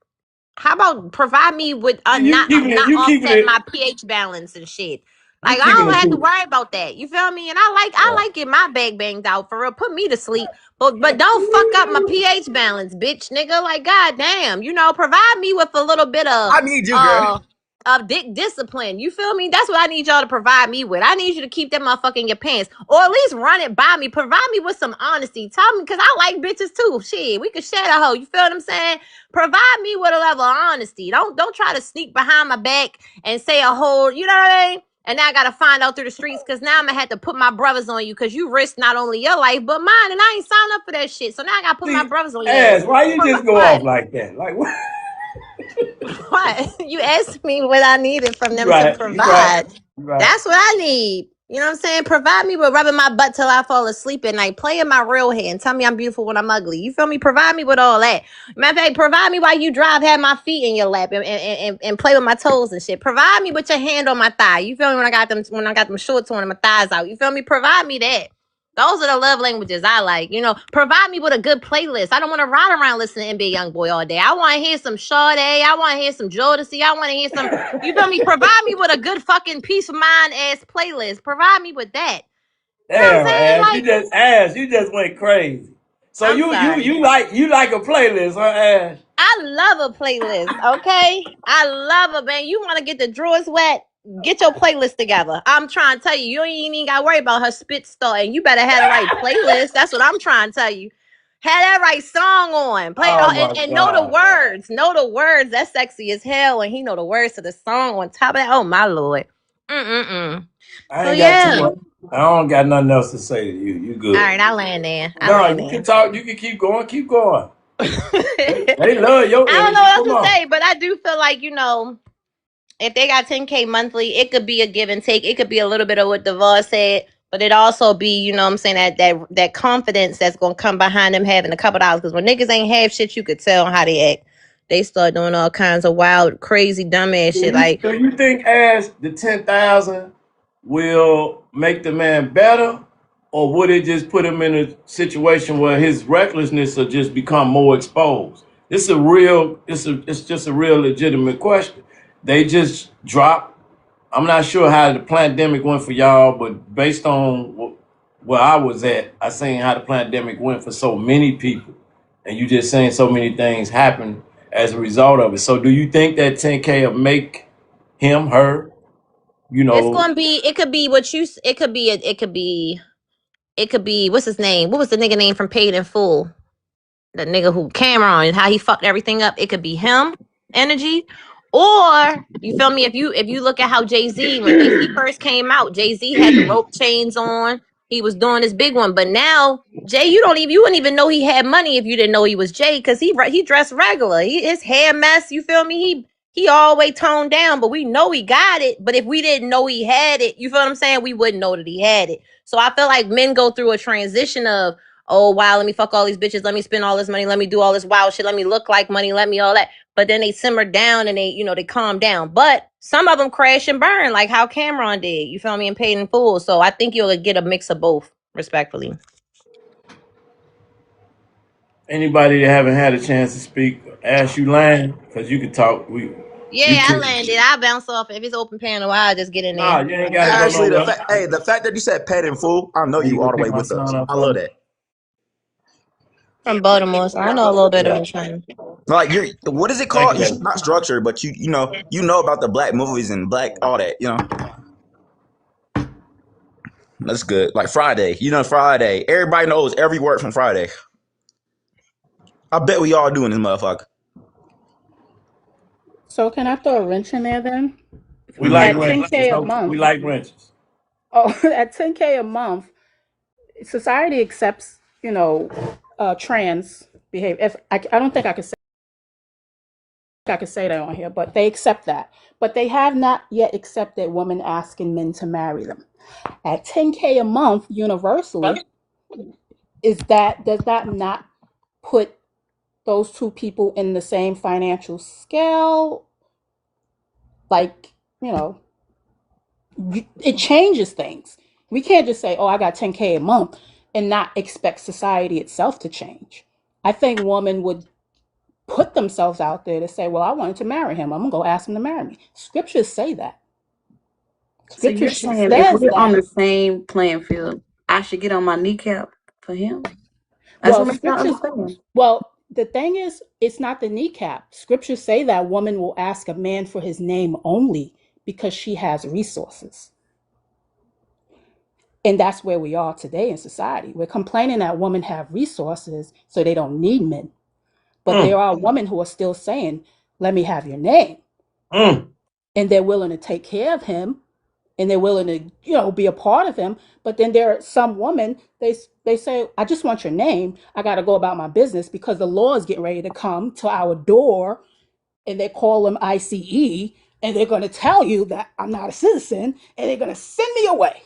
How about provide me with
You keeping it.
not
You keeping
offset
it.
my pH balance and shit.
You
Like I
keeping
don't
it
have to
too.
worry about that. You feel me? And I
Yeah.
like getting my bag banged out for real. Put me to sleep. But don't fuck up my pH balance, bitch, nigga. Like goddamn, provide me with a little bit
I need you, girl.
uh of dick discipline. You feel me? That's what I need y'all to provide me with. I need you to keep that motherfucker in your pants, or at least run it by me. Provide me with some honesty. Tell me, because I like bitches too. Shit, we could share the hoe. You feel what I'm saying? Provide me with a level of honesty. Don't try to sneak behind my back and say a whole, you know what I mean? And now I gotta find out through the streets because now I'm gonna have to put my brothers on you because you risk not only your life but mine, and I ain't signed up for that shit. So now I gotta put my
See,
brothers on your
Ash,
ass.
why you just go off
What?
like that? Like what?
What? You asked me what I needed from
You
them to
right. You right.
provide.
You right.
That's what I need. You know what I'm saying? Provide me with rubbing my butt till I fall asleep at night, playing my real hair, and tell me I'm beautiful when I'm ugly. You feel me? Provide me with all that. Matter of fact, provide me while you drive, have my feet in your lap and play with my toes and shit. Provide me with your hand on my thigh. You feel me? When I got them shorts on and my thighs out. You feel me? Provide me that. Those are the love languages I like. You know, provide me with a good playlist. I don't want to ride around listening to NBA Youngboy all day. I want to hear some Sade. I want to hear some Jodeci. I want to hear some. You feel me? Provide me with a good fucking peace of mind ass playlist. Provide me with that. You know what I'm
Damn,
saying?
Ash,
Like,
you just went crazy. So
I'm
you you
sorry.
you like you like a playlist, huh, Ash?
I love a playlist, okay? I love it, man. You want to get the drawers wet? Get your playlist together. I'm trying to tell you, you ain't even got to worry about her spit starting. You better have the right playlist. That's what I'm trying to tell you. Have that right song on. Play it
Oh
all
my
and know the
God, man.
words. Know the words. That's sexy as hell. And he know the words to the song on top of that. Oh my lord. Mm-mm-mm.
I
So
ain't got too
yeah.
much. I don't got nothing else to say to you. You
All
good.
right, I land there. I
No,
land
you can
there.
talk. You can keep going. Keep going.
I
They love your
don't know
energy.
what
Come
else to
on.
say, but I do feel like, if they got 10K monthly, it could be a give and take. It could be a little bit of what Devar said, but it also be, you know what I'm saying, that confidence that's gonna come behind them having a couple dollars. Because when niggas ain't have shit, you could tell how they act. They start doing all kinds of wild, crazy, dumbass
Do
shit.
you
Like,
do you think as the 10,000 will make the man better, or would it just put him in a situation where his recklessness will just become more exposed? It's just a real legitimate question. They just dropped. I'm not sure how the pandemic went for y'all, but based on where I was at, I seen how the pandemic went for so many people, and you just saying so many things happen as a result of it. So, do you think that 10K will make him, her, you
it's
know?
gonna be, it could be what you, it could be, what's his name? What was the nigga name from Paid in Full? The nigga who Cameron and how he fucked everything up. It could be him energy, or you feel me. If you look at how Jay-Z, when he first came out, Jay-Z had the rope chains on. He was doing his big one, but now Jay, you wouldn't even know he had money if you didn't know he was Jay, because he dressed regular. His hair mess. You feel me? He all the way toned down, but we know he got it. But if we didn't know he had it, you feel what I'm saying? We wouldn't know that he had it. So I feel like men go through a transition of, oh wow, let me fuck all these bitches, let me spend all this money, let me do all this wild shit, let me look like money, let me all that. But then they simmer down and they calm down. But some of them crash and burn, like how Cameron did. You feel me? And paid in full. So I think you'll get a mix of both, respectfully.
Anybody that haven't had a chance to speak, ask you Lane, because you can talk. You
Yeah, I
two.
landed. I bounce off. If it's open panel, I'll just get in
Nah,
there.
you ain't got to go
Actually,
nowhere.
the fact that you said paid in full, I know
Can you
you
go
all the
pick
way
my
with
son
us.
up
I
for
love
me?
that.
From Baltimore, so I know a little bit of
Yeah.
it.
Like you're, what is it
Thank
called?
you,
You
baby.
not structured, but you know about the black movies and black all that. That's good. Like Friday, Friday. Everybody knows every word from Friday. I bet we all doing this motherfucker.
So can I throw a wrench in there then?
We like
At
wrenches.
10K a
We
month,
like wrenches.
oh, at 10K a month, society accepts, trans behavior. If I don't think I could say that on here, but they accept that. But they have not yet accepted women asking men to marry them. At 10K a month universally, does that not put those two people in the same financial scale? Like, you know, it changes things. We can't just say, "Oh, I got 10K a month," and not expect society itself to change. I think women would put themselves out there to say, "Well, I wanted to marry him. I'm gonna go ask him to marry me." Scriptures say that.
So
Scripture
you're saying if
says
we're on
that.
the same playing field, I should get on my kneecap for him? That's
Well,
what I'm trying to
scriptures.
understand.
Well, the thing is, it's not the kneecap. Scriptures say that woman will ask a man for his name only because she has resources. And that's where we are today in society. We're complaining that women have resources so they don't need men. But there
Mm,
are women who are still saying, "Let me have your name."
mm.
And they're willing to take care of him and they're willing to, be a part of him. But then there are some women, they say, "I just want your name. I got to go about my business because the law is getting ready to come to our door." And they call them ICE, and they're going to tell you that I'm not a citizen, and they're going to send me away.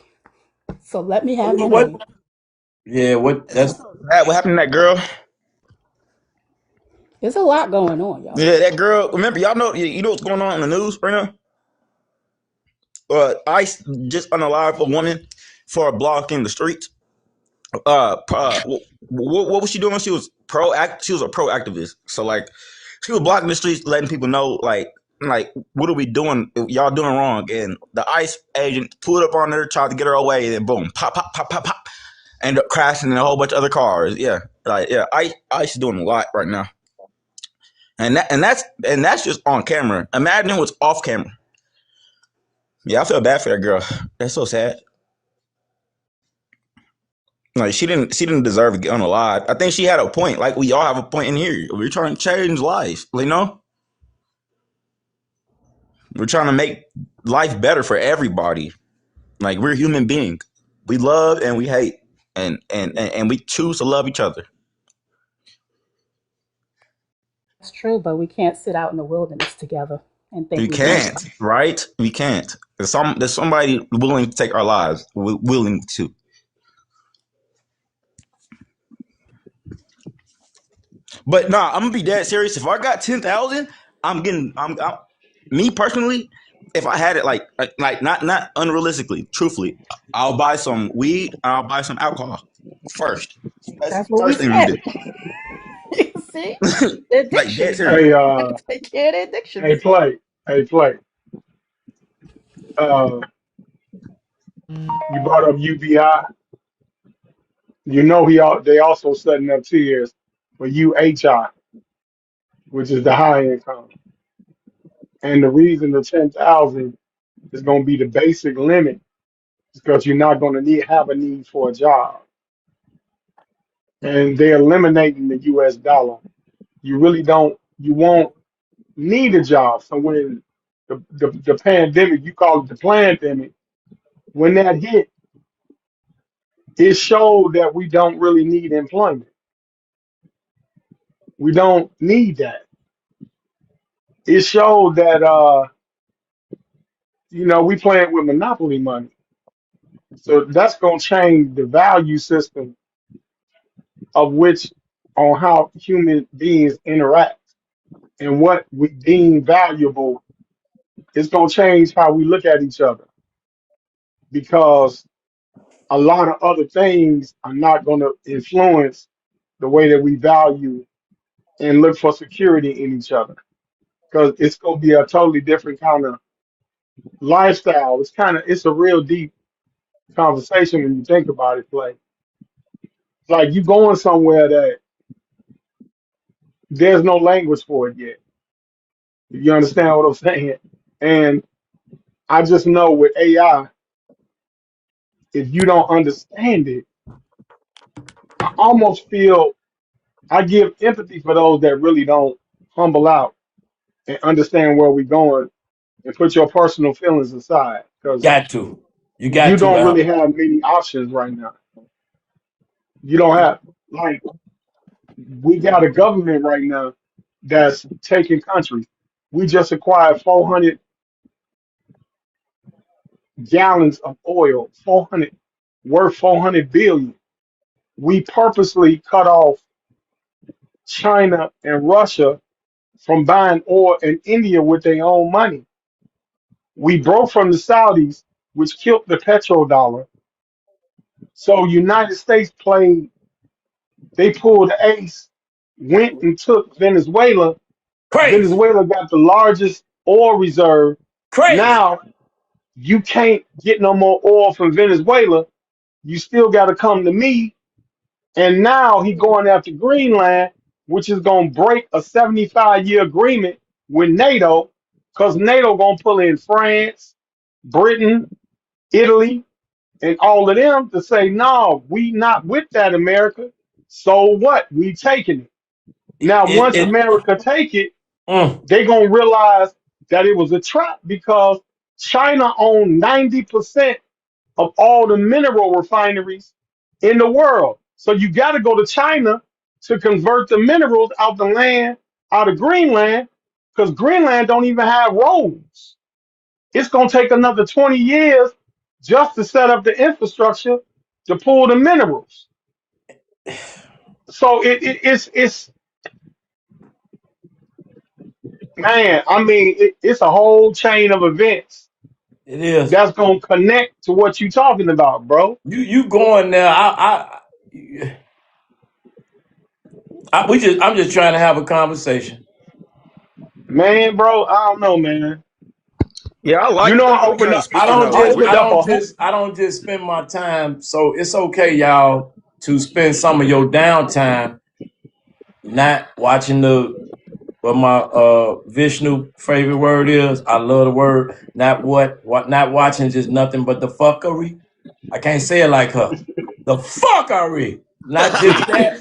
So let me have my
What?
money.
Yeah, what? That's
What happened to that girl?
There's a lot going on, y'all.
Yeah, that girl. Remember, y'all know you know what's going on in the news right now. ICE just unalived a woman for blocking the streets. What was she doing? She was She was a pro activist. So like, she was blocking the streets, letting people know like what are we doing? Y'all doing wrong. And the ICE agent pulled up on her, tried to get her away, and then boom, pop, pop, pop, pop, pop, ended up crashing in a whole bunch of other cars. Yeah, like yeah, ICE is doing a lot right now, and that's just on camera. Imagine what's off camera. Yeah, I feel bad for that girl. That's so sad. Like she didn't deserve to get unalive. I think she had a point. Like we all have a point in here. We're trying to change life. You know, we're trying to make life better for everybody. Like we're human beings. We love and we hate, and we choose to love each other.
It's true, but we can't sit out in the wilderness together and think
We
we're doing
can't,
something.
right? We can't. There's somebody willing to take our lives. Willing to. But nah, I'm gonna be dead serious. If I got 10,000, I'm getting. Me personally. If I had it like not unrealistically, truthfully, I'll buy some weed. I'll buy some alcohol first. That's
That's
the
what we
first thing I'm
said.
gonna
See?
do.
The
Like dead
addiction.
serious.
Hey,
Take care of the
hey,
addictions.
play, hey, play. Uh, you brought up UBI. You know they also setting up tiers for UHI, which is the high income. And the reason the 10,000 is going to be the basic limit is because you're not going to have a need for a job. And they're eliminating the US dollar. You won't need a job. So when the pandemic, you call it the pandemic, when that hit, it showed that we don't really need employment. We don't need that. It showed that we playing with monopoly money. So that's gonna change the value system of which on how human beings interact and what we deem valuable. It's gonna change how we look at each other because a lot of other things are not gonna influence the way that we value and look for security in each other. Because it's gonna be a totally different kind of lifestyle. It's a real deep conversation when you think about it. Like you going somewhere that there's no language for it yet. You understand what I'm saying? And I just know with AI, if you don't understand it, I almost feel I give empathy for those that really don't humble out and understand where we're going and put your personal feelings aside because
got to. You
you
got to.
don't really have many options right now. You don't have like we got a government right now that's taking countries. We just acquired 400 gallons of oil, 400 worth 400 billion. We purposely cut off China and Russia from buying oil in India with their own money. We broke from the Saudis, which killed the petrodollar. So United States they pulled the ace, went and took Venezuela.
Crazy.
Venezuela got the largest oil reserve.
Crazy.
Now you can't get no more oil from Venezuela. You still got to come to me. And now he going after Greenland, which is going to break a 75-year agreement with NATO, because NATO going to pull in France, Britain, Italy, and all of them to say, no, we not with that, America. So what? We taking it. Now, once
It
America take it,
mm,
they going to realize that it was a trap because China owned 90% of all the mineral refineries in the world. So you got to go to China to convert the minerals out the land, out of Greenland, because Greenland don't even have roads. It's going to take another 20 years just to set up the infrastructure to pull the minerals. So it's man. I mean, it's a whole chain of events
It is.
that's gonna connect to what you talking about, bro.
You going there? I'm just trying to have a conversation.
Man, bro, I don't know, man.
Yeah, I
You
like
know, I
that
opened
because
up.
speaking of
I
which,
opened up a whole.
I don't just spend my time. So it's okay, y'all, to spend some of your downtime not watching the what my Vishnu favorite word is. I love the word. Not not watching just nothing but the fuckery. I can't say it like her. The fuckery. Not just that.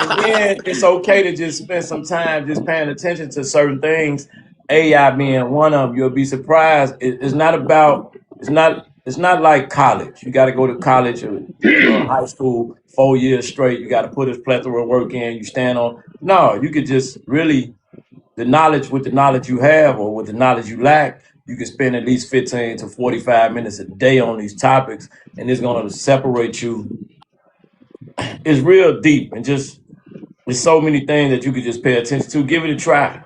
And then it's okay to just spend some time just paying attention to certain things. AI being one of them. You'll be surprised. It's not about. It's not like college. You got to go to college or high school 4 years straight. You got to put a plethora of work in. You stand on. No, you could just really the knowledge with the knowledge you have or with the knowledge you lack. You can spend at least 15 to 45 minutes a day on these topics, and it's going to separate you. It's real deep and just there's so many things that you could just pay attention to. Give it a try.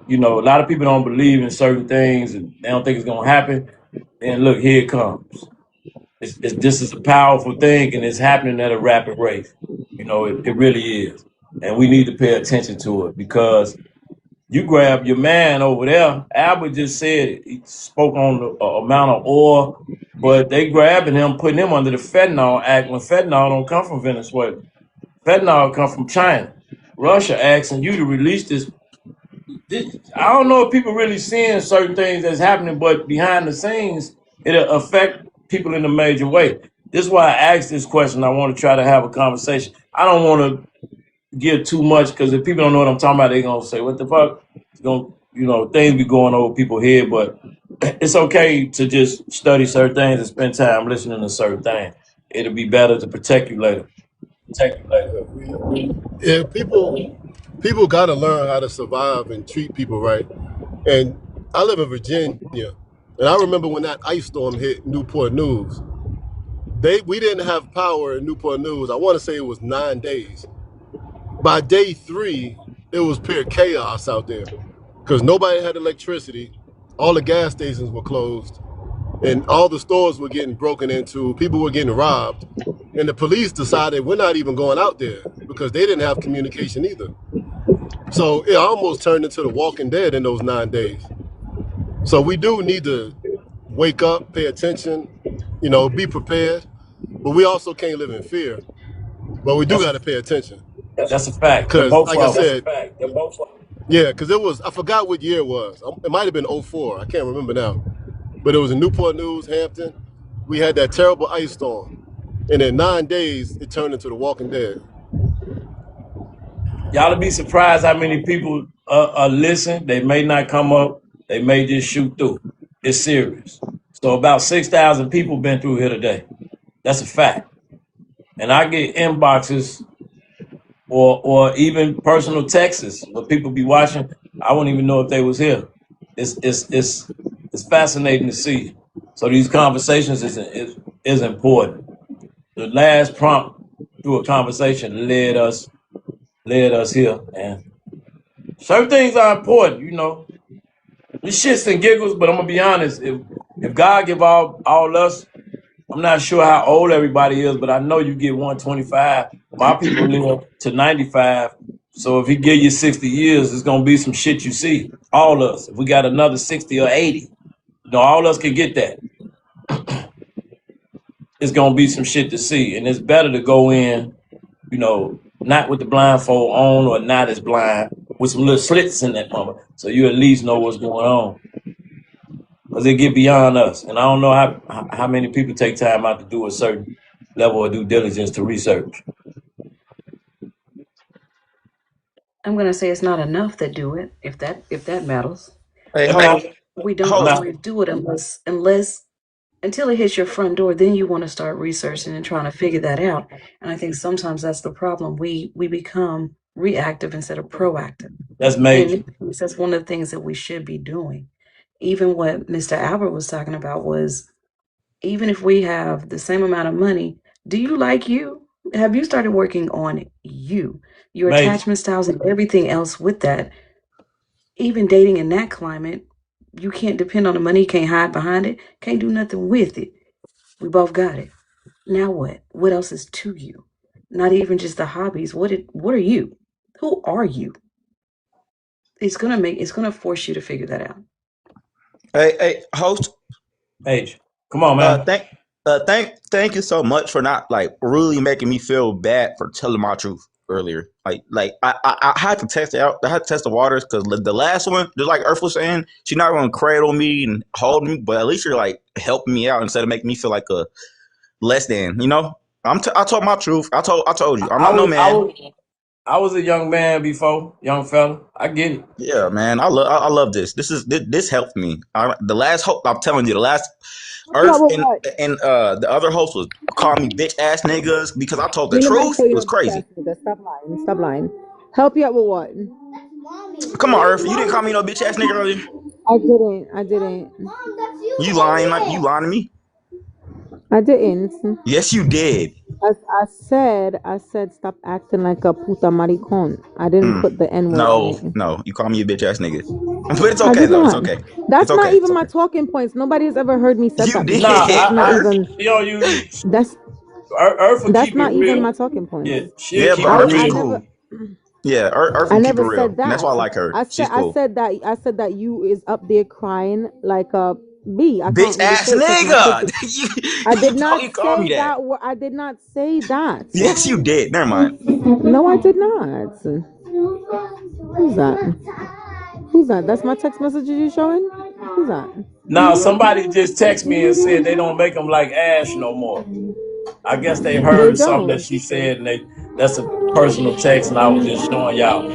You know, a lot of people don't believe in certain things and they don't think it's gonna happen. And look, here it comes. It's this is a powerful thing and it's happening at a rapid rate. You know, it really is. And we need to pay attention to it because you grab your man over there. Albert just said it. He spoke on the amount of oil, but they grabbing him, putting him under the fentanyl act when fentanyl don't come from Venezuela. Fentanyl come from China. Russia asking you to release this. I don't know if people really seeing certain things that's happening, but behind the scenes, it'll affect people in a major way. This is why I asked this question. I want to try to have a conversation. I don't want to give too much because if people don't know what I'm talking about, they're gonna say, "What the fuck?" It's gonna, things be going over people's head. But it's okay to just study certain things and spend time listening to certain things. It'll be better to protect you later.
Yeah, people got to learn how to survive and treat people right. And I live in Virginia, and I remember when that ice storm hit Newport News. We didn't have power in Newport News. I want to say it was 9 days. By day 3, it was pure chaos out there because nobody had electricity. All the gas stations were closed, and all the stores were getting broken into. People were getting robbed, and the police decided we're not even going out there because they didn't have communication either. So it almost turned into The Walking Dead in those 9 days. So we do need to wake up, pay attention, be prepared. But we also can't live in fear. But we do
That's
got to pay attention.
that's a fact. The
Because,
both
like I
of them.
said, yeah, because I forgot what year it was. It might have been '04. I can't remember now. But it was in Newport News, Hampton. We had that terrible ice storm. And in 9 days, it turned into The Walking Dead.
Y'all will be surprised how many people listen. They may not come up. They may just shoot through. It's serious. So about 6,000 people been through here today. That's a fact. And I get inboxes or even personal texts where people be watching. I wouldn't even know if they was here. It's fascinating to see. So these conversations is important. The last prompt through a conversation led us here, and certain things are important. It's shits and giggles, but I'm gonna be honest. If God give all us, I'm not sure how old everybody is, but I know you get 125. My people live to 95. So if he give you 60 years, it's gonna be some shit you see. All of us. If we got another 60 or 80, all of us can get that. It's gonna be some shit to see, and it's better to go in, not with the blindfold on or not as blind, with some little slits in that moment, so you at least know what's going on. Because it get beyond us. And I don't know how many people take time out to do a certain level of due diligence to research.
I'm gonna say it's not enough that do it, if that matters.
hey,
And now,
We don't
hope,
always do it unless until it hits your front door, then you want to start researching and trying to figure that out. And I think sometimes that's the problem. We become reactive instead of proactive.
that's major.
And that's one of the things that we should be doing. Even what Mr. Albert was talking about was Even if we have the same amount of money, do you like you? Have you started working on you, your
Major.
attachment styles, and everything else with that? Even dating in that climate, you can't depend on the money, can't hide behind it, can't do nothing with it. We both got it. Now what? What else is to you? Not even just the hobbies. What are you? Who are you? It's gonna force you to figure that out.
Hey, host.
Major. Come on,
Uh,
man.
thank, thank you so much for not like really making me feel bad for telling my truth earlier. I had to test it out. I had to test the waters because the last one, just like Earth was saying, she's not gonna cradle me and hold me, but at least you're like helping me out instead of making me feel like a less than. You know, I told my truth. I told you, I'm
I
not no
was I
man.
was I was a young man before, young fella. I get it.
Yeah, man. I love this. This helped me. The last hope I'm telling you, the last
Yeah,
Earth
but what?
and the other host was calling me bitch ass niggas because I told the
Ain't nobody
truth.
tell
It
you
was
no bitch
crazy.
ass nigga. Stop lying. Stop lying. Help you out with what?
Come on, Earth. You didn't call me no bitch ass nigga earlier.
I didn't. I didn't.
You lying like you lying to me?
I didn't.
Yes, you did.
I said stop acting like a puta maricon. I didn't
Mm.
put the N word in
No,
it.
no. You call me a bitch ass nigga. But it's
I
okay
did
though. It's
not.
okay. It's
That's not
okay. It's
even my
okay.
talking points. Nobody has ever heard me said
You
that
Nah,
before. That's
did,
not
Earth.
even.
she don't use
That's
Earth will
that's
keep it
not even my
real.
talking points.
Yeah, she'll
Yeah,
keep
but
it
Earth is
I
real.
never
cool. Yeah, Earth
I
will keep it
never
real,
said
and that's why
that.
I like her. She's
I
cool.
said that you is up there crying like a bee. I
Bitch
can't really
ass
say it because my kids.
nigga.
I did not
You call me
say
that.
that. I did not say that.
Yes, you did. Never mind.
No, I did not. Who's that? Who's that? That's my text messages you showing? Who's that?
Now somebody just text me and said they don't make them like Ash no more. I guess they
They
heard something that
don't.
she said, and that's a personal text, and I was just showing y'all.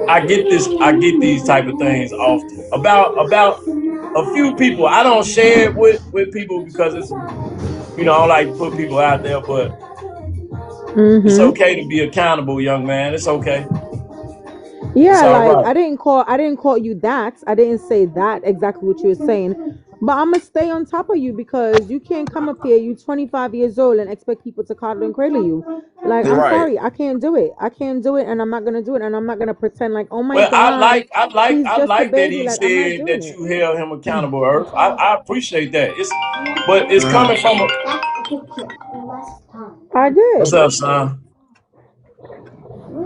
I get this. I get these type of things often about a few people. I don't share it with people because it's I don't like to put people out there, but it's
Mm-hmm.
okay to be accountable, young man. It's okay. It's
Yeah,
all
like
right.
I didn't call you that. I didn't say that exactly what you were saying. But I'm gonna stay on top of you because you can't come up here, you 25 years old, and expect people to coddle and cradle you. Like,
You're
I'm
right.
sorry, I can't do it. I can't do it, and I'm not gonna do it, and I'm not gonna pretend like, oh my
Well,
god, he's
I
just a
like that
baby.
he
Like, I'm not
said
doing
that
it.
you held him accountable, Earth. I appreciate that. But it's
Mm-hmm.
coming from a.
I
What's
did.
up, son?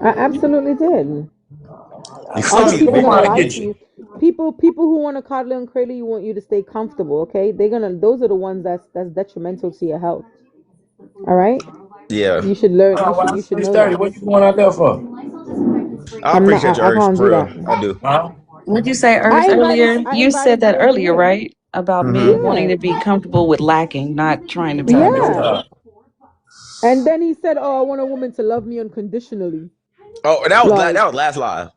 I absolutely did.
You
I
feel
Other
me?
people
still
gonna
might
lie
get
to
you.
you. People who want to coddle and cradle you want you to stay comfortable. Okay, they're gonna. Those are the ones that's detrimental to your health. All right.
Yeah,
You should learn.
Oh, well,
You
it's
should know
6:30.
that.
What you going out there for?
I
I'm not.
appreciate you,
I
Earth,
can't do
for real.
that.
I do.
Huh?
What'd you say,
I
Earth,
invited.
earlier?
I
You said
invited
that
you over
earlier,
here.
right? About men
Mm-hmm.
wanting
Yeah.
to be comfortable with lacking, not trying to be
Time to
Yeah.
more.
start.
And then he said, "Oh, I want a woman to love me unconditionally."
Oh,
Like,
that was last live.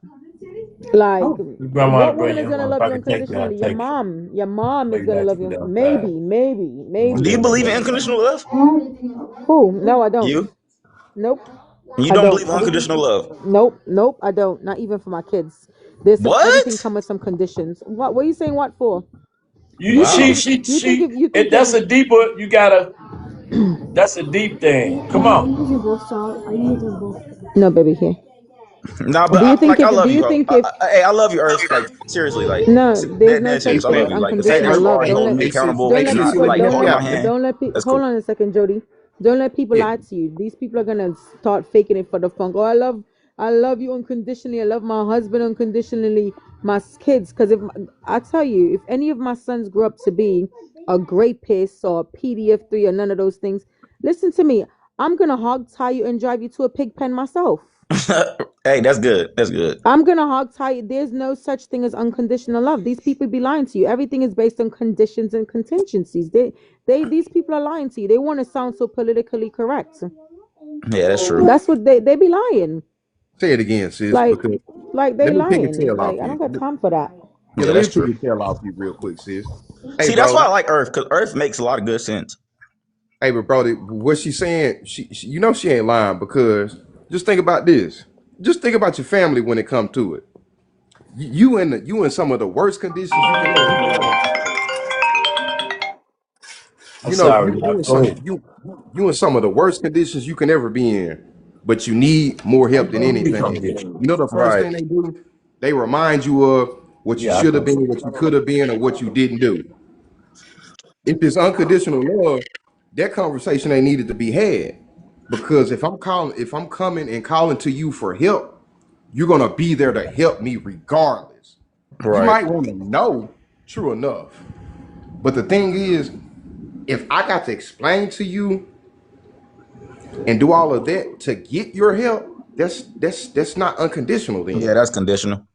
Your grandma to
what
bring
woman
you
is gonna
home. If
love
I
you
can take you, I'll
unconditionally? Your
take you.
mom. Your mom is
Maybe
gonna
that
love
you
you.
downstairs.
Maybe. Maybe.
I'm gonna
Do you
take
Maybe.
you
believe in
there.
unconditional love?
Who? No, I don't.
You?
Nope.
You
I
don't
don't.
believe in
Everything.
unconditional love?
Nope. Nope. I don't. Not even for my kids. There's some. Everything
What?
come with some conditions. What? What are you saying? What for?
You,
You think
Wow.
if you think if you think
that's
if
a deeper. You gotta. That's a deep thing. Come on.
no baby here.
Nah, but
Do you think if
I
do
love
you
you.
think if
Hey, I love you, Earth. Like seriously, like
no, there's no
dead
such
serious. I
thing
love
as
you. Like the fact
unconditional
that you
love.
already
Don't
holding
let
me accountable
don't
and
let
not
people
like
don't
holding
let
my hand. That's
hold
cool.
on a second, Jody. Don't let people lie to you. These people are gonna start faking it for the fun. Oh, I love you unconditionally. I love my husband unconditionally. My kids, because if I tell you, if any of my sons grew up to be a great piss or a PDF3 or none of those things, listen to me. I'm gonna hog tie you and drive you to a pig pen myself.
Hey, that's good. That's good.
I'm gonna hog tie you. There's no such thing as unconditional love. These people be lying to you. Everything is based on conditions and contingencies. These people are lying to you. They want to sound so politically correct.
Yeah, that's true.
That's what they be lying.
Say it again, sis,
Like
because
like they
let me pick a
lying.
tail off
Like I
you.
don't got time for that.
Yeah,
Yeah,
let me
that's
pick
true.
a tail off you real quick, sis. Hey,
See, that's
bro.
why I like Earth because Earth makes a lot of good sense.
Hey, but bro, what she's saying, she you know she ain't lying because just think about this. Just think about your family when it comes to it. You in some of the worst conditions you can ever be in.
I'm
You know,
sorry, y'all. Go ahead.
you in some of the worst conditions you can ever be in, but you need more help than
Please come
anything.
get
You know, the first
Right.
thing they do, they remind you of what you
Yeah, I
should have
come.
been, what you could have been, or what you didn't do. If it's unconditional love, that conversation ain't needed to be had. Because if I'm coming and calling to you for help, you're gonna be there to help me regardless. You
Right.
might want to know, true enough. But the thing is, if I got to explain to you and do all of that to get your help, that's not unconditional
Yeah,
then.
that's conditional.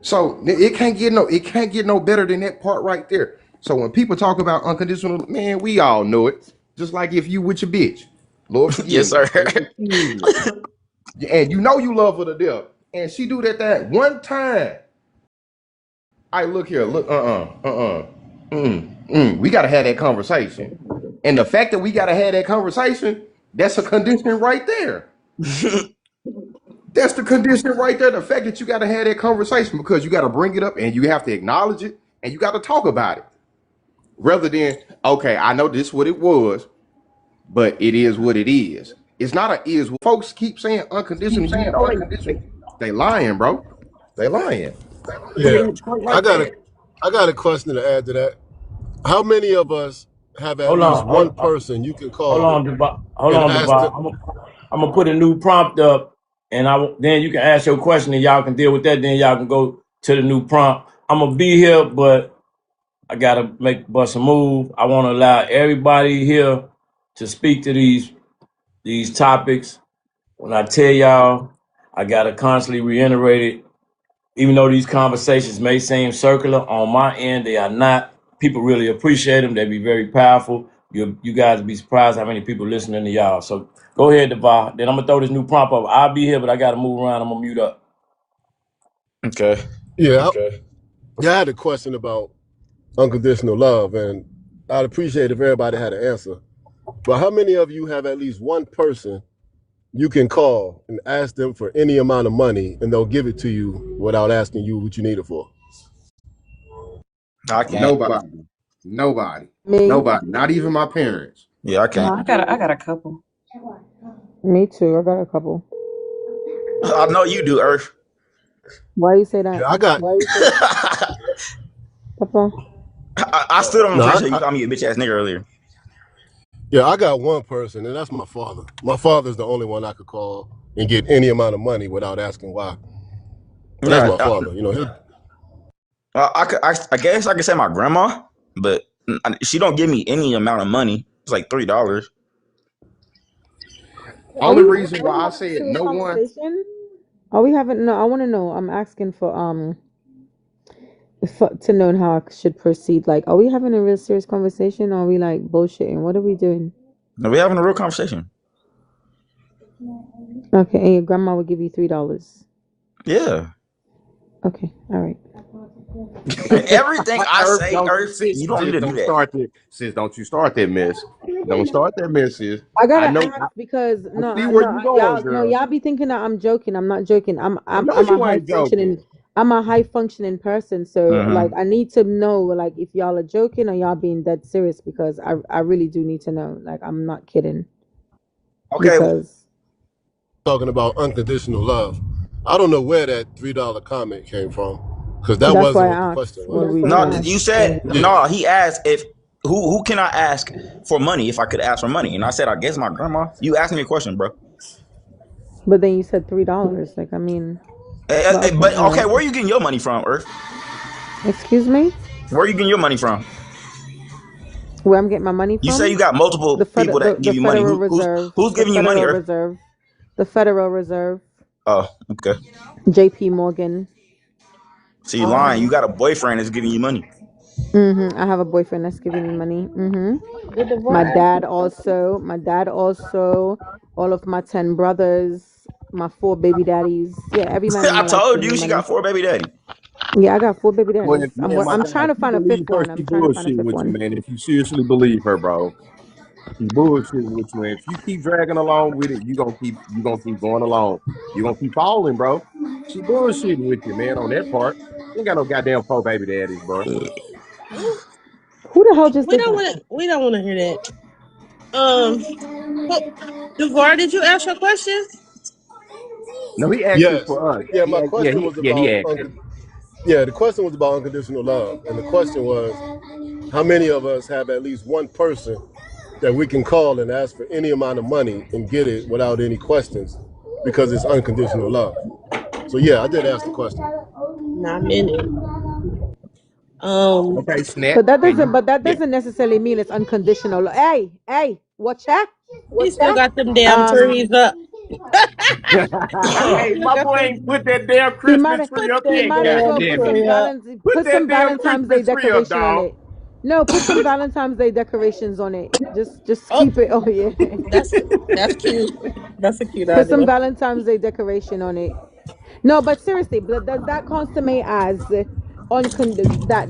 So it can't get no better than that part right there. So when people talk about unconditional, man, we all know it. Just like if you with your bitch, Lord forgive
Yes,
me,
sir.
for 15 years, and you know you love her to death, and she do that one time. I look here, look, we gotta have that conversation. And the fact that we gotta have that conversation, that's a condition right there. That's the condition right there. The fact that you got to have that conversation because you got to bring it up and you have to acknowledge it and you got to talk about it rather than, okay, I know this what it was, but it is what it is. It's not a is. Folks keep saying unconditional. You know they lying, bro. They lying. Look at
Yeah,
that straight
I
like
got a
that.
I got a question to add to that. How many of us have at
Hold
least
on,
one person you can
hold
call
on, Devon. Hold
and
on,
ask them?
Devon. I'm gonna put a new prompt up, and then you can ask your question, and y'all can deal with that. Then y'all can go to the new prompt. I'm gonna be here, but I gotta bust a move. I want to allow everybody here to speak to these topics. When I tell y'all, I gotta constantly reiterate it. Even though these conversations may seem circular, on my end they are not. People really appreciate them. They be very powerful. You guys be surprised how many people listening to y'all. So go ahead, Devar. Then I'm gonna throw this new prompt up. I'll be here, but I gotta move around. I'm gonna mute up.
Okay.
Yeah, yeah. I had a question about unconditional love, and I'd appreciate if everybody had an answer. But how many of you have at least one person you can call and ask them for any amount of money, and they'll give it to you without asking you what you need it for?
I can't.
Nobody. Nobody.
Me?
Nobody. Not even my parents.
Yeah, I can't.
Huh?
I got a couple.
Me too. I got a couple.
I know you do, Earth.
Why you say that?
Yeah, I got.
Papa?
I still don't
No,
appreciate you calling me a bitch ass nigga earlier.
yeah, I got one person, and that's my father. My father's the only one I could call and get any amount of money without asking why. And that's
Right.
my father. You know,
I guess I could say my grandma, but she don't give me any amount of money. It's like $3.
Only reason why I said no one.
Are we having no? I want to know. I'm asking for to know how I should proceed. Like, are we having a real serious conversation? Or are we like bullshitting? What are we doing?
No, we having a real conversation.
Okay, and your grandma will give you $3.
Yeah.
Okay, all right.
Everything I
Earth,
say,
don't
Earth,
sis,
you don't need
sis,
to do
don't
that.
start that. Sis, don't you start that mess. Don't start that mess, sis.
I
I
gotta
know.
ask because
I
no,
see
I,
where
no,
you
I-
going,
y'all, no,
girl.
y'all be thinking that I'm joking. I'm not joking.
I know
I'm a
you
high
ain't
functioning.
joking.
I'm a high functioning person. So like,
Mm-hmm.
I need to know like if y'all are joking or y'all being dead serious because I really do need to know. Like, I'm not kidding
Okay.
because
talking about unconditional love. I don't know where that $3 comment came from because that
that's why
wasn't what the
I
question
asked. What
was.
we
No,
doing?
you said
Yeah,
no. He asked if who can I ask for money if I could ask for money, and I said I guess my grandma. You asked me a question, bro.
But then you said $3. Like, I mean, but okay,
But
all
okay,
right.
where are you getting your money from, Earth?
Excuse me.
Where are you getting your money from?
Where I'm getting my money
You say
from?
you got multiple people that
The
give you money.
Federal Reserve,
Who's
the
giving you money,
Federal
Earth?
Reserve, the Federal Reserve,
Oh, okay.
J.P. Morgan.
So you lying. You got a boyfriend that's giving you money.
I have a boyfriend that's giving me money. My dad also, all of my 10 brothers, my 4 baby daddies. Yeah, every man in
I
my life
told
give me
you she
money.
got 4 baby daddy.
Yeah, I got 4 baby
Well,
daddies.
man, my
I'm
guy,
trying to
if you
find a fifth
believe her,
one.
she
I'm trying to find a
bullshitting
fifth
with you,
one.
man. If you seriously believe her, bro, she bullshitting with you, man. If you keep dragging along with it, you gonna keep going along. You gonna keep falling, bro. She bullshitting with you, man. On that part, you ain't got no goddamn 4 baby daddies, bro.
Who the hell just
We
did
don't
that?
want to. We don't want to hear that. Duvar, did you ask your question?
No, he asked it
Yes.
for us.
Yeah, my question was
He
about
asked it.
yeah, the question was about unconditional love. And the question was, how many of us have at least one person that we can call and ask for any amount of money and get it without any questions because it's unconditional love? So yeah, I did ask the question.
Not many. Um,
Okay, Snap.
But that
Can
doesn't.
you?
But that
Yeah.
doesn't necessarily mean it's unconditional. Hey, hey, watch that.
he
What's
still
that?
got them damn
Um,
trees up.
Hey,
Still
my
got
boy
them.
ain't put that damn
he
Christmas
might.
tree
Put
up
He
that
yet.
might as
God
well
damn
damn
put
it!
some
tree up.
Put
Put
that
some
damn
Valentine's Day
Christmas tree up,
decoration on
dog.
it. No, put some Valentine's Day decorations on it. Just
Oh,
keep it. Oh yeah.
that's cute. That's a cute
Put some
idea.
Valentine's Day decoration on it. No, but seriously, but does that consummate as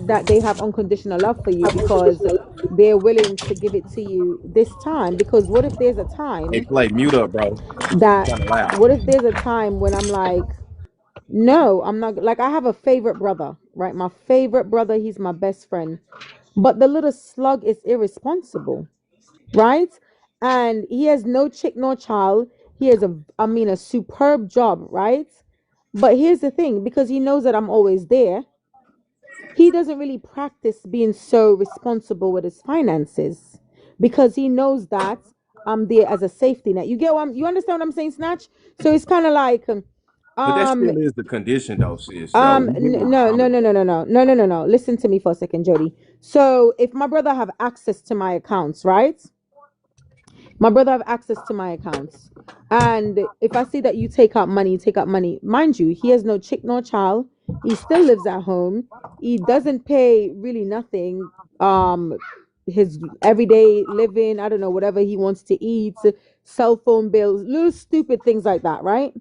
that they have unconditional love for you because they're willing to give it to you this time? Because what if there's a
Hey,
time
play mute up, bro.
that
Kind of loud.
what if there's a time when I'm like, no, I'm not, like, I have a favorite brother, right? My favorite brother, he's my best friend. But the little slug is irresponsible, right? And he has no chick nor child. He has a superb job, right? But here's the thing, because he knows that I'm always there, he doesn't really practice being so responsible with his finances because he knows that I'm there as a safety net. You understand what I'm saying, Snatch? So it's kind of like
But that
um
still is the condition, though, sis. Though we hear where you're
no, no,
coming
no, no,
from.
no, no, no, no, no, no. Listen to me for a second, Jody. So if my brother have access to my accounts, right? My brother have access to my accounts. And if I see that you take out money, you take out money. Mind you, he has no chick nor child. He still lives at home. He doesn't pay really nothing. His everyday living, I don't know, whatever he wants to eat, cell phone bills, little stupid things like that, right?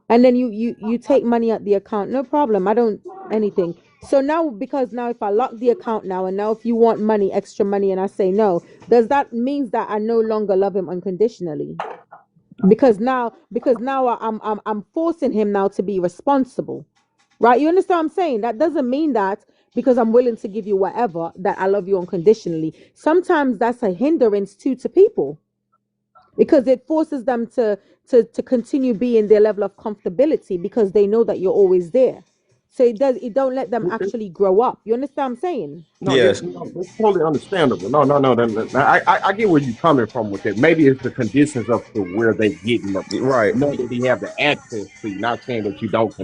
And then you take money at the account, no problem. I don't anything. So now, because now if I lock the account now, and now if you want money, extra money, and I say no, does that means that I no longer love him unconditionally? Because now I'm forcing him now to be responsible, right? You understand what I'm saying? That doesn't mean that because I'm willing to give you whatever that I love you unconditionally. Sometimes that's a hindrance too to people because it forces them to continue being their level of comfortability because they know that you're always there. So it don't let them actually grow up. You understand what I'm saying?
No, yeah,
Yes.
no, that's totally understandable. No, no, no, no, no. I get where you're coming from with it. Maybe it's the conditions of to where they getting up.
Right.
Know that they have the access to you. Not saying that you don't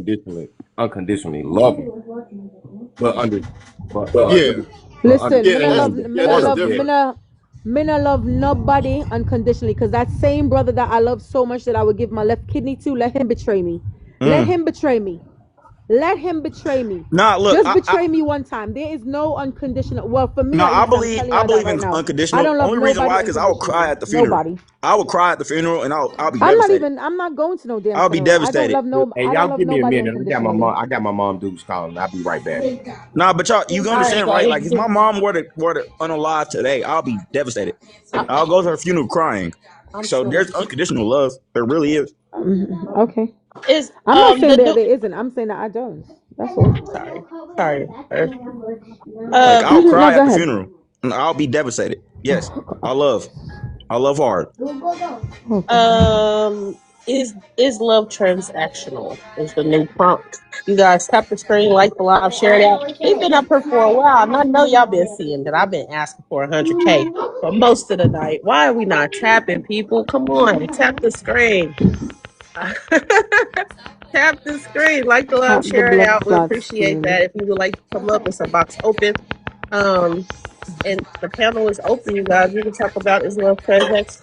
unconditionally love them, but under,
Yeah,
but under
Listen,
yeah,
mina
that's
love,
the
yeah,
mina
that's
part of
love,
that.
different.
mina love nobody unconditionally. Because that same brother that I love so much that I would give my left kidney to, let him betray me. Let
Mm.
him betray me. Let him betray me.
Nah, look,
Just betray me one time. There is no unconditional. Well, for me
no,
at least, I'm telling
I
y'all that
believe
right
in
now. I
unconditional.
don't love
Only reason
nobody
why, because I would cry
unconditionally.
at the funeral.
Nobody.
I would cry at the funeral, and I'll be
I'm not
devastated.
even. I'm not going to no damn
I'll be
funeral. I don't
devastated.
love no.
Hey,
I
y'all
don't love
give me a
nobody
minute.
unconditionally.
I got my mom dudes calling. I'll be right back.
Nah, but y'all, you
All right,
understand, right? Like, if
buddy.
my mom were to unalive today, I'll be devastated. I'll go to her funeral crying.
I'm
So
sure.
there's unconditional love. There really is.
Okay.
Is
I'm not
the
saying that
new?
there isn't. I'm saying that I don't. That's all.
Sorry.
Like, I'll
No,
cry
go
at the
ahead.
funeral, and I'll be devastated. Yes, I love hard.
Okay.
Um, is love transactional? Is the new prompt. You guys tap the screen, like the live, share it out. They've been up here for a while, and I know y'all been seeing that I've been asking for 100K for most of the night. Why are we not tapping, people? Come on, tap the screen. Tap the screen, like the
Tap
live,
the
share it
blood
out. We
clot
appreciate
screen.
that. If you would like to come up, it's a box open. Um, and the panel is open, you guys. We can talk about is love transactional.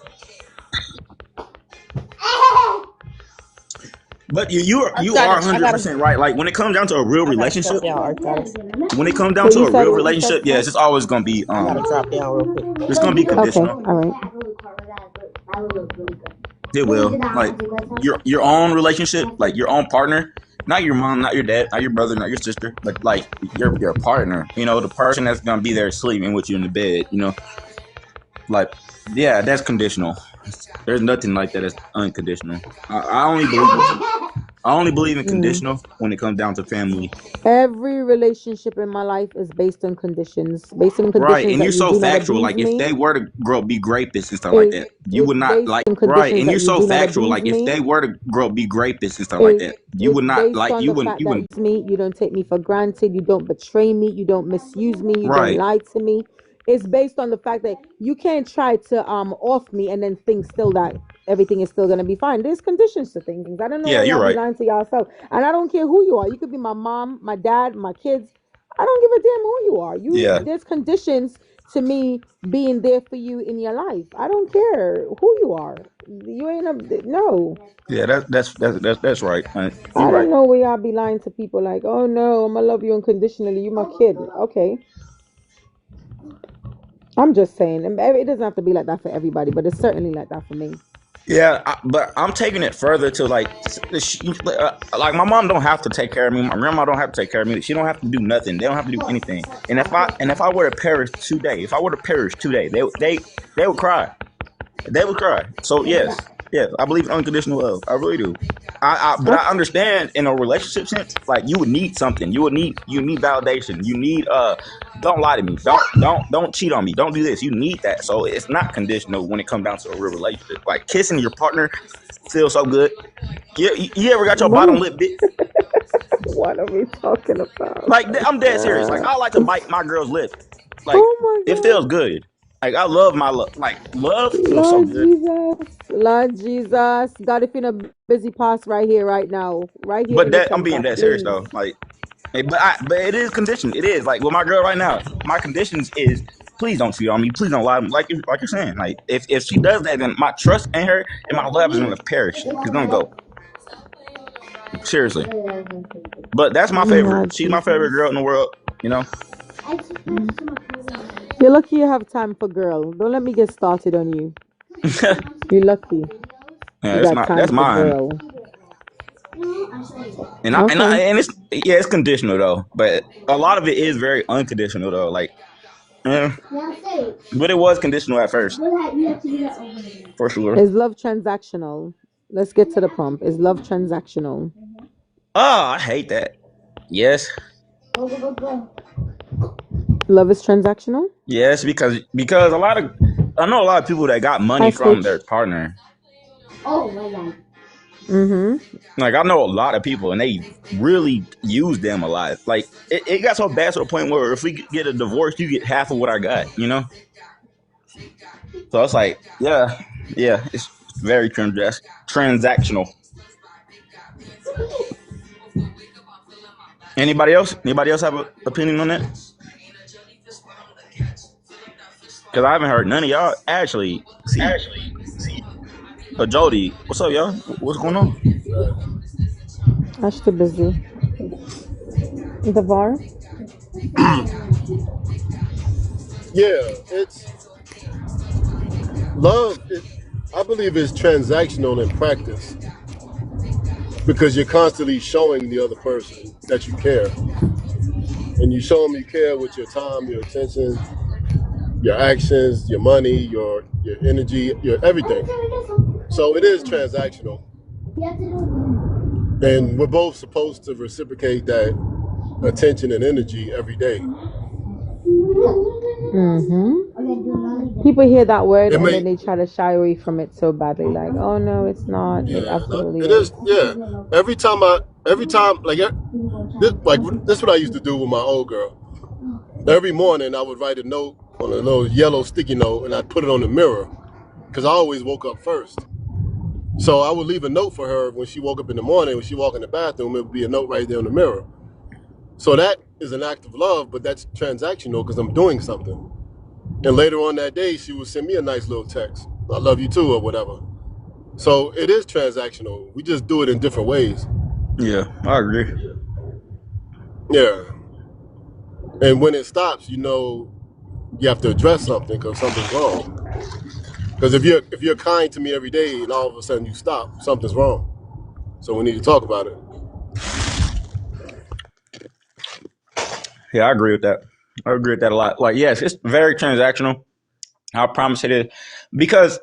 But you are
I gotta
100% right. Like, when it comes down to a real
step
relationship,
down, Archdottis.
when it comes down
What
to
you
a
said?
real
What you said,
relationship, yes, it's
Snatch?
always gonna be
I gotta drop down real quick.
it's gonna be
Okay.
conditional.
All right.
It will. Like, your own relationship, like your own partner, not your mom, not your dad, not your brother, not your sister, but like your partner. You know, the person that's gonna be there sleeping with you in the bed. You know, like, yeah, that's conditional. There's nothing like that that's unconditional. I only believe in two. I only believe in conditional when it comes down to family.
Every relationship in my life is based on conditions. Based on
Right,
conditions
and
that
you're
you
so
do not
factual.
abuse
Like, if
me.
they were to grow up be rapists and stuff like
It,
that, you
it's
would not
based
like.
on
Right,
conditions
and
that
you're
you
so
do not
factual.
abuse
Like, if
me.
they were to grow up be rapists and stuff like
It,
that, you
it's
would not
based
like.
on the fact that you don't take me for granted, you don't betray me, you don't misuse me, you don't
Right.
lie to me. It's based on the fact that you can't try to off me and then think still that everything is still gonna be fine. There's conditions to things. I don't know
Yeah,
why
you're
y'all be
right.
lying to yourself. And I don't care who you are. You could be my mom, my dad, my kids. I don't give a damn who you are.
Yeah,
There's conditions to me being there for you in your life. I don't care who you are. You ain't a no.
yeah. That's right. You're
I
right.
don't know where y'all be lying to people like, oh no, I'm gonna love you unconditionally. You my kid. Okay. I'm just saying. It doesn't have to be like that for everybody, but it's certainly like that for me.
Yeah, but I'm taking it further to like, like my mom don't have to take care of me. My grandma don't have to take care of me. She don't have to do nothing. They don't have to do anything. And if I were to perish today, they would cry. They would cry. So yes, I believe in unconditional love. I really do. But
I,
I understand in a relationship sense, like you would need something. You need validation. You need don't lie to me. Don't cheat on me. Don't do this. You need that. So it's not conditional when it comes down to a real relationship. Like kissing your partner feels so good. You ever got your
what,
bottom lip bit?
what are we talking about?
Like I'm dead serious. Like I like to bite my girl's lip. Like
Oh my
it feels
God.
good. Like I love my love. Like love feels so
Lord
good.
Jesus. Lord Jesus. God, if you're in a busy pass right here, right now, right here
But
in the
that I'm being
center,
dead serious
please.
though. Like, but it is conditioned. It is like with my girl right now. My conditions is please don't cheat on me. Please don't lie to me. Like you're saying. Like if she does that, then my trust in her and my love is gonna perish. It's gonna go seriously. But that's my favorite.
Lord
She's my favorite
Jesus.
girl in the world. You know.
You're lucky you have time for girl. Don't let me get started on you. You're lucky.
Yeah,
You
it's
got
not.
time
That's
for
mine.
girl.
And I and I
Okay.
and it's yeah, it's conditional though. But a lot of it is very unconditional though. Like, yeah, but it was conditional at first for sure.
Is love transactional? Let's get to the pump. Is love transactional?
Oh, I hate that. Yes,
Love is transactional?
yes, because I know a lot of people that got
Hi,
money from
Stitch.
their partner.
Mm-hmm.
Like I know a lot of people, and they really use them a lot. Like it got so bad to the point where if we get a divorce, you get half of what I got. You know, so it's like, yeah, it's very transactional. Anybody else? Anybody else have an opinion on that? Because I haven't heard none of y'all actually see. Jody, what's up, y'all? What's going on?
Ash too busy. The VAR?
Yeah, it's love. I believe is transactional in practice because you're constantly showing the other person that you care, and you show them you care with your time, your attention, your actions, your money, your energy, your everything. So it is transactional, and we're both supposed to reciprocate that attention and energy every day.
Mm-hmm. People hear that word
It
and
may,
then they try to shy away from it so badly. Like, oh no, it's not. It
yeah,
absolutely
it
is.
is, yeah. Every time, this is what I used to do with my old girl. Every morning, I would write a note on a little yellow sticky note, and I'd put it on the mirror because I always woke up first. So I would leave a note for her when she woke up in the morning. When she walked in the bathroom, it would be a note right there on the mirror. So that is an act of love, but that's transactional because I'm doing something. And later on that day, she would send me a nice little text. I love you too, or whatever. So it is transactional. We just do it in different ways.
Yeah, I agree.
Yeah. And when it stops, you have to address something because something's wrong. Because if you're kind to me every day and all of a sudden you stop, something's wrong. So we need to talk about it.
Yeah, I agree with that. I agree with that a lot. Like, yes, it's very transactional. I promise it is because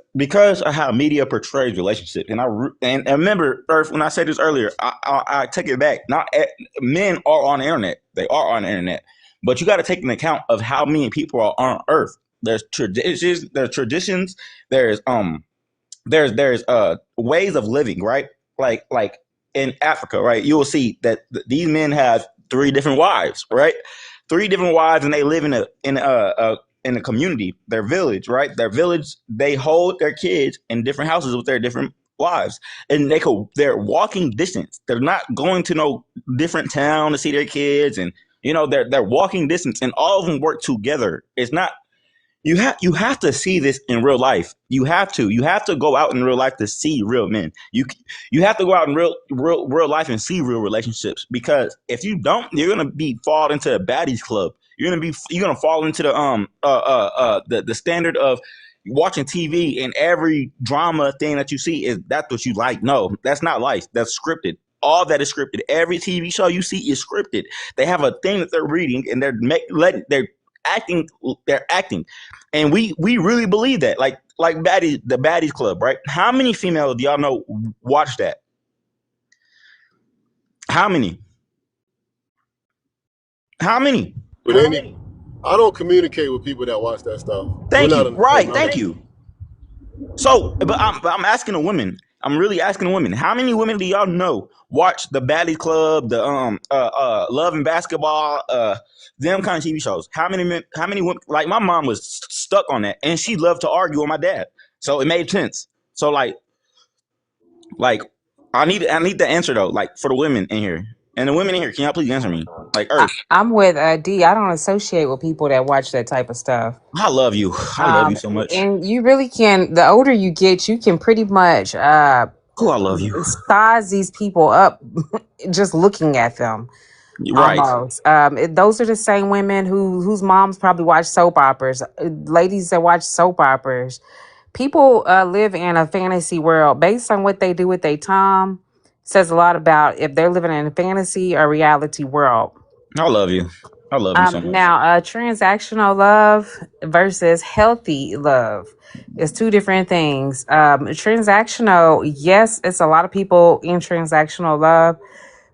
of how media portrays relationships, and remember, Earth, when I said this earlier, I take it back. Men are on the internet; they are on the internet, but you got to take into account of how many people are on Earth. There's traditions, there's ways of living, right? Like in Africa, right? You will see that these men have three different wives, right? Three different wives, and they live in a community, their village, right? Their village, they hold their kids in different houses with their different wives, and they're walking distance. They're not going to no different town to see their kids, and they're walking distance, and all of them work together. It's not you have to see this in real life. You have to go out in real life to see real men. You have to go out in real life and see real relationships, because if you don't, you're gonna be fall into the baddies club. You're gonna fall into the standard of watching TV, and every drama thing that you see is that's what you like. No, that's not life. That's scripted. All that is scripted. Every TV show you see is scripted. They have a thing that they're reading, and they're acting. They're acting, and we really believe that. Like baddies, the baddies club, right? How many females do y'all know watch that? How many? How many?
But I don't communicate with people that watch that stuff. We're
Thank
not
you.
on the
Right.
same
Thank
level.
you. So, but I'm asking the women. I'm really asking the women. How many women do y'all know watch the Baddies Club, the Love and Basketball, them kind of TV shows? How many men? How many women? Like my mom was stuck on that, and she loved to argue with my dad, so it made sense. So like I need the answer though. Like for the women in here and the women in here, can y'all please answer me? Like Earth,
I'm with D. I don't associate with people that watch that type of stuff.
I love you. I love you so much.
And you really can. The older you get, you can pretty much
Oh, I love you.
size these people up just looking at them.
Right.
Almost. Those are the same women whose moms probably watch soap operas. Ladies that watch soap operas. People live in a fantasy world based on what they do with their time. Says a lot about if they're living in a fantasy or reality world.
I love you. I love you so much.
Now, transactional love versus healthy love is two different things. Transactional, yes, it's a lot of people in transactional love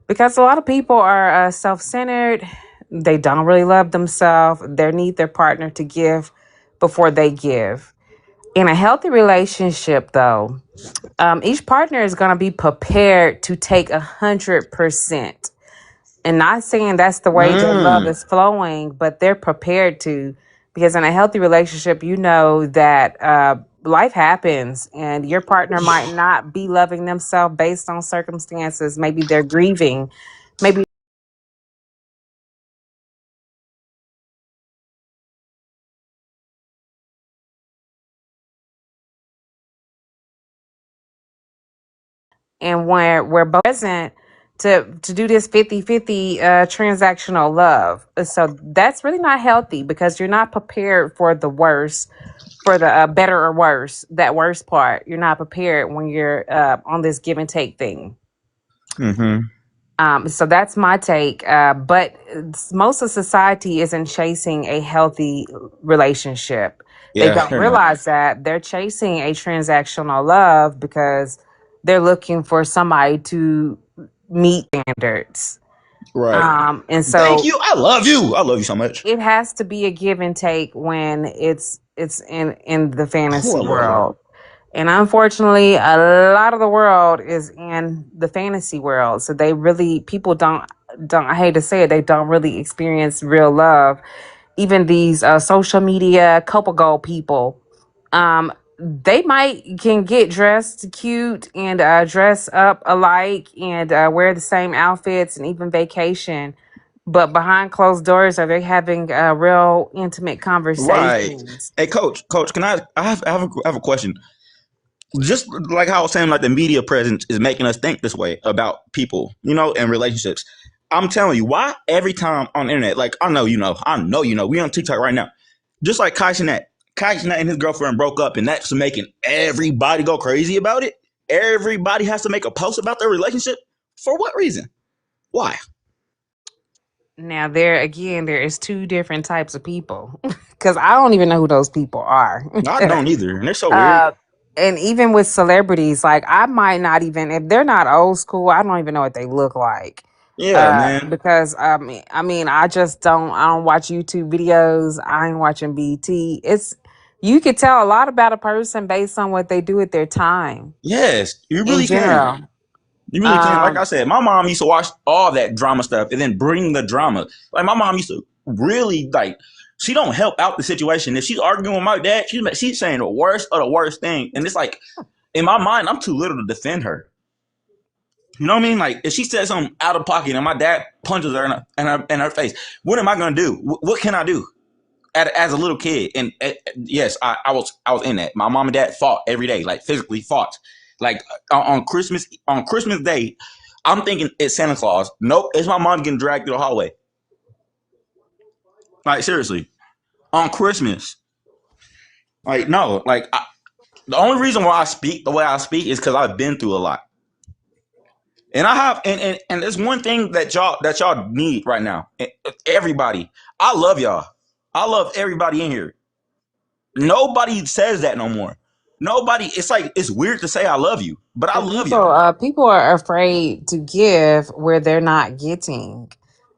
because a lot of people are self-centered. They don't really love themselves. They need their partner to give before they give. In a healthy relationship, though, each partner is going to be prepared to take 100%. And not saying that's the way their love
Mm.
is flowing, but they're prepared to. Because in a healthy relationship, you know that life happens and your partner might not be loving themselves based on circumstances. Maybe they're grieving. Maybe. And where we're both present to do this 50-50 transactional love. So that's really not healthy because you're not prepared for the worst, for the better or worse, that worst part. You're not prepared when you're on this give and take thing.
Mm-hmm.
So that's my take. But most of society isn't chasing a healthy relationship. They
Yeah,
don't
they're not.
realize that they're chasing a transactional love because they're looking for somebody to meet standards.
Right.
And
Thank
so
you. I love you. I love you so much.
it has to be a give and take when it's in the
Oh,
fantasy
I love you.
world. And unfortunately, a lot of the world is in the fantasy world. So they really people don't I hate to say it, they don't really experience real love. Even these social media couple goal people, um, they might can get dressed cute and dress up alike and wear the same outfits and even vacation. But behind closed doors, are they having real intimate
Right.
conversations?
Hey, coach, can I have a question? Just like how I was saying, like the media presence is making us think this way about people, and relationships. I'm telling you, why every time on the internet, like I know, we on TikTok right now. Just like Kai Cenat. Kai Cenat and his girlfriend broke up, and that's making everybody go crazy about it. Everybody has to make a post about their relationship. For what reason? Why?
Now there is two different types of people because I don't even know who those people are.
I don't either, and they're so weird.
uh, and even with celebrities, like I might not even if they're not old school, I don't even know what they look like.
Yeah, man.
Because I just don't watch YouTube videos. I ain't watching BT. It's you could tell a lot about a person based on what they do at their time
Yes, you
in
really can.
general.
You really can. Like
Um,
I said, my mom used to watch all that drama stuff and then bring the drama. Like my mom used to really like. She don't help out the situation. If she's arguing with my dad, she's saying the worst of the worst thing, and it's like in my mind, I'm too little to defend her. You know what I mean? Like if she says something out of pocket and my dad punches her in her face, what am I gonna do? What can I do as a little kid? And yes, I was in that. My mom and dad fought every day, like physically fought. Like on Christmas Day, I'm thinking it's Santa Claus. Nope, it's my mom getting dragged through the hallway. Like seriously, on Christmas. Like no, like the only reason why I speak the way I speak is because I've been through a lot. And I have, and there's one thing that y'all need right now. Everybody, I love y'all. I love everybody in here. Nobody says that no more. Nobody. It's like it's weird to say I love you, but I
and
love y'all.
people are afraid to give where they're not getting.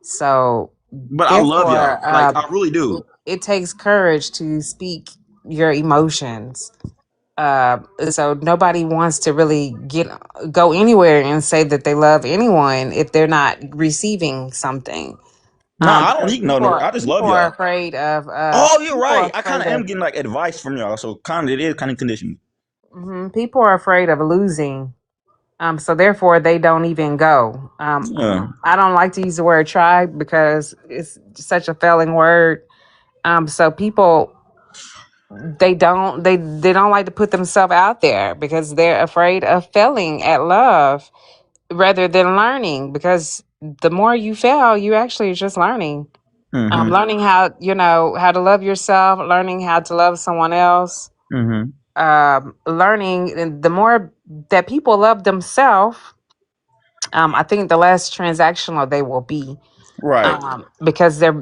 So
But I love
therefore,
y'all. Like I really do.
it takes courage to speak your emotions. So nobody wants to really go anywhere and say that they love anyone if they're not receiving something.
No, I don't
Because
need no. I just love
people are
y'all.
afraid of
Oh, you're
people are
right. I kind
afraid
of am
of
getting like advice from y'all, so kind of it is kind of conditioned.
people are afraid of losing. So therefore they don't even go.
Yeah.
I don't like to use the word try because it's such a failing word. So people they don't like to put themselves out there because they're afraid of failing at love rather than learning, because the more you fail you actually are just learning,
Mm-hmm.
learning how how to love yourself, learning how to love someone else,
Mm-hmm.
learning. And the more that people love themselves, I think the less transactional they will be,
Right.
because they're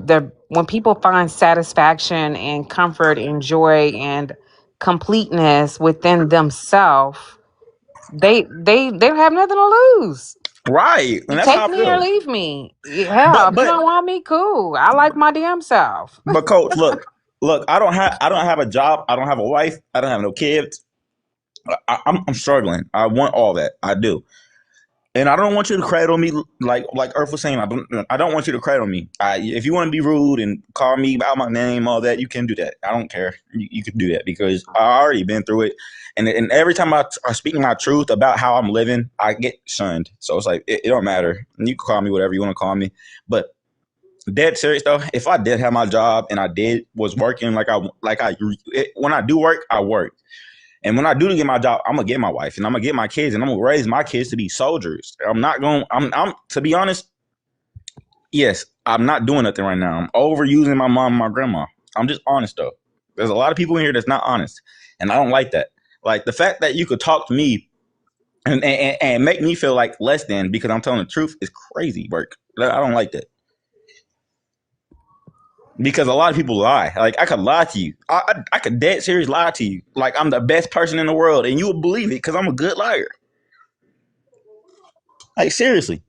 when people find satisfaction and comfort and joy and completeness within themselves, they don't have nothing to lose.
Right. And
You
that's
take
how I
me or
feel.
leave me. Hell,
But
if you
but
don't want me, cool. I like my damn self.
but coach, look. I don't have a job. I don't have a wife. I don't have no kids. I'm struggling. I want all that. I do. And I don't want you to cradle me like Earth was saying. I don't want you to cradle me. If you want to be rude and call me out my name, all that, you can do that. I don't care. You can do that because I already been through it. And every time I speak my truth about how I'm living, I get shunned. So it's like it don't matter. You can call me whatever you want to call me. But dead serious though, if I did have my job and I did was working when I do work, I work. And when I do get my job, I'm gonna get my wife and I'm gonna get my kids and I'm gonna raise my kids to be soldiers. I'm not going. I'm to be honest. Yes, I'm not doing nothing right now. I'm overusing my mom and my grandma. I'm just honest though. There's a lot of people in here that's not honest, and I don't like that. Like the fact that you could talk to me and make me feel like less than because I'm telling the truth is crazy work. I don't like that because a lot of people lie. Like I could lie to you. I could dead serious lie to you. Like I'm the best person in the world, and you would believe it because I'm a good liar. Like seriously.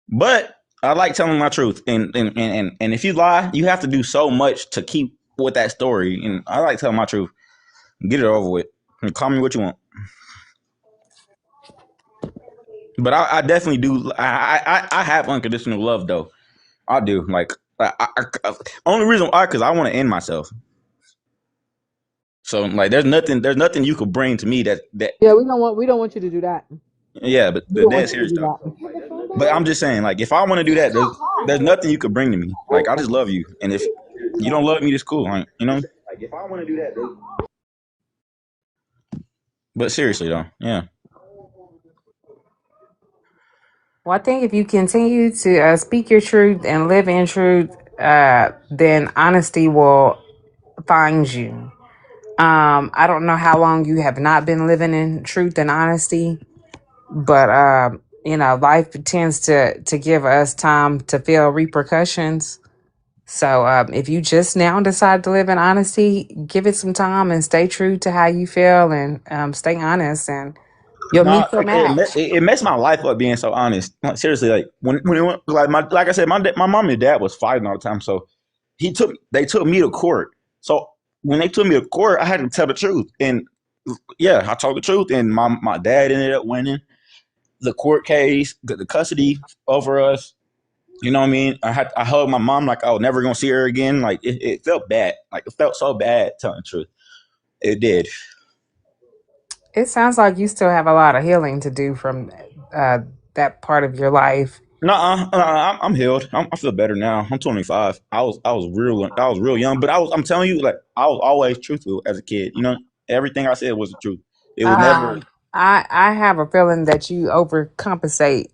But I like telling my truth. And if you lie, you have to do so much to keep with that story. And I like telling my truth. Get it over with. And call me what you want. But I definitely do. I have unconditional love though. I do. Like only reason why because I want to end myself. So like there's nothing you could bring to me that
Yeah, we don't want you to do that.
yeah, but
We
the
don't
dead
want you to
serious
do
stuff. But
that.
I'm just saying, like, if I want to do that, there's nothing you could bring to me. Like, I just love you, and if you don't love me, that's cool. Like, you know. Like, if I want to do that, but seriously though, yeah.
Well, I think if you continue to speak your truth and live in truth, then honesty will find you. I don't know how long you have not been living in truth and honesty, but life tends to give us time to feel repercussions. So if you just now decide to live in honesty, give it some time and stay true to how you feel, and stay honest, and you'll
No,
meet your match.
it messed my life up being so honest. Like, seriously, like when it went, like I said, my mom and dad was fighting all the time. So they took me to court. So when they took me to court, I had to tell the truth. And yeah, I told the truth, and my dad ended up winning the court case, the custody over us. You know what I mean? I hugged my mom like I was never gonna see her again. Like it felt bad. Like it felt so bad telling the truth. It did.
It sounds like you still have a lot of healing to do from uh, that part of your life.
Nuh-uh, I'm healed. I feel better now. I'm 25. I was real young, but I'm telling you, like I was always truthful as a kid. You know, everything I said was the truth. It was never.
I have a feeling that you overcompensate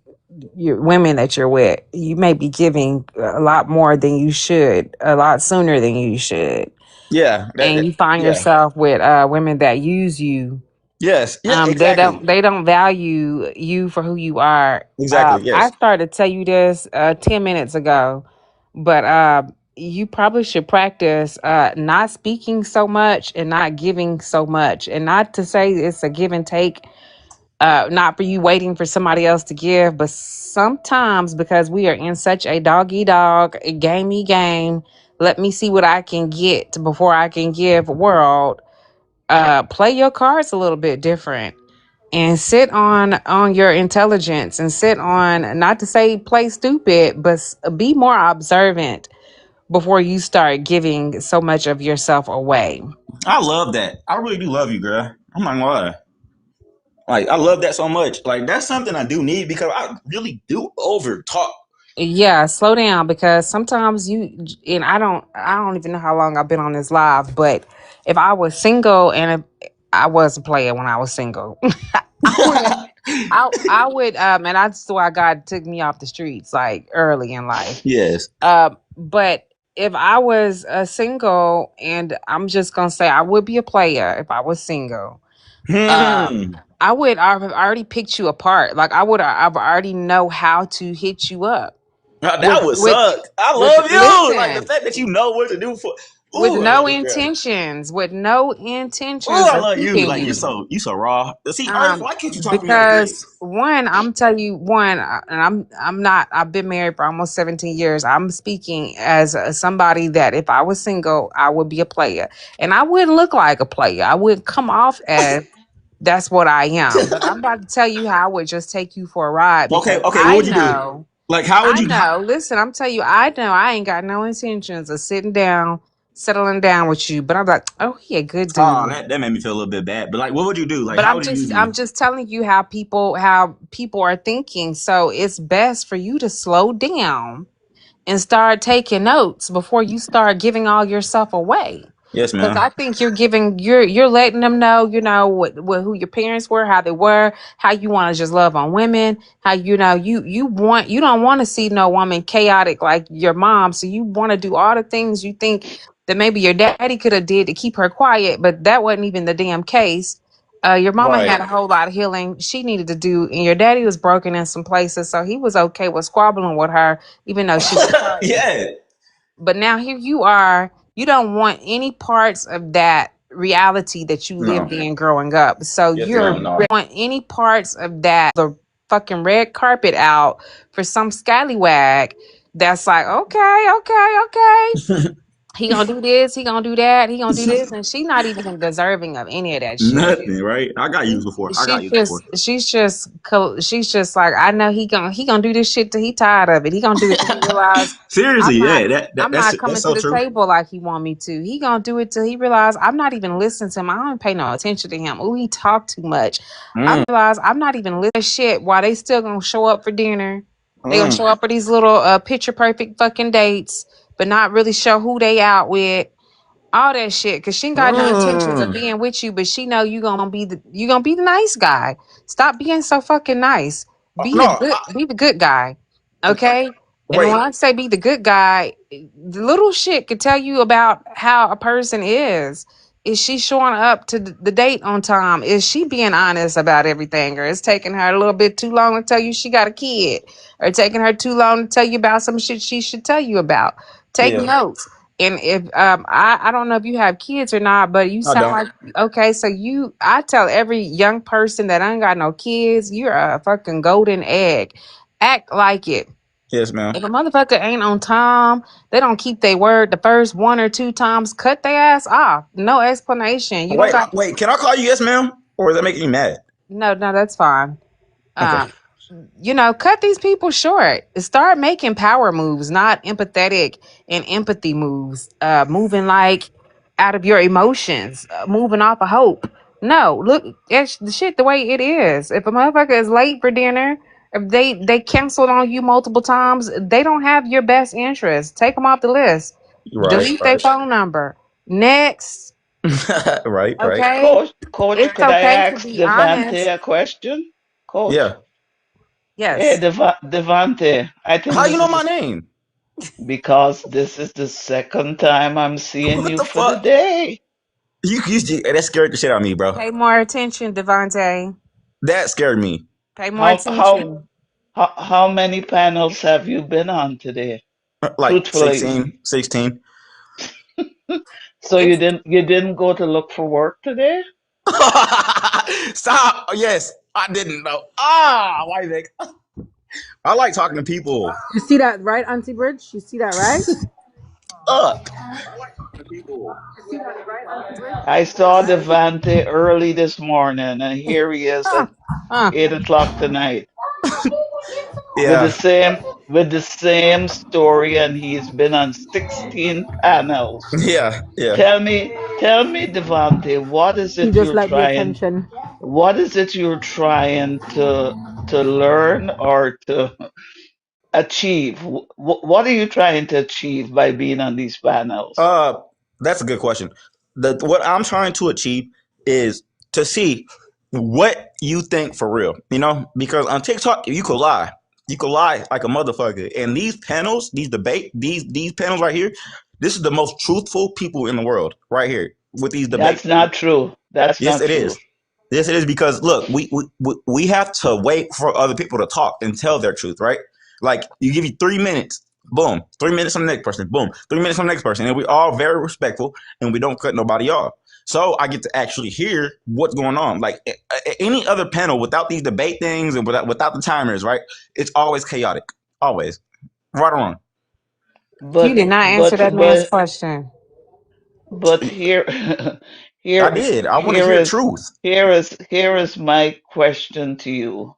your women that you're with. You may be giving a lot more than you should, a lot sooner than you should,
Yeah,
and you find
yeah,
yourself with women that use you.
yes, yeah,
They
exactly,
don't value you for who you are.
exactly,
I
yes.
started to tell you this 10 minutes ago, but you probably should practice not speaking so much and not giving so much, and not to say it's a give and take. Not for you waiting for somebody else to give, but sometimes because we are in such a doggy dog, a gamey game. Let me see what I can get before I can give world. Play your cards a little bit different and sit on your intelligence, and sit on, not to say play stupid, but be more observant before you start giving so much of yourself away.
I love that. I really do love you, girl. I'm not gonna lie. Like I love that so much. Like that's something I do need because I really do over talk.
Yeah, slow down, because sometimes and I don't even know how long I've been on this live, but if I was single, and if I was a player when I was single, I would I would and that's why God took me off the streets like early in life.
Yes.
But if I was single, and I'm just gonna say I would be a player if I was single. Uh,
Hmm.
I've already picked you apart. Like I've already know how to hit you up
That
with
would
with
suck. I
with
love you. Like the
listen,
fact that you know what to do for.
with
Ooh, I love
no
you, girl.
intentions, with no
Ooh,
intentions
I
of
love you.
keeping
Like
you.
you so raw. See,
Um,
why can't you talk to me like
because
this?
one, I'm telling you, and I'm not. I've been married for almost 17 years. I'm speaking as somebody that if I was single, I would be a player, and I wouldn't look like a player. I wouldn't come off as that's what I am. But I'm about to tell you how I would just take you for a ride,
Okay,
because
okay. What
I
would you do?
know.
Like, how would
I
you?
know. Listen, I'm telling you, I know I ain't got no intentions of sitting down, settling down with you. But I'm like, oh, he a good
Oh,
dude.
that made me feel a little bit bad. But like, what would you do? Like,
But
how would you use
I'm
me?
just telling you how people are thinking. So it's best for you to slow down and start taking notes before you start giving all yourself away.
Yes,
Because
ma'am.
I think you're letting them know, what who your parents were, how they were, how you want to just love on women, how you don't want to see no woman chaotic like your mom, so you want to do all the things you think that maybe your daddy could have did to keep her quiet, but that wasn't even the damn case. Your mama
Right.
had a whole lot of healing she needed to do, and your daddy was broken in some places, so he was okay with squabbling with her, even though she was hurting.
Yeah.
But now here you are. You don't want any parts of that reality that you lived
No.
in growing up. So
Yes,
you're
ma'am. No.
want any parts of that the fucking red carpet out for some scallywag that's like, okay, okay, okay. He gonna do this, he gonna do that, he gonna do this, and she not even deserving of any of that shit.
Nothing. Right. I got used before. I got
She
used before.
she's just like, I know he gonna do this shit till he tired of it. He gonna do it till he realize
Seriously,
I'm not
yeah.
I'm
That's
not
that's
coming to
so
the
true.
table like he want me to. He gonna do it till he realize I'm not even listening to him. I don't pay no attention to him. Ooh, he talk too much. I
Mm,
realize I'm not even listening to shit while they still gonna show up for dinner. They gonna
mm,
show up for these little picture perfect fucking dates, but not really show who they out with, all that shit, because she ain't got no intentions of
mm.
being with you, but she know you gonna be the nice guy. Stop being so fucking nice.
No.
Be the good guy, okay? And when
Wait.
I say be the good guy, the little shit could tell you about how a person is.
Is she showing up to the date on time? Is she being honest about everything? Or it's taking her a little bit too long to tell you she got a kid? Or taking her too long to tell you about some shit she should tell you about? Take
Yeah,
notes. And if I don't know if you have kids or not, but you
I
sound
don't.
like okay, so I tell every young person that ain't got no kids, you're a fucking golden egg. Act like it.
Yes, ma'am.
If a motherfucker ain't on time, they don't keep their word the first one or two times, cut their ass off. No explanation. You don't
Wait,
got
wait. Can I call you yes, ma'am? Or is that making you mad?
no, that's fine.
Okay.
Um, cut these people short. Start making power moves, not empathetic and empathy moves. Moving like out of your emotions, moving off of hope. No, look, it's the shit the way it is. If a motherfucker is late for dinner, if they canceled on you multiple times, they don't have your best interest. Take them off the list.
Right,
Delete their
right.
phone number. Next,
Right, right.
okay?
Coach,
It's
could I
okay to
ask
be honest.
Devante a question? Coach,
Yeah.
hey,
Yes.
Devante, I think
How you
this
know
is
my name?
because this is the second time I'm seeing
What
you
the
for the
fuck?
day.
That scared the shit out of me, bro.
Pay more attention, Devontae.
That scared me.
Pay more
How how
attention.
how many panels have you been on today?
Like
Truthfully.
16, 16.
So
It's
you didn't go to look for work today?
Stop. Yes, I didn't know. Ah, why they? I like talking to people.
You see that, right, Auntie Bridge? You see that, right?
Up.
I saw Devante early this morning, and here he is
huh,
at
huh.
8 o'clock tonight with the
Yeah,
same story, and he's been on 16 panels.
yeah, yeah.
Tell me, Devante,
He just like the attention.
what is it you're trying to learn or to achieve? What are you trying to achieve by being on these panels?
Uh, that's a good question. What I'm trying to achieve is to see what you think for real. Because on TikTok you could lie. You could lie like a motherfucker. And these panels, these panels right here, this is the most truthful people in the world right here with these debate.
That's not true. That's
Yes,
not
it
true.
is. Yes, it is because look, we have to wait for other people to talk and tell their truth, right? Like you give you 3 minutes, boom, 3 minutes on the next person, boom, 3 minutes on the next person, and we all very respectful and we don't cut nobody off. So I get to actually hear what's going on. Like any other panel without these debate things and without the timers, right? It's always chaotic, always, right or wrong.
You
But
did not answer
but
that man's
but
question.
but here
I
here
did. I want to
here
hear
is
truth.
here is my question to you.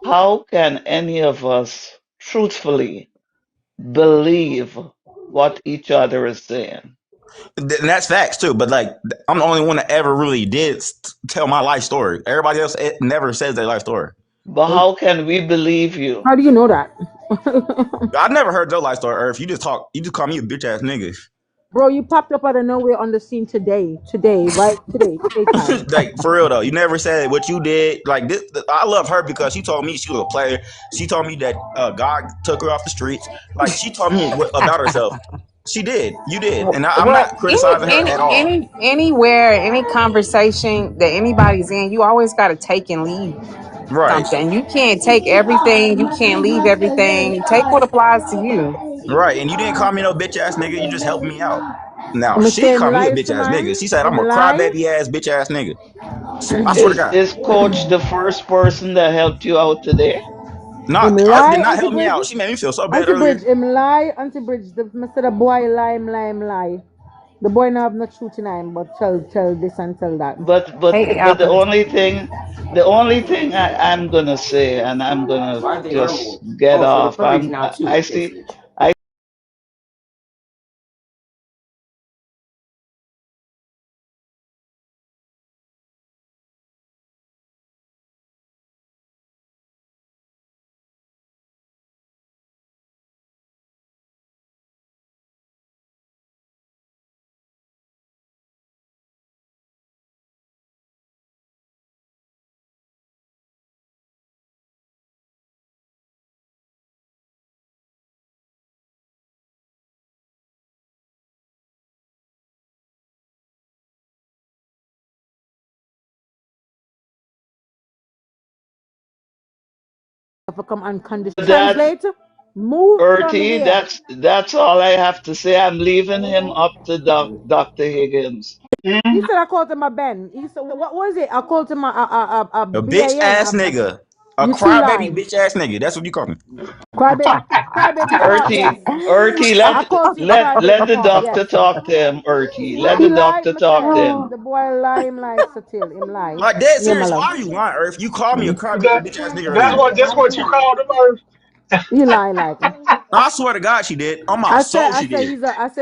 How can any of us truthfully believe what each other is saying?
And that's facts too. But like, I'm the only one that ever really did tell my life story. Everybody else never says their life story.
But how can we believe you?
How do you know that?
I never heard your life story, Earth. You just call me a bitch ass nigga.
Bro, you popped up out of nowhere on the scene today. Today, right? Today time.
Like for real though, you never said what you did. Like this, I love her because she told me she was a player. She told me that God took her off the streets. Like she told me about herself. She did. You did, and I'm
What
not criticizing her at all.
anywhere, any conversation that anybody's in, you always got to take and leave
Right,
something. You can't take everything. You can't leave everything. Take what applies to you.
right. And you didn't call me no bitch ass nigga. You just helped me out. Now
I'ma
she
say him
called me a
lie
bitch
to
ass nigga.
man.
She said I'm
Him
a
lie.
crybaby ass bitch ass nigga. I swear to
Is
God.
is coach the first person that helped you out today?
Him
Not Earth did
lie,
not
Auntie
help me
Bridge.
out. She made me feel so bad
Auntie Bridge,
earlier.
him lie, Auntie Bridge. The Mr. The boy lie, him lie. The boy now have no truth in him, but tell this and tell that.
But but
Hate
but the
Albert.
only thing the only thing I'm gonna say, and I'm gonna
Why is they
just
herbal?
get
Oh, so the
off.
furries now
I
too,
see
basically.
to come unconditional.
That
Translate. Move from
Ertie,
here.
that's all I have to say. I'm leaving him up to Dr. Higgins.
He said I called him a Ben. He said, what was it? I called him a
A bitch
BAN.
ass nigga. A
You three
crybaby
lied.
bitch ass nigga. That's what you call me.
Crybaby, crybaby fart, yes.
Ertie,
I called you
let
crybaby
the
fart,
doctor
yes.
talk to him, Ertie. Let
He
the
lied,
doctor
me
talk to
say.
him.
The boy lie, him lie, so till him lie.
Like dead
Yeah, my
serious.
love.
Why are you lying, Earth? You called me a crybaby
That,
bitch ass nigga
that's
earlier.
what you called him, Earth.
He lie like.
No, I swear to God, she did. On my soul,
I
she
said
did.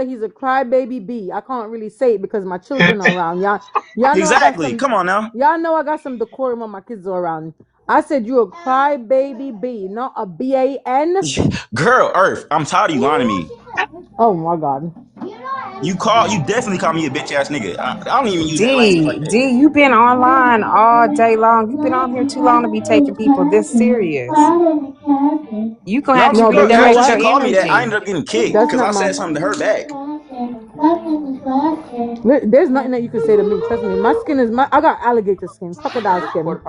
he's a crybaby bee. I can't really say it because my children are around. Y'all know I got
Exactly.
some.
Come on now,
Y'all know I got some decorum when my kids are around. I said you a crybaby bee, not a BAN.
girl, Earth. I'm tired of you lying to me.
Oh my god.
You definitely call me a bitch ass nigga. I don't even use that language like that.
D, you been online all day long. You've been on here too long to be taking people this serious. You gonna
No,
have to
to
No,
be
but
honest,
you know
after
readjust
she
your
what?
called me that, I
energy.
ended up getting kicked
That's
because
not
I
my.
said something to her back.
There's nothing that you can say to me. Trust me. My skin is my. I got alligator skin, crocodile skin.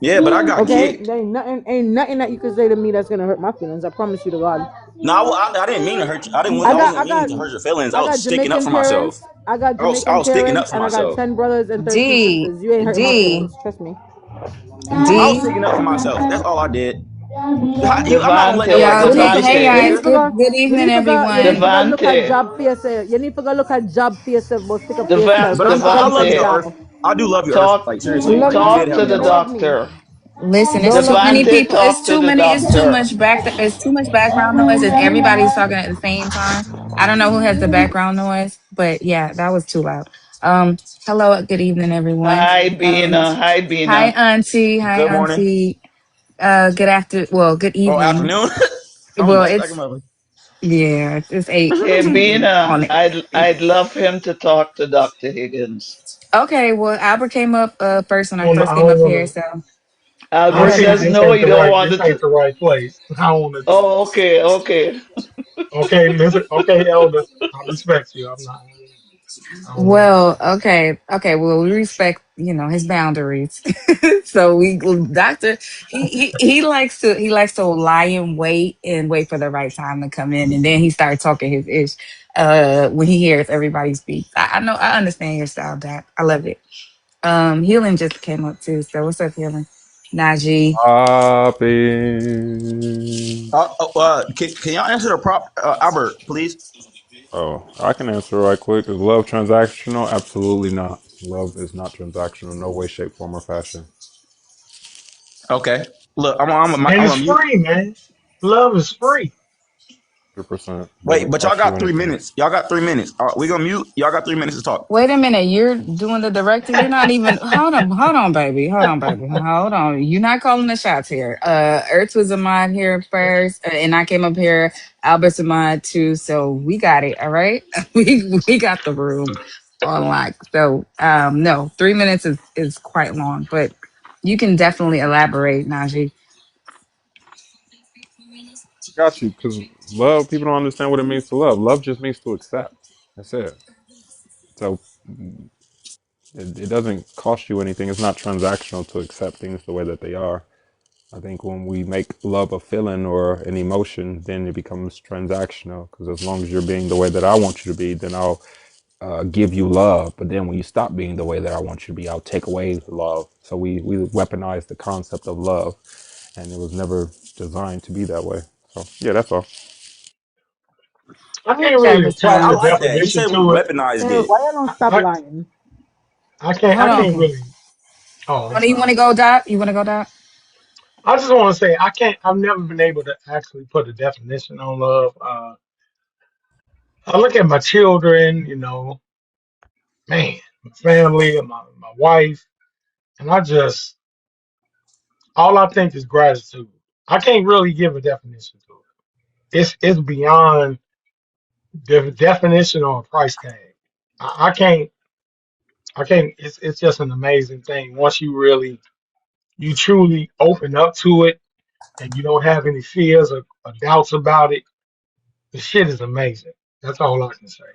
Yeah, but I got
Okay,
kicked.
there ain't nothing that you can say to me that's gonna hurt my feelings. I promise you to God.
No, I didn't mean to hurt you.
I
I
got
wasn't
I
meaning
got
to hurt your feelings. I
I
was
got
sticking up
Jamaican
for myself.
parents. I got
I
Jamaican
was sticking up
parents,
for
and I got
myself.
10 brothers and 13
D,
sisters. You ain't hurt my
D,
feelings. Trust me.
I was
D.
sticking up for myself. That's all I did. I'm not gonna let nobody
Yo,
Devante,
go to my bitch
hey
ass
Devante,
guys,
nigga.
good
You
evening,
need to go. You need
everyone.
to go look at
Devante,
job for yourself. You need to go look at job for yourself. But stick up for yourself.
But
You need to go
I
look
love
at
you though,
Devante,
Earth.
job.
I do love you, Earth.
talk
Like
I
seriously,
love
like
you
you
too.
did
talk
help
to
me
You
the
a
know
lot.
of me.
doctor.
Listen,
Don't let me.
Devante, talk to the
It's too
doctor.
much it's too much background noise as everybody's talking at the same time. I don't know who has the background noise, but yeah, that was too loud. Um, hello, good evening, everyone.
Hi,
Um,
Bina. Hi,
hi,
Bina.
Auntie. Hi,
Good morning.
Auntie. Good
Oh,
evening.
afternoon. I'm
Well,
up like a
it's
mother.
yeah, it's eight
Hey, Bina,
on it.
I'd love him to talk to Dr. Higgins.
Okay, well, Albert came up first when I
I
first came
don't
up
want
here,
to.
so go
Albert
ahead,
Auntie,
says
baby.
this
no,
ain't
he
the
don't
right.
want
This
to.
ain't the right place. I don't want to do
Oh, okay, okay.
that. Okay, Mister. Okay, Elder. I respect you. I'm not. I don't want to do
Well, okay. Well, we respect, his boundaries. So doctor, he likes to lie in wait and wait for the right time to come in, and then he starts talking his ish. When he hears everybody speak, I know, I understand your style, Doc. I love it. Healing just came up too. So what's up, Healing? Najee.
Popping.
Can y'all answer the prop, Albert, please?
Oh, I can answer right quick. Is love transactional? Absolutely not. Love is not transactional, no way, shape, form, or fashion.
Okay. Look,
that. And
I'm
it's
a mute.
free, man. Love is free.
100%
Wait,
doesn't
but y'all
cost you
got 3
anything.
minutes. Y'all got 3 minutes. All right, we gonna mute. Y'all got 3 minutes to talk.
Wait a minute, you're doing the directing. You're not even. Hold on, baby. Hold on. You're not calling the shots here. Earth was a mod here first, and I came up here. Albert's a mod too, so we got it. All right, we got the room on lock. So no, 3 minutes is quite long, but you can definitely elaborate, Najee.
Got you, because love, people don't understand what it means to love. Love just means to accept. That's it. So it doesn't cost you anything. It's not transactional to accept things the way that they are. I think when we make love a feeling or an emotion, then it becomes transactional. Because as long as you're being the way that I want you to be, then I'll give you love. But then when you stop being the way that I want you to be, I'll take away love. So we weaponize the concept of love, and it was never designed to be that way. So yeah, that's all.
I
I
can't
wish I
really
was
attach
I
a
time.
like that. He
definition
said we
to it.
weaponized
Hey,
it.
why you don't stop
I,
lying?
I can't.
Hold
I can't
on.
really. Oh, I'm
Do you want
sorry.
to go, Doc? You want to go, Doc?
I just want to say I can't. I've never been able to actually put a definition on love. I look at my children, man, my family, and my wife, and I just all I think is gratitude. I can't really give a definition to it. It's beyond the definition on a price tag. I can't. I can't. It's just an amazing thing once you truly open up to it and you don't have any fears or doubts about it. The shit is amazing. That's all I can say.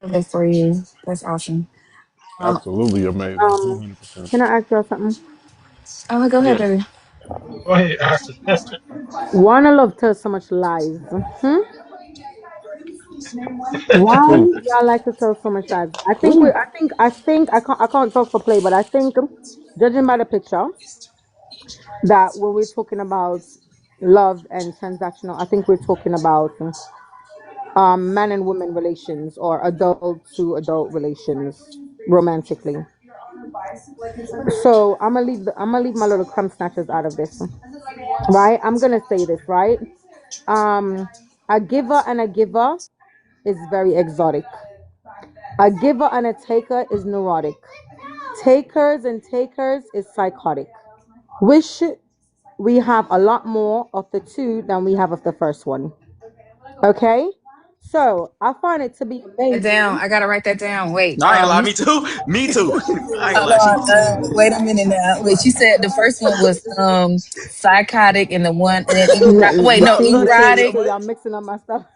Good for you. That's awesome. Um,
Absolutely amazing.
Um,
100%.
can I ask y'all something?
oh, go ahead,
Yes.
baby.
Go ahead, Ashley.
Wanna love tells so much lies. Hmm? Why
Who?
y'all like to tell so much lies? I think we
Who?
I think I can't talk for play, but I think judging by the picture that when we're talking about love and transactional, I think we're talking about man and woman relations or adult to adult relations romantically. So I'm gonna leave my little crumb snatchers out of this, right? I'm gonna say this, right? Um, a giver and a giver is very exotic. A giver and a taker is neurotic. Takers and takers is psychotic. Wish we have a lot more of the two than we have of the first one. Okay? So I find it to be
That down.
amazing.
I gotta write that down. Wait.
I ain't gonna lie, me too. Me too. I ain't gonna
Hold
lie,
on.
she.
Wait a minute now. Wait, you said the first one was psychotic, and the one, and then wait,
You
no,
see, you see, you
erotic,
see, y'all mixing up my stuff.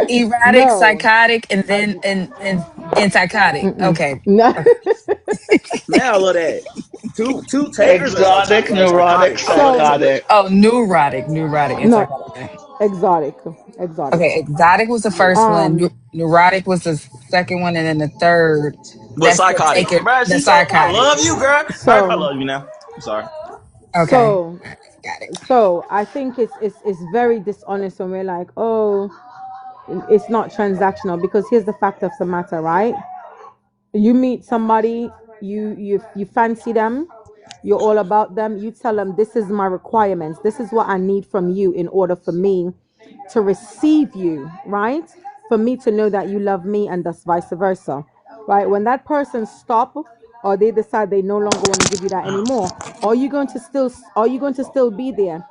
erotic,
No.
psychotic, and
Uh,
then and psychotic.
mm-mm.
Okay.
No.
Okay.
Man, I love that. Two takers and
Exotic, neurotic,
psychotic. I love that
So,
so much.
psychotic.
Oh, neurotic, and
no,
psychotic. Okay.
exotic. Exotic.
Okay. Exotic was the first one.
Um,
Neurotic was the second one, and then the third.
But
That's the
psychotic,
taker.
bro.
The
She so. I
psychotic.
love you, girl. I
so,
love you now. I'm sorry.
Okay.
so,
Got it.
so I think it's very dishonest when we're like, oh, it's not transactional because here's the fact of the matter, right? You meet somebody, you fancy them, you're all about them, you tell them this is my requirements, this is what I need from you in order for me to receive you, right? For me to know that you love me and thus vice versa, right? When that person stop or they decide they no longer want to give you that anymore, are you going to still be there,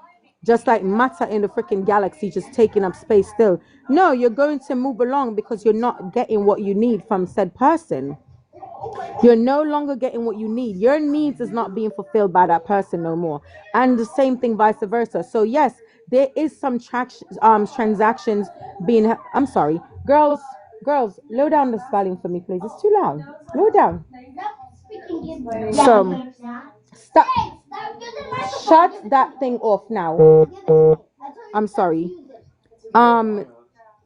just like matter in the freaking galaxy just taking up space still? No, you're going to move along because you're not getting what you need from said person. You're no longer getting what you need. Your needs is not being fulfilled by that person no more. And the same thing vice versa. So yes, there is some transactions being I'm sorry. Girls, low down this volume for me, please. It's too loud. Low down. So stop, shut that thing off now. I'm sorry. Um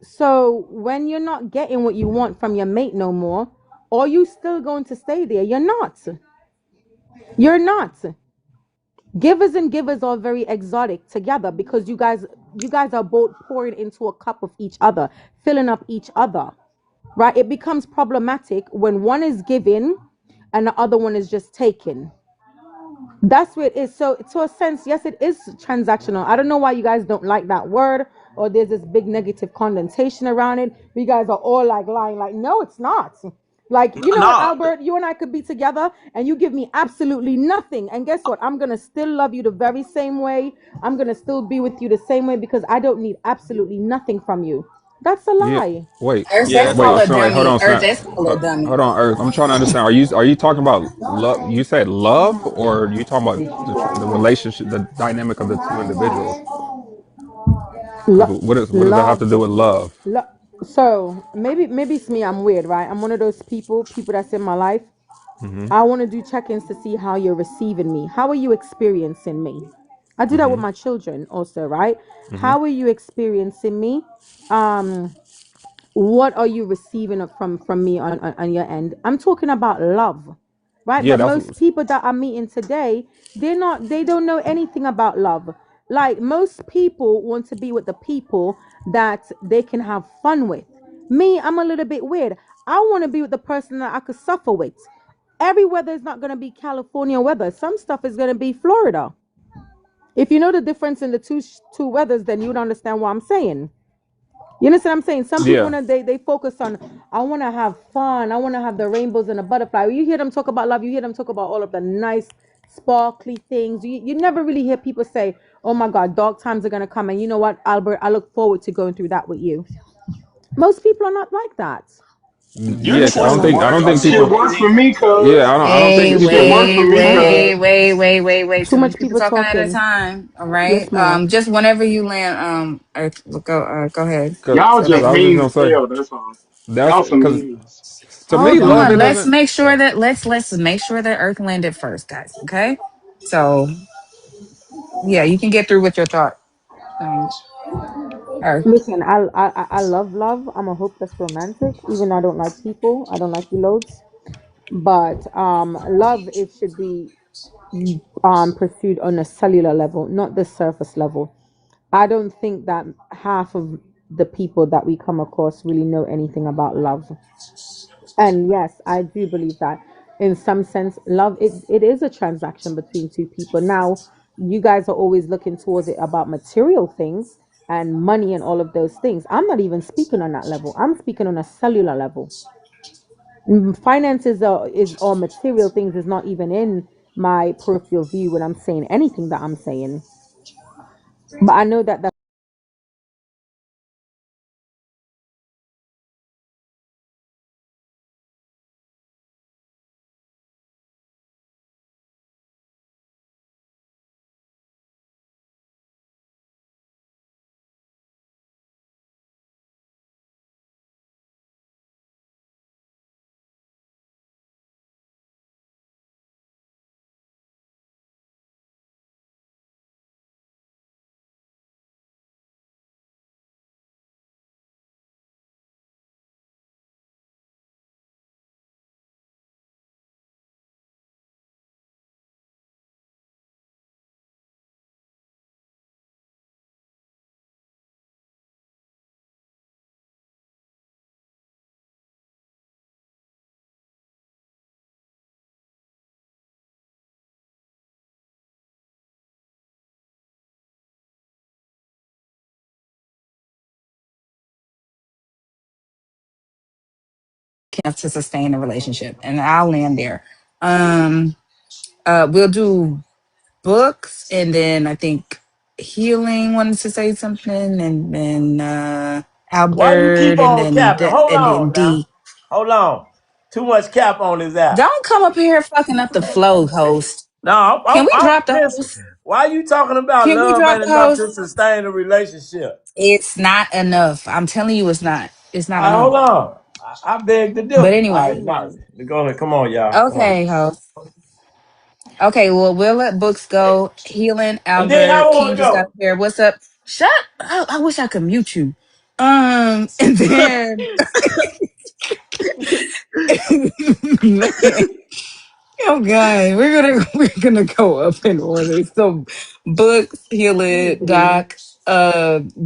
so when you're not getting what you want from your mate no more, are you still going to stay there? You're not. You're not. Givers and givers are very exotic together because you guys are both pouring into a cup of each other, filling up each other. Right? It becomes problematic when one is giving and the other one is just taking. That's what it is. So, to a sense, yes, it is transactional. I don't know why you guys don't like that word, or there's this big negative connotation around it. You guys are all like lying, like, no, it's not. Like, you know what,
Nah,
Albert? You and I could be together and you give me absolutely nothing. And guess what? I'm going to still love you the very same way. I'm going to still be with you the same way because I don't need absolutely nothing from you. That's a
Yeah.
lie.
Wait.
Earth,
yeah,
that's
that's
called
Wait.
a
hard.
So wait. Hold
dummy.
on,
Earth,
Snap.
that's called a dummy.
Hold on, Earth. I'm trying to understand. Are you talking about love? You said love, or are you talking about the relationship, the dynamic of the two individuals? Like, what does that have to
Love.
do with love?
Lo- so maybe it's me. I'm weird, right? I'm one of those people that's in my life. I want to do check-ins to see how you're receiving me. How are you experiencing me? I do that with my children also, right? How are you experiencing me? Um, what are you receiving from me on your end? I'm talking about love, right?
Yeah,
But
that's
most people that I'm meeting today, they don't know anything about love. Like, most people want to be with the people that they can have fun with. Me, I'm a little bit weird. I want to be with the person that I could suffer with. Every weather is not going to be California weather. Some stuff is going to be Florida. If you know the difference in the two weathers, then you would understand what I'm saying. You understand what I'm saying? Some people
yeah.
when they focus on, I want to have fun, I want to have the rainbows and the butterfly. When you hear them talk about love, you hear them talk about all of the nice, sparkly things. You never really hear people say, "Oh my God, dark times are gonna come." And you know what, Albert, I look forward to going through that with you. Most people are not like that.
You're
Yeah.
Most
'Cause
people are not.
I don't
That
think
shit
people.
works for me,
Yeah.
cuz.
I don't think
Hey,
That
people.
shit works
wait,
for me,
Huh?
cuz.
wait.
Too
Too many
much
people
people
talking at a
talking.
time. All right.
Yes, ma'am.
Just whenever you land, Earth, go ahead.
Y'all
Cause
Say.
just
I was just
mean
gonna
as
say
hell, that's all.
that's
Y'all some
because
meanies.
to me,
Hold
Hold
love
on.
it
on. Let's
doesn't.
make sure that let's make sure that Earth landed first, guys. Okay. So Yeah, you can get through with your thought. Um, or
Listen, I love love. I'm a hopeless romantic. Even though I don't like people, I don't like you loads. But love, it should be pursued on a cellular level, not the surface level. I don't think that half of the people that we come across really know anything about love. And yes, I do believe that in some sense, love, it is a transaction between two people. Now, you guys are always looking towards it about material things and money and all of those things. I'm not even speaking on that level. I'm speaking on a cellular level. Finances is or material things is not even in my peripheral view when I'm saying anything that I'm saying. But I know that
to sustain a relationship, and I'll land there. Um, we'll do books, and then I think healing wanted to say something, and then
Why you keep
Albert,
on capping? Hold
and then
on now.
D.
Hold on. Too much cap on this app.
Don't come up here fucking up the flow, host.
No,
Can we
I'm
drop the
listen.
host?
Why you talking about
Can we
love
drop
ain't
the
enough to
host?
sustain a relationship?
It's not enough. I'm telling you, it's not. It's not
All right,
enough.
hold on. I beg to
But
differ. All
anyway,
right, now, go ahead. Come on, y'all. Come on.
okay, host. Okay, well, we'll let books go. Healing,
And then I
Albert,
want
King
to
just got
go.
here. What's up? Shut. I wish I could mute you. And then man, oh god, we're gonna go up in order. So, books, healing, Doc,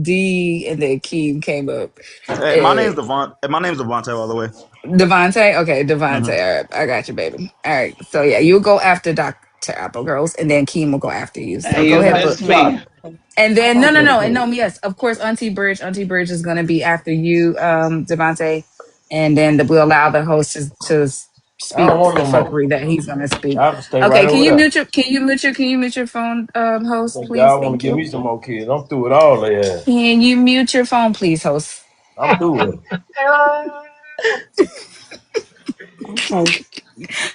D, and then Keem came up.
Hey, my
Uh,
name's Devon. My name's Devontae, by the way.
Devontae, okay,
Hmm.
Devontae. All right, I got you, baby. All right, so yeah, you'll go after Doctor Apple Girls, and then Keem will go after you. So
And
go
you
ahead,
Hey,
miss
books.
me.
Doc.
And
I
then
want your
no, and no,
opinion.
yes, of course, Auntie Bridge is gonna be after you, Devontae, and then we'll allow the host to
I don't
speak
want
the
no more.
fuckery that he's gonna speak.
Y'all can stay right
Okay,
over there.
can you mute your phone, host,
Think
please?
y'all want to
Thank
give
you.
me some more kids. I'm through with all they ass.
Can you mute your phone, please, host?
I'm through with it.
Okay.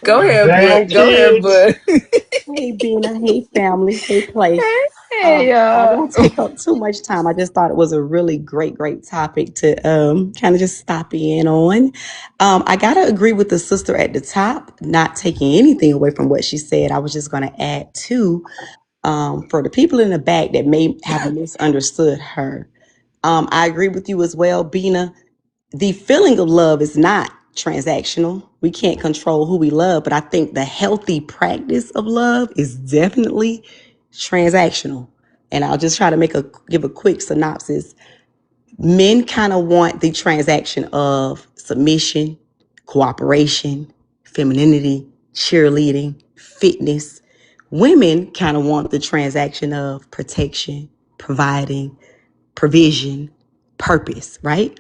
Go ahead,
Damn
Go ahead,
kids.
bud.
Hey, Bina. Hey, family. Hey, Play.
Hey,
I won't take up too much time. I just thought it was a really great topic to kind of just stop in on. I gotta agree with the sister at the top, not taking anything away from what she said. I was just gonna add to for the people in the back that may have misunderstood her. I agree with you as well, Bina. The feeling of love is not transactional. We can't control who we love, but I think the healthy practice of love is definitely transactional. And I'll just try to give a quick synopsis. Men kind of want the transaction of submission, cooperation, femininity, cheerleading, fitness. Women kind of want the transaction of protection, providing, provision, purpose, right?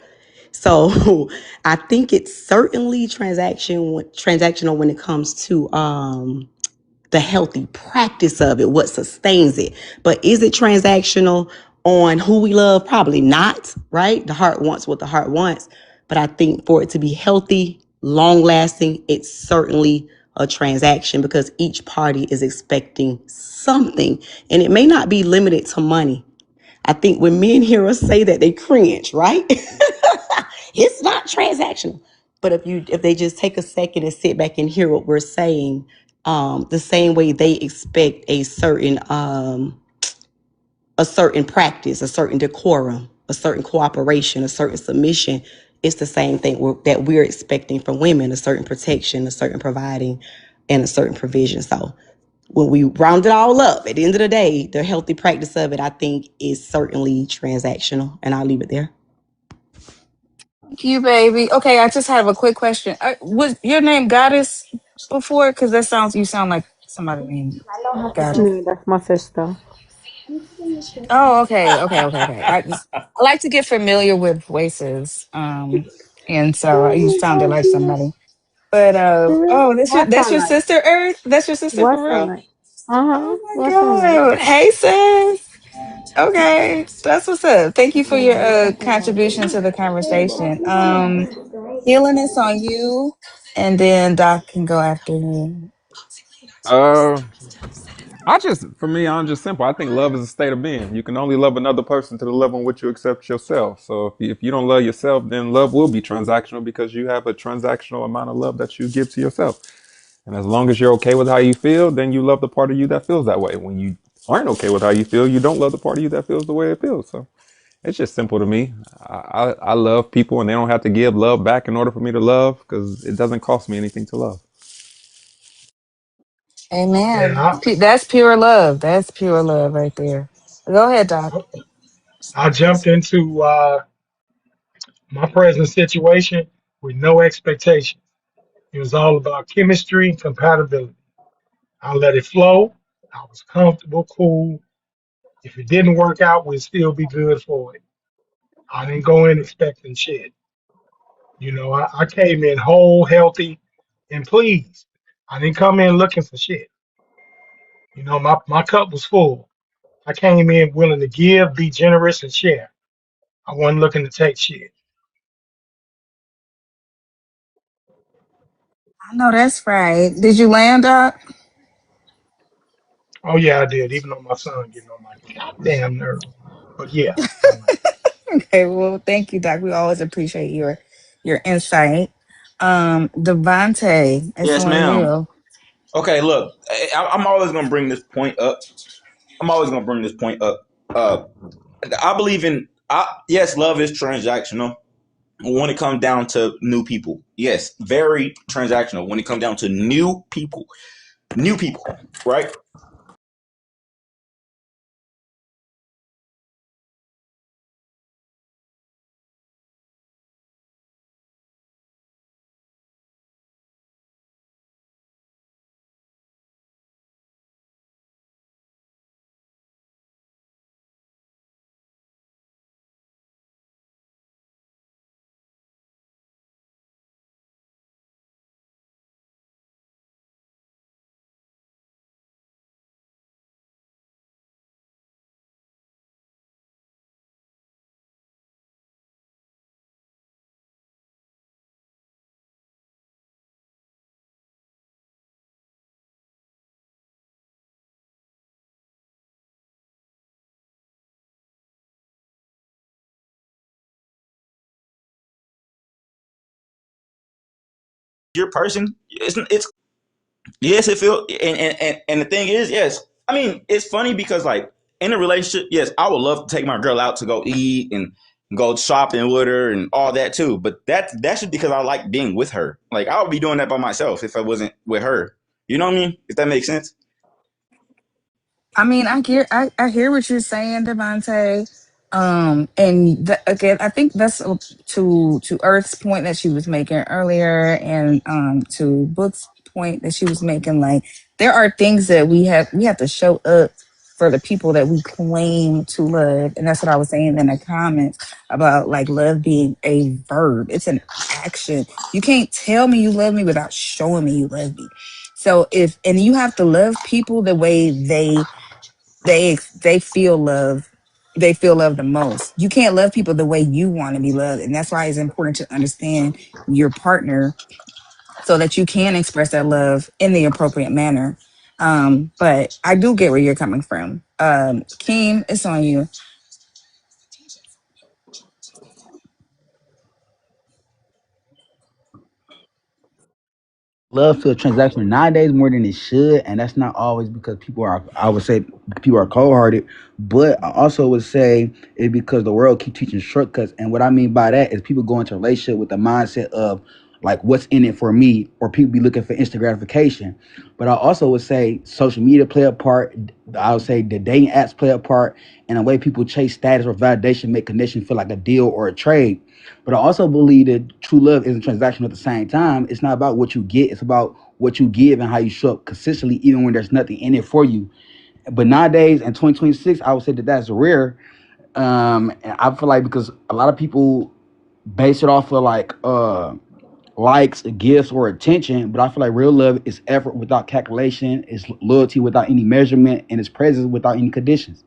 So I think it's certainly transactional when it comes to the healthy practice of it, what sustains it. But is it transactional on who we love? Probably not, right? The heart wants what the heart wants. But I think for it to be healthy, long lasting, it's certainly a transaction because each party is expecting something. And it may not be limited to money. I think when men hear us say that, they cringe, right? It's not transactional. But if they just take a second and sit back and hear what we're saying, the same way they expect a certain
a certain practice, a certain decorum, a certain cooperation, a certain submission. It's the same thing that we're expecting from women, a certain protection, a certain providing, and a certain provision. So when we round it all up, at the end of the day, the healthy practice of it, I think, is certainly transactional. And I'll leave it there.
Thank you, baby. Okay, I just have a quick question. Was your name Goddess before? Because you sound like somebody named Goddess.
No, that's my sister.
Oh, okay. I like to get familiar with voices. And so you sounded like somebody. But oh,
What
that's your
sunlight?
sister, Earth? That's your sister
What
for real?
sunlight? Uh-huh.
Oh my
What sunlight?
God. Hey sis. Okay. That's what's up. Thank you for your contribution to the conversation. Healing is on you, and then Doc can go after you.
Uh, for me, I'm just simple. I think love is a state of being. You can only love another person to the level in which you accept yourself. So if you don't love yourself, then love will be transactional because you have a transactional amount of love that you give to yourself. And as long as you're okay with how you feel, then you love the part of you that feels that way. When you aren't okay with how you feel, you don't love the part of you that feels the way it feels. So it's just simple to me. I love people and they don't have to give love back in order for me to love because it doesn't cost me anything to love.
And
Amen. That's pure love. That's pure love right there. Go ahead, Doc.
I jumped into my present situation with no expectation. It was all about chemistry and compatibility. I let it flow. I was comfortable, cool. If it didn't work out, we'd still be good for it. I didn't go in expecting shit. I came in whole, healthy, and pleased. I didn't come in looking for shit. My cup was full. I came in willing to give, be generous, and share. I wasn't looking to take shit.
I know that's right. Did you land, Doc?
Oh yeah, I did. Even though my son getting on my goddamn nerves. But yeah, I like.
Okay, well, thank you, Doc. We always appreciate your insight. Devante, it's
Yes,
on
ma'am.
you.
Okay, look, I'm always gonna bring this point up. I'm always gonna bring this point up. I believe in. Yes, love is transactional when it comes down to new people. Yes, very transactional when it comes down to new people. New people, right? Your person, it's yes, it feel and the thing is, yes. I mean, it's funny because like in a relationship, yes, I would love to take my girl out to go eat and go shopping with her and all that too. But that's just because I like being with her. Like I would be doing that by myself if I wasn't with her. You know what I mean? If that makes sense.
I mean, I hear what you're saying, Devante. And again, I think that's to Earth's point that she was making earlier, and to Book's point that she was making. Like, there are things that we have to show up for the people that we claim to love, and that's what I was saying in the comments about like love being a verb. It's an action. You can't tell me you love me without showing me you love me. So and you have to love people the way they feel love, they feel love the most. You can't love people the way you want to be loved, and that's why it's important to understand your partner so that you can express that love in the appropriate manner. But I do get where you're coming from. Keem, it's on you.
love to a transaction nowadays more than it should, and that's not always because people are. I would say people are cold hearted, but I also would say it's because the world keep teaching shortcuts. And what I mean by that is people go into a relationship with the mindset of like what's in it for me, or people be looking for instant gratification. But I also would say social media play a part. I would say the dating apps play a part, and the way people chase status or validation make connection feel like a deal or a trade. But I also believe that true love isn't transactional at the same time. It's not about what you get, it's about what you give and how you show up consistently, even when there's nothing in it for you. But nowadays, in 2026, I would say that that's rare. And I feel like because a lot of people base it off of like likes, gifts, or attention. But I feel like real love is effort without calculation, it's loyalty without any measurement, and it's presence without any conditions.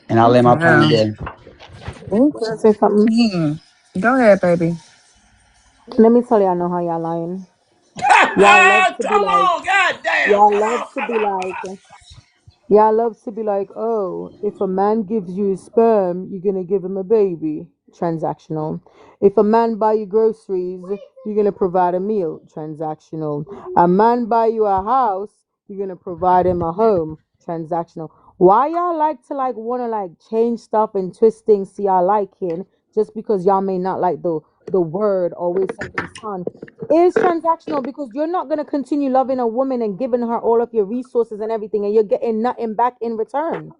And I'll let my plane
Wow.
there.
Can I say something?
Go ahead, baby.
Let me tell you, I know how y'all lying. Y'all love to be
Come
like,
on, god damn,
y'all
come
love
on,
to
come
be
on.
like, Yeah, I love to be like, oh, if a man gives you sperm, you're gonna give him a baby. Transactional. If a man buy you groceries, you're gonna provide a meal. Transactional. A man buy you a house, you're gonna provide him a home. Transactional. Why y'all like to like wanna like change stuff and twist things to y'all liking just because y'all may not like the word or way something sound? Is transactional because you're not going to continue loving a woman and giving her all of your resources and everything and you're getting nothing back in return.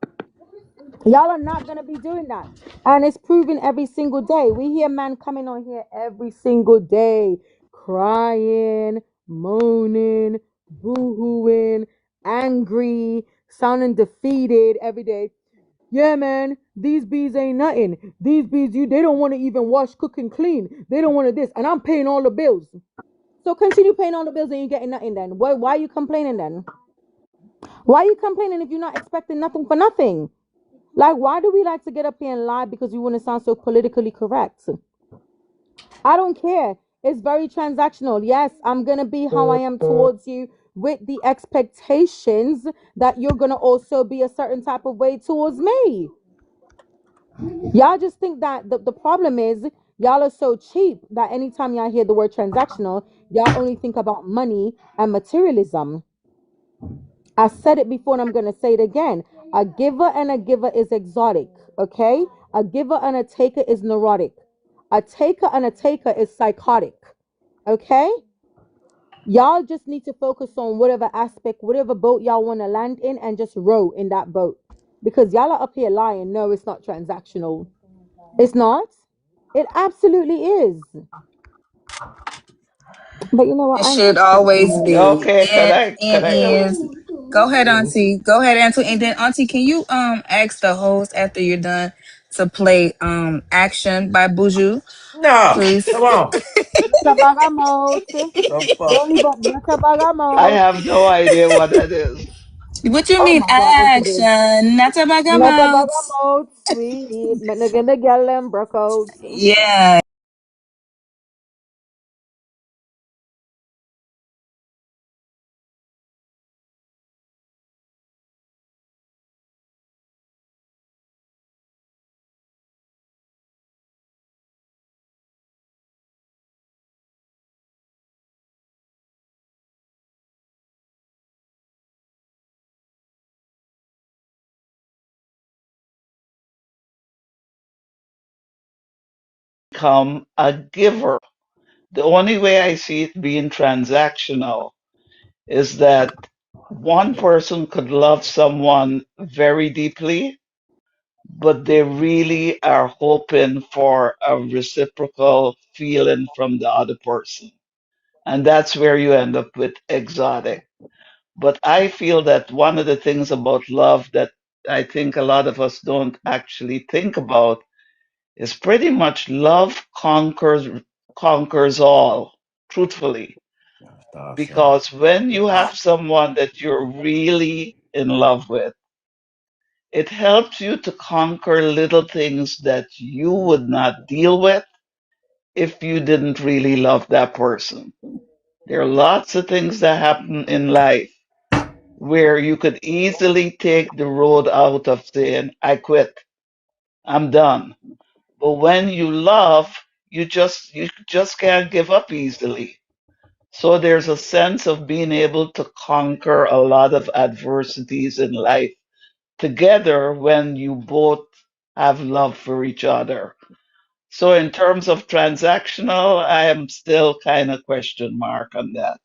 Y'all are not going to be doing that. And it's proven every single day. We hear men coming on here every single day crying, moaning, boo-hooing, angry, sounding defeated every day. Yeah, man, these bees ain't nothing. These bees, they don't want to even wash, cook, and clean. They don't want to this. And I'm paying all the bills. So continue paying all the bills and you're getting nothing then. Why are you complaining then? Why are you complaining if you're not expecting nothing for nothing? Like, why do we like to get up here and lie because we want to sound so politically correct? I don't care. It's very transactional. Yes, I'm going to be how I am towards you with the expectations that you're going to also be a certain type of way towards me. Y'all just think that the problem is y'all are so cheap that anytime y'all hear the word transactional, y'all only think about money and materialism. I said it before and I'm going to say it again. A giver and a giver is exotic, okay? A giver and a taker is neurotic. A taker and a taker is psychotic, okay? Y'all just need to focus on whatever aspect, whatever boat y'all want to land in and just row in that boat. Because y'all are up here lying. No, it's not transactional. It's not. It absolutely is. But you know what?
It
I ain't gonna
should
say nothing
always
more.
be.
Okay,
And is go ahead, Auntie. Go ahead, Auntie. And then Auntie, can you ask the host after you're done to play Action by Buju,
No,
please?
come on.
Metabagamot.
The fuck?
Don't leave up
I
Metabagamot.
have no idea what that is.
What you
Oh
mean
my God, yes it is.
action? Not about mouth.
Metabagamot, sweet. Metnagenda gallem broke out.
Yeah.
Become a giver. The only way I see it being transactional is that one person could love someone very deeply, but they really are hoping for a reciprocal feeling from the other person. And that's where you end up with exotic. But I feel that one of the things about love that I think a lot of us don't actually think about is pretty much love conquers all, truthfully.
Stop saying.
Because when you have someone that you're really in love with, it helps you to conquer little things that you would not deal with if you didn't really love that person. There are lots of things that happen in life where you could easily take the road out of saying, I quit, I'm done. But when you love, you just can't give up easily. So there's a sense of being able to conquer a lot of adversities in life together when you both have love for each other. So in terms of transactional, I am still kind of question mark on that.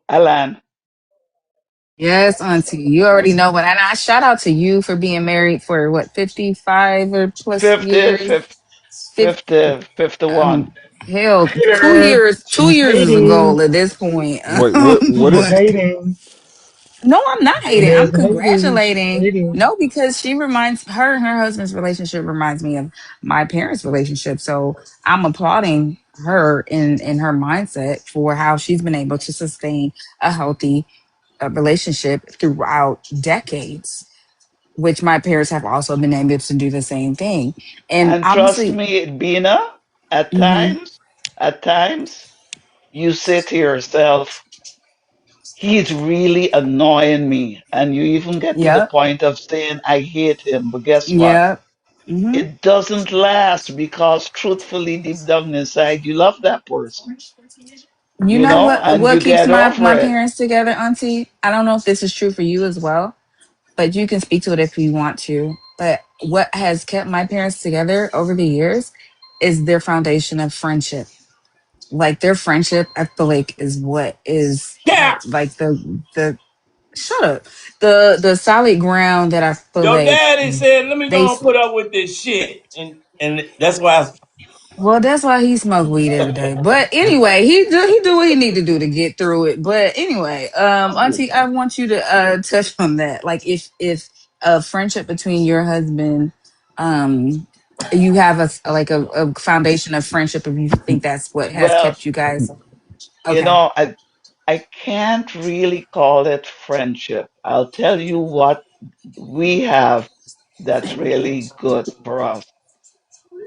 Alan,
Yes, Auntie. You already know what. And I shout out to you for being married for what, 55 or plus
50,
years?
50,
50,
51.
hell,
Hater.
two
She's
years is a goal
hating.
at this point.
Wait, what
She's
is?
But
hating.
no, I'm not hating. I'm
Haters hating. She's
congratulating.
hating.
No, because she reminds her and her husband's relationship reminds me of my parents' relationship. So I'm applauding her in her mindset for how she's been able to sustain a healthy relationship throughout decades, which my parents have also been able to do the same thing. And
And trust
obviously,
me, Bina, at
hmm
times, at times, you say to yourself, he's really annoying me. And you even get to the
yep,
point of saying, I hate him. But guess what?
yep. hmm
It doesn't last because truthfully, deep down inside, you love that person,
You know
and
what
you
keeps
get over
my
it.
parents together, Auntie? I don't know if this is true for you as well, but you can speak to it if you want to. But what has kept my parents together over the years is their foundation of friendship. Like their friendship, I feel like is what is
Yeah.
like the shut up, the solid ground that I feel
Your
like
daddy said, "Let me
they.
go and put up with this shit," and that's why.
Well, that's why he smoke weed every day. But anyway, he do what he need to do to get through it. But anyway, Auntie, I want you to touch on that. Like if a friendship between your husband, um, you have a foundation of friendship. If you think that's what has
Well,
kept you guys okay.
I can't really call it friendship. I'll tell you what we have that's really good for us.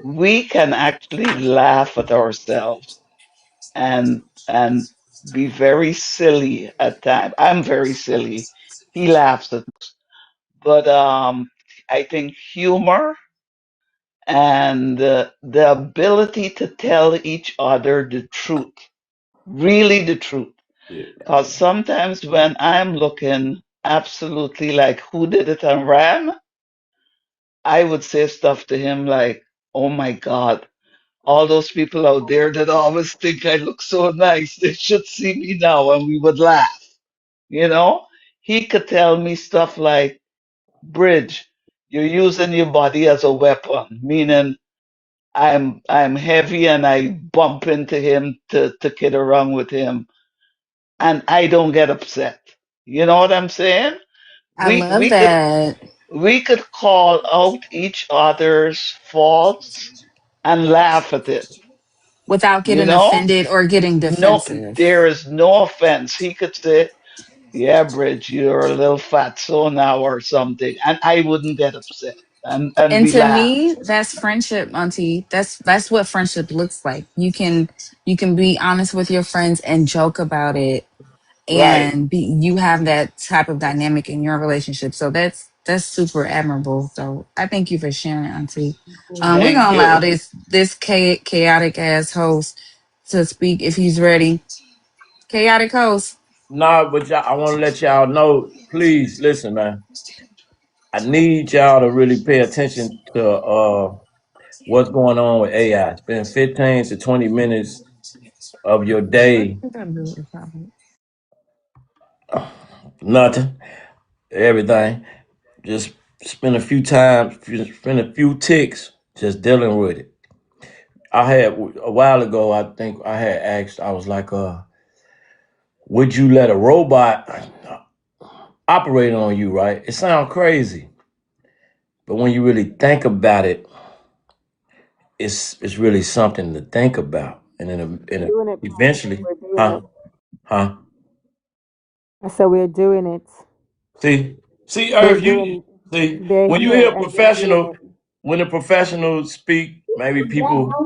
We can actually laugh at ourselves and be very silly at times. I'm very silly. He laughs at, but I think humor and the ability to tell each other the truth, really the truth.
Yeah.
Because sometimes when I'm looking absolutely like who did it and ran, I would say stuff to him like, oh my God, all those people out there that always think I look so nice, they should see me now, and we would laugh. You know, he could tell me stuff like, Bridge, you're using your body as a weapon, meaning I'm heavy and I bump into him to kid around with him, and I don't get upset. You know what I'm saying?
I
We
love
we could
that
we could call out each other's faults and laugh at it.
without
You
getting
know?
offended or getting
No,
defensive.
there is no offense. He could say, yeah, Bridge, you're a little fatso now or something. And I wouldn't get upset. And
And
we
to
laugh.
me, that's friendship, Auntie. That's what friendship looks like. You can be honest with your friends and joke about it,
Right.
and be you have that type of dynamic in your relationship. So that's super admirable. So I thank you for sharing, Auntie. We're
Thank
gonna allow
you.
this chaotic ass host to speak if he's ready. Chaotic host.
Nah, but y'all, I want to let y'all know. Please listen, man. I need y'all to really pay attention to what's going on with AI. Spend 15 to 20 minutes of your
What
day,
does that do with the topic?
nothing, everything. Just spend a few times, spend a few ticks just dealing with it. I had a while ago, I think I had asked, I was like, would you let a robot operate on you, right? It sounds crazy, but when you really think about it, it's really something to think about. And then
Doing it, Paul.
eventually,
We're doing
huh?
it.
Huh?
I said we're doing it.
See, see,
We're
Irv, you
doing it.
see
They're
when you
here
hear a
and they're doing
professional,
it.
when a professional speak, maybe people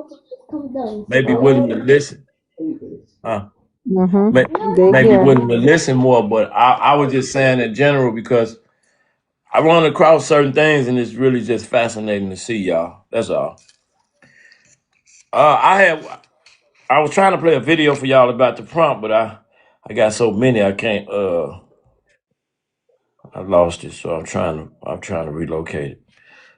may be willing to listen, huh? May,
They're
Maybe
here.
willing to listen more. But I was just saying in general because I run across certain things and it's really just fascinating to see y'all. That's all. I had. I was trying to play a video for y'all about the prompt, but I got so many I can't. I lost it, so I'm trying to relocate it.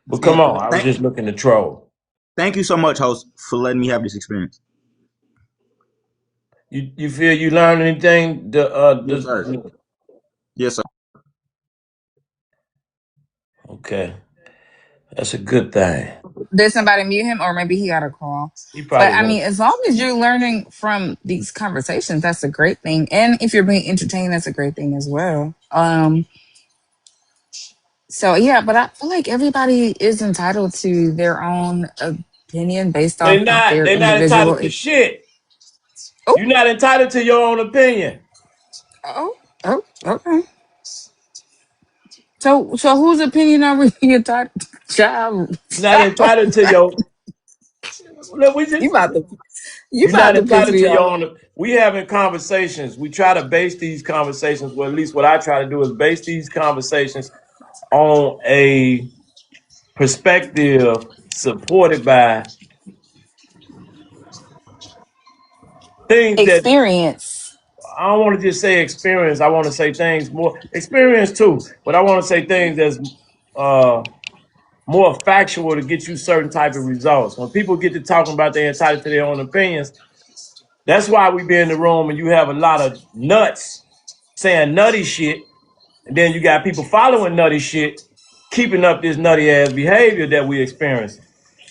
But come
And
on, I was just looking to troll.
thank you so much, host, for letting me have this experience.
You feel you learned anything?
Yes, sir. Yes, sir.
Okay, that's a good thing.
Did somebody mute him, or maybe he got a call?
He
But
probably
I mean,
won't.
as long as you're learning from these conversations, that's a great thing. And if you're being entertained, that's a great thing as well. So yeah, but I feel like everybody is entitled to their own opinion based
They
off of
not.
their
They not
individual.
entitled to shit.
Oh,
You're not entitled to your own opinion.
oh, oh, okay. So whose opinion are we entitled to? Child,
You're not entitled to your. Look, we just.
you about to you
You're
about
not
to piss
entitled
me
to your
off.
own. We having conversations. We try to base these conversations. Well, at least what I try to do is base these conversations on a perspective supported by things that
Experience.
I don't want to just say experience. I want to say things more experience too, but I want to say things that's uh, more factual to get you certain type of results. When people get to talking about they're entitled to their own opinions, that's why we be in the room and you have a lot of nuts saying nutty shit. And then you got people following nutty shit, keeping up this nutty ass behavior that we experience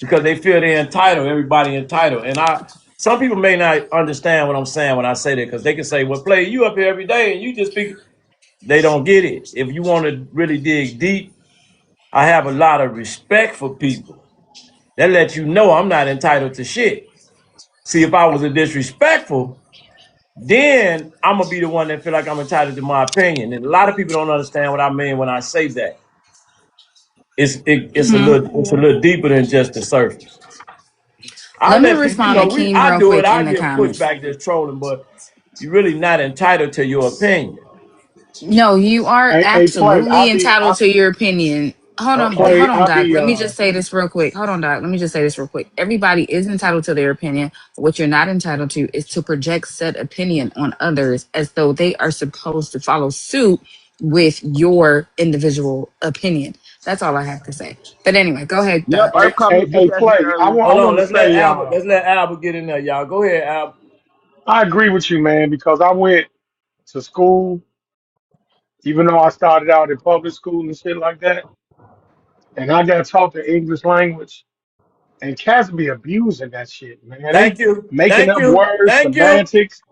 because they feel they're entitled. Everybody entitled. And some people may not understand what I'm saying when I say that because they can say, well, Play, you up here every day and you just speak. They don't get it. If you want to really dig deep, I have a lot of respect for people. That lets you know I'm not entitled to shit. See, if I was a disrespectful, then I'm gonna be the one that feel like I'm entitled to my opinion. And a lot of people don't understand what I mean when I say that. It's a little deeper than just the surface. I
Let me
let people,
respond to King
I
real
do it.
quick
I
in the
get
comments.
pushback just trolling, but you're really not entitled to your opinion.
No, you are
Hey, play.
absolutely entitled to your opinion.
Play.
Hold on,
I
Doc.
be
Let me just say this real quick. Hold on, Doc. Let me just say this real quick. Everybody is entitled to their opinion. What you're not entitled to is to project said opinion on others as though they are supposed to follow suit with your individual opinion. That's all I have to say. But anyway, go ahead,
Yep,
Doc.
Earth come to get
Hey,
that shit
play. I
earlier.
want. I
Hold on,
want to
let's let
say.
Albert. Let's let Albert get in there, y'all. Go ahead, Albert.
I agree with you, man, because I went to school, even though I started out in public school and shit like that, and I got taught the English language. And cats be abusing that shit, man. They
Thank you,
making
thank
up
you,
words,
thank you,
semantics.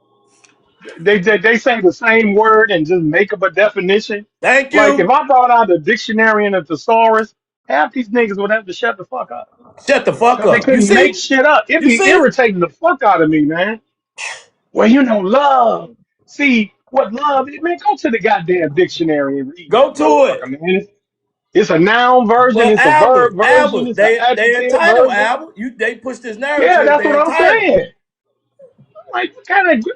They say the same word and just make up a definition.
thank
Like if
you.
I brought out a dictionary and a thesaurus, half these niggas would have to shut the fuck up
Shut the fuck
because they
up. You
couldn't make
see?
shit up. It'd
You
be
see?
irritating the fuck out of me, man. Well, love. See what love is, man. Go to the goddamn dictionary and read
Go
that
to
motherfucker,
it.
man. It's a noun version,
But
it's a verb version,
Albert,
it's an
they
adjective
entitled,
version.
Albert. They push this
Yeah,
narrative.
that's
They
what I'm
entitled.
saying. Like, what kind of.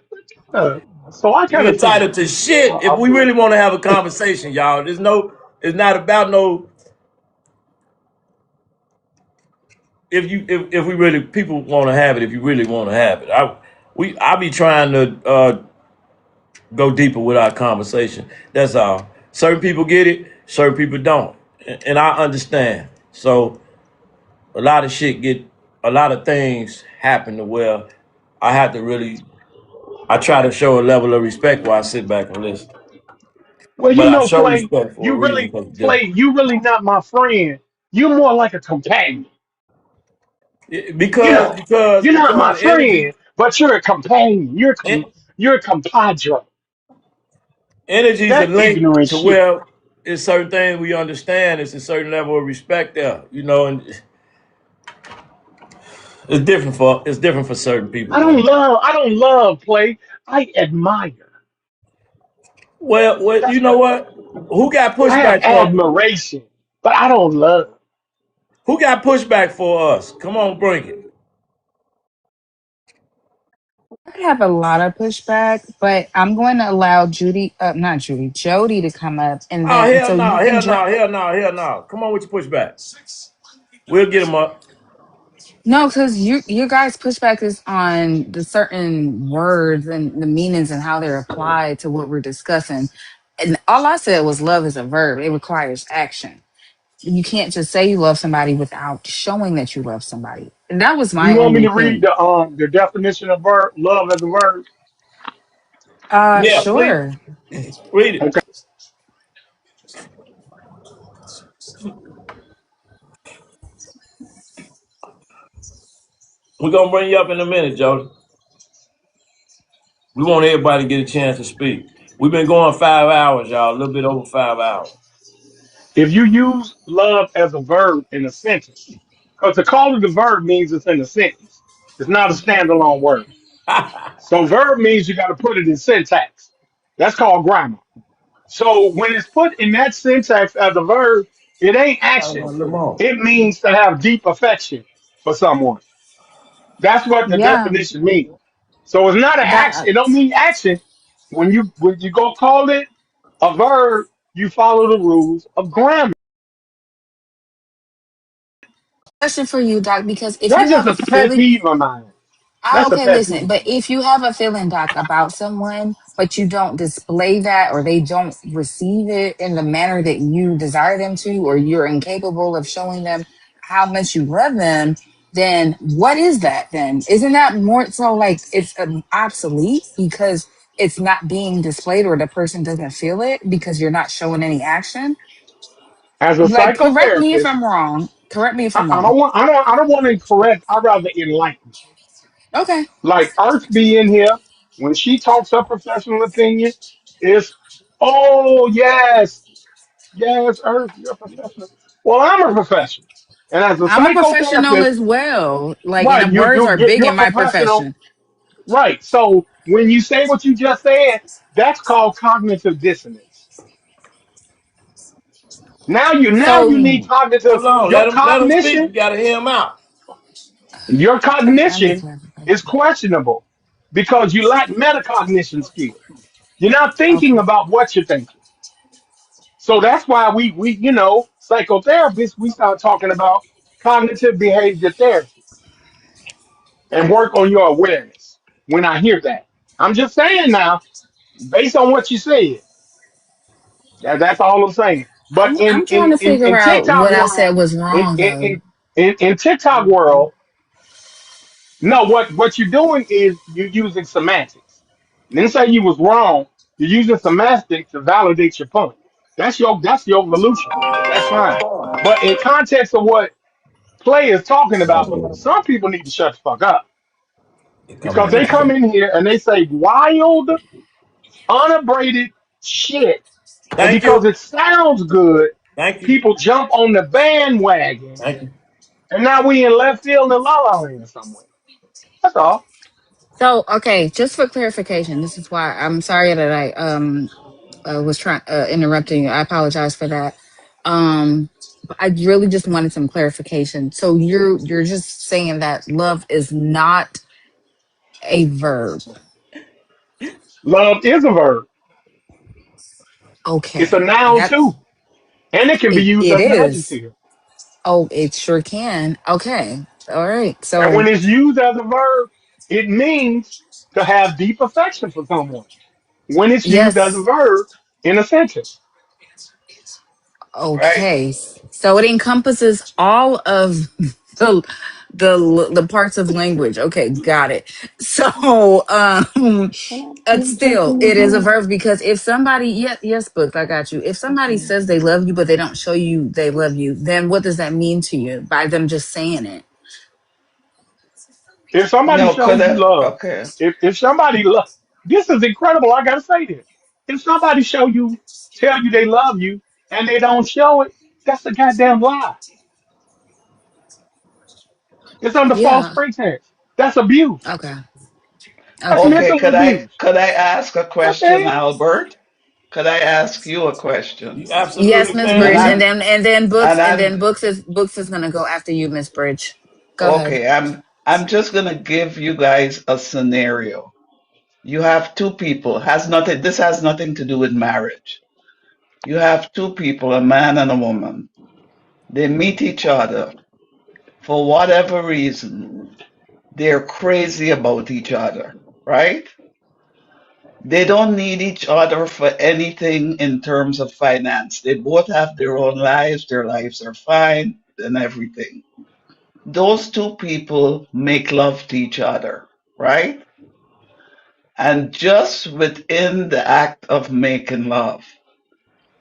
So I
You
kind of think
entitled to shit. If
I
we
would.
really want to have a conversation, y'all, it's not about no. If we really people want to have it, if you really want to have it, I be trying to go deeper with our conversation. That's all. Certain people get it, certain people don't, and I understand. So a lot of shit a lot of things happen to where I have to really, I try to show a level of respect while I sit back and listen.
Well,
But I show
play.
respect for a
You
reason
really
because it's
play.
different.
You really not my friend. You're more like a companion. You
Because
know,
because
you're not
because
my
the energy
friend, but you're a companion.
en-
You're a compadre.
energies are
That
linked
ignorant
to
shit.
where it's certain things we understand. It's a certain level of respect there, and it's different for certain people, man.
I don't love play. I admire.
Well, you
That's
know
what
what? Who got
I have
pushback for?
admiration, but I don't love.
Who got pushback for us? Come on, bring it.
I have a lot of pushback, but I'm going to allow not Judy, Jody to come up,
Oh
and
hell
so
no,
you can
hell
drop.
no, hell no, hell no. Come on with your pushback. We'll get them up.
No, because you guys pushback is on the certain words and the meanings and how they're applied to what we're discussing. And all I said was love is a verb. It requires action. You can't just say you love somebody without showing that you love somebody. And that was
You
my
want me
only
to read
thing.
the definition of verb, love as a verb?
Yeah, please
Sure.
read it.
Okay.
We're gonna bring you up in a minute, Jody. We want everybody to get a chance to speak. We've been going 5 hours, y'all, a little bit over 5 hours.
If you use love as a verb in a sentence, because to call it a verb means it's in a sentence. It's not a standalone word. So verb means you got to put it in syntax. That's called grammar. So when it's put in that syntax as a verb, it ain't action. It means to have deep affection for someone. That's what the
Yeah.
definition means. So it's not an action.
That
It don't mean action. When you go call it a verb, you follow the rules of grammar.
question for you, Doc, because if you
That's just
have a
a pet
feeling.
peeve of mine. That's a
Okay,
pet
listen,
peeve.
but if you have a feeling, Doc, about someone, but you don't display that or they don't receive it in the manner that you desire them to, or you're incapable of showing them how much you love them, then what is that then? Isn't that more so like it's obsolete because it's not being displayed or the person doesn't feel it because you're not showing any action?
As a
Like, correct me if
psychotherapist,
I'm wrong. Correct me if
I,
I'm
I
wrong.
don't want I don't want to correct. I'd rather enlighten.
Okay.
Like Earth be in here when she talks her professional opinion, is oh yes, yes, Earth, you're a professional. Well, I'm a professional. And as a
I'm a professional
psychotherapist,
as well. Like, and
right,
the
you
words
you
are
you're,
big
you're
in
a
my
professional,
profession.
right? So when you say what you just said, that's called cognitive dissonance. Now you need
So,
cognitive
Hold on,
your
let him speak.
cognition
We gotta hear him out.
your
okay, I need
cognition is
clarification.
questionable because you lack metacognition skills. You're not thinking
Okay.
about what you're thinking. So that's why we psychotherapists, we start talking about cognitive behavior therapy and work on your awareness. When I hear that, I'm just saying now, based on what you said, that's all I'm saying. But in
I'm trying
in
to
in,
figure
in
out
TikTok
what I
world,
said was
in
wrong,
in,
though.
in in TikTok world, no, what you're doing is you're using semantics. Didn't say you was wrong. You're using semantics to validate your point. That's your evolution. That's fine. But in context of what Play is talking about, some people need to shut the fuck up
Here come
because they come
Minister.
in here and they say wild, unabraded shit, and
Thank
because
you.
it sounds good,
Thank you.
people jump on the bandwagon,
Thank you.
and now we in left field and la la land somewhere. That's all.
So, okay, just for clarification, this is why I'm sorry that I was trying interrupting you. I apologize for that. But I really just wanted some clarification. So you're just saying that love is not a verb.
Love is a verb. It's a
Okay.
noun
That's
too, and it can be used
it
as an
is.
adjective.
Oh, it sure can. Okay. All right.
And
So,
when it's used as a verb, it means to have deep affection for someone. When it's used as a
yes.
verb in a sentence,
Right?
Okay. So it encompasses all of the the parts of language. Okay, got it. So,
Can I
it's
interject
still
in this
it is a
moment?
verb because if somebody yes, books, I got you. If somebody
Okay.
says they love you but they don't show you they love you, then what does that mean to you by them just saying it?
if somebody
No, could
shows you
I?
love,
Okay.
if somebody love, this is incredible. I gotta say this. If somebody tell you they love you, and they don't show it, that's a goddamn lie. It's under false
Yeah.
pretense. That's abuse.
Okay.
That's
Okay.
Okay,
mental
could I
abuse.
could I ask a
What the
question,
hell?
Albert? Could I ask you a question?
You
Yes,
absolutely
Miss
And
Bridge,
can.
and
I'm
then
and
books is gonna go after you, Miss Bridge. Go ahead.
I'm just gonna give you guys a scenario. You have two people, this has nothing to do with marriage. You have two people, a man and a woman. They meet each other for whatever reason, they're crazy about each other, right? They don't need each other for anything in terms of finance. They both have their own lives, their lives are fine and everything. Those two people make love to each other, right? And just within the act of making love,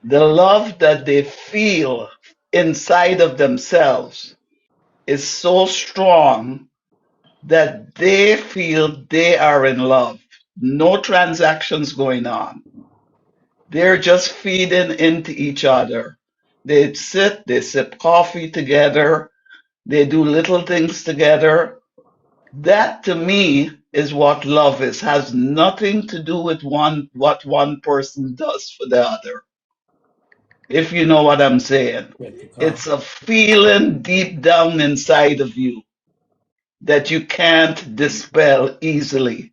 the love that they feel inside of themselves is so strong that they feel they are in love. No transactions going on. They're just feeding into each other. They sit, they sip coffee together, they do little things together. That to me is what love is. Has nothing to do with what one person does for the other. If you know what I'm saying.
At the car.
It's a feeling deep down inside of you that you can't dispel easily.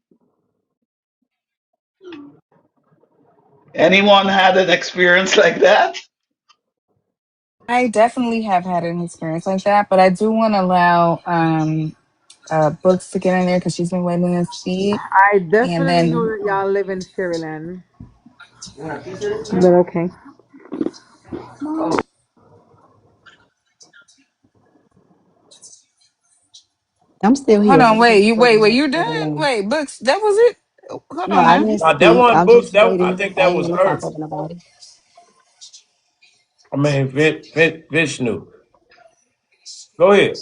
Anyone had an experience like that?
I definitely have had an experience like that, but I do want to allow Books to get in there because she's been waiting to speak.
I
And
definitely know
then,
that y'all live in Fairyland. But okay.
I'm still
hold
here.
on,
I'm
wait,
just
wait,
waiting
you
for the
done?
line.
Wait, Books, that was it? Hold
No,
on
I
now.
didn't
Now that
speak.
one
I'm
book,
just
that I
waiting.
think
I
that
ain't
was
want to talk
Earth.
over nobody.
I mean, Vishnu. Go ahead.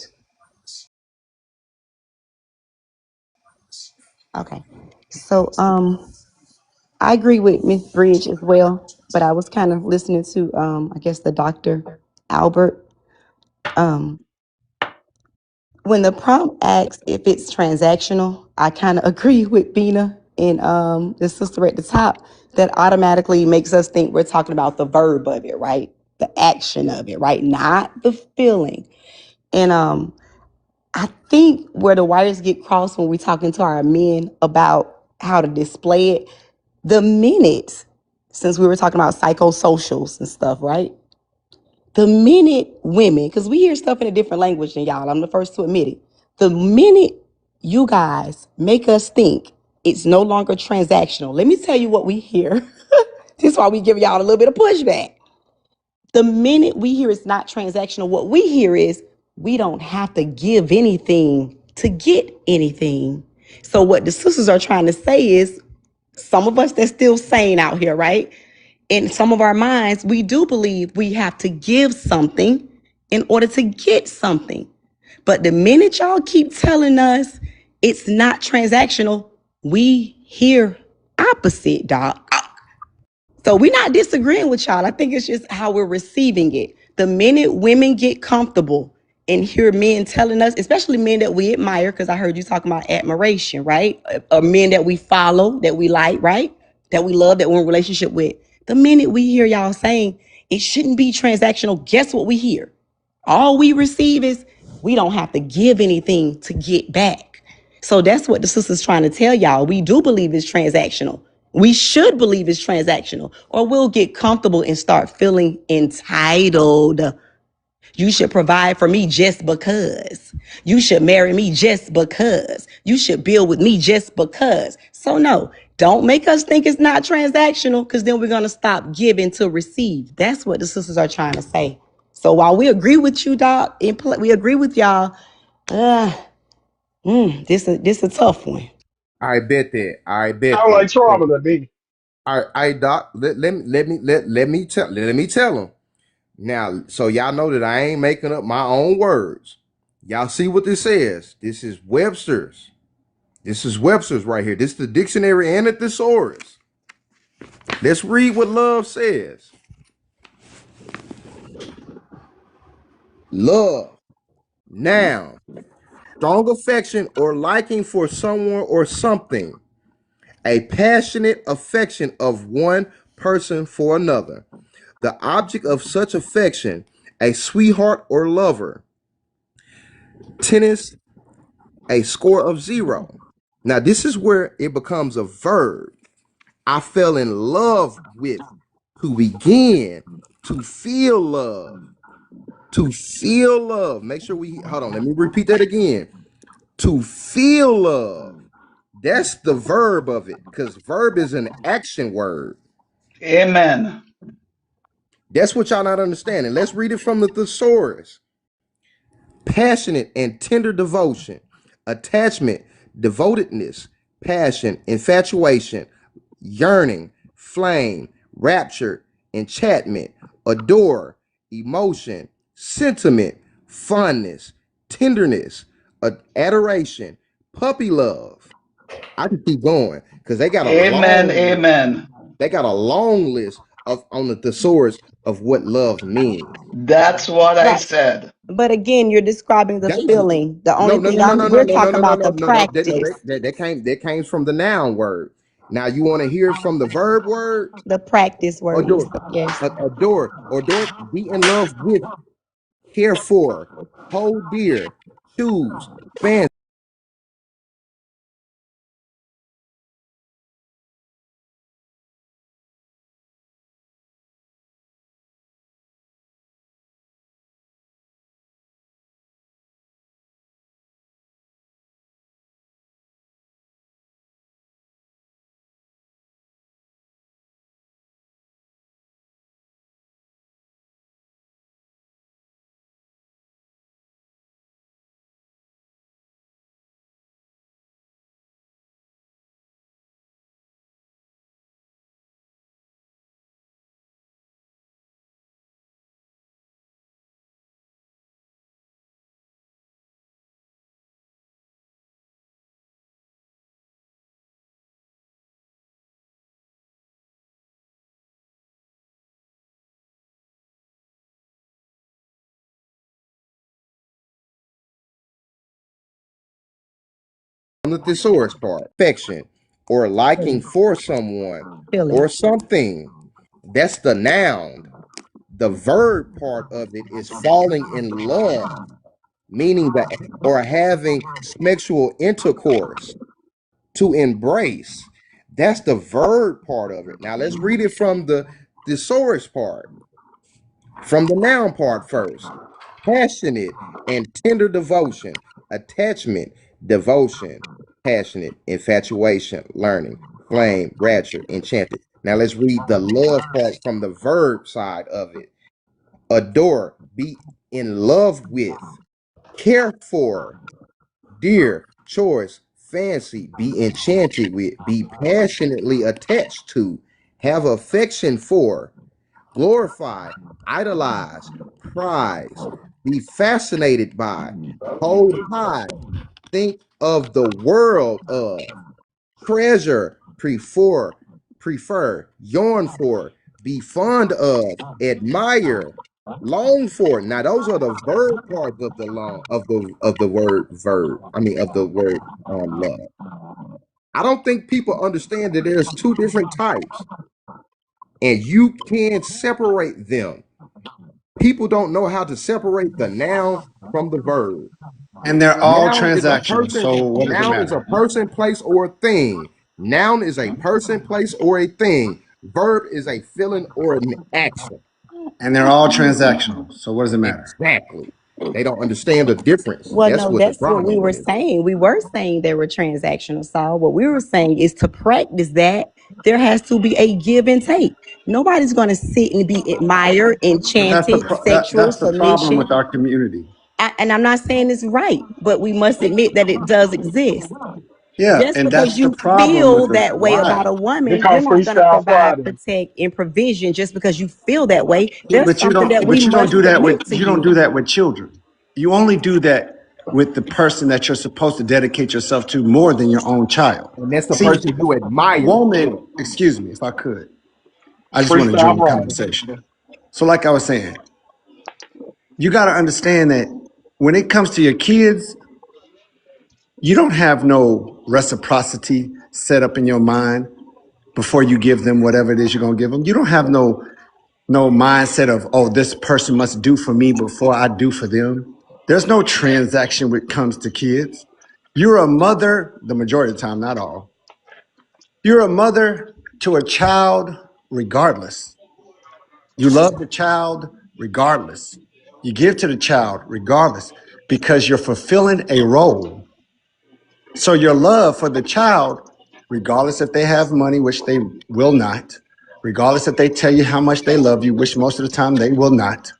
Okay. So, I agree with Miss Bridge as well, but I was kind of listening to, I guess the Dr. Albert. Um, when the prompt asks if it's transactional, I kind of agree with Bina and the sister at the top. That automatically makes us think we're talking about the verb of it, right? The action of it, right? Not the feeling. And I think where the wires get crossed when we're talking to our men about how to display it, the minute, since we were talking about psychosocials and stuff, right? The minute women, because we hear stuff in a different language than y'all, I'm the first to admit it. The minute you guys make us think it's no longer transactional, let me tell you what we hear. This is why we give y'all a little bit of pushback. The minute we hear it's not transactional, what we hear is we don't have to give anything to get anything. So what the sisters are trying to say is some of us that's still sane out here, right? In some of our minds, we do believe we have to give something in order to get something. But the minute y'all keep telling us it's not transactional, we hear opposite, dog. So we're not disagreeing with y'all. I think it's just how we're receiving it. The minute women get comfortable and hear men telling us, especially men that we admire, because I heard you talking about admiration, right? Men that we follow, that we like, right? That we love, that we're in a relationship with. The minute we hear y'all saying it shouldn't be transactional, guess what we hear? All we receive is we don't have to give anything to get back. So that's what the sister's trying to tell y'all. We do believe it's transactional. We should believe it's transactional, or we'll get comfortable and start feeling entitled. You should provide for me just because. You should marry me just because. You should build with me just because. So no, don't make us think it's not transactional, because then we're going to stop giving to receive. That's what the sisters are trying to say. So while we agree with you, Doc, we agree with y'all, uh, this a tough one.
I bet that. I bet
Sound like
that.
trauma to me.
I doc. Let me tell them now. So y'all know that I ain't making up my own words. Y'all see what this says? This is Webster's. This is Webster's right here. This is the dictionary and the thesaurus. Let's read what love says. Love, noun, strong affection or liking for someone or something. A passionate affection of one person for another. The object of such affection, a sweetheart or lover. Tennis, a score of 0. Now, this is where it becomes a verb. I fell in love with, to begin, to feel love. To feel love. Make sure we hold on. Let me repeat that again. To feel love. That's the verb of it, because verb is an action word.
Amen.
That's what y'all not understanding. Let's read it from the thesaurus. Passionate and tender devotion, attachment, devotedness, passion, infatuation, yearning, flame, rapture, enchantment, adore, emotion, sentiment, fondness, tenderness, adoration, puppy love. I can keep going because
Amen. Amen.
they got a long list of on the thesaurus of what love means.
That's what I
Right.
said.
But again, you're describing the
That was
feeling. The
no
only
no
thing
no no no no
we're
no no
talking
no no
about
no
the
no no that no
practice.
that came from the noun word. Now you want to hear it from the verb word?
The practice word is
Adore,
yes.
adore, be in love with, care for, hold dear, choose, fancy. On the thesaurus part, affection or liking for someone
Feeling.
or something. That's the noun. The verb part of it is falling in love, meaning that or having sexual intercourse, to embrace. That's the verb part of it. Now let's read it from the thesaurus part, from the noun part first. Passionate and tender devotion, attachment, devotion, passionate, infatuation, learning, flame, rapture, enchanted. Now let's read the love part from the verb side of it. Adore, be in love with, care for, dear, choice, fancy, be enchanted with, be passionately attached to, have affection for, glorify, idolize, prize, be fascinated by, hold high, think of the world of, treasure, prefer, yearn for, be fond of, admire, long for. Now those are the verb parts of the long of the word verb. I mean of the word love. I don't think people understand that there's two different types, and you can separate them. People don't know how to separate the noun from the verb.
And they're all
Noun is a
transactional.
person.
So what does it
Noun is
matter?
a person, place, or a thing. Noun is a person, place, or a thing. Verb is a feeling or an action.
And they're all transactional. So what does it matter?
Exactly. They don't understand the difference.
Well,
That's
no,
what the
that's what we
problem
were
is.
saying. We were saying they were transactional, Saul. What we were saying is to practice that, there has to be a give and take. Nobody's going to sit and be admired,
But
enchanted, sexual
that's the problem
submission.
with our community.
And I'm not saying it's right, but we must admit that it does exist.
Yeah,
Just
and
because
that's the
you
problem
feel
with us.
that way
Why?
about a
Here
woman, you're
come
not going to
Freestyle
provide,
Friday.
protect, and provision just because you feel that way. There's something that we
But you don't
must
do that with
submit to
you don't do
you.
that with children. You only do that with the person that you're supposed to dedicate yourself to more than your own child.
And that's the
See,
person you
a
admire.
woman, excuse me if I could, I just want to
Freestyle
join the
Friday.
conversation. So, like I was saying, you got to understand that when it comes to your kids, you don't have no reciprocity set up in your mind before you give them whatever it is you're gonna give them. You don't have no mindset of, oh, this person must do for me before I do for them. There's no transaction when it comes to kids. You're a mother, the majority of the time, not all. You're a mother to a child regardless. You love the child regardless. You give to the child regardless because you're fulfilling a role. So your love for the child, regardless if they have money, which they will not, regardless if they tell you how much they love you, which most of the time they will not,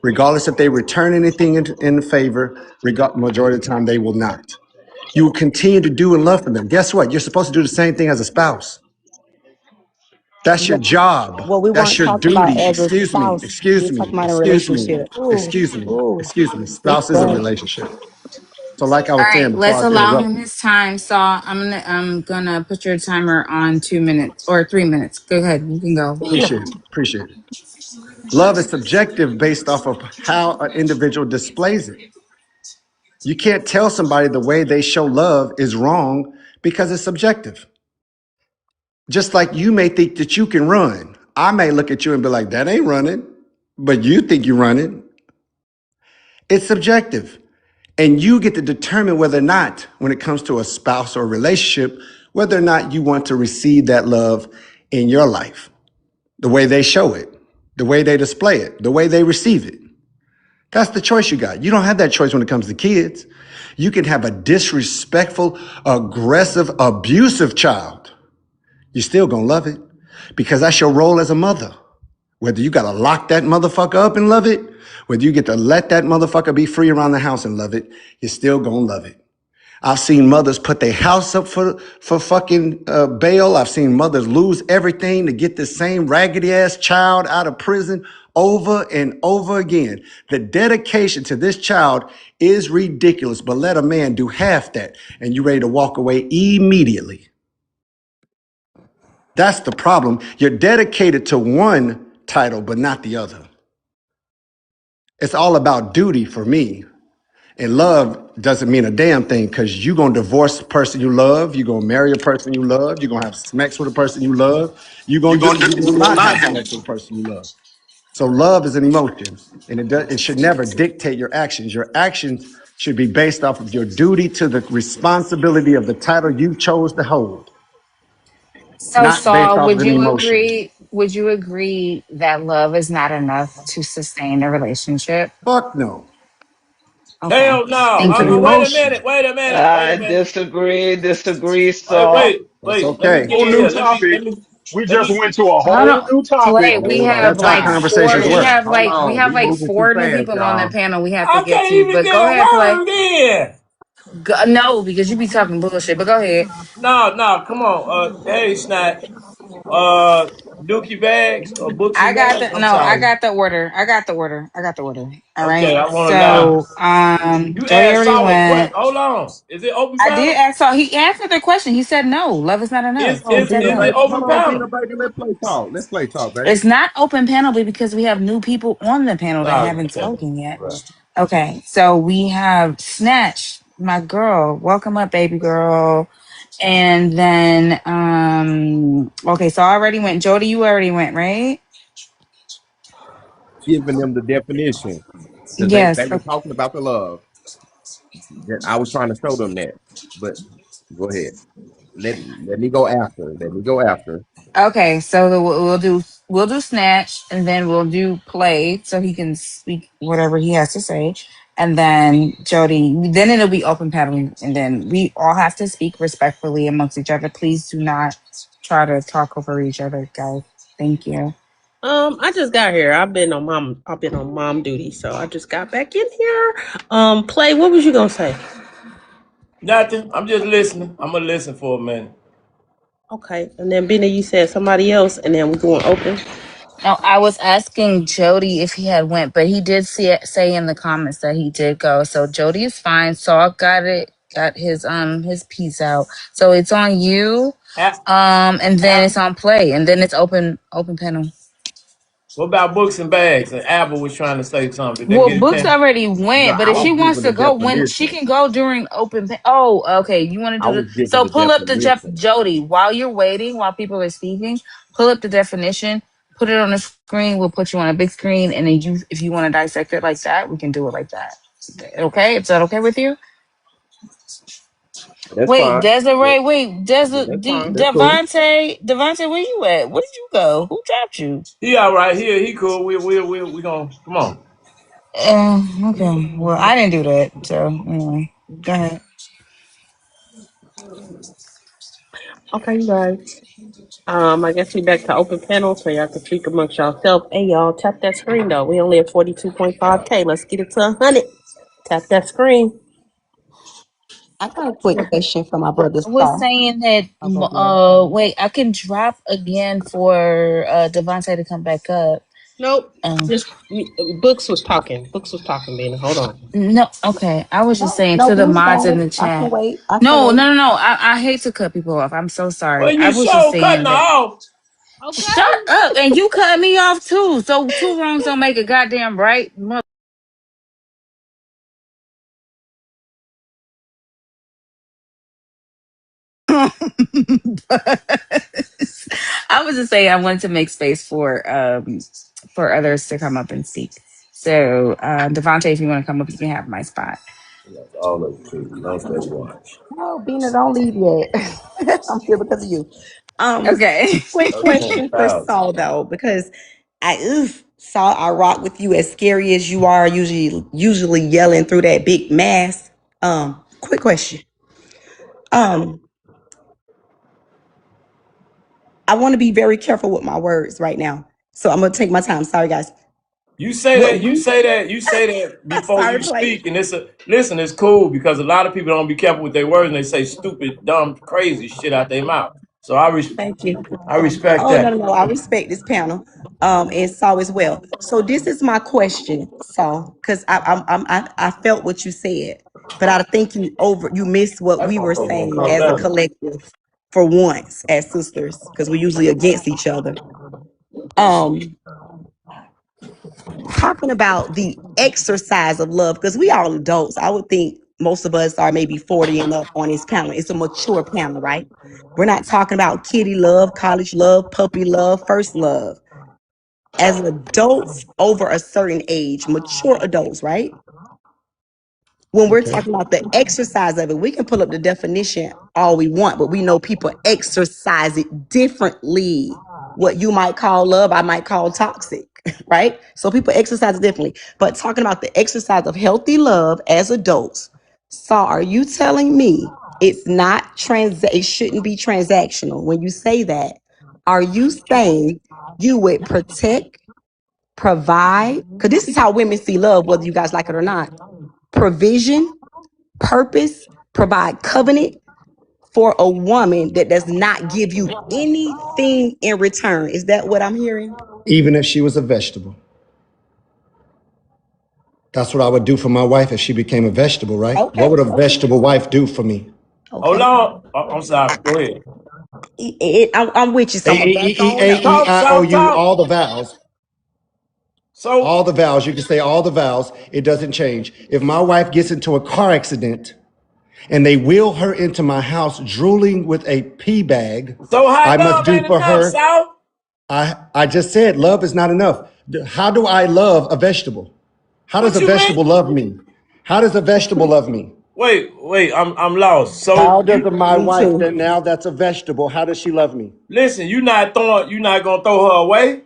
regardless if they return anything in favor, majority of the time they will not. You will continue to do and love for them. Guess what? You're supposed to do the same thing as a spouse. That's your job.
Well, we
That's
weren't
your
talking about
duty.
as a
Excuse me.
spouse. We
Excuse
were talking
me.
about a
Excuse me.
relationship. Ooh,
Excuse me.
ooh,
Excuse me.
speak
Spouse is a
that.
relationship. So, like I
All
was saying
right,
before
let's
I
allow him
interrupted,
his time. So I'm gonna put your timer on 2 minutes or 3 minutes. Go ahead, you can go.
appreciate it. Appreciate it. Love is subjective based off of how an individual displays it. You can't tell somebody the way they show love is wrong because it's subjective. Just like you may think that you can run. I may look at you and be like, that ain't running, but you think you're running. It's subjective. And you get to determine whether or not, when it comes to a spouse or a relationship, whether or not you want to receive that love in your life, the way they show it, the way they display it, the way they receive it. That's the choice you got. You don't have that choice when it comes to kids. You can have a disrespectful, aggressive, abusive child. You're still gonna love it because that's your role as a mother. Whether you gotta lock that motherfucker up and love it, whether you get to let that motherfucker be free around the house and love it, you're still gonna love it. I've seen mothers put their house up for fucking bail. I've seen mothers lose everything to get this same raggedy ass child out of prison over and over again. The dedication to this child is ridiculous, but let a man do half that and you're ready to walk away immediately. That's the problem. You're dedicated to one title, but not the other. It's all about duty for me. And love doesn't mean a damn thing because you're going to divorce the person you love. You're going to marry a person you love. You're going to have sex with a person you love. You will not have sex with a person you love. So love is an emotion and it should never dictate your actions. Your actions should be based off of your duty to the responsibility of the title you chose to hold,
So
not based
Saul,
off of
would
an
you
emotion.
agree? Would you agree that love is not enough to sustain a relationship?
Fuck no.
Okay,
Hell no.
thank
It's an
you.
Wait a
emotion.
minute. Wait a minute. Wait a
I
minute.
disagree,
Wait,
Saw.
wait,
That's
wait. Let me
okay.
get
Whole
in
new
here.
topic. We
Let
just
me.
went to a
Hold
whole
on.
new topic.
Wait, we
Hold
have
That's
on,
how
like
y'all.
four.
conversations
We
work.
have
Hold
like we
on.
have
We
like
moving too
four new
fast,
people on the
y'all.
panel. We have to
I
get
can't
to.
even
But
get
go
a
ahead, play.
word in.
No, because you be talking bullshit. But go ahead.
No, no. Come on. Hey, Snatch. Dookie bags or books
I
and
got
bags.
the
I'm
no. I
sorry.
got the order. I got the order. I got the order. All
Okay,
right.
I want to know.
So,
You
Jody
asked
already
solid question.
went.
Hold on. Is it open
I did
panel?
ask. So he answered the question. He said no. Love is not
Is
enough.
Hold
He
on,
is
said
Peanut
is
no.
it
Baby.
open
Hold on,
panel?
Peanut Baby. Let's play talk. Let's play talk, baby.
It's not open panel because we have new people on the panel that
Oh,
haven't
okay.
spoken yet.
Right.
Okay, so we have Snatch, my girl. Welcome up, baby girl. And then okay, so I already went. Jody, you already went, right?
Giving them the definition because they
Yes.
were talking about the love. That I was trying to show them that. But go ahead. Let me go after. Let me go after.
Okay, so we'll do snatch and then we'll do play so he can speak whatever he has to say, and then Jody. Then it'll be open paddling, and then we all have to speak respectfully amongst each other. Please do not try to talk over each other, guys. Thank you.
I just got here. I've been on mom duty, so I just got back in here. Play, what was you gonna say?
Nothing. I'm just listening. I'm gonna listen for a minute.
Okay, and then Benny, you said somebody else, and then we're going open.
No, I was asking Jody if he had went, but he did say in the comments that he did go. So Jody is fine. Saul got his piece out. So it's on you.
App,
And then
app.
it's on play, and then it's open panel.
What about books and bags? And Apple was trying to say something. Did they
Well,
get a
Books
chance?
already
No,
went, but
I
if
was
she wants
giving
to
the
go, when she
definition.
can go during Oh, okay. You want to
I
do
was
the
giving
so
the
pull up the
definition.
Jody while you're waiting, while people are speaking. Pull up the definition, put it on the screen. We'll put you on a big screen, and then if you want to dissect it like that, we can do it like that. Okay, is that okay with you?
That's
Wait,
fine. Yeah,
Desiree. Wait,
yeah, that's fine. That's cool.
Devontae, where you at? Where did you go? Who dropped you?
He all right. He cool. We gonna come on.
Okay. Well, I didn't do that. So anyway, go ahead.
Okay, you guys. I guess we back to open panel so y'all can speak amongst yourself. Hey, y'all, tap that screen though. We only at 42.5K. Let's get it to 100. Tap that screen.
I got a quick question for my brother
I was
Star.
saying that.
Oh, go ahead.
Wait, I can drop again for Devontae to come back up.
Nope.
Um,
Just Books was talking. Books was talking, Bina. Hold on.
no, okay. I was just
No,
saying
no
to the
blue
mods in
skies.
the
I can
chat.
wait. I can
No,
wait.
no, no, no. I hate to cut people off. I'm so
Well,
sorry. I
you
was just
sure cutting
saying
her
that.
off.
Shut
Okay.
up, and you cut me off too. So two wrongs don't make a goddamn right. I was just saying I wanted to make space for others to come up and speak. So Devontae, if you want to come up, you can have my spot.
All of you, too. Don't stay watch.
No, Bina, don't leave yet. I'm here because of you.
Okay.
Quick question for
13,000.
Saul though, because Saul, I rock with you as scary as you are, usually yelling through that big mask. Quick question. Um, I want to be very careful with my words right now. So I'm gonna take my time. Sorry guys.
You say
What
that, you
we
say that, you say that before
sorry
you
play.
speak, and listen, it's cool because a lot of people don't be careful with their words and they say stupid, dumb, crazy shit out their mouth. So
Thank you.
I respect
Oh no,
that.
no, no. I respect this panel, and Saul as well. So this is my question, Saul, because I felt what you said, but I think you missed what
That
we were
motherfucker gonna
saying
come
as a
down.
collective for once as sisters, because we're usually against each other. Um, Talking about the exercise of love, because we all adults. I would think most of us are maybe 40 and up on this panel. It's a mature panel, right? We're not talking about kitty love, college love, puppy love, first love. As adults over a certain age, mature adults, right? When we're
Okay.
talking about the exercise of it, we can pull up the definition all we want, but we know people exercise it differently. What you might call love, I might call toxic, right? So people exercise it differently. But talking about the exercise of healthy love as adults, so are you telling me it shouldn't be transactional? When you say that, are you saying you would protect, provide? Because this is how women see love, whether you guys like it or not. Provision, purpose, provide covenant for a woman that does not give you anything in return. Is that what I'm hearing?
Even if she was a vegetable. That's what I would do for my wife if she became a vegetable, right? What
Okay,
would a
okay,
vegetable wife do for me?
Hold
okay.
on. I'm sorry. Go ahead.
I'm with you, so I'm gonna back on up.
Talk, talk,
A-E-I-O-U,
talk.
all the vowels.
So
All the vowels. You can say all the vowels. It doesn't change. If my wife gets into a car accident and they wheel her into my house drooling with a pee bag,
how
I must
love
do
ain't
for
enough,
her.
South?
I just said love is not enough. How do I love a vegetable? How does
What
a
you mean?
vegetable love me? How does a vegetable love me?
Wait, I'm lost.
How
So
does
you
my
Me
wife
too.
that now that's a vegetable, how does she love me?
listen, you not gonna throw her away?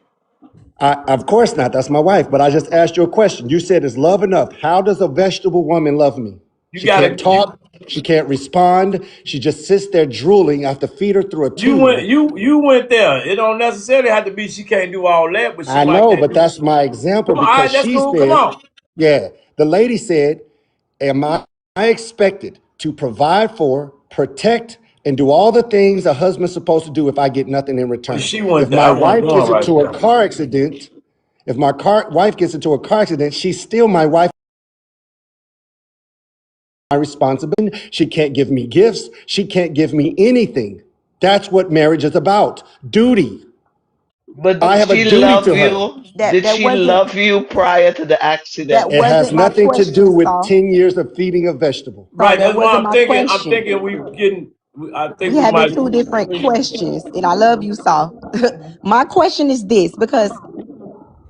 Of course not. That's my wife. But I just asked you a question. You said, is love enough? How does a vegetable woman love me?
You
She can't
gotta
talk. She can't respond. She just sits there drooling. I have to feed her through a tube.
you went there. It don't necessarily have to be she can't do all that, but she
I
might
know,
can't
but
do.
that's my example
Come on, all
because
right, that's
she
cool. Come
said,
on.
yeah, the lady said, am I expected to provide for, protect, and do all the things a husband's supposed to do if I get nothing in
Well,
return?
she
If
went there.
my
I wasn't
wife
going
gets
right
into a
there.
car accident, if my wife gets into a car accident, she's still my wife. My responsibility. She can't give me gifts. She can't give me anything. That's what marriage is about. Duty.
But
I
did
have a
she
duty
love
to her.
you?
That
Did
that
she
wasn't
love you prior to the accident?
that
It has
wasn't my
nothing to do
question,
with
Saul.
10 years of feeding a vegetable.
Saul,
Right,
that
that's why
wasn't
I'm
my
thinking. I'm
question.
thinking we getting. I think
We
we
having
might.
two different questions, and I love you, Saul. My question is this because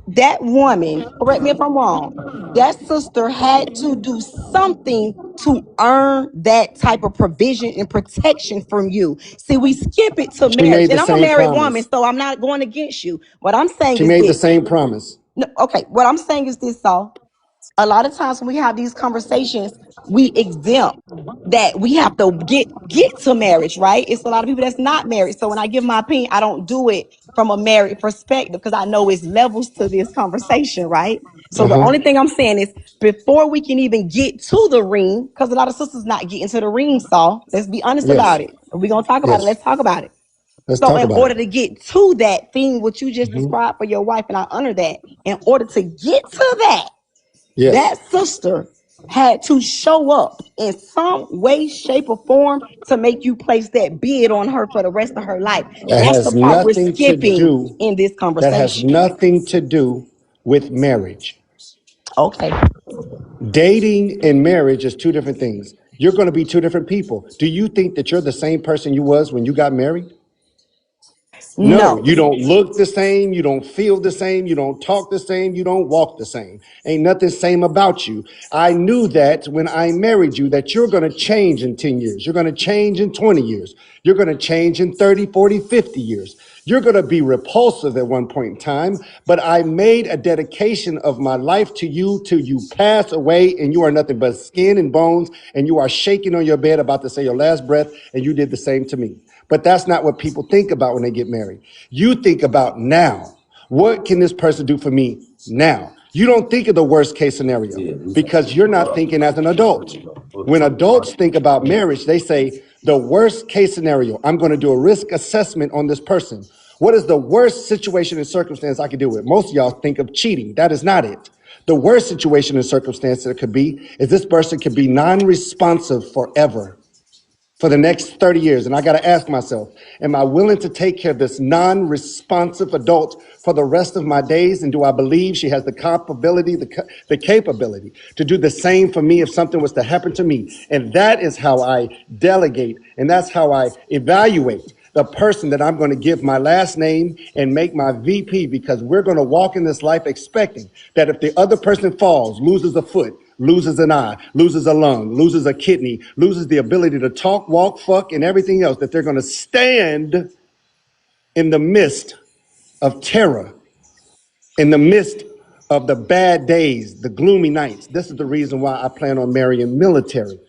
that woman, correct me if I'm wrong, that sister had to do something to earn that type of provision and protection from you. See, we skip it to
She
marriage,
made the
and I'm a
same
married woman,
promise.
so I'm not going against you. What I'm saying
She
is
made the
this.
same promise.
No, okay, what I'm saying is this, Saul. A lot of times when we have these conversations, we exempt that we have to get to marriage, right? It's a lot of people that's not married. So when I give my opinion, I don't do it from a married perspective because I know it's levels to this conversation, right? So the
Uh-huh.
only thing I'm saying is before we can even get to the ring, because a lot of sisters not getting to the ring, so let's be honest
Yes.
about it. If we're gonna talk about it,
Yes.
let's talk about it.
Let's
So
talk
in
about
order
it.
to get to that thing, what you just
Hmm.
described for your wife, and I honor that, in order to get to that,
Yes.
that sister had to show up in some way, shape, or form to make you place that bid on her for the rest of her life.
That
That's the
has
part we're
nothing to
skipping
do.
in this
That has
conversation.
nothing to do with marriage.
Okay.
Dating and marriage is two different things. You're going to be two different people. Do you think that you're the same person you was when you got married? No,
No.
you don't look the same. You don't feel the same. You don't talk the same. You don't walk the same. Ain't nothing same about you. I knew that when I married you, that you're going to change in 10 years. You're going to change in 20 years. You're going to change in 30, 40, 50 years. You're going to be repulsive at one point in time, but I made a dedication of my life to you till you pass away and you are nothing but skin and bones and you are shaking on your bed about to say your last breath and you did the same to me. But that's not what people think about when they get married. You think about now. What can this person do for me now? You don't think of the worst case scenario because you're not thinking as an adult. When adults think about marriage, they say, the worst case scenario, I'm going to do a risk assessment on this person. What is the worst situation and circumstance I could do with? Most of y'all think of cheating. That is not it. The worst situation and circumstance that it could be is this person could be non-responsive forever for the next 30 years. And I got to ask myself, am I willing to take care of this non-responsive adult for the rest of my days? And do I believe she has the capability, the capability to do the same for me if something was to happen to me? And that is how I delegate. And that's how I evaluate the person that I'm going to give my last name and make my VP, because we're going to walk in this life expecting that if the other person falls, loses a foot, loses an eye, loses a lung, loses a kidney, loses the ability to talk, walk, fuck, and everything else, that they're going to stand in the midst of terror, in the midst of the bad days, the gloomy nights. This is the reason why I plan on marrying military,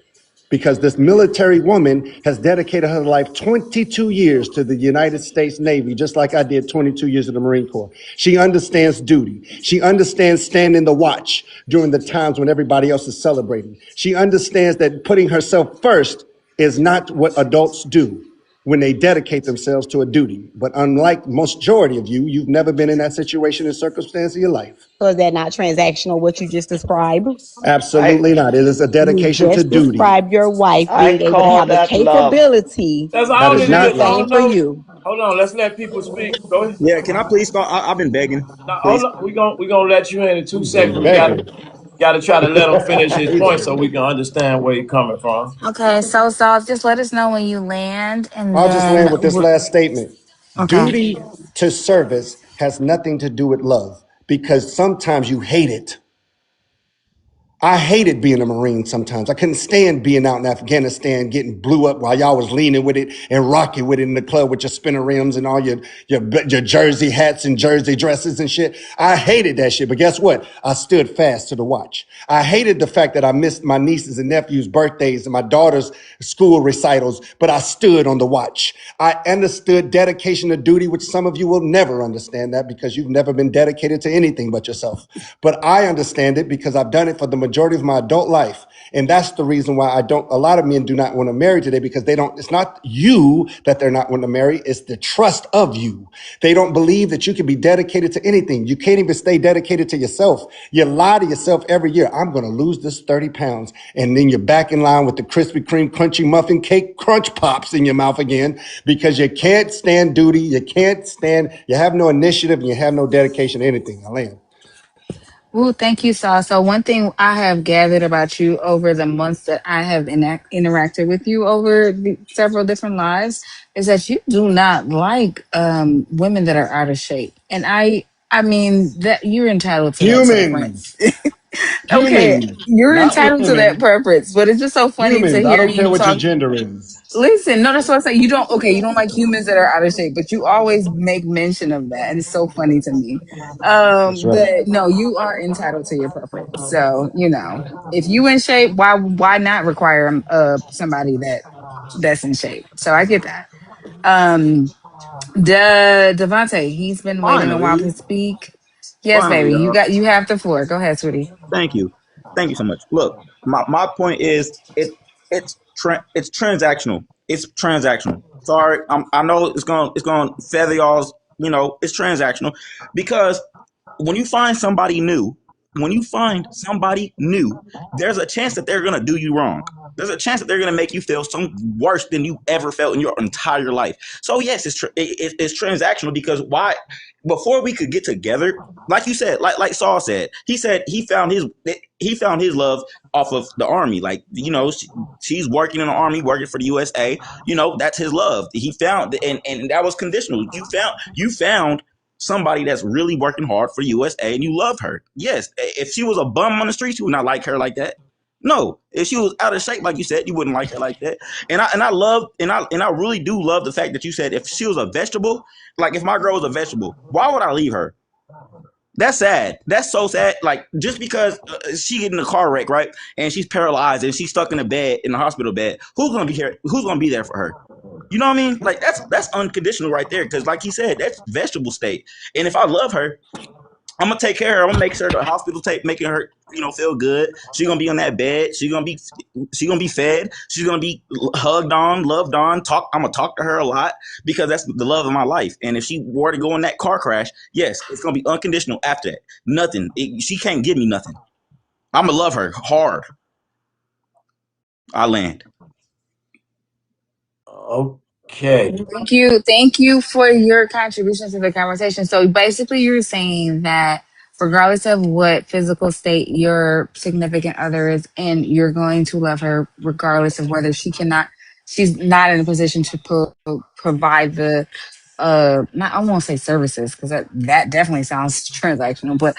because this military woman has dedicated her life 22 years to the United States Navy, just like I did 22 years in the Marine Corps. She understands duty. She understands standing the watch during the times when everybody else is celebrating. She understands that putting herself first is not what adults do when they dedicate themselves to a duty. But unlike majority of you, you've never been in that situation and circumstance of your life.
So is that not transactional, what you just described?
I
Absolutely not. It is a
You
dedication to
just
duty.
described your wife
I
being able to
call
have the
that love.
capability
That's
That
all
to
is
it
do the
not
is. I
love.
same
don't
for
know.
you.
Hold on, let's let people speak. Go ahead.
Yeah, can I please go? I've been begging,
Now, hold
please.
on. We gonna let you in 2 seconds.
Been
We
begging.
gotta try to let him finish his
He
point
said,
so we can understand where he's coming from.
Okay, so just let us know when you land, and
I'll just land
then
with this last statement.
okay.
Duty to service has nothing to do with love, because sometimes you hate it. I hated being a Marine sometimes. I couldn't stand being out in Afghanistan getting blew up while y'all was leaning with it and rocking with it in the club with your spinner rims and all your jersey hats and jersey dresses and shit. I hated that shit. But guess what? I stood fast to the watch. I hated the fact that I missed my nieces and nephews' birthdays and my daughter's school recitals, but I stood on the watch. I understood dedication to duty, which some of you will never understand that because you've never been dedicated to anything but yourself. But I understand it because I've done it for the majority of my adult life. And that's the reason why a lot of men do not want to marry today, because it's not you that they're not wanting to marry. It's the trust of you. They don't believe that you can be dedicated to anything. You can't even stay dedicated to yourself. You lie to yourself every year. I'm going to lose this 30 pounds. And then you're back in line with the Krispy Kreme crunchy muffin cake crunch pops in your mouth again, because you can't stand duty. You have no initiative and you have no dedication to anything. I land.
Well, thank you, Saul. So one thing I have gathered about you over the months that I have interacted with you over several different lives is that you do not like women that are out of shape, and I mean that you're entitled to that preference.
Humans,
Okay,
humans,
you're
not
entitled to that
women,
preference, but it's just so funny to
humans. I
hear
don't care
you
what your
talk.
gender is.
Listen, no, that's what I say. You don't, okay, you don't like humans that are out of shape, but you always make mention of that. And it's so funny to me.
That's right.
But no, you are entitled to your preference. So, if you in shape, why not require somebody that's in shape? So I get that. Um, Devontae, he's been waiting a while to
Finally,
speak. Yes,
finally,
baby,
y'all.
you have the floor. Go ahead, sweetie.
Thank you. Thank you so much. Look, my point is it's transactional. It's transactional. Sorry, I know it's gonna feather y'all's. It's transactional because when you find somebody new, there's a chance that they're gonna do you wrong. There's a chance that they're gonna make you feel some worse than you ever felt in your entire life. So yes, it's transactional because why? Before we could get together, like you said, like Saul said, he said he found his love off of the army. Like she's working in the army, working for the USA. That's his love. He found and that was conditional. You found somebody that's really working hard for USA and you love her. Yes, if she was a bum on the streets, you would not like her like that. No, if she was out of shape, like you said, you wouldn't like her like that. And I love and I really do love the fact that you said if she was a vegetable, like if my girl was a vegetable, why would I leave her? That's sad. That's so sad. Like just because she get in a car wreck, right, and she's paralyzed and she's stuck in a bed in the hospital bed, who's gonna be here? Who's gonna be there for her? You know what I mean? Like that's unconditional right there. Because like he said, that's vegetable state. And if I love her, I'm gonna take care of her. I'm gonna make sure the hospital take making her, feel good. She's gonna be on that bed. She's gonna be fed. She's gonna be hugged on, loved on. I'm gonna talk to her a lot because that's the love of my life. And if she were to go in that car crash, yes, it's gonna be unconditional after that. Nothing. She can't give me nothing. I'm gonna love her hard. I land.
Okay.
Thank you for your contribution to the conversation. So basically, you're saying that regardless of what physical state your significant other is in, you're going to love her regardless of whether she's not in a position to provide the not I won't say services because that definitely sounds transactional, but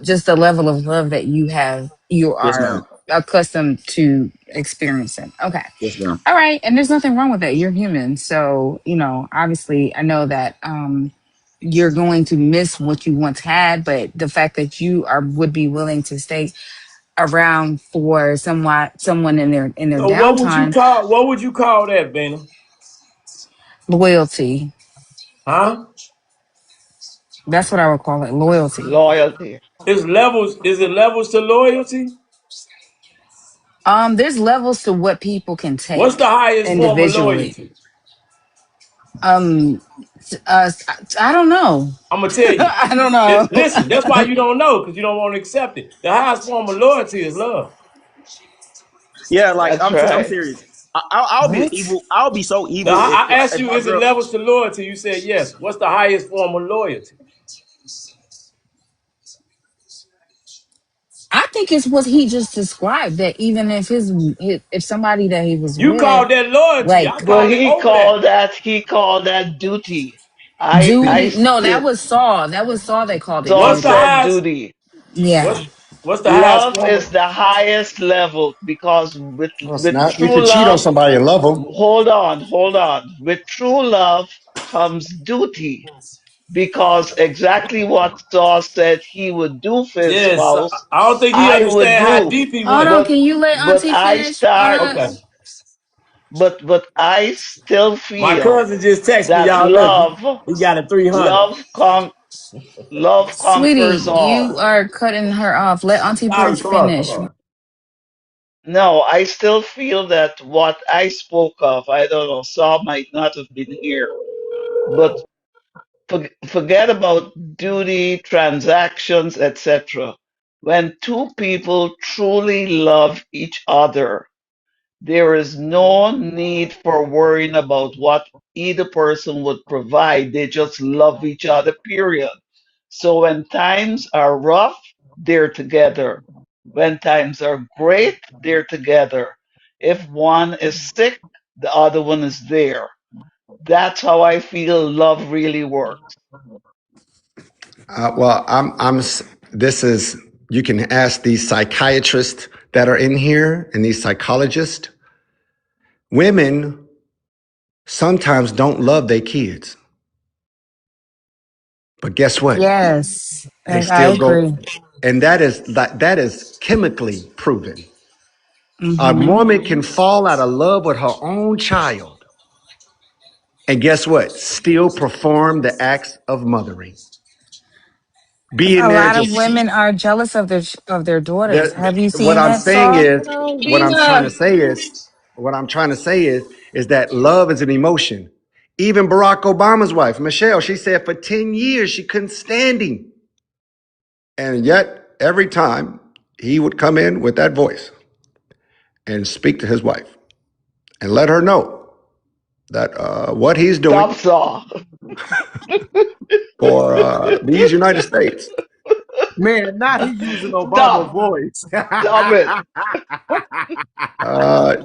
just the level of love that you
Yes, ma'am.
are accustomed to experiencing. Okay.
Yes, ma'am.
All right, and there's nothing wrong with that. You're human, so obviously, I know that you're going to miss what you once had, but the fact that you are would be willing to stay around for someone in their
So what would you
downtime,
call what would you call that, Bana?
loyalty.
Huh?
That's what I would call it, loyalty.
Loyalty.
Is it levels to loyalty?
There's levels to what people can
What's the
take
highest form of
individually.
loyalty?
Um, I don't know.
I'm gonna tell you.
I don't know.
Listen, that's why you don't know, because you don't want to accept it. The highest form of loyalty is love.
Yeah, like
That's
I'm
right.
serious. I'll be
What?
evil. I'll be so
Now,
evil
I asked
if
you,
my
is it
girl.
levels to loyalty? You said yes. What's the highest form of loyalty?
I think it's what he just described. That even if somebody that he was
You
with,
called that loyalty. I
like
But
call it over that.
he called that duty. I
duty. No, that
still
was Saul. That was Saul. They called it
Saul
What's the
duty.
said
highest?
duty.
What's
Yeah.
what's the highest
Love
form
is
of?
the highest level because
No, it's
with
not. You
true
can cheat on
love,
somebody and love them.
hold on. With true love comes duty because exactly what Saul said he would do for his
Yes,
spouse,
I don't think he
I would
understand how
do.
deep he
Hold
went.
on.
But
Can you let
but
Auntie
I
finish on
start
that?
Okay,
but I still
my
feel
cousin just texted me.
that
Y'all look, he got a 300.
love con- love conquers
Sweetie,
all.
you are cutting her off. Let Auntie
Sorry,
Pooch
come on, come
finish.
on.
No, I still feel that what I spoke of, I don't know, Saul might not have been here, but forget about duty, transactions, etc. When two people truly love each other, there is no need for worrying about what either person would provide. They just love each other, period. So when times are rough, they're together. When times are great, they're together. If one is sick, the other one is there. That's how I feel love really works.
Well, this is, you can ask these psychiatrists that are in here and these psychologists. Women sometimes don't love their kids. But guess what?
Yes,
They
I
still go,
agree.
and that is chemically proven. A
Hmm.
woman can fall out of love with her own child, and guess what? Still perform the acts of mothering. Being
A
there,
lot of
just
women are jealous of their daughters. Have you
what
seen
I'm
that,
saying
Saul?
is,
No,
what I'm trying to
Dina.
say is, what I'm trying to say is that love is an emotion. Even Barack Obama's wife, Michelle, she said for 10 years she couldn't stand him. And yet, every time he would come in with that voice and speak to his wife and let her know that what he's
Stop,
doing
Saul.
for these United States,
Man, not he using Obama
Stop.
voice.
Stop it.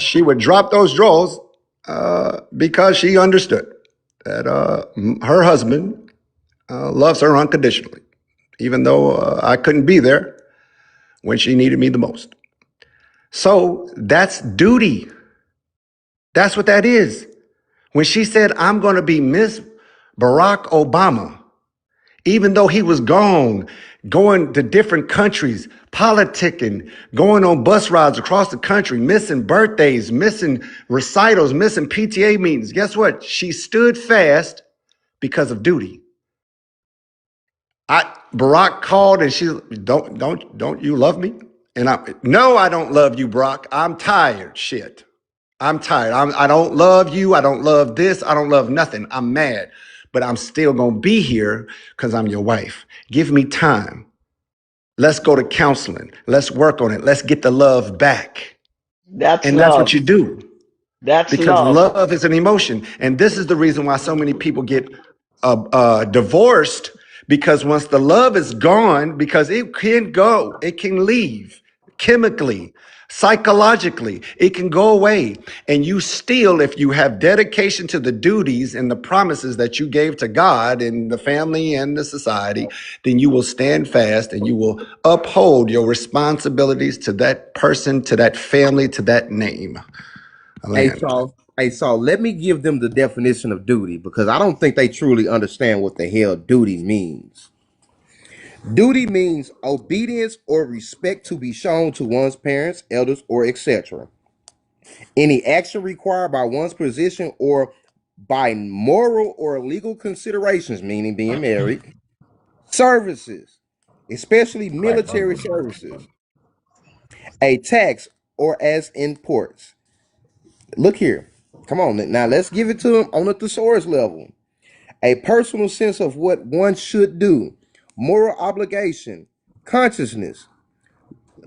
she would drop those drawers because she understood that her husband loves her unconditionally, even though I couldn't be there when she needed me the most. So that's duty. That's what that is. When she said, I'm going to be Miss Barack Obama, even though he was gone, going to different countries, politicking, going on bus rides across the country, missing birthdays, missing recitals, missing PTA meetings. Guess what? She stood fast because of duty. Barack called and she don't you love me? And no, I don't love you, Barack. I'm tired. Shit. I'm tired. I don't love you. I don't love this. I don't love nothing. I'm mad, but I'm still going to be here because I'm your wife. Give me time. Let's go to counseling. Let's work on it. Let's get the love back.
That's
And that's what
love.
you do
That's
because
love.
love is an emotion. And this is the reason why so many people get divorced, because once the love is gone, because it can go, it can leave chemically, psychologically, it can go away. And you still, if you have dedication to the duties and the promises that you gave to God and the family and the society, then you will stand fast and you will uphold your responsibilities to that person, to that family, to that name.
Hey,
Land.
Saul. Hey, Saul, let me give them the definition of duty because I don't think they truly understand what the hell duty means. Duty means obedience or respect to be shown to one's parents, elders, or etc. Any action required by one's position or by moral or legal considerations, meaning being married, services, especially military services, a tax, or as in ports. Look here. Come on. Now let's give it to them on a thesaurus level. A personal sense of what one should do, moral obligation, consciousness,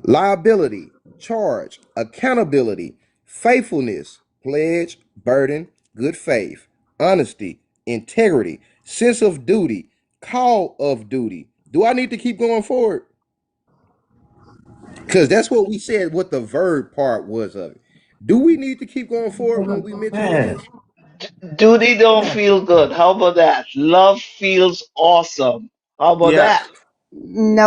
liability, charge, accountability, faithfulness, pledge, burden, good faith, honesty, integrity, sense of duty, call of duty. Do I need to keep going forward? Because that's what we said, what the verb part was of it. Do we need to keep going forward when we mention
Man,
this?
Duty don't feel good. How about that? Love feels awesome. How about
Yeah.
that?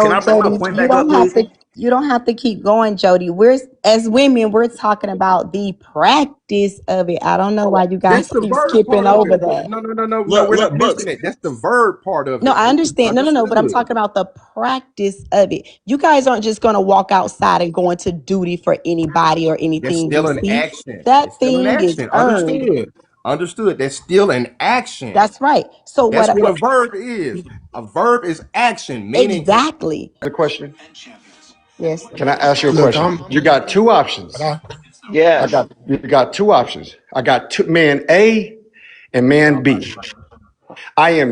Can
No,
I bring my
Jody,
point
you
back up,
don't have
please?
to. You don't have to keep going, Jody. We're as women, we're talking about the practice of it. I don't know why you
That's
guys
the
keep
verb
skipping
part of
over
it.
that.
No,
Look,
we're
look,
not
look.
missing it. That's the verb part of
No,
it.
I understand. No. But I'm
Understood.
talking about the practice of it. You guys aren't just going to walk outside and go into duty for anybody or
That's
anything you
still an
see.
action. It's
That
still an
thing is
action.
earned.
Understood. Understood. That's still an action.
That's right. So
That's what a
what
verb is. A verb is action, meaning
exactly?
The question.
Yes.
Can I ask you a
Look,
question? You got two options.
Yes.
You got two options. I got two, man A and man B.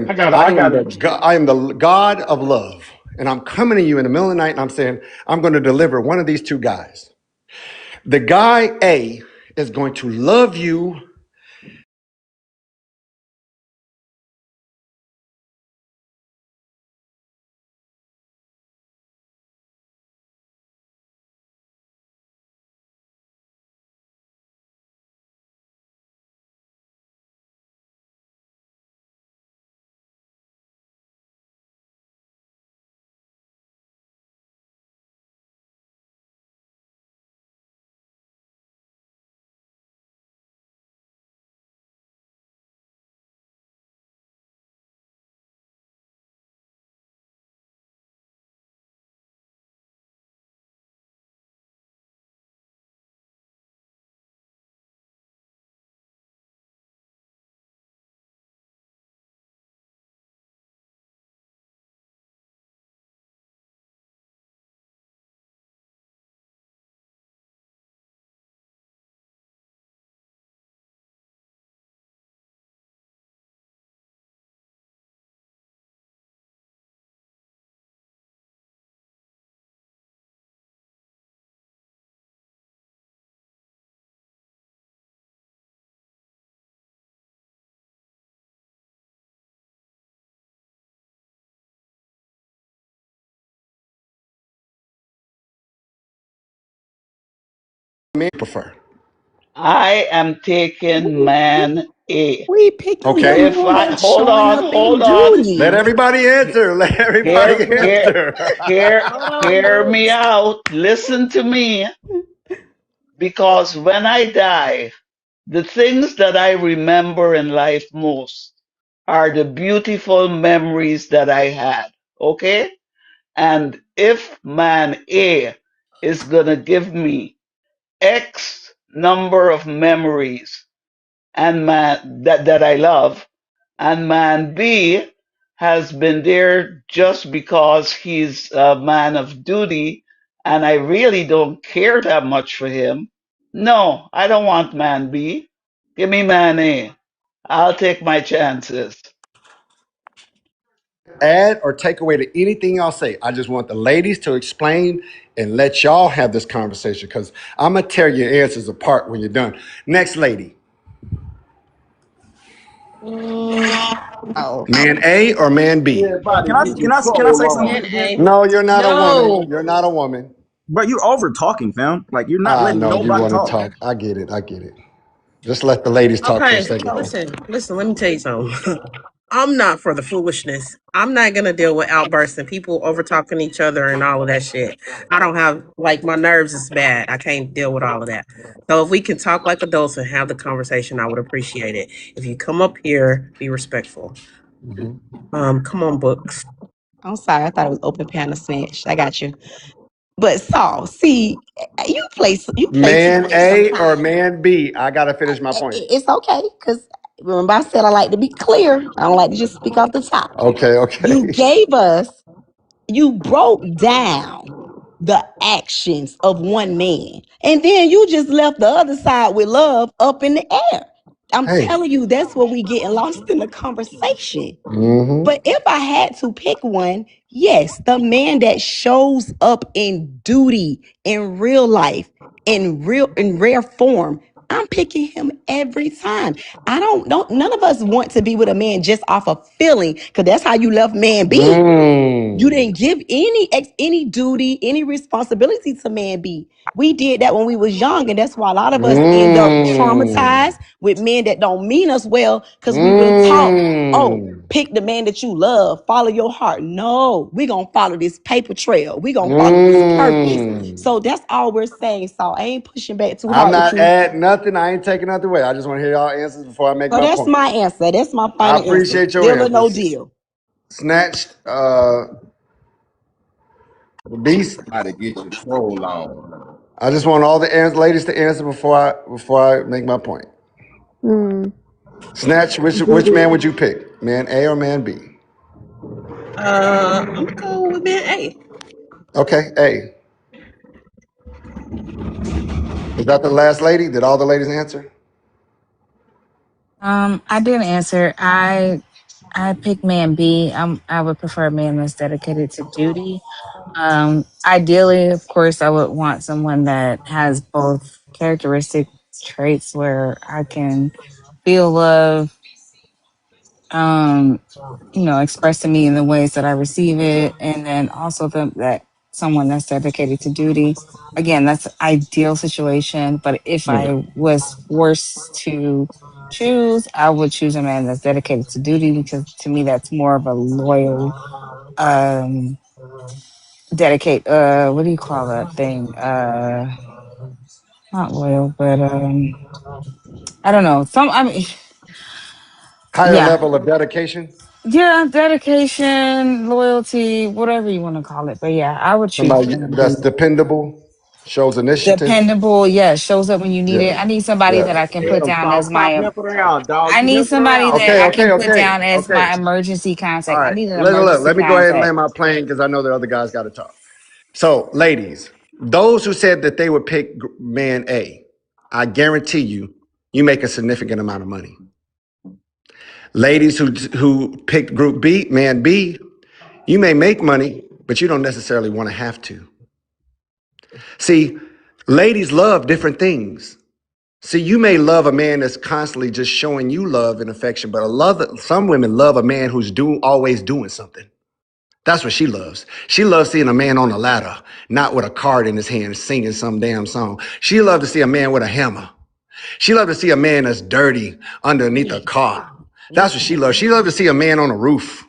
I got it.
I am the God of love. And I'm coming to you in the middle of the night and I'm saying, I'm going to deliver one of these two guys. The guy A is going to love you Men prefer.
I am taking man A.
We picking the
Okay.
If
man
I
that's showing up in
hold on,
Let
duty.
everybody answer. Let everybody answer.
hear me out. Listen to me, because when I die, the things that I remember in life most are the beautiful memories that I had. Okay? And if man A is gonna give me X number of memories and man that I love, and man B has been there just because he's a man of duty and I really don't care that much for him. No, I don't want man B. Give me man A. I'll take my chances.
Add or take away to anything I'll say. I just want the ladies to explain and let y'all have this conversation because I'm going to tear your answers apart when you're done. Next lady,
Mm,
Oh,
man A or man B?
Can I can I say something
man,
real quick?
A.
No, you're not a woman.
No.
You're not a woman.
Bro, you over talking, fam. Like you're not
I
letting
know you
nobody
want to
talk.
talk. I get it. I get it. Just let the ladies talk for a
Okay,
second.
listen, let me tell you something. I'm not for the foolishness. I'm not gonna deal with outbursts and people over talking each other and all of that shit. I don't have like my nerves is bad. I can't deal with all of that. So if we can talk like adults and have the conversation, I would appreciate it. If you come up here, be respectful.
Mhm.
Come on, books.
I'm sorry. I thought it was open panel snatch. I got you. But Saul, see, you play too
Man
much
A or
sometimes.
man B? I got to finish my point.
It's okay because remember I said I like to be clear. I don't like to just speak off the top.
Okay,
You
okay.
gave us, you broke down the actions of one man, and then you just left the other side with love up in the air. I'm
Hey.
telling you, that's where we getting lost in the conversation.
Mm-hmm.
But if I had to pick one, yes, the man that shows up in duty, in real life, in rare form, I'm picking him every time. I don't none of us want to be with a man just off a feeling, because that's how you left man B. You
Mm.
didn't give any duty, any responsibility to man B. We did that when we was young, and that's why a lot of us end up
Mm.
traumatized with men that don't mean us well, because we were taught, oh,
Mm.
pick the man that you love, follow your heart. No, we gonna follow this paper trail. We gonna follow this purpose.
Mm.
So that's all we're saying. So I ain't pushing back too
I'm
hard with
not
you.
adding nothing. I ain't taking nothing away. I just want to hear y'all answers before I make
So
my
that's
point.
my answer. That's my
I
final answer.
appreciate your
Deal or no
answers.
deal.
Snatched beast.
How to get your troll on.
I just want all the ladies to answer before I make my point.
Hmm.
Snatch, which man would you pick? Man A or man B?
I'm gonna go with man A.
Okay, A. Is that the last lady? Did all the ladies answer?
I didn't answer. I pick man B. I would prefer a man that's dedicated to duty. Ideally, of course, I would want someone that has both characteristic traits where I can feel love, um, expressed to me in the ways that I receive it, and then also that someone that's dedicated to duty. Again, that's an ideal situation. But if I was forced to choose, I would choose a man that's dedicated to duty, because to me that's more of a loyal, um dedicate, what do you call that thing? Not loyal, but I don't know. I mean,
Higher
yeah.
level of dedication?
Yeah, dedication, loyalty, whatever you want to call it. But yeah, I would choose
Somebody
man
that's
B.
dependable, shows initiative.
Dependable, yeah, shows up when you need
Yeah.
it. I need somebody that
Yeah.
I can put
Damn,
down as
stop
my
helping her out, dog.
I
You
need
helping her
somebody
out.
that
Okay,
I can
okay,
put
okay,
down as
okay.
my emergency
All
contact. I
right.
need an
Look,
emergency
let me go ahead and
contact.
land my plane because I know the other guys got to talk. So, ladies, those who said that they would pick man A, I guarantee you, you make a significant amount of money. Ladies who picked group B, man B, you may make money, but you don't necessarily want to have to. See, ladies love different things. See, you may love a man that's constantly just showing you love and affection, but some women love a man who's always doing something. That's what she loves. She loves seeing a man on a ladder, not with a card in his hand singing some damn song. She loves to see a man with a hammer. She loves to see a man that's dirty underneath a car. That's what she loves. She loves to see a man on a roof.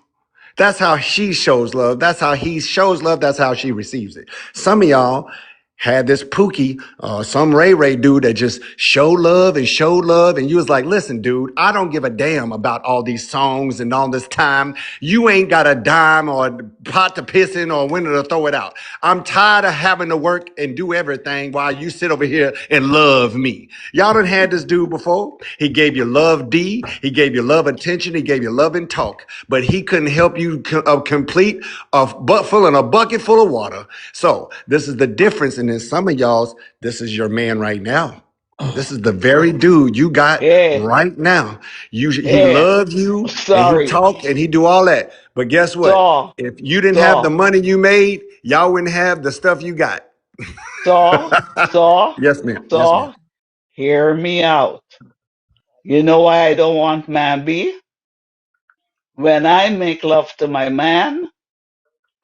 That's how she shows love. That's how he shows love. That's how she receives it. Some of y'all had this Pookie, some Ray Ray dude that just showed love and showed love. And you was like, listen, dude, I don't give a damn about all these songs and all this time. You ain't got a dime or a pot to piss in or when to throw it out. I'm tired of having to work and do everything while you sit over here and love me. Y'all done had this dude before. He gave you love D. He gave you love attention. He gave you love and talk, but he couldn't help you complete a butt full and a bucket full of water. So this is the difference. And in some of y'all's, this is your man right now. This is the very dude you got
Hey,
right now. He
hey,
loves you and he
sorry.
talk and he do all that. But guess what?
Saw,
If you didn't have the
saw,
money you made, y'all wouldn't have the stuff you got.
saw, saw,
Yes, ma'am. Yes, ma'am.
saw. Hear me out. You know why I don't want man B? When I make love to my man,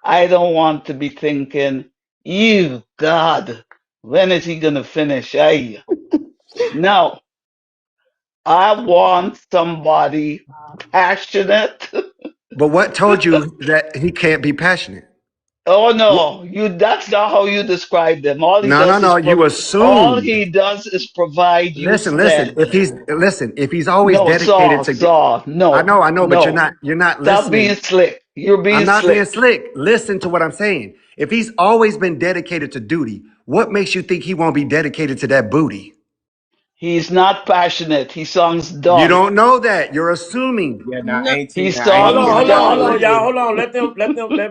I don't want to be thinking, you God, when is he gonna finish? I no. I want somebody passionate.
But what told you that he can't be passionate?
Oh
What?
no, you that's not how you describe them.
No, no, no. You
All
assumed.
he does is provide you
Listen.
stench.
If he's always
No,
dedicated
Saw,
to get,
Saw, no,
I know, but
no.
you're not
Stop being
listening.
slick. You're
I'm
being
not being
slick.
slick. Listen to what I'm saying. If he's always been dedicated to duty, what makes you think he won't be dedicated to that booty?
He's not passionate. He sounds
You
dumb.
don't know that. You're assuming.
Yeah,
No, he
now Auntie,
sounds
Hold
dumb.
on, y'all. Hold on. Let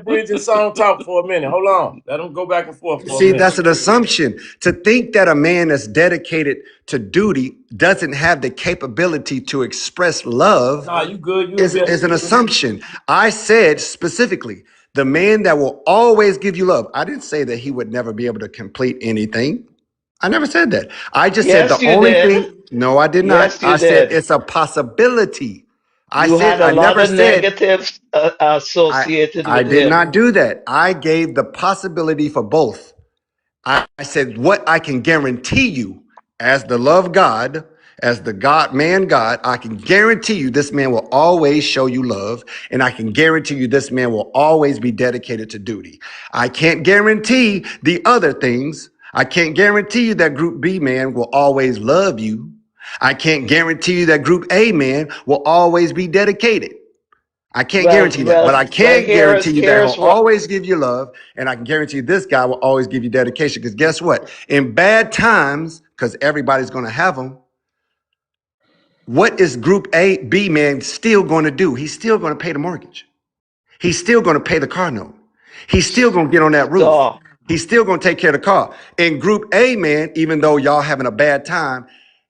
Bridge and Song talk for a minute. Hold on. Let them go back and forth for a
See,
minute.
that's an assumption. To think that a man that's dedicated to duty doesn't have the capability to express love
Nah, you good. You
is an
just
assumption. I said specifically, the man that will always give you love. I didn't say that he would never be able to complete anything. I never said that. I just said
Yes,
the
you
only
did.
thing, no, I did not.
Yes, you
I said
did.
it's a possibility.
You had a
I
lot
never
of
said,
negatives associated
I
with
did
him.
not do that. I gave the possibility for both. I said, what I can guarantee you as the love God, as the God, man God, I can guarantee you this man will always show you love. And I can guarantee you this man will always be dedicated to duty. I can't guarantee the other things. I can't guarantee you that group B man will always love you. I can't guarantee you that group A man will always be dedicated. I can't
Well,
guarantee that, but I
well.
can guarantee you that he'll
Here's what.
always give you love, and I can guarantee this guy will always give you dedication. Because guess what? In bad times, because everybody's going to have them, what is Group A, B man still going to do? He's still going to pay the mortgage. He's still going to pay the car note. He's still going to get on that roof.
Saw.
He's still going to take care of the car. In Group A, man, even though y'all having a bad time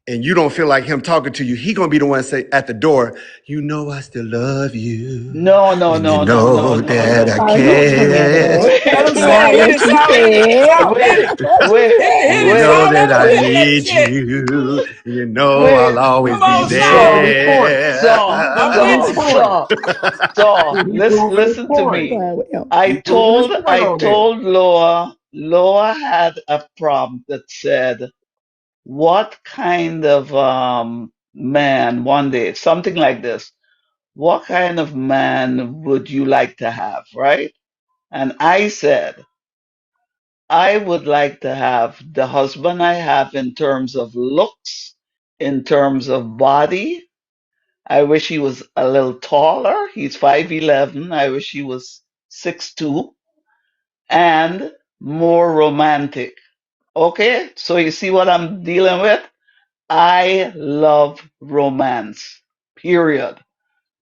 and you don't feel like him talking to you, he going to be the one to say at the door, you know I still love you.
No, no,
And you
no, no, no,
know
no,
that I
no,
Oh, you
no.
care.
can't.
let him
Wait,
say
Not
it. Hit
what
it,
you
Song.
said.
Hit
wait,
it.
wait,
You
Hit it,
know
Song.
wait,
that
Let him
I
hit
wait,
that
need
shit.
you. You know I'll
wait.
always
Come
be
on,
Did he
Song.
Saw,
report?
there.
Did he
I'm
go over
with
the
saw,
you.
point?
saw, saw.
Did he go over the
Listen to
point?
me.
well, you proving his point
I
on that.
told Loa. Loa had a prompt that said, "What kind of man one day?" Something like this. What kind of man would you like to have, right? And I said, I would like to have the husband I have in terms of looks, in terms of body. I wish he was a little taller. He's 5'11". I wish he was 6'2", and more romantic. Okay? So you see what I'm dealing with? I love romance. Period.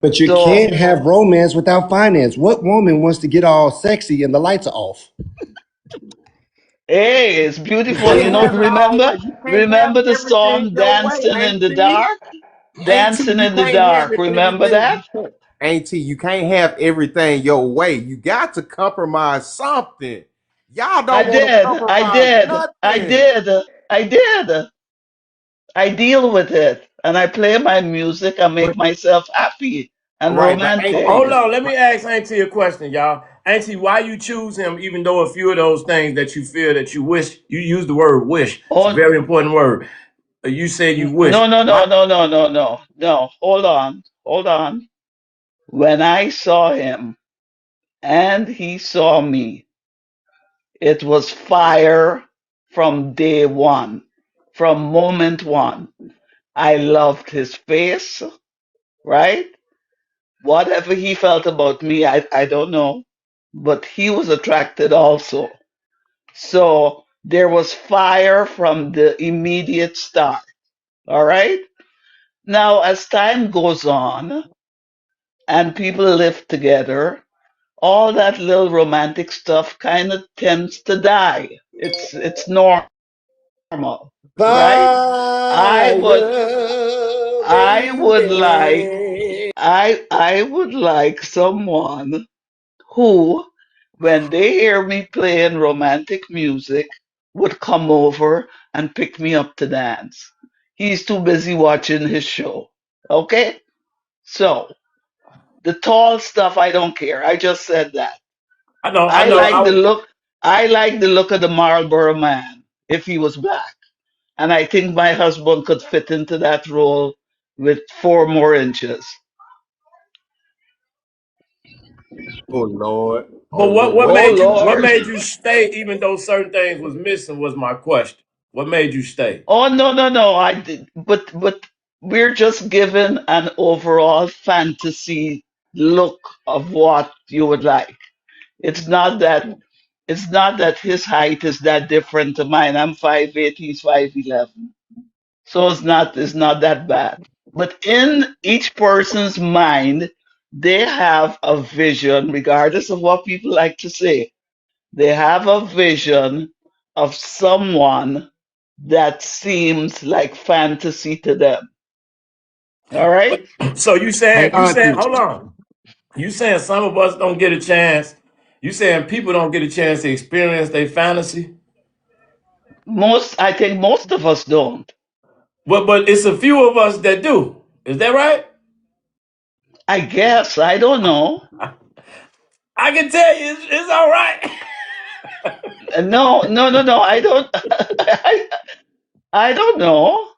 But you
So,
can't have romance without finance. What woman wants to get all sexy and the lights are off?
hey, it's
You
beautiful.
can't have it all way. You can't have
Remember the
everything
song
your way,
Dancing in the
Auntie.
Dark?
Auntie,
Dancing
you
in the
can't have
Dark.
it
Remember
everything.
that?
You can't. Auntie, you can't have everything your way. You got to compromise something. Y'all
I
don't want to
did. I
compromise
did. I
nothing.
did. I did. I deal with it and I play my music and make
But
myself happy and
right, but
romantic.
Hold
Auntie,
on. Let me ask Auntie a question, y'all. Auntie, why you choose him, even though a few of those things that you feel that you wish, you use the word wish. It's a
Oh,
very important word. You said you wish.
no, no,
Why?
no, no, no, no, no, no. Hold on, hold on. When I saw him and he saw me, it was fire from day one, from moment one. I loved his face, right? Whatever he felt about me, I don't know. But he was attracted also. So there was fire from the immediate start. All right. Now, as time goes on and people live together, all that little romantic stuff kind of tends to die. It's normal, right? I would
Fire,
I would like
baby.
I would like someone who, when they hear me playing romantic music, would come over and pick me up to dance. He's too busy watching his show. Okay? So, the tall stuff, I don't care. I just said that.
I know, I
I
know.
like the look. I like the look of the Marlboro man if he was black. And I think my husband could fit into that role with 4 more inches.
Oh Lord.
But
Oh
what
Lord.
Oh
made you
Lord.
stay even though certain things was missing was my question. What made you stay?
Oh no, no, no. I did, but we're just given an overall fantasy look of what you would like. It's not that it's not that his height is that different to mine. I'm 5'8", he's 5'11". So it's not that bad. But in each person's mind, they have a vision, regardless of what people like to say. They have a vision of someone that seems like fantasy to them. All right?
So
Hey,
you saying,
Auntie.
hold on. You saying some of us don't get a chance? You saying people don't get a chance to experience their fantasy?
I think most of us don't.
But it's a few of us that do. Is that right?
I guess. I don't know.
I can tell you, it's all right.
No, no, no, no. I don't. I don't know.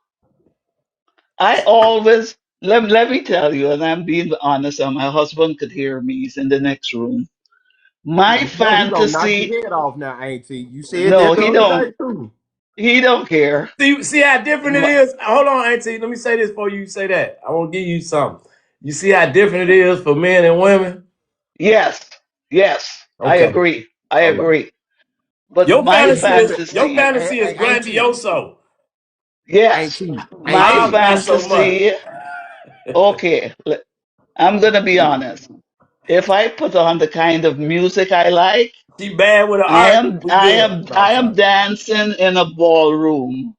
I always let me tell you, and I'm being honest. And my husband could hear me. He's in the next room. My
You know he gonna knock
fantasy.
your head off now, Auntie. You said
No,
that the
he
other
don't.
day too.
He don't care.
See how different it
My,
is? Hold on, Auntie. Let me say this before you say that. I want to give you something. You see how different it is for men and women?
yes, yes. I
Okay.
agree. I
All right.
agree. But
Your
my
fantasy is your
fantasy.
fantasy is
Auntie.
grandioso.
Yes,
Auntie.
my
Miles
Auntie.
not so much.
fantasy. Okay, I'm gonna be honest. If I put on the kind of music I like,
She bad with an
I
art.
am
We
I
good.
am
No, I'm
I am
sorry.
dancing in a ballroom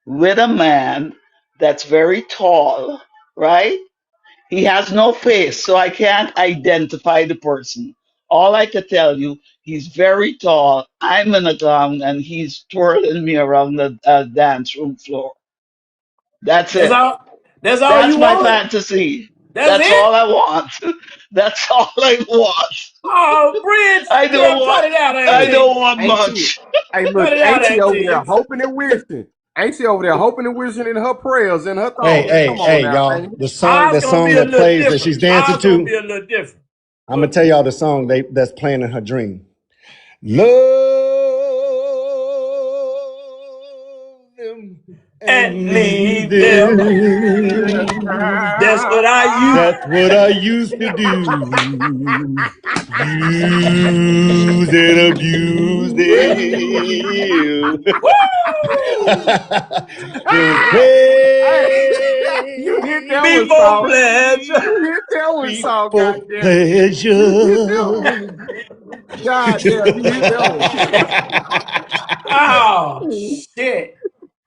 with a man that's very tall, right? He has no face, so I can't identify the person. All I can tell you, he's very tall. I'm in a gown, and he's twirling me around the dance room floor. That's
That's
it.
all. That's all
That's
you
my
want.
fantasy.
That's
That's all
it.
I want. That's all I want.
Oh, Bridge,
I don't
girl, cut
want.
it out,
I
Auntie.
don't want
Auntie.
much.
Hey,
Cut
look,
it out,
Auntie over there
Auntie.
hoping and wishing. Auntie over there hoping and wishing in her prayers and her
Hey,
thoughts.
hey,
Come on
hey,
now,
y'all.
Auntie.
Ours
The
gonna
song
be a
that
little
plays that
different.
she's dancing
Ours gonna be
to.
a little different.
I'm gonna tell y'all the song that's playing in her dream. Love them
And
and leave
leave them.
them.
That's what I use.
That's what I used to do. Use and abuse them.
Woo!
Then
You hit that one,
Before
Saul.
pleasure.
You hit that one,
pray
Saul.
for
Goddamn it. You hit that one.
pleasure.
God damn, you hit that one.
Oh shit.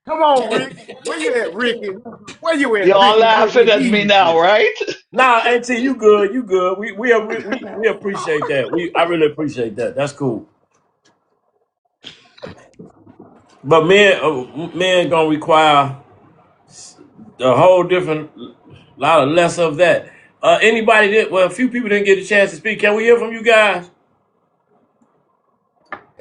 Come on, Rick. Where you at, Ricky? Where you at,
Y'all
Ricky? Where we
laughing at me
need
now,
you?
right?
Nah, Auntie, you good. You good. We appreciate that. I really appreciate that. That's cool. But men gonna require a whole different lot of less of that. Anybody did well, a few people didn't get a chance to speak. Can we hear from you guys?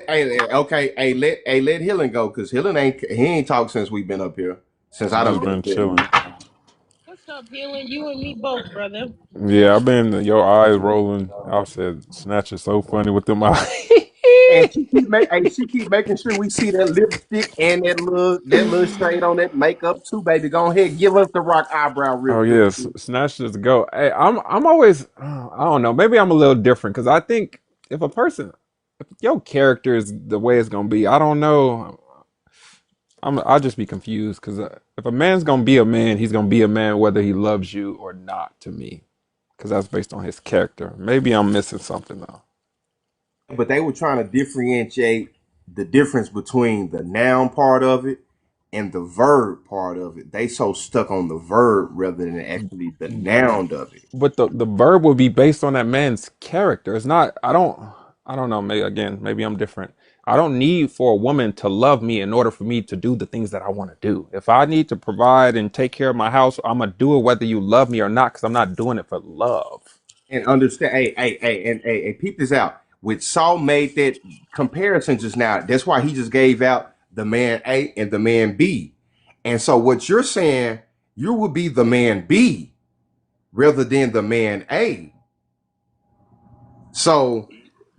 Okay, let Hillen go because Hillen ain't talked since we've been up here. Since
I
I done
just
been up
been
here.
chilling.
What's up, healing? You and me both, brother.
Yeah, I've been your eyes rolling. I said Snatch is so funny with them eyes.
And she keep making sure we see that lipstick and that little shade on that makeup too, baby. Go ahead, give us the rock eyebrow real
Oh
quick.
yes, Snatch just go. Hey, I'm always I don't know. Maybe I'm a little different because I think if a person, if your character is the way it's gonna be, I don't know. I'll just be confused because if a man's gonna be a man, he's gonna be a man whether he loves you or not. To me, because that's based on his character. Maybe I'm missing something though.
But they were trying to differentiate the difference between the noun part of it and the verb part of it. They so stuck on the verb rather than actually the noun of it.
But the verb will be based on that man's character. It's not. I don't know. Maybe again, maybe I'm different. I don't need for a woman to love me in order for me to do the things that I want to do. If I need to provide and take care of my house, I'm gonna do it whether you love me or not because I'm not doing it for love.
And understand, hey, peep this out. With Saul made that comparison just now, that's why he just gave out the man A and the man B. And so what you're saying, you would be the man B rather than the man A. So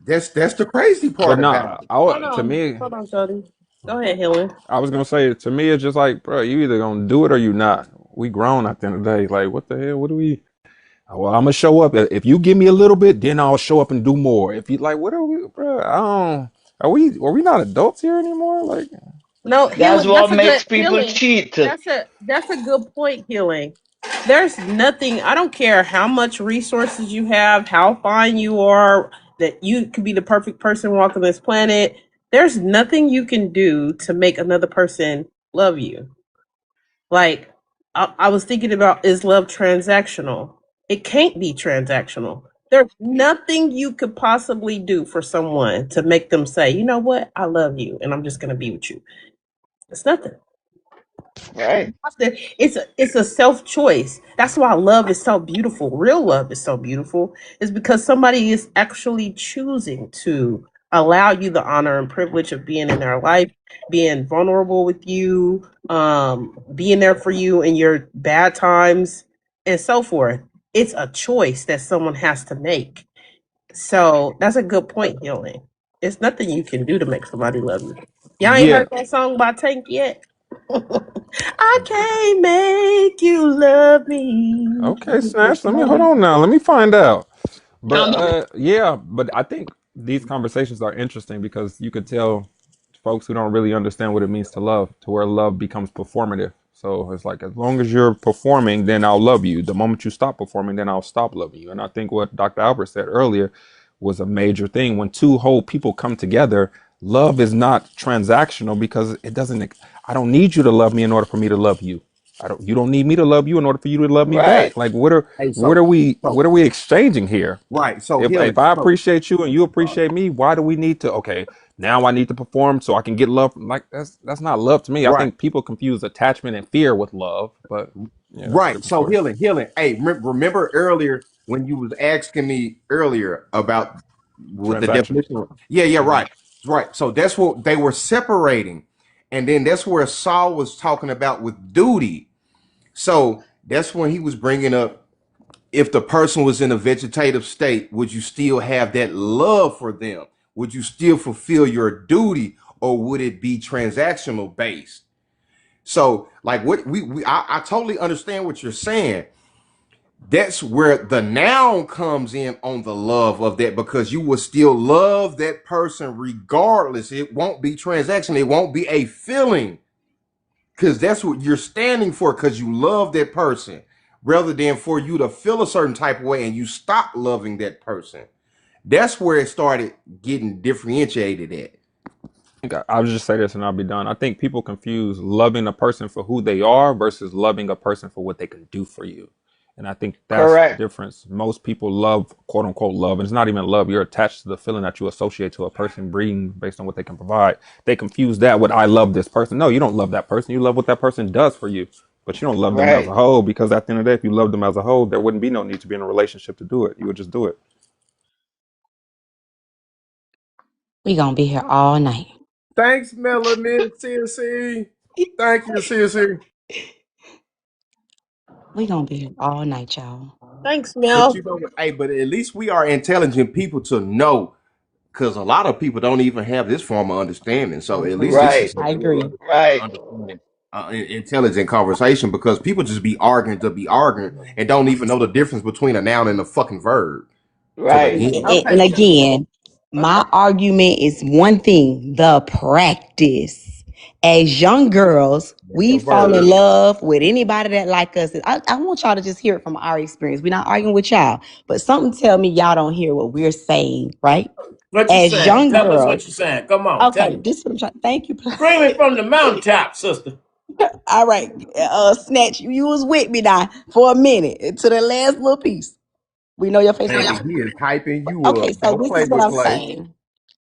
that's the crazy
But
part about
nah,
it.
to me,
Hold on, Jody. Go ahead, healing.
I was gonna say to me, it's just like, bro, you either gonna do it or you not. We grown at the end of the day. Like, what the hell? What do we? Well, I'm gonna show up. If you give me a little bit, then I'll show up and do more. If you like, what are we, bro? I don't. Are we not adults here anymore? Like,
No,
That's
healing. That's
what
a good
makes people
healing.
cheat.
That's a good point, healing. There's nothing. I don't care how much resources you have, how fine you are, that you could be the perfect person walking this planet. There's nothing you can do to make another person love you. Like I was thinking about, is love transactional? It can't be transactional. There's nothing you could possibly do for someone to make them say, you know what, I love you, and I'm just gonna be with you. It's nothing.
Right.
It's a self choice. That's why love is so beautiful. Real love is so beautiful. Is because somebody is actually choosing to allow you the honor and privilege of being in their life, being vulnerable with you, being there for you in your bad times, and so forth. It's a choice that someone has to make. So that's a good point, healing. It's nothing you can do to make somebody love you. Y'all ain't
yeah,
heard that song by Tank yet? I can't make you love me.
okay, Snatch. Let me hold on now. Let me find out. But
Y'all know that.
yeah, but I think these conversations are interesting because you could tell folks who don't really understand what it means to love, to where love becomes performative. So it's like as long as you're performing, then I'll love you. The moment you stop performing, then I'll stop loving you. And I think what Dr. Albert said earlier was a major thing. When two whole people come together, love is not transactional because it doesn't. I don't need you to love me in order for me to love you. I don't. You don't need me to love you in order for you to love me
Right.
back. Like what are
Hey,
what
so
are we
so
what are we exchanging here?
right, so
If
healing.
I
So
appreciate you and you appreciate me, why do we need to? Okay, now I need to perform so I can get love. Like that's not love to me. I
right,
think people confuse attachment and fear with love, but yeah, that's a
right.
different
So
story.
healing. Hey, remember earlier when you was asking me earlier about what the
Transaction.
definition was? Yeah, yeah,
Hmm.
right. Right. So that's what they were separating. And then that's where Saul was talking about with duty. So that's when he was bringing up if the person was in a vegetative state, would you still have that love for them? Would you still fulfill your duty or would it be transactional based? So, like what I totally understand what you're saying. That's where the noun comes in on the love of that because you will still love that person regardless. It won't be transaction. It won't be a feeling because that's what you're standing for because you love that person rather than for you to feel a certain type of way and you stop loving that person. That's where it started getting differentiated at.
I'll just say this and I'll be done. I think people confuse loving a person for who they are versus loving a person for what they can do for you. And I think that's the
Correct.
difference. Most people love, quote unquote, love. And it's not even love. You're attached to the feeling that you associate to a person breeding based on what they can provide. They confuse that with I love this person. No, you don't love that person. You love what that person does for you. But you don't love them as a
Right.
whole because at the end of the day, if you love them as a whole, there wouldn't be no need to be in a relationship to do it. You would just do it.
We gonna be here all night.
Thanks, Melanie, CNC. Thank you, CNC.
We gonna be here all night, y'all.
Thanks,
But
Mel.
you know, hey, but at least we are intelligent people to know, because a lot of people don't even have this form of understanding. So at least this is
Right,
a
I
good
agree.
right,
understanding, intelligent conversation. Because people just be arguing to be arguing and don't even know the difference between a noun and a fucking verb to
right.
begin with.
And
Okay.
again,
Okay.
my argument is one thing: the practice. As young girls,
That's
we
the
fall
verb.
in love with anybody that like us. I want y'all to just hear it from our experience. We're not arguing with y'all, but something tell me y'all don't hear what we're saying, right?
What you
As
saying?
young
Tell us
girls,
what you saying. Come on, tell
okay,
me.
this is what I'm trying. Thank you.
Scream it from the mountaintop, sister.
All right, Snatch, you was with me now for a minute to the last little piece. We know your face.
Baby, he is hyping you
Okay,
up.
so
Don't
this
play
is what
with
I'm
play.
saying.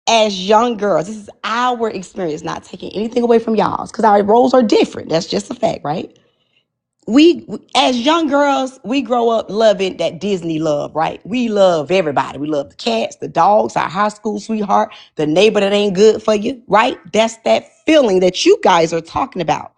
As young girls, this is our experience, not taking anything away from y'all's, because our roles are different. That's just a fact, right? As young girls, we grow up loving that Disney love, right? We love everybody. We love the cats, the dogs, our high school sweetheart, the neighbor that ain't good for you, right? That's that feeling that you guys are talking about.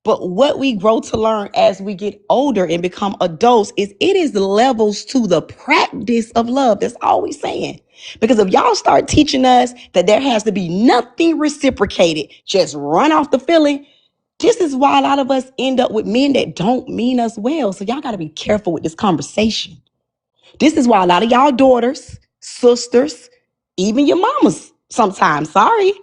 But what we grow to learn as we get older and become adults is it is the levels to the practice of love. That's all we saying. Because if y'all start teaching us that there has to be nothing reciprocated, just run off the feeling, this is why a lot of us end up with men that don't mean us well. So y'all got to be careful with this conversation. This is why a lot of y'all daughters, sisters, even your mamas sometimes, sorry,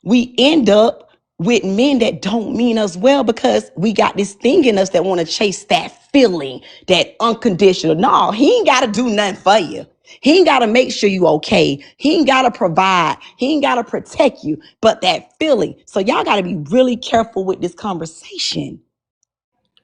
we end up with men that don't mean us well because we got this thing in us that want to chase that feeling, that unconditional. No, he ain't got to do nothing for you. He ain't got to make sure you okay. He ain't got to provide. He ain't got to protect you, but that feeling. So y'all got to be really careful with this conversation.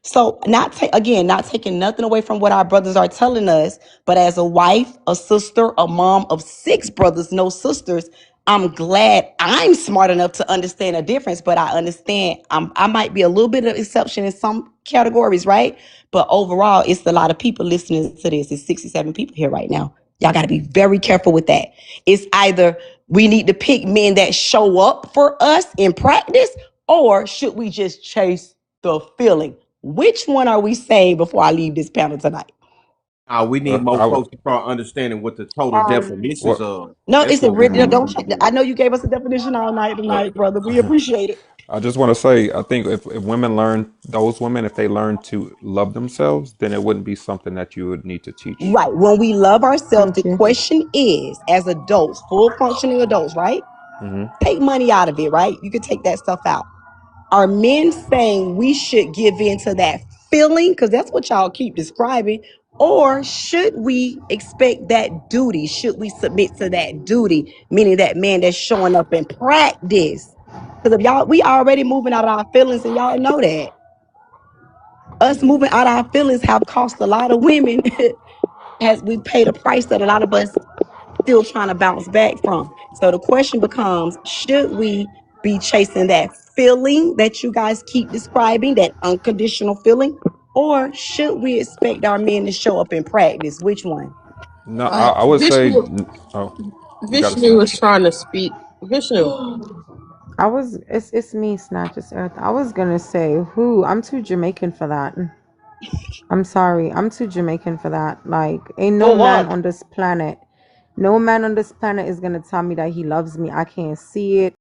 So not taking nothing away from what our brothers are telling us, but as a wife, a sister, a mom of 6 brothers, no sisters, I'm glad I'm smart enough to understand a difference, but I understand I might be a little bit of exception in some categories, right? But overall, it's a lot of people listening to this. It's 67 people here right now. Y'all got to be very careful with that. It's either we need to pick men that show up for us in practice, or should we just chase the feeling? Which one are we saying before I leave this panel tonight?
We need more
I would.
folks to start understanding what the total
Um,
definitions
What?
of.
No,
That's
it's a
what we
written.
need.
Don't check. I know you gave us a definition all night
What?
tonight, brother. We appreciate it.
I just want to say, I think if women learn, those women, if they learn to love themselves, then it wouldn't be something that you would need to teach.
Right. When we love ourselves, the
Thank you.
question is, as adults, full functioning adults, right?
Hmm.
Take money out of it, right? You can take that stuff out. Are men saying we should give in to that feeling? Because that's what y'all keep describing. Or should we expect that duty? Should we submit to that duty? Meaning that man that's showing up in practice. Because if y'all, we already moving out of our feelings, and y'all know that. Us moving out of our feelings have cost a lot of women. Has we paid a price that a lot of us still trying to bounce back from. So the question becomes, should we be chasing that feeling that you guys keep describing, that unconditional feeling? Or should we expect our men to show up in practice? Which one?
No, I would say.
Vishnu,
Oh, you got to
Vishnu was
snatch.
trying to speak. Vishnu.
It's me, Snatch. It's Earth. I was gonna say who. I'm too Jamaican for that. I'm sorry. I'm too Jamaican for that. Like, ain't no
For
man
what?
on this planet. No man on this planet is gonna tell me that he loves me. I can't see it.